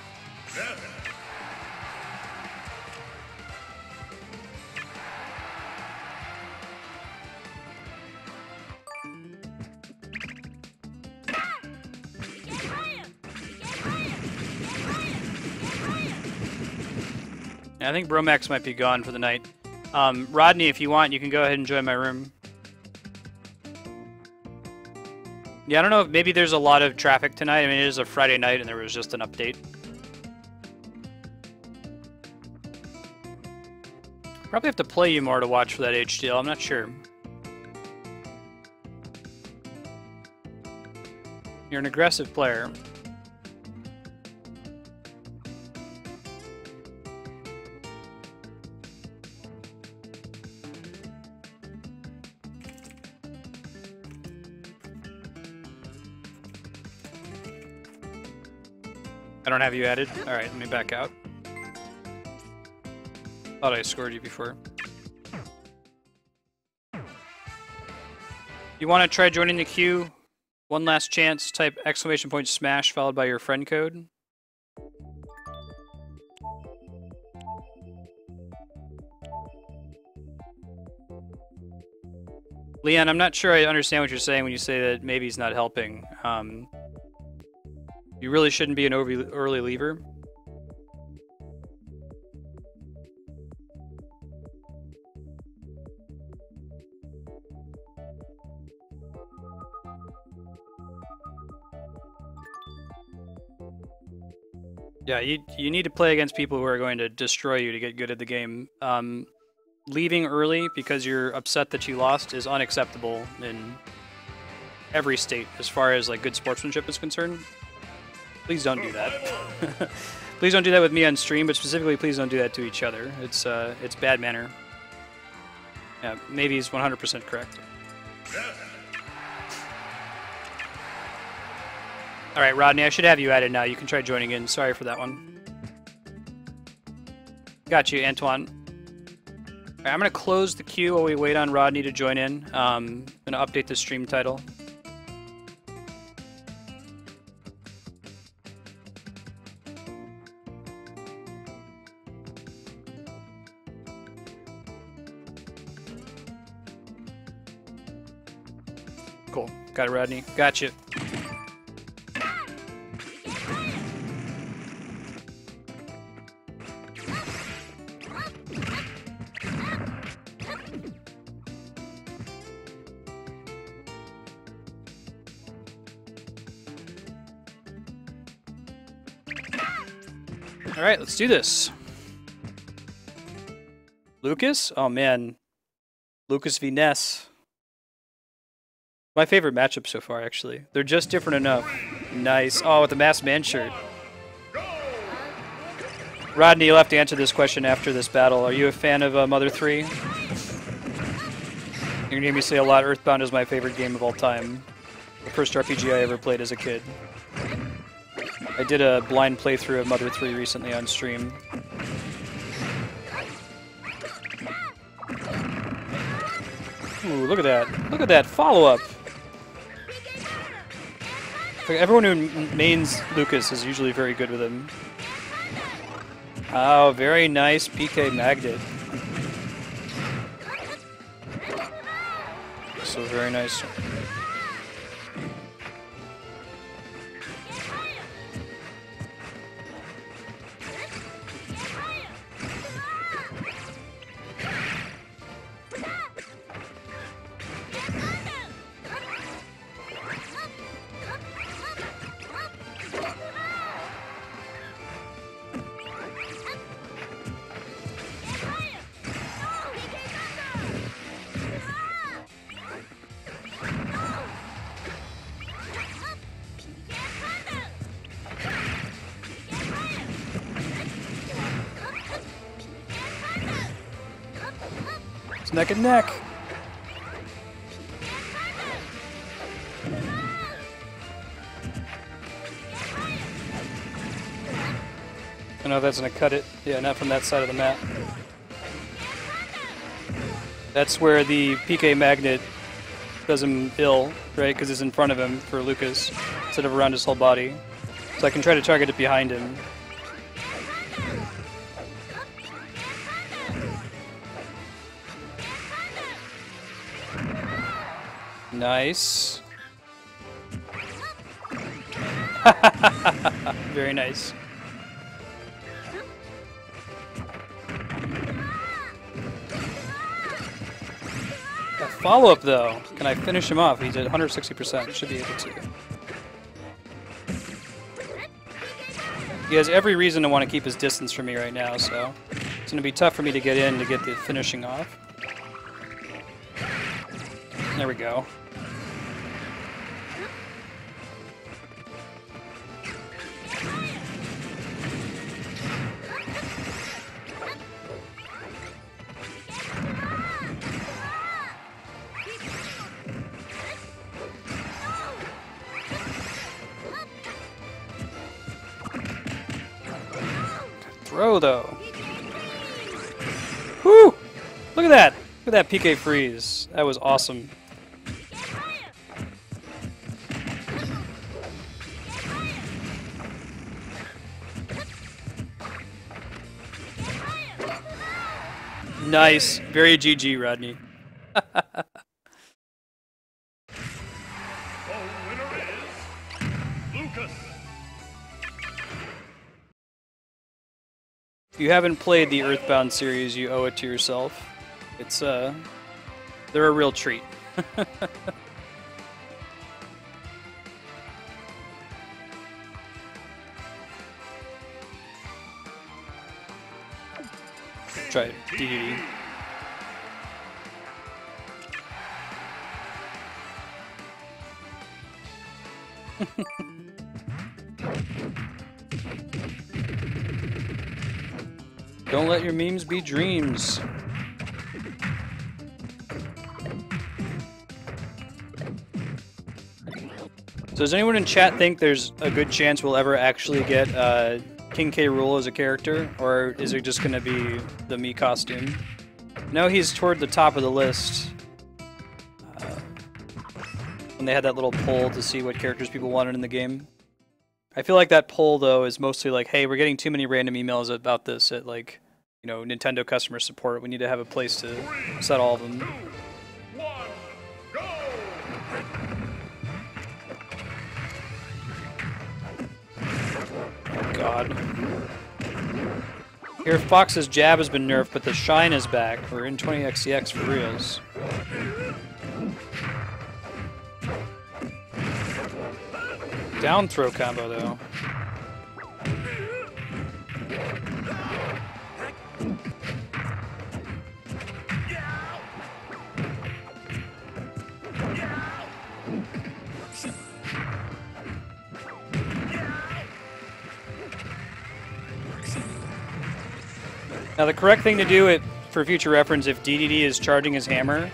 I think Bromax might be gone for the night. Rodney, if you want, you can go ahead and join my room. Yeah, I don't know if maybe there's a lot of traffic tonight. I mean, it is a Friday night and there was just an update. Probably have to play you more to watch for that HDL. I'm not sure. You're an aggressive player. I don't have you added. Alright, let me back out. Thought I scored you before. You want to try joining the queue? One last chance. Type !smash followed by your friend code. Leon, I'm not sure I understand what you're saying when you say that maybe he's not helping. You really shouldn't be an early leaver. Yeah, you need to play against people who are going to destroy you to get good at the game. Leaving early because you're upset that you lost is unacceptable in every state as far as like good sportsmanship is concerned. Please don't do that. Please don't do that with me on stream, but specifically please don't do that to each other. It's bad manner. Yeah, maybe he's 100% correct. Alright, Rodney, I should have you added now. You can try joining in. Sorry for that one. Got you, Antoine. Alright, I'm going to close the queue while we wait on Rodney to join in. I'm going to update the stream title. Cool. Got it, Rodney. Gotcha. All right, let's do this. Lucas? Oh man. Lucas v. Ness. My favorite matchup so far, actually. They're just different enough. Nice. Oh, with the masked man shirt. Rodney, you'll have to answer this question after this battle. Are you a fan of Mother 3? You're gonna hear me say a lot, Earthbound is my favorite game of all time. The first RPG I ever played as a kid. I did a blind playthrough of Mother 3 recently on stream. Ooh, look at that. Look at that follow-up. Everyone who mains Lucas is usually very good with him. Oh, very nice PK Magnet. So very nice. neck and neck. I know that's gonna cut it. Yeah, not from that side of the map. That's where the PK magnet does him ill, right? Because it's in front of him for Lucas, instead of around his whole body. So I can try to target it behind him. Nice. Very nice. That follow-up though, can I finish him off? He's at 160%, should be able to. He has every reason to want to keep his distance from me right now, so it's going to be tough for me to get in to get the finishing off. There we go. Throw though. Whoo! Look at that! Look at that PK freeze. That was awesome. Nice. Very GG, Rodney. If you haven't played the Earthbound series, you owe it to yourself. It's, they're a real treat. Try it. DDD. Don't let your memes be dreams. So does anyone in chat think there's a good chance we'll ever actually get King K. Rool as a character? Or is it just going to be the Mii costume? No, he's toward the top of the list. When they had that little poll to see what characters people wanted in the game. I feel like that poll, though, is mostly like, hey, we're getting too many random emails about this at, like, you know, Nintendo customer support. We need to have a place to set all of them. 3, 2, 1, go! Oh, God. Here, Fox's jab has been nerfed, but the shine is back. We're in 20xcx for reals. Down throw combo, though. Now the correct thing to do, for future reference, if DDD is charging his hammer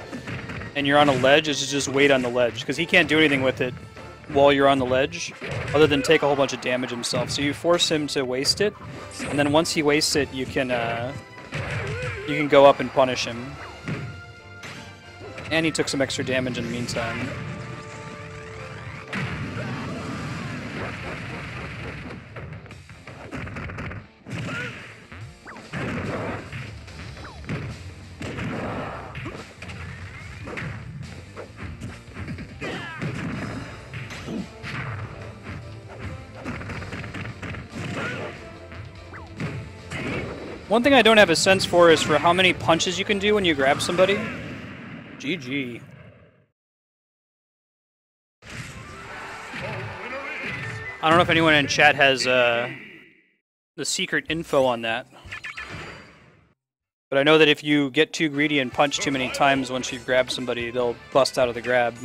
and you're on a ledge, is to just wait on the ledge, because he can't do anything with it while you're on the ledge, other than take a whole bunch of damage himself. So you force him to waste it, and then once he wastes it, you can go up and punish him. And he took some extra damage in the meantime. One thing I don't have a sense for is for how many punches you can do when you grab somebody. GG. I don't know if anyone in chat has the secret info on that. But I know that if you get too greedy and punch too many times once you've grabbed somebody, they'll bust out of the grab.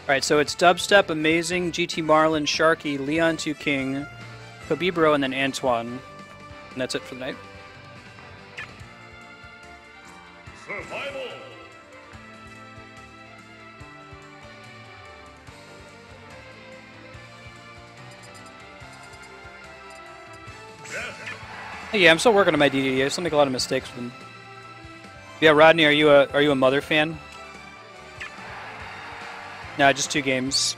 Alright, so it's Dubstep, Amazing, GT Marlin, Sharky, Leon 2 King, Kobibro, and then Antoine. And that's it for the night. Yeah, I'm still working on my DDD. I still make a lot of mistakes with them. Yeah, Rodney, are you a Mother fan? No, just 2 games.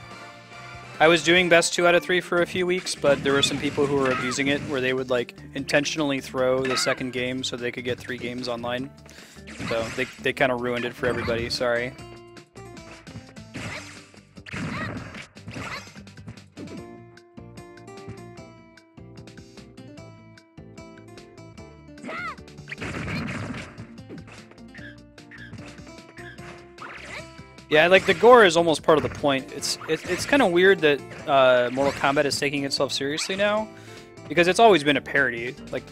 I was doing best 2 out of 3 for a few weeks, but there were some people who were abusing it, where they would like intentionally throw the second game so they could get 3 games online. So they kind of ruined it for everybody. Sorry. Yeah, like the gore is almost part of the point. It's kind of weird that Mortal Kombat is taking itself seriously now, because it's always been a parody. Like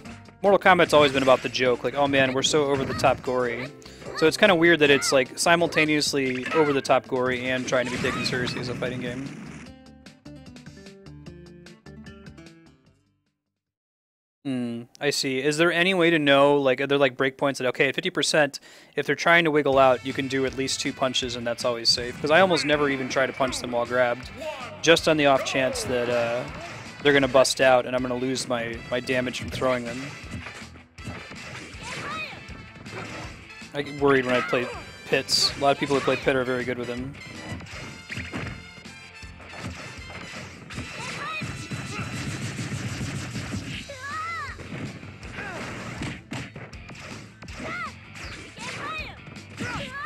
Mortal Kombat's always been about the joke, like, oh man, we're so over the top gory. So it's kind of weird that it's like simultaneously over the top gory and trying to be taken seriously as a fighting game. I see. Is there any way to know, like, are there like breakpoints that, okay, at 50%, if they're trying to wiggle out, you can do at least 2 punches and that's always safe? Because I almost never even try to punch them while grabbed, just on the off chance that they're going to bust out and I'm going to lose my damage from throwing them. I get worried when I play Pits. A lot of people who play Pit are very good with them.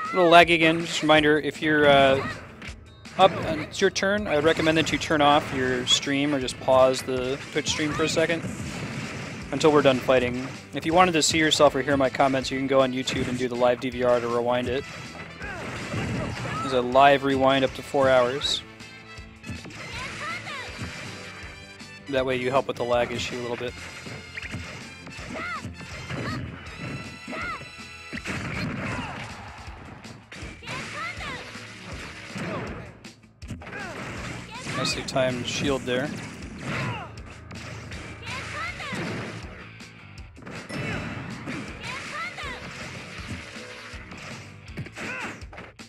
A little laggy again. Just a reminder, if you're up and it's your turn, I would recommend that you turn off your stream or just pause the Twitch stream for a second until we're done fighting. If you wanted to see yourself or hear my comments, you can go on YouTube and do the live DVR to rewind it. There's a live rewind up to 4 hours. That way you help with the lag issue a little bit. Nicely timed shield there.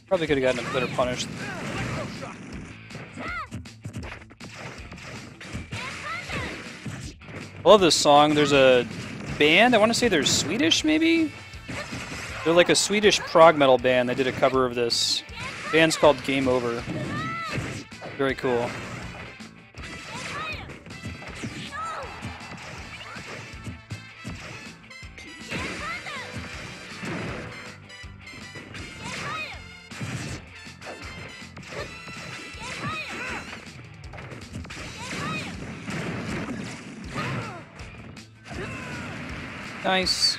Probably could have gotten a better punish. I love this song. There's a band, I want to say they're Swedish maybe? They're like a Swedish prog metal band. They did a cover of this. The band's called Game Over. Very cool. Nice.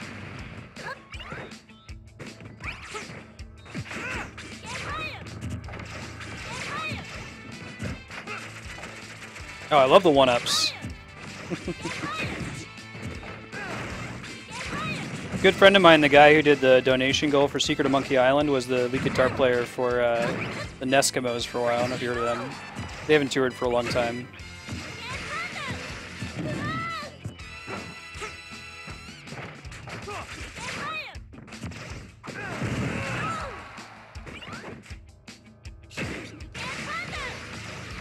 Oh, I love the one-ups. Good friend of mine, the guy who did the donation goal for Secret of Monkey Island, was the lead guitar player for the Neskimos for a while. I don't know if you heard of them. They haven't toured for a long time.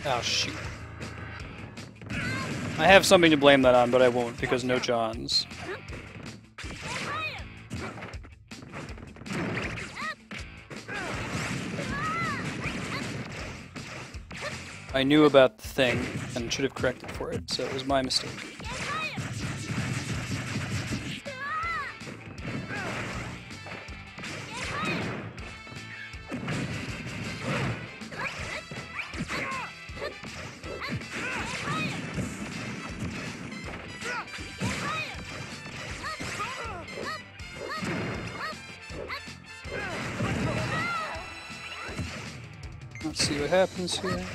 Oh, shoot. I have something to blame that on, but I won't, because no Johns. I knew about the thing, and should have corrected for it, so it was my mistake. Let's see what happens here.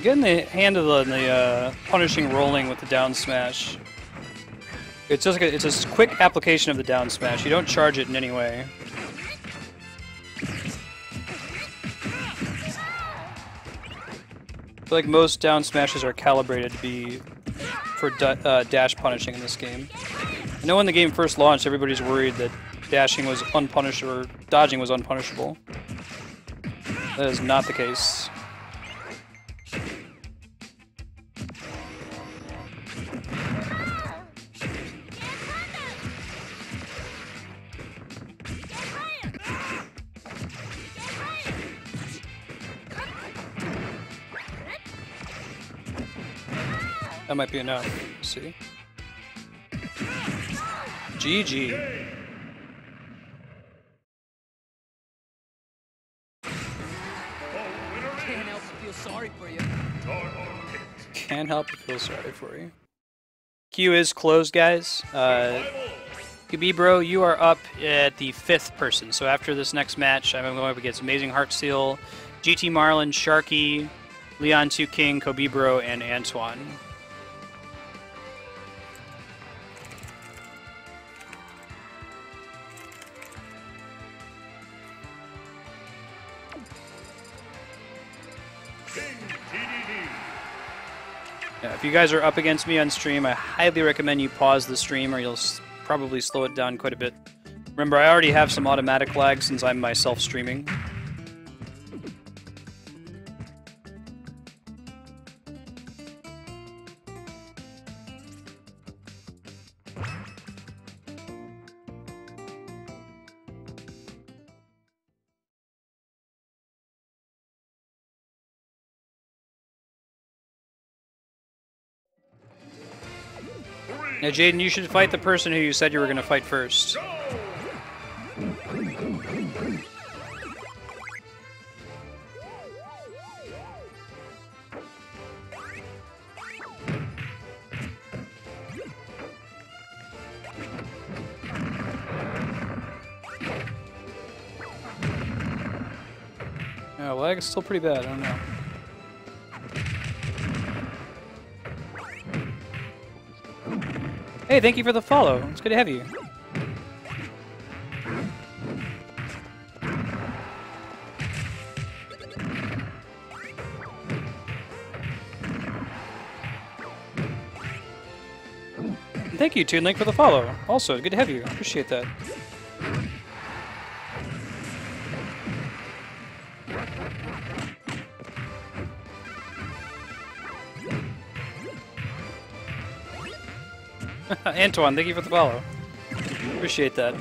Getting the hand of the punishing rolling with the down smash. It's just like it's a quick application of the down smash. You don't charge it in any way. I feel like most down smashes are calibrated to be for dash punishing in this game. I know when the game first launched, everybody's worried that dashing was unpunishable, or dodging was unpunishable. That is not the case. That might be enough. Let's see. GG. Can't help but feel sorry for you. Can't help but feel sorry for you. Queue is closed, guys. Bro, you are up at the 5th person. So after this next match, I'm going up against Amazing Heartsteel, GT Marlin, Sharky, Leon 2 King, Bro, and Antoine. Yeah, if you guys are up against me on stream, I highly recommend you pause the stream or you'll probably slow it down quite a bit. Remember, I already have some automatic lag since I'm myself streaming. Now, Jaden, you should fight the person who you said you were going to fight first. Oh, lag is still pretty bad. I don't know. Hey, thank you for the follow. It's good to have you. And thank you, TuneLink, for the follow. Also, good to have you. Appreciate that. Antoine, thank you for the follow. Appreciate that.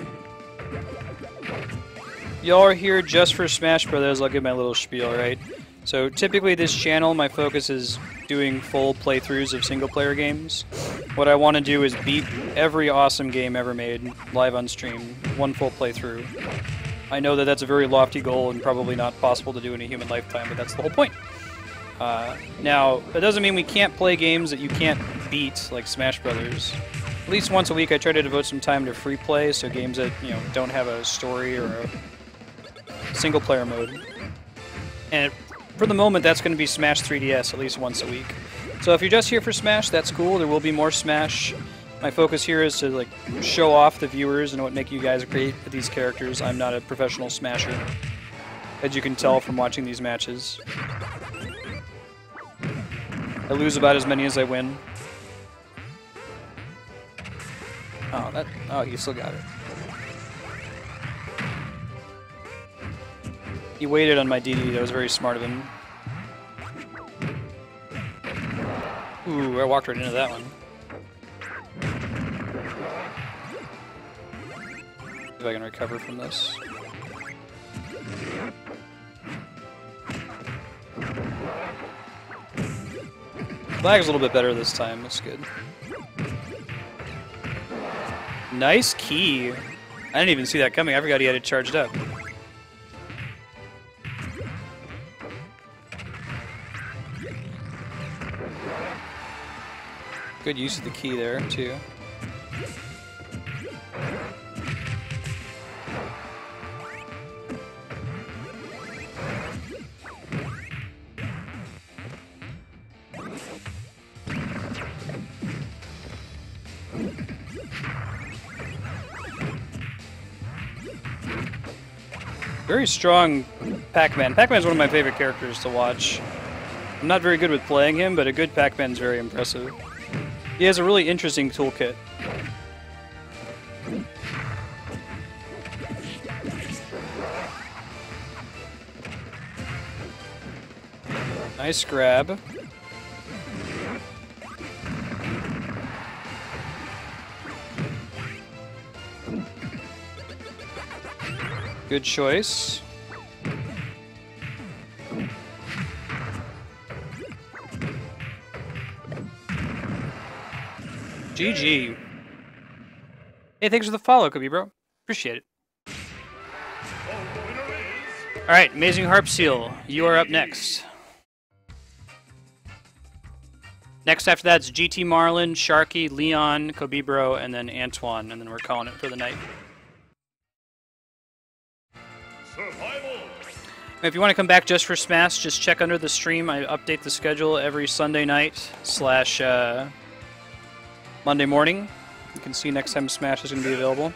Y'all are here just for Smash Brothers. I'll give my little spiel, right? So typically this channel, my focus is doing full playthroughs of single-player games. What I want to do is beat every awesome game ever made live on stream, one full playthrough. I know that that's a very lofty goal and probably not possible to do in a human lifetime, but that's the whole point. Now, that doesn't mean we can't play games that you can't beat, like Smash Brothers. At least once a week I try to devote some time to free play, so games that, you know, don't have a story or a single player mode. And for the moment that's going to be Smash 3DS at least once a week. So if you're just here for Smash, that's cool. There will be more Smash. My focus here is to like show off the viewers and what make you guys great at these characters. I'm not a professional Smasher, as you can tell from watching these matches. I lose about as many as I win. Oh, you still got it. He waited on my DD, that was very smart of him. Ooh, I walked right into that one. See if I can recover from this. Lag's a little bit better this time, that's good. Nice key. I didn't even see that coming. I forgot he had it charged up. Good use of the key there, too. Very strong Pac-Man. Pac-Man is one of my favorite characters to watch. I'm not very good with playing him, but a good Pac-Man's very impressive. He has a really interesting toolkit. Nice grab. Good choice. GG. Hey, thanks for the follow, Kobe, bro. Appreciate it. Alright, Amazing Harp Seal, you are up next. Next after that's GT Marlin, Sharky, Leon, Kobibro, and then Antoine, and then we're calling it for the night. Survival. If you want to come back just for Smash, just check under the stream. I update the schedule every Sunday night / Monday morning. You can see next time Smash is going to be available.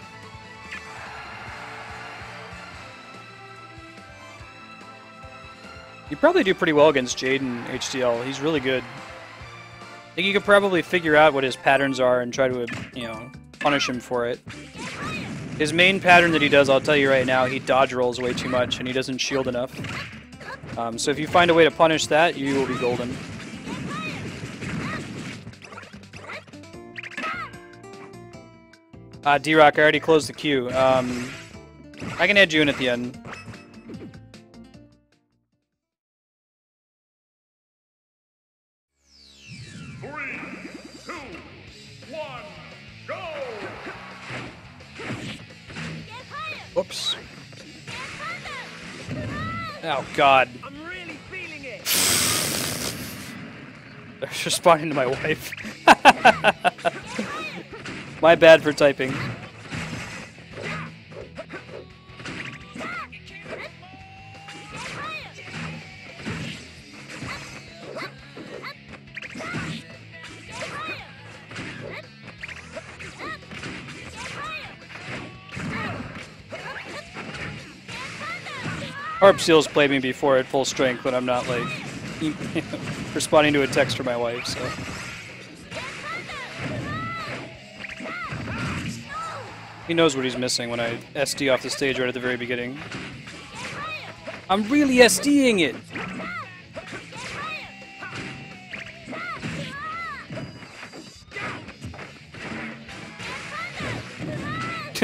You probably do pretty well against Jaden HDL. He's really good. I think you could probably figure out what his patterns are and try to, you know, punish him for it. His main pattern that he does, I'll tell you right now, he dodge rolls way too much and he doesn't shield enough. So if you find a way to punish that, you will be golden. D-Rock, I already closed the queue. I can add you in at the end. Whoops. Oh, God. I'm really feeling it. They're responding to my wife. My bad for typing. Harp Seal's played me before at full strength when I'm not, like, responding to a text from my wife, so. He knows what he's missing when I SD off the stage right at the very beginning. I'm really SDing it!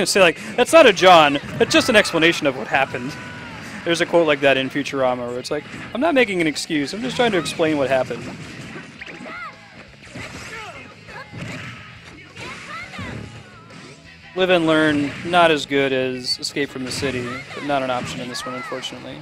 Say, like, that's not a John, that's just an explanation of what happened. There's a quote like that in Futurama where it's like, I'm not making an excuse, I'm just trying to explain what happened. Live and Learn, not as good as Escape from the City, but not an option in this one, unfortunately.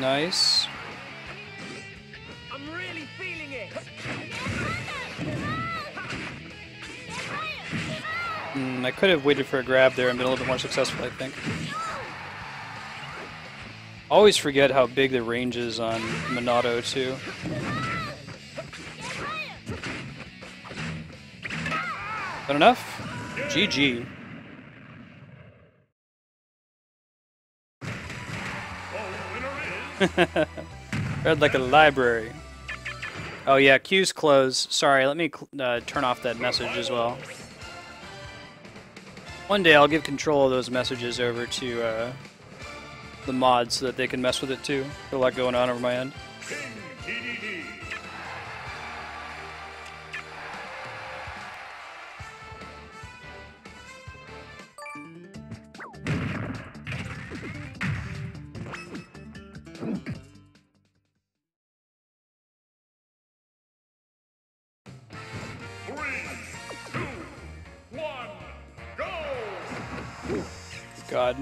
Nice. I'm really feeling it. I could have waited for a grab there and been a little bit more successful, I think. Always forget how big the range is on Monado, too. That enough? GG. Read like a library. Oh yeah, queue's closed. Sorry, let me turn off that message as well. One day I'll give control of those messages over to the mods so that they can mess with it too. Got a lot going on over my end. God.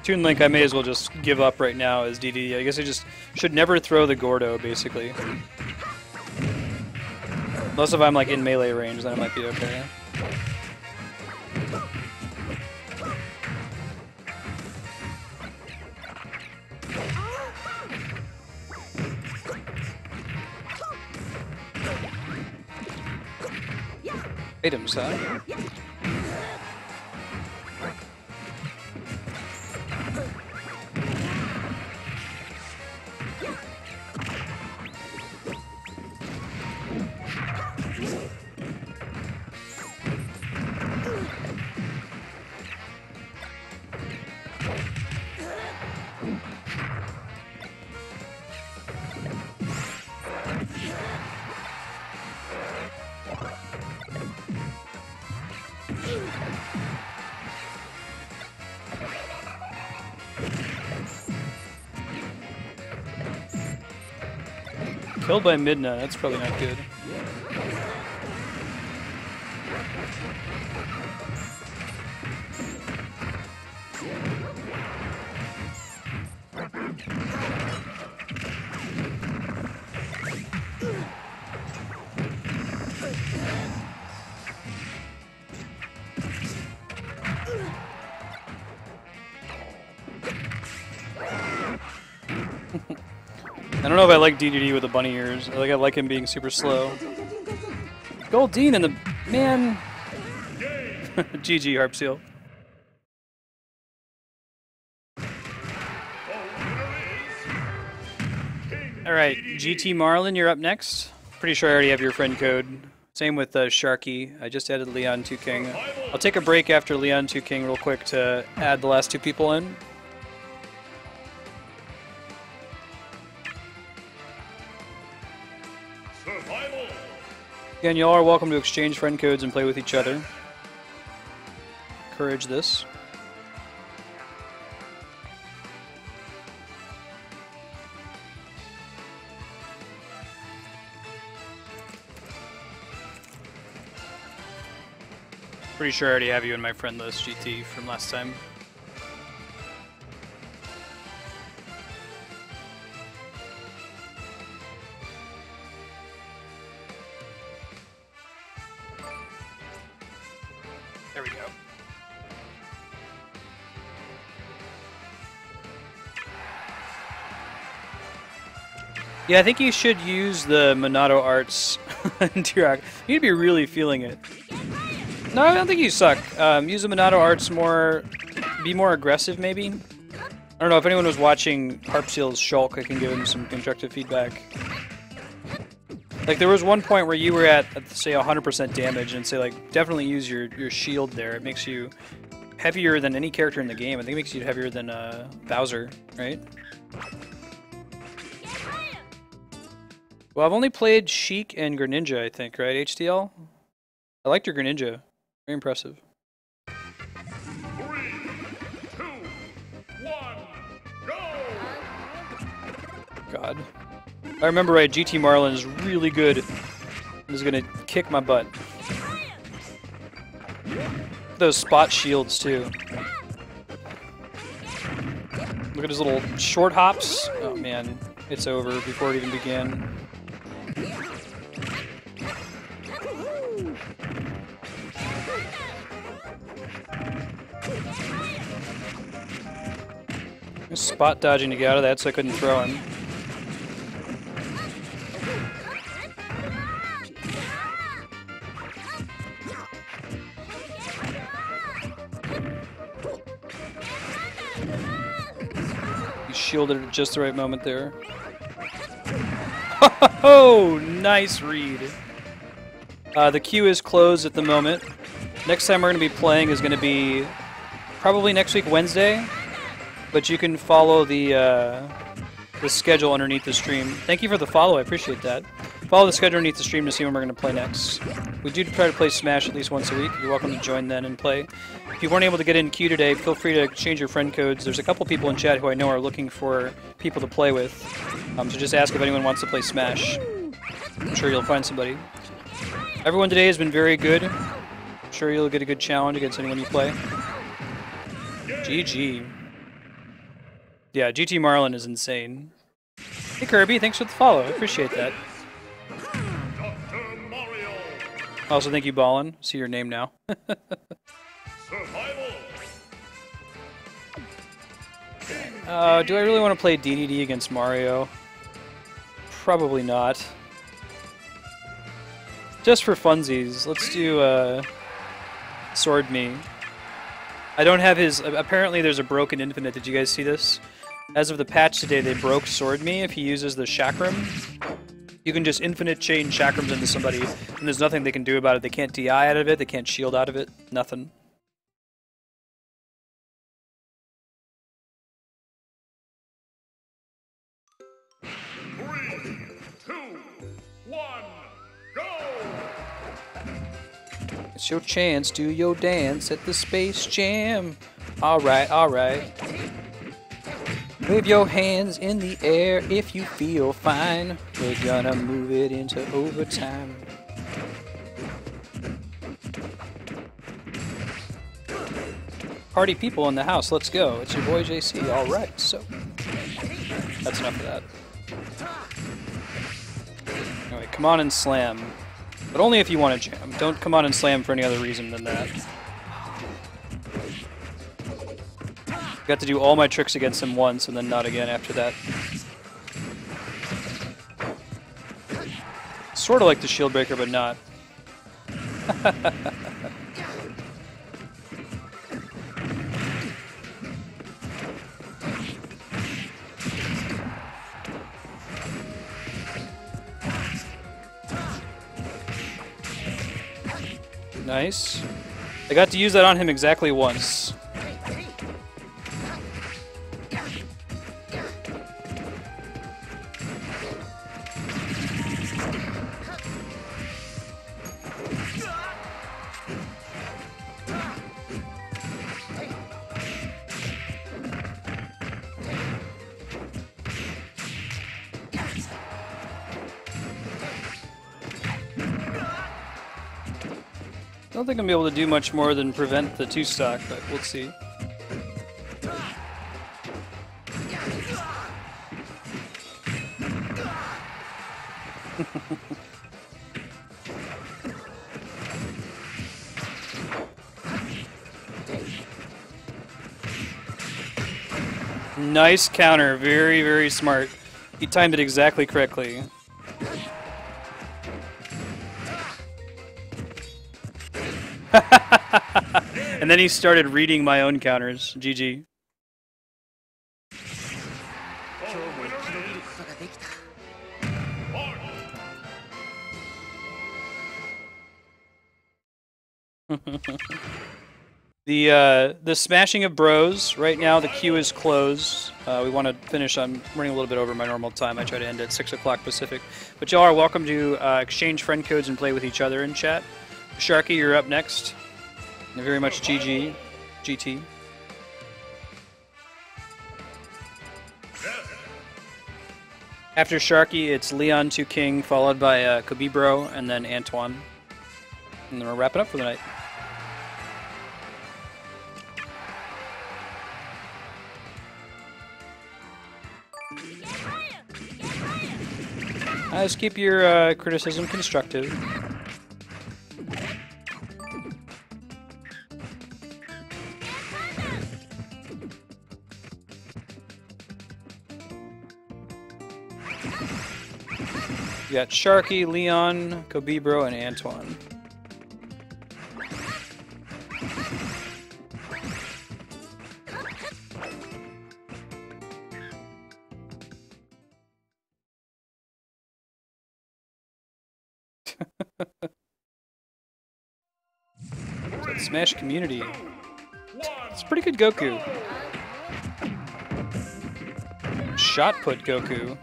Toon Link, I may as well just give up right now as DD. I guess I just should never throw the Gordo, basically. Unless if I'm like in melee range, then it might be okay. Items, huh? Killed by Midna, that's probably not good. I don't know if I like DDD with the bunny ears. I like him being super slow. Goldine and the man. GG Harp Seal. All right, GT Marlin, you're up next. Pretty sure I already have your friend code. Same with Sharky. I just added Leon 2 King. I'll take a break after Leon 2 King real quick to add the last 2 people in. Again, y'all are welcome to exchange friend codes and play with each other. Encourage this. Pretty sure I already have you in my friend list, GT, from last time. There we go. Yeah, I think you should use the Monado Arts interact. You need to be really feeling it. No, I don't think you suck. Use the Monado Arts more, be more aggressive maybe. I don't know, if anyone was watching Harp Seal's Shulk, I can give him some constructive feedback. Like, there was one point where you were at say, 100% damage, and say, like, definitely use your shield there. It makes you heavier than any character in the game. I think it makes you heavier than Bowser, right? Well, I've only played Sheik and Greninja, I think, right, HDL? I liked your Greninja. Very impressive. 3, 2, 1, go! God. If I remember right, GT Marlin is really good. He's gonna kick my butt. Those spot shields, too. Look at his little short hops. Oh, man. It's over before it even began. I was spot dodging to get out of that so I couldn't throw him. You shielded at just the right moment there. Oh, nice read. The queue is closed at the moment. Next time we're going to be playing is going to be probably next week, Wednesday. But you can follow the schedule underneath the stream. Thank you for the follow, I appreciate that. Follow the schedule underneath the stream to see when we're going to play next. We do try to play Smash at least once a week. You're welcome to join then and play. If you weren't able to get in queue today, feel free to change your friend codes. There's a couple people in chat who I know are looking for people to play with. So just ask if anyone wants to play Smash. I'm sure you'll find somebody. Everyone today has been very good. I'm sure you'll get a good challenge against anyone you play. GG. Yeah, GT Marlin is insane. Hey Kirby, thanks for the follow. I appreciate that. Also, thank you, Ballin. See your name now. Do I really want to play DDD against Mario? Probably not. Just for funsies, let's do Sword Me. I don't have his... Apparently there's a broken infinite. Did you guys see this? As of the patch today, they broke Sword Me if he uses the Chakram. You can just infinite chain Chakrams into somebody, and there's nothing they can do about it. They can't DI out of it, they can't shield out of it, nothing. It's your chance, do your dance at the Space Jam. Alright, alright. Wave your hands in the air if you feel fine. We're gonna move it into overtime. Party people in the house, let's go. It's your boy JC. Alright, so. That's enough of that. Anyway, come on and slam. But only if you want to jam. Don't come on and slam for any other reason than that. Got to do all my tricks against him once and then not again after that. Sort of like the shield breaker, but not. Nice. I got to use that on him exactly once. I don't think I'm able to do much more than prevent the 2-stock, but we'll see. Nice counter, very, very smart. He timed it exactly correctly. And then he started reading my own counters. GG. The smashing of bros. Right now the queue is closed. We want to finish. I'm running a little bit over my normal time. I try to end at 6 o'clock Pacific. But y'all are welcome to exchange friend codes and play with each other in chat. Sharky, you're up next. Very much GG. GT. After Sharky, it's Leon 2 King, followed by Kobibro, and then Antoine. And then we'll wrap it up for the night. Just keep your criticism constructive. You got Sharky, Leon, Kobibro, and Antoine. Smash community. It's pretty good Goku. Shot put Goku.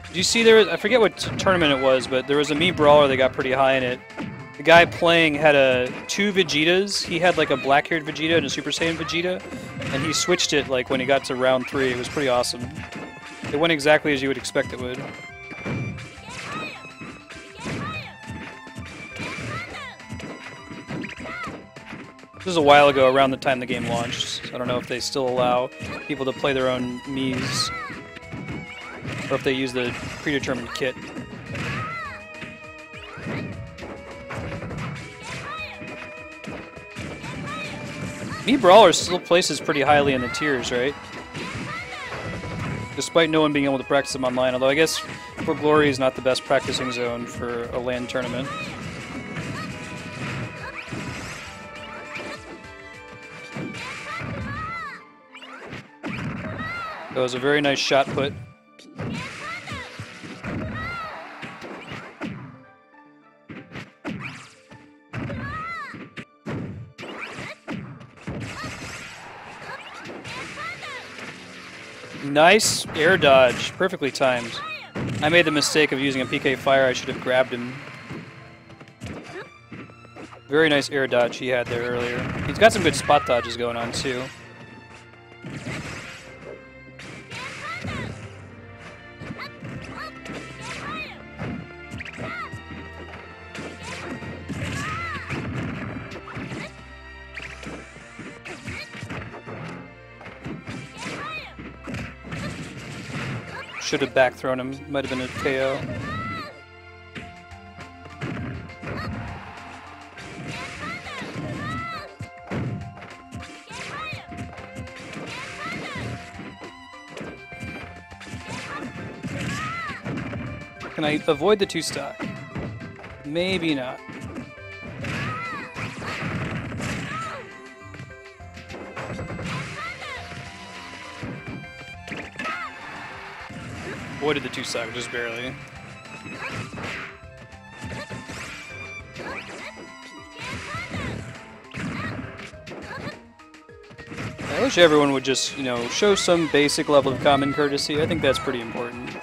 Did you see there was, I forget what tournament it was, but there was a Mii Brawler that got pretty high in it. The guy playing had two Vegetas. He had like a black-haired Vegeta and a Super Saiyan Vegeta, and he switched it like when he got to round 3. It was pretty awesome. It went exactly as you would expect it would. This was a while ago, around the time the game launched. I don't know if they still allow people to play their own Miis, or if they use the predetermined kit. Mii Brawler still places pretty highly in the tiers, right? despite no one being able to practice them online, although I guess for Glory is not the best practicing zone for a LAN tournament. That was a very nice shot put. Nice air dodge, perfectly timed. I made the mistake of using a PK fire. I should have grabbed him. Very nice air dodge he had there earlier. He's got some good spot dodges going on too. Should have back thrown him. Might have been a KO. Can I avoid the 2-stock? Maybe not. Avoided the 2-stock, just barely. I wish everyone would just, you know, show some basic level of common courtesy. I think that's pretty important.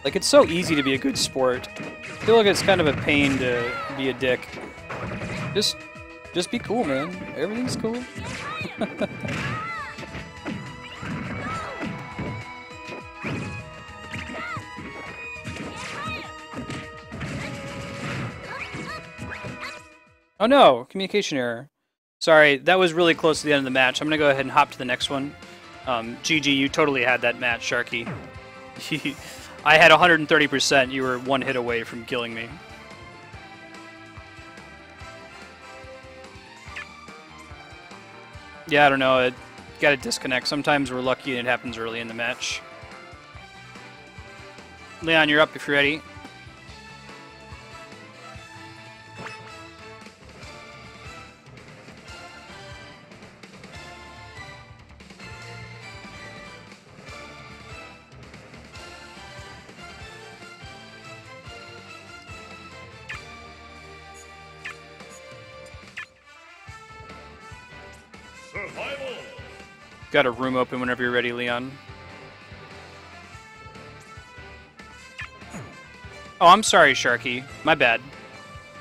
Like, it's so easy to be a good sport. I feel like it's kind of a pain to be a dick. Just be cool, man. Everything's cool. Oh no, communication error. Sorry, that was really close to the end of the match. I'm gonna go ahead and hop to the next one. GG, you totally had that match, Sharky. I had 130%. You were one hit away from killing me. Yeah, I don't know. It got to disconnect. Sometimes we're lucky and it happens early in the match. Leon, you're up if you're ready. Got a room open whenever you're ready, Leon. Oh, I'm sorry, Sharky. My bad.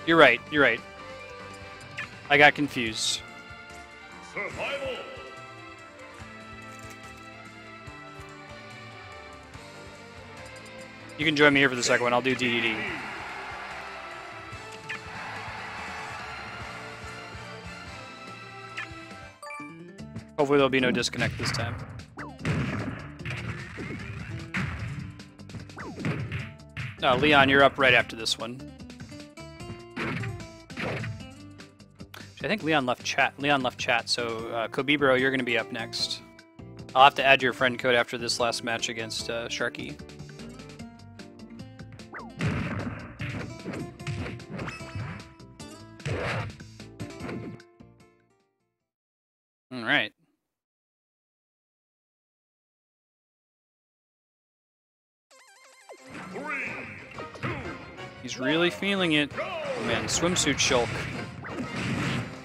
You're right, you're right. I got confused. Survival. You can join me here for the second one. I'll do DDD. Hopefully there'll be no disconnect this time. No, Leon, you're up right after this one. I think Leon left chat. So Kobibro, you're going to be up next. I'll have to add your friend code after this last match against Sharky. All right. He's really feeling it. Oh man, swimsuit Shulk.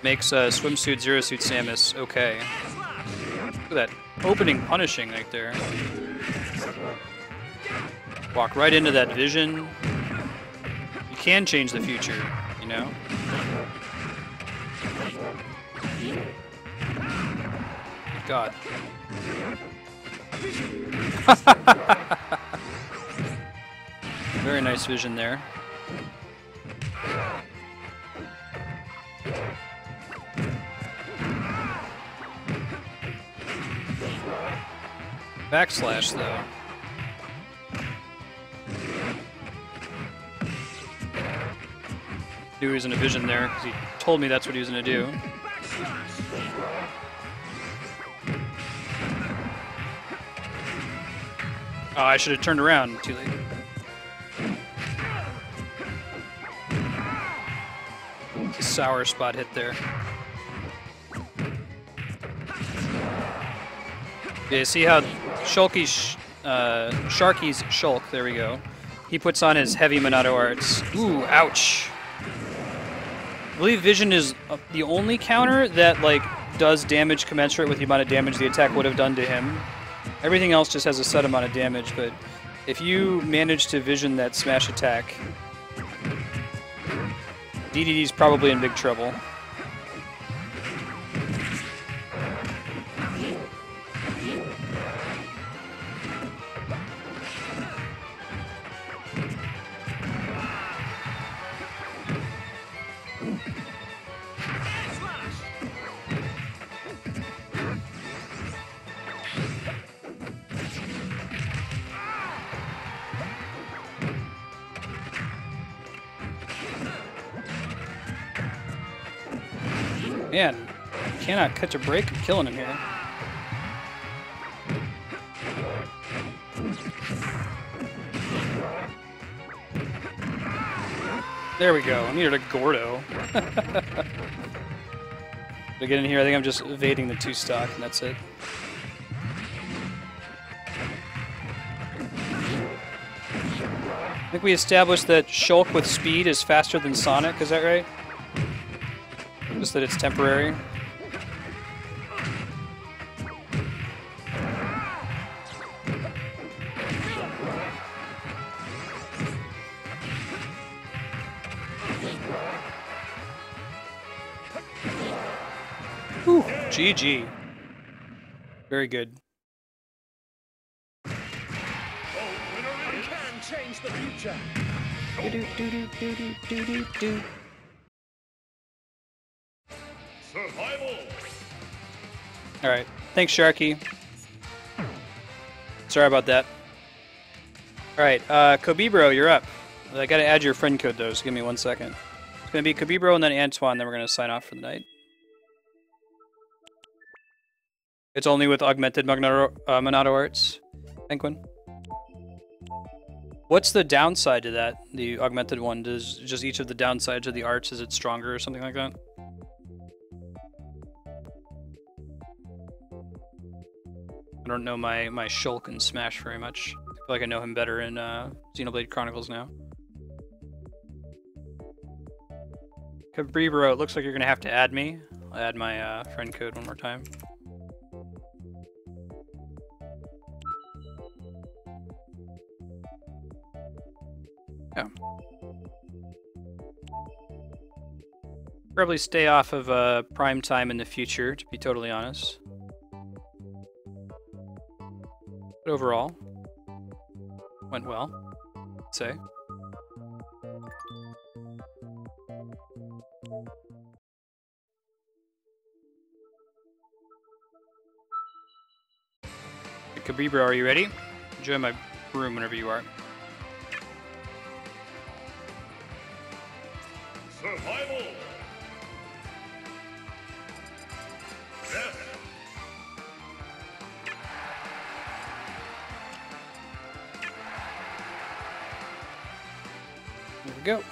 Makes swimsuit Zero Suit Samus okay. Look at that opening punishing right there. Walk right into that vision. You can change the future, you know? Good God. Very nice vision there. Backslash, though. Knew he was in a vision there, because he told me that's what he was going to do. Oh, I should have turned around. Too late. It's a sour spot hit there. Yeah, see how Sharky's Shulk, there we go. He puts on his heavy Monado arts. Ooh, ouch. I believe Vision is the only counter that, like, does damage commensurate with the amount of damage the attack would have done to him. Everything else just has a set amount of damage, but if you manage to vision that smash attack, DDD's probably in big trouble. Man, cannot catch a break of killing him here. There we go. I needed a Gordo. To get in here, I think I'm just evading the 2-stock, and that's it. I think we established that Shulk with speed is faster than Sonic, is that right? Just that it's temporary. Whew, GG. Very good. I can change the future. Do-do-do-do-do-do-do-do. Survival. All right. Thanks, Sharky. Sorry about that. All right, Kobibro, you're up. I got to add your friend code, though, so give me 1 second. It's going to be Kobibro and then Antoine, then we're going to sign off for the night. It's only with augmented Monado arts, Penguin. What's the downside to that, the augmented one? Does just each of the downsides of the arts, is it stronger or something like that? I don't know my Shulk in Smash very much. I feel like I know him better in Xenoblade Chronicles now. Cabribro, it looks like you're going to have to add me. I'll add my friend code one more time. Yeah. Probably stay off of prime time in the future, to be totally honest. But overall, went well, I'd say. Cabribro, are you ready? Join my room whenever you are. Survival. Death. There we go.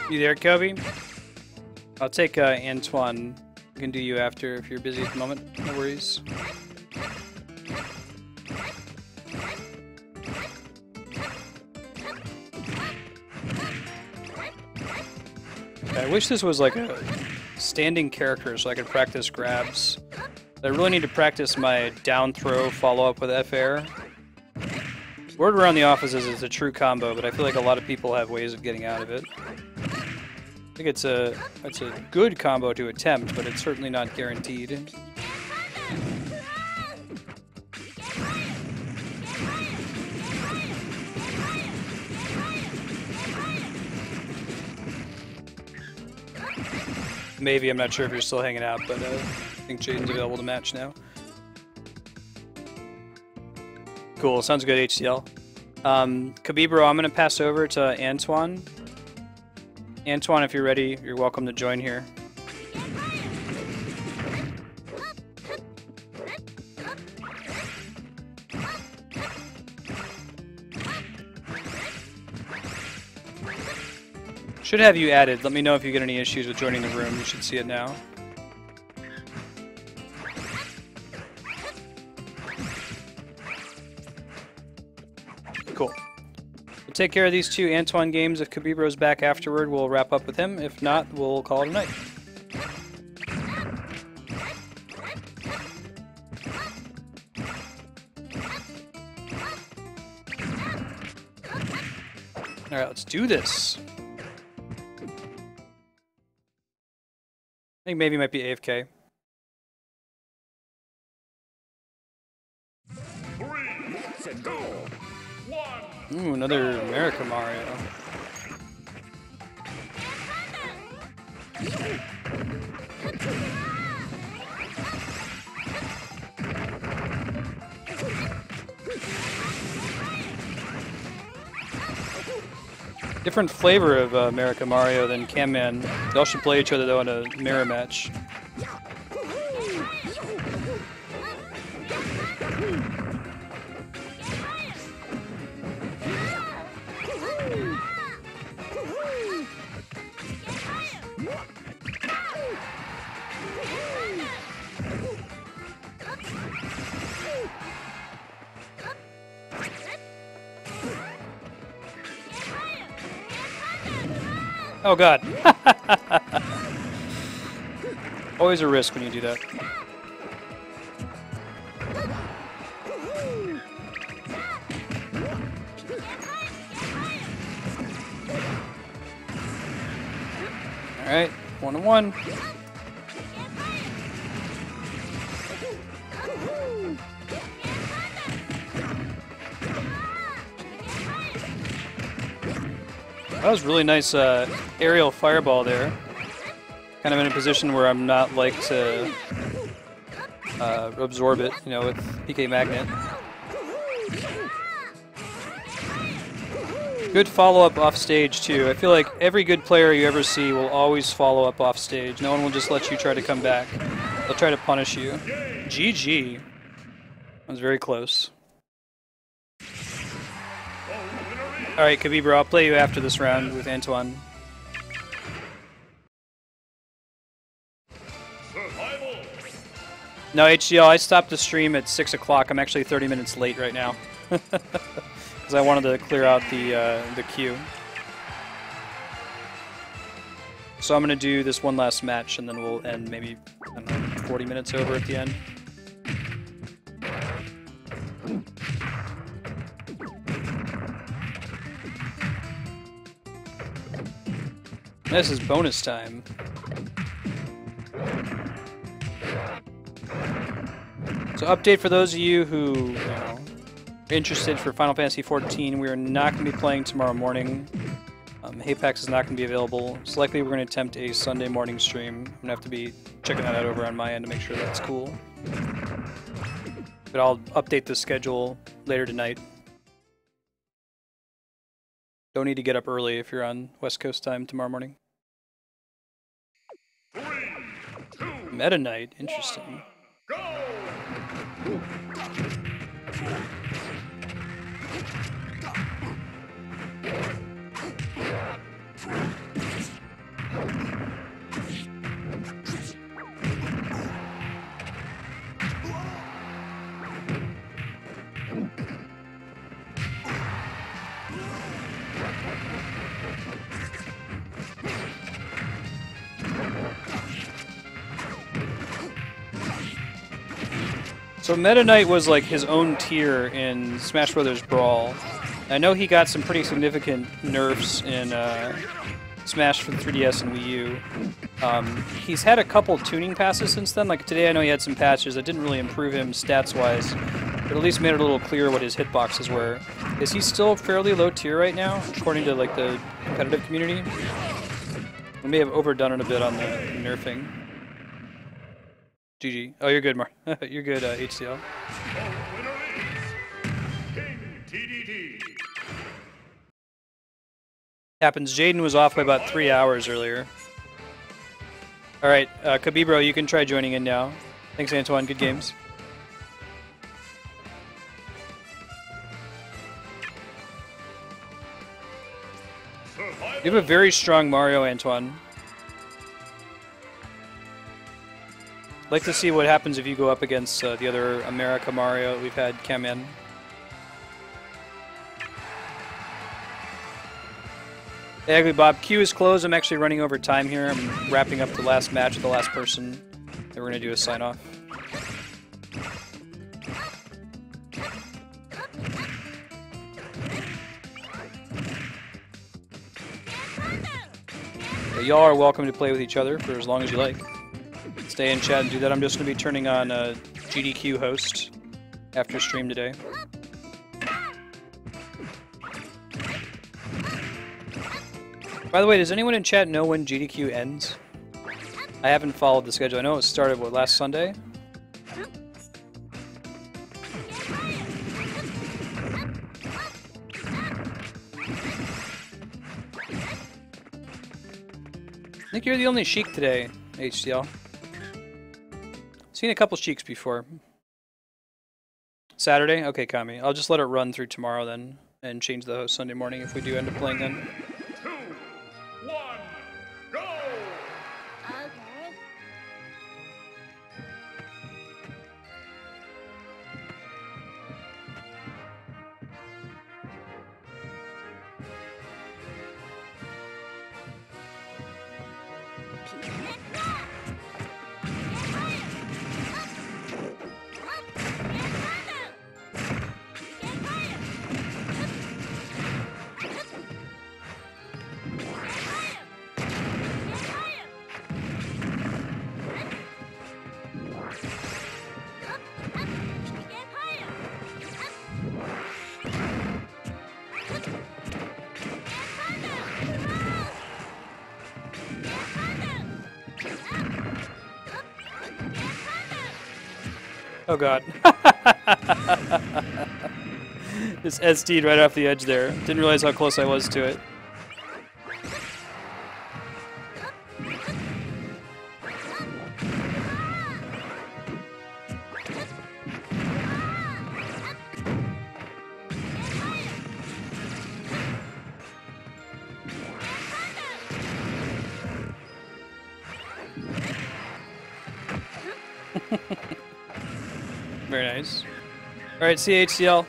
You there, Kobe? I'll take Antoine. I can do you after if you're busy at the moment. No worries. I wish this was like a standing character so I could practice grabs. I really need to practice my down throw follow up with F air. Word around the office is it's a true combo, but I feel like a lot of people have ways of getting out of it. I think it's a good combo to attempt, but it's certainly not guaranteed. Maybe, I'm not sure if you're still hanging out, but I think Jaden's available to match now. Cool, sounds good, HCL. Khabibro, I'm going to pass over to Antoine. Antoine, if you're ready, you're welcome to join here. Should have you added. Let me know if you get any issues with joining the room. You should see it now. Cool. We'll take care of these two Antoine games. If Khabibro's back afterward, we'll wrap up with him. If not, we'll call it a night. Alright, let's do this. I think maybe he might be AFK. 3, 2, 1. Ooh, another America Mario. Different flavor of America Mario than Cam Man. They all should play each other though in a mirror match. Oh god. Always a risk when you do that. Alright, 1-1. That was really nice aerial fireball there. Kind of in a position where I'm not like to absorb it, you know, with PK Magnet. Good follow-up off stage too. I feel like every good player you ever see will always follow up off stage. No one will just let you try to come back. They'll try to punish you. GG. That was very close. Alright, Khabibro, I'll play you after this round with Antoine. No, HCL, I stopped the stream at 6 o'clock. I'm actually 30 minutes late right now. Because I wanted to clear out the queue. So I'm going to do this one last match, and then we'll end maybe, I don't know, 40 minutes over at the end. This is bonus time. So update for those of you who are interested for Final Fantasy XIV, we are not going to be playing tomorrow morning. Apex is not going to be available. It's likely we're going to attempt a Sunday morning stream. I'm going to have to be checking that out over on my end to make sure that's cool. But I'll update the schedule later tonight. Don't need to get up early if you're on West Coast time tomorrow morning. 3, 2, Meta Knight, interesting. go! So Meta Knight was like his own tier in Smash Bros. Brawl. I know he got some pretty significant nerfs in Smash for the 3DS and Wii U. He's had a couple tuning passes since then. Like today, I know he had some patches that didn't really improve him stats-wise, but at least made it a little clearer what his hitboxes were. Is he still fairly low tier right now, according to like the competitive community? We may have overdone it a bit on the nerfing. GG. Oh, you're good, Mar. You're good, HCL. Happens. Jaden was off by about 3 hours earlier. All right, Kabibro, you can try joining in now. Thanks, Antoine. Good games. You have a very strong Mario, Antoine. I'd like to see what happens if you go up against the other America Mario we've had come in. Hey, Ugly Bob, queue is closed. I'm actually running over time here. I'm wrapping up the last match with the last person. Then we're going to do a sign-off. Y'all are welcome to play with each other for as long as you like. Stay in chat and do that. I'm just going to be turning on GDQ host after stream today. By the way, does anyone in chat know when GDQ ends? I haven't followed the schedule. I know it started, what, last Sunday? I think you're the only Sheik today, HCL. Seen a couple Sheiks before. Saturday? Okay, Kami. I'll just let it run through tomorrow then, and change the host Sunday morning if we do end up playing then. Oh god. Just SD'd right off the edge there. Didn't realize how close I was to it. Very nice. Alright, CHCL.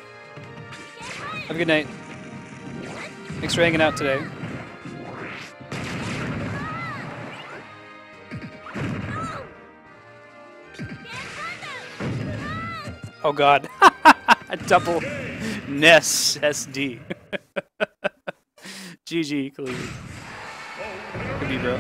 Have a good night. Thanks for hanging out today. Oh god. Double Ness SD. GG, Khalid. Could be, bro.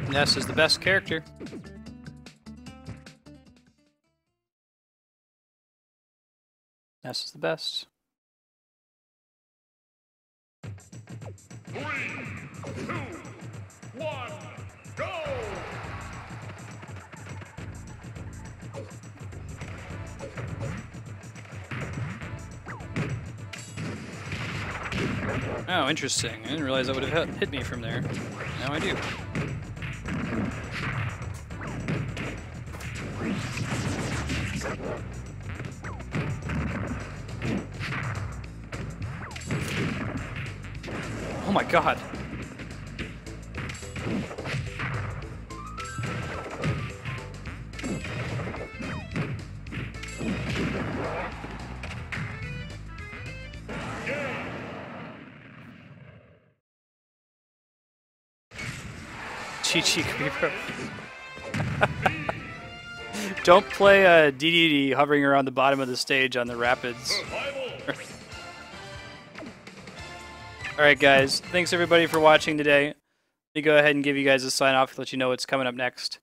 Ness is the best character. Ness is the best. 3, 2, 1, go! Oh, interesting. I didn't realize that would have hit me from there. Now I do. Oh my god. Chi-Chi Creeper. Don't play DDD hovering around the bottom of the stage on the rapids. Alright guys, thanks everybody for watching today. Let me go ahead and give you guys a sign off to let you know what's coming up next.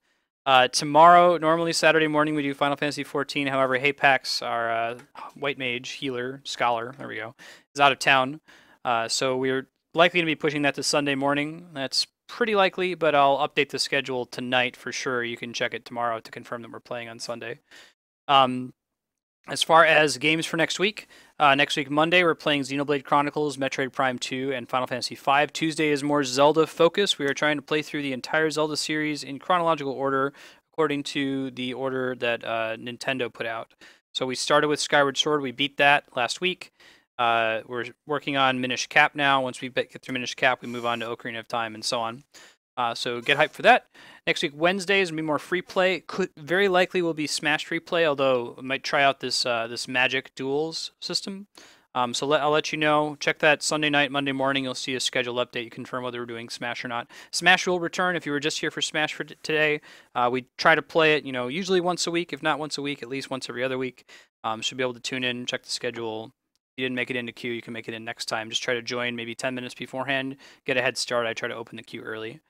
Tomorrow, normally Saturday morning, we do Final Fantasy XIV. However, Haypax, our white mage, healer, scholar, there we go, is out of town. So we're likely to be pushing that to Sunday morning. That's pretty likely, but I'll update the schedule tonight for sure. You can check it tomorrow to confirm that we're playing on Sunday. As far as games for next week Monday, we're playing Xenoblade Chronicles, Metroid Prime 2, and Final Fantasy V. Tuesday is more Zelda focused. We are trying to play through the entire Zelda series in chronological order, according to the order that Nintendo put out. So we started with Skyward Sword. We beat that last week. We're working on Minish Cap now. Once we get through Minish Cap, we move on to Ocarina of Time and so on. So get hyped for that. Next week, Wednesday, is going to be more free play. Very likely will be Smash free play, although I might try out this this Magic Duels system. So I'll let you know. Check that Sunday night, Monday morning. You'll see a schedule update. You confirm whether we're doing Smash or not. Smash will return. If you were just here for Smash for today, we try to play it, usually once a week. If not once a week, at least once every other week. Should be able to tune in, check the schedule. If you didn't make it into queue, you can make it in next time. Just try to join maybe 10 minutes beforehand. Get a head start. I try to open the queue early.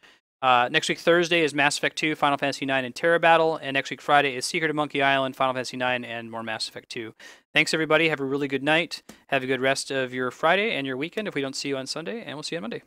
Next week, Thursday, is Mass Effect 2, Final Fantasy 9, and Terra Battle. And next week, Friday, is Secret of Monkey Island, Final Fantasy 9, and more Mass Effect 2. Thanks, everybody. Have a really good night. Have a good rest of your Friday and your weekend if we don't see you on Sunday. And we'll see you on Monday.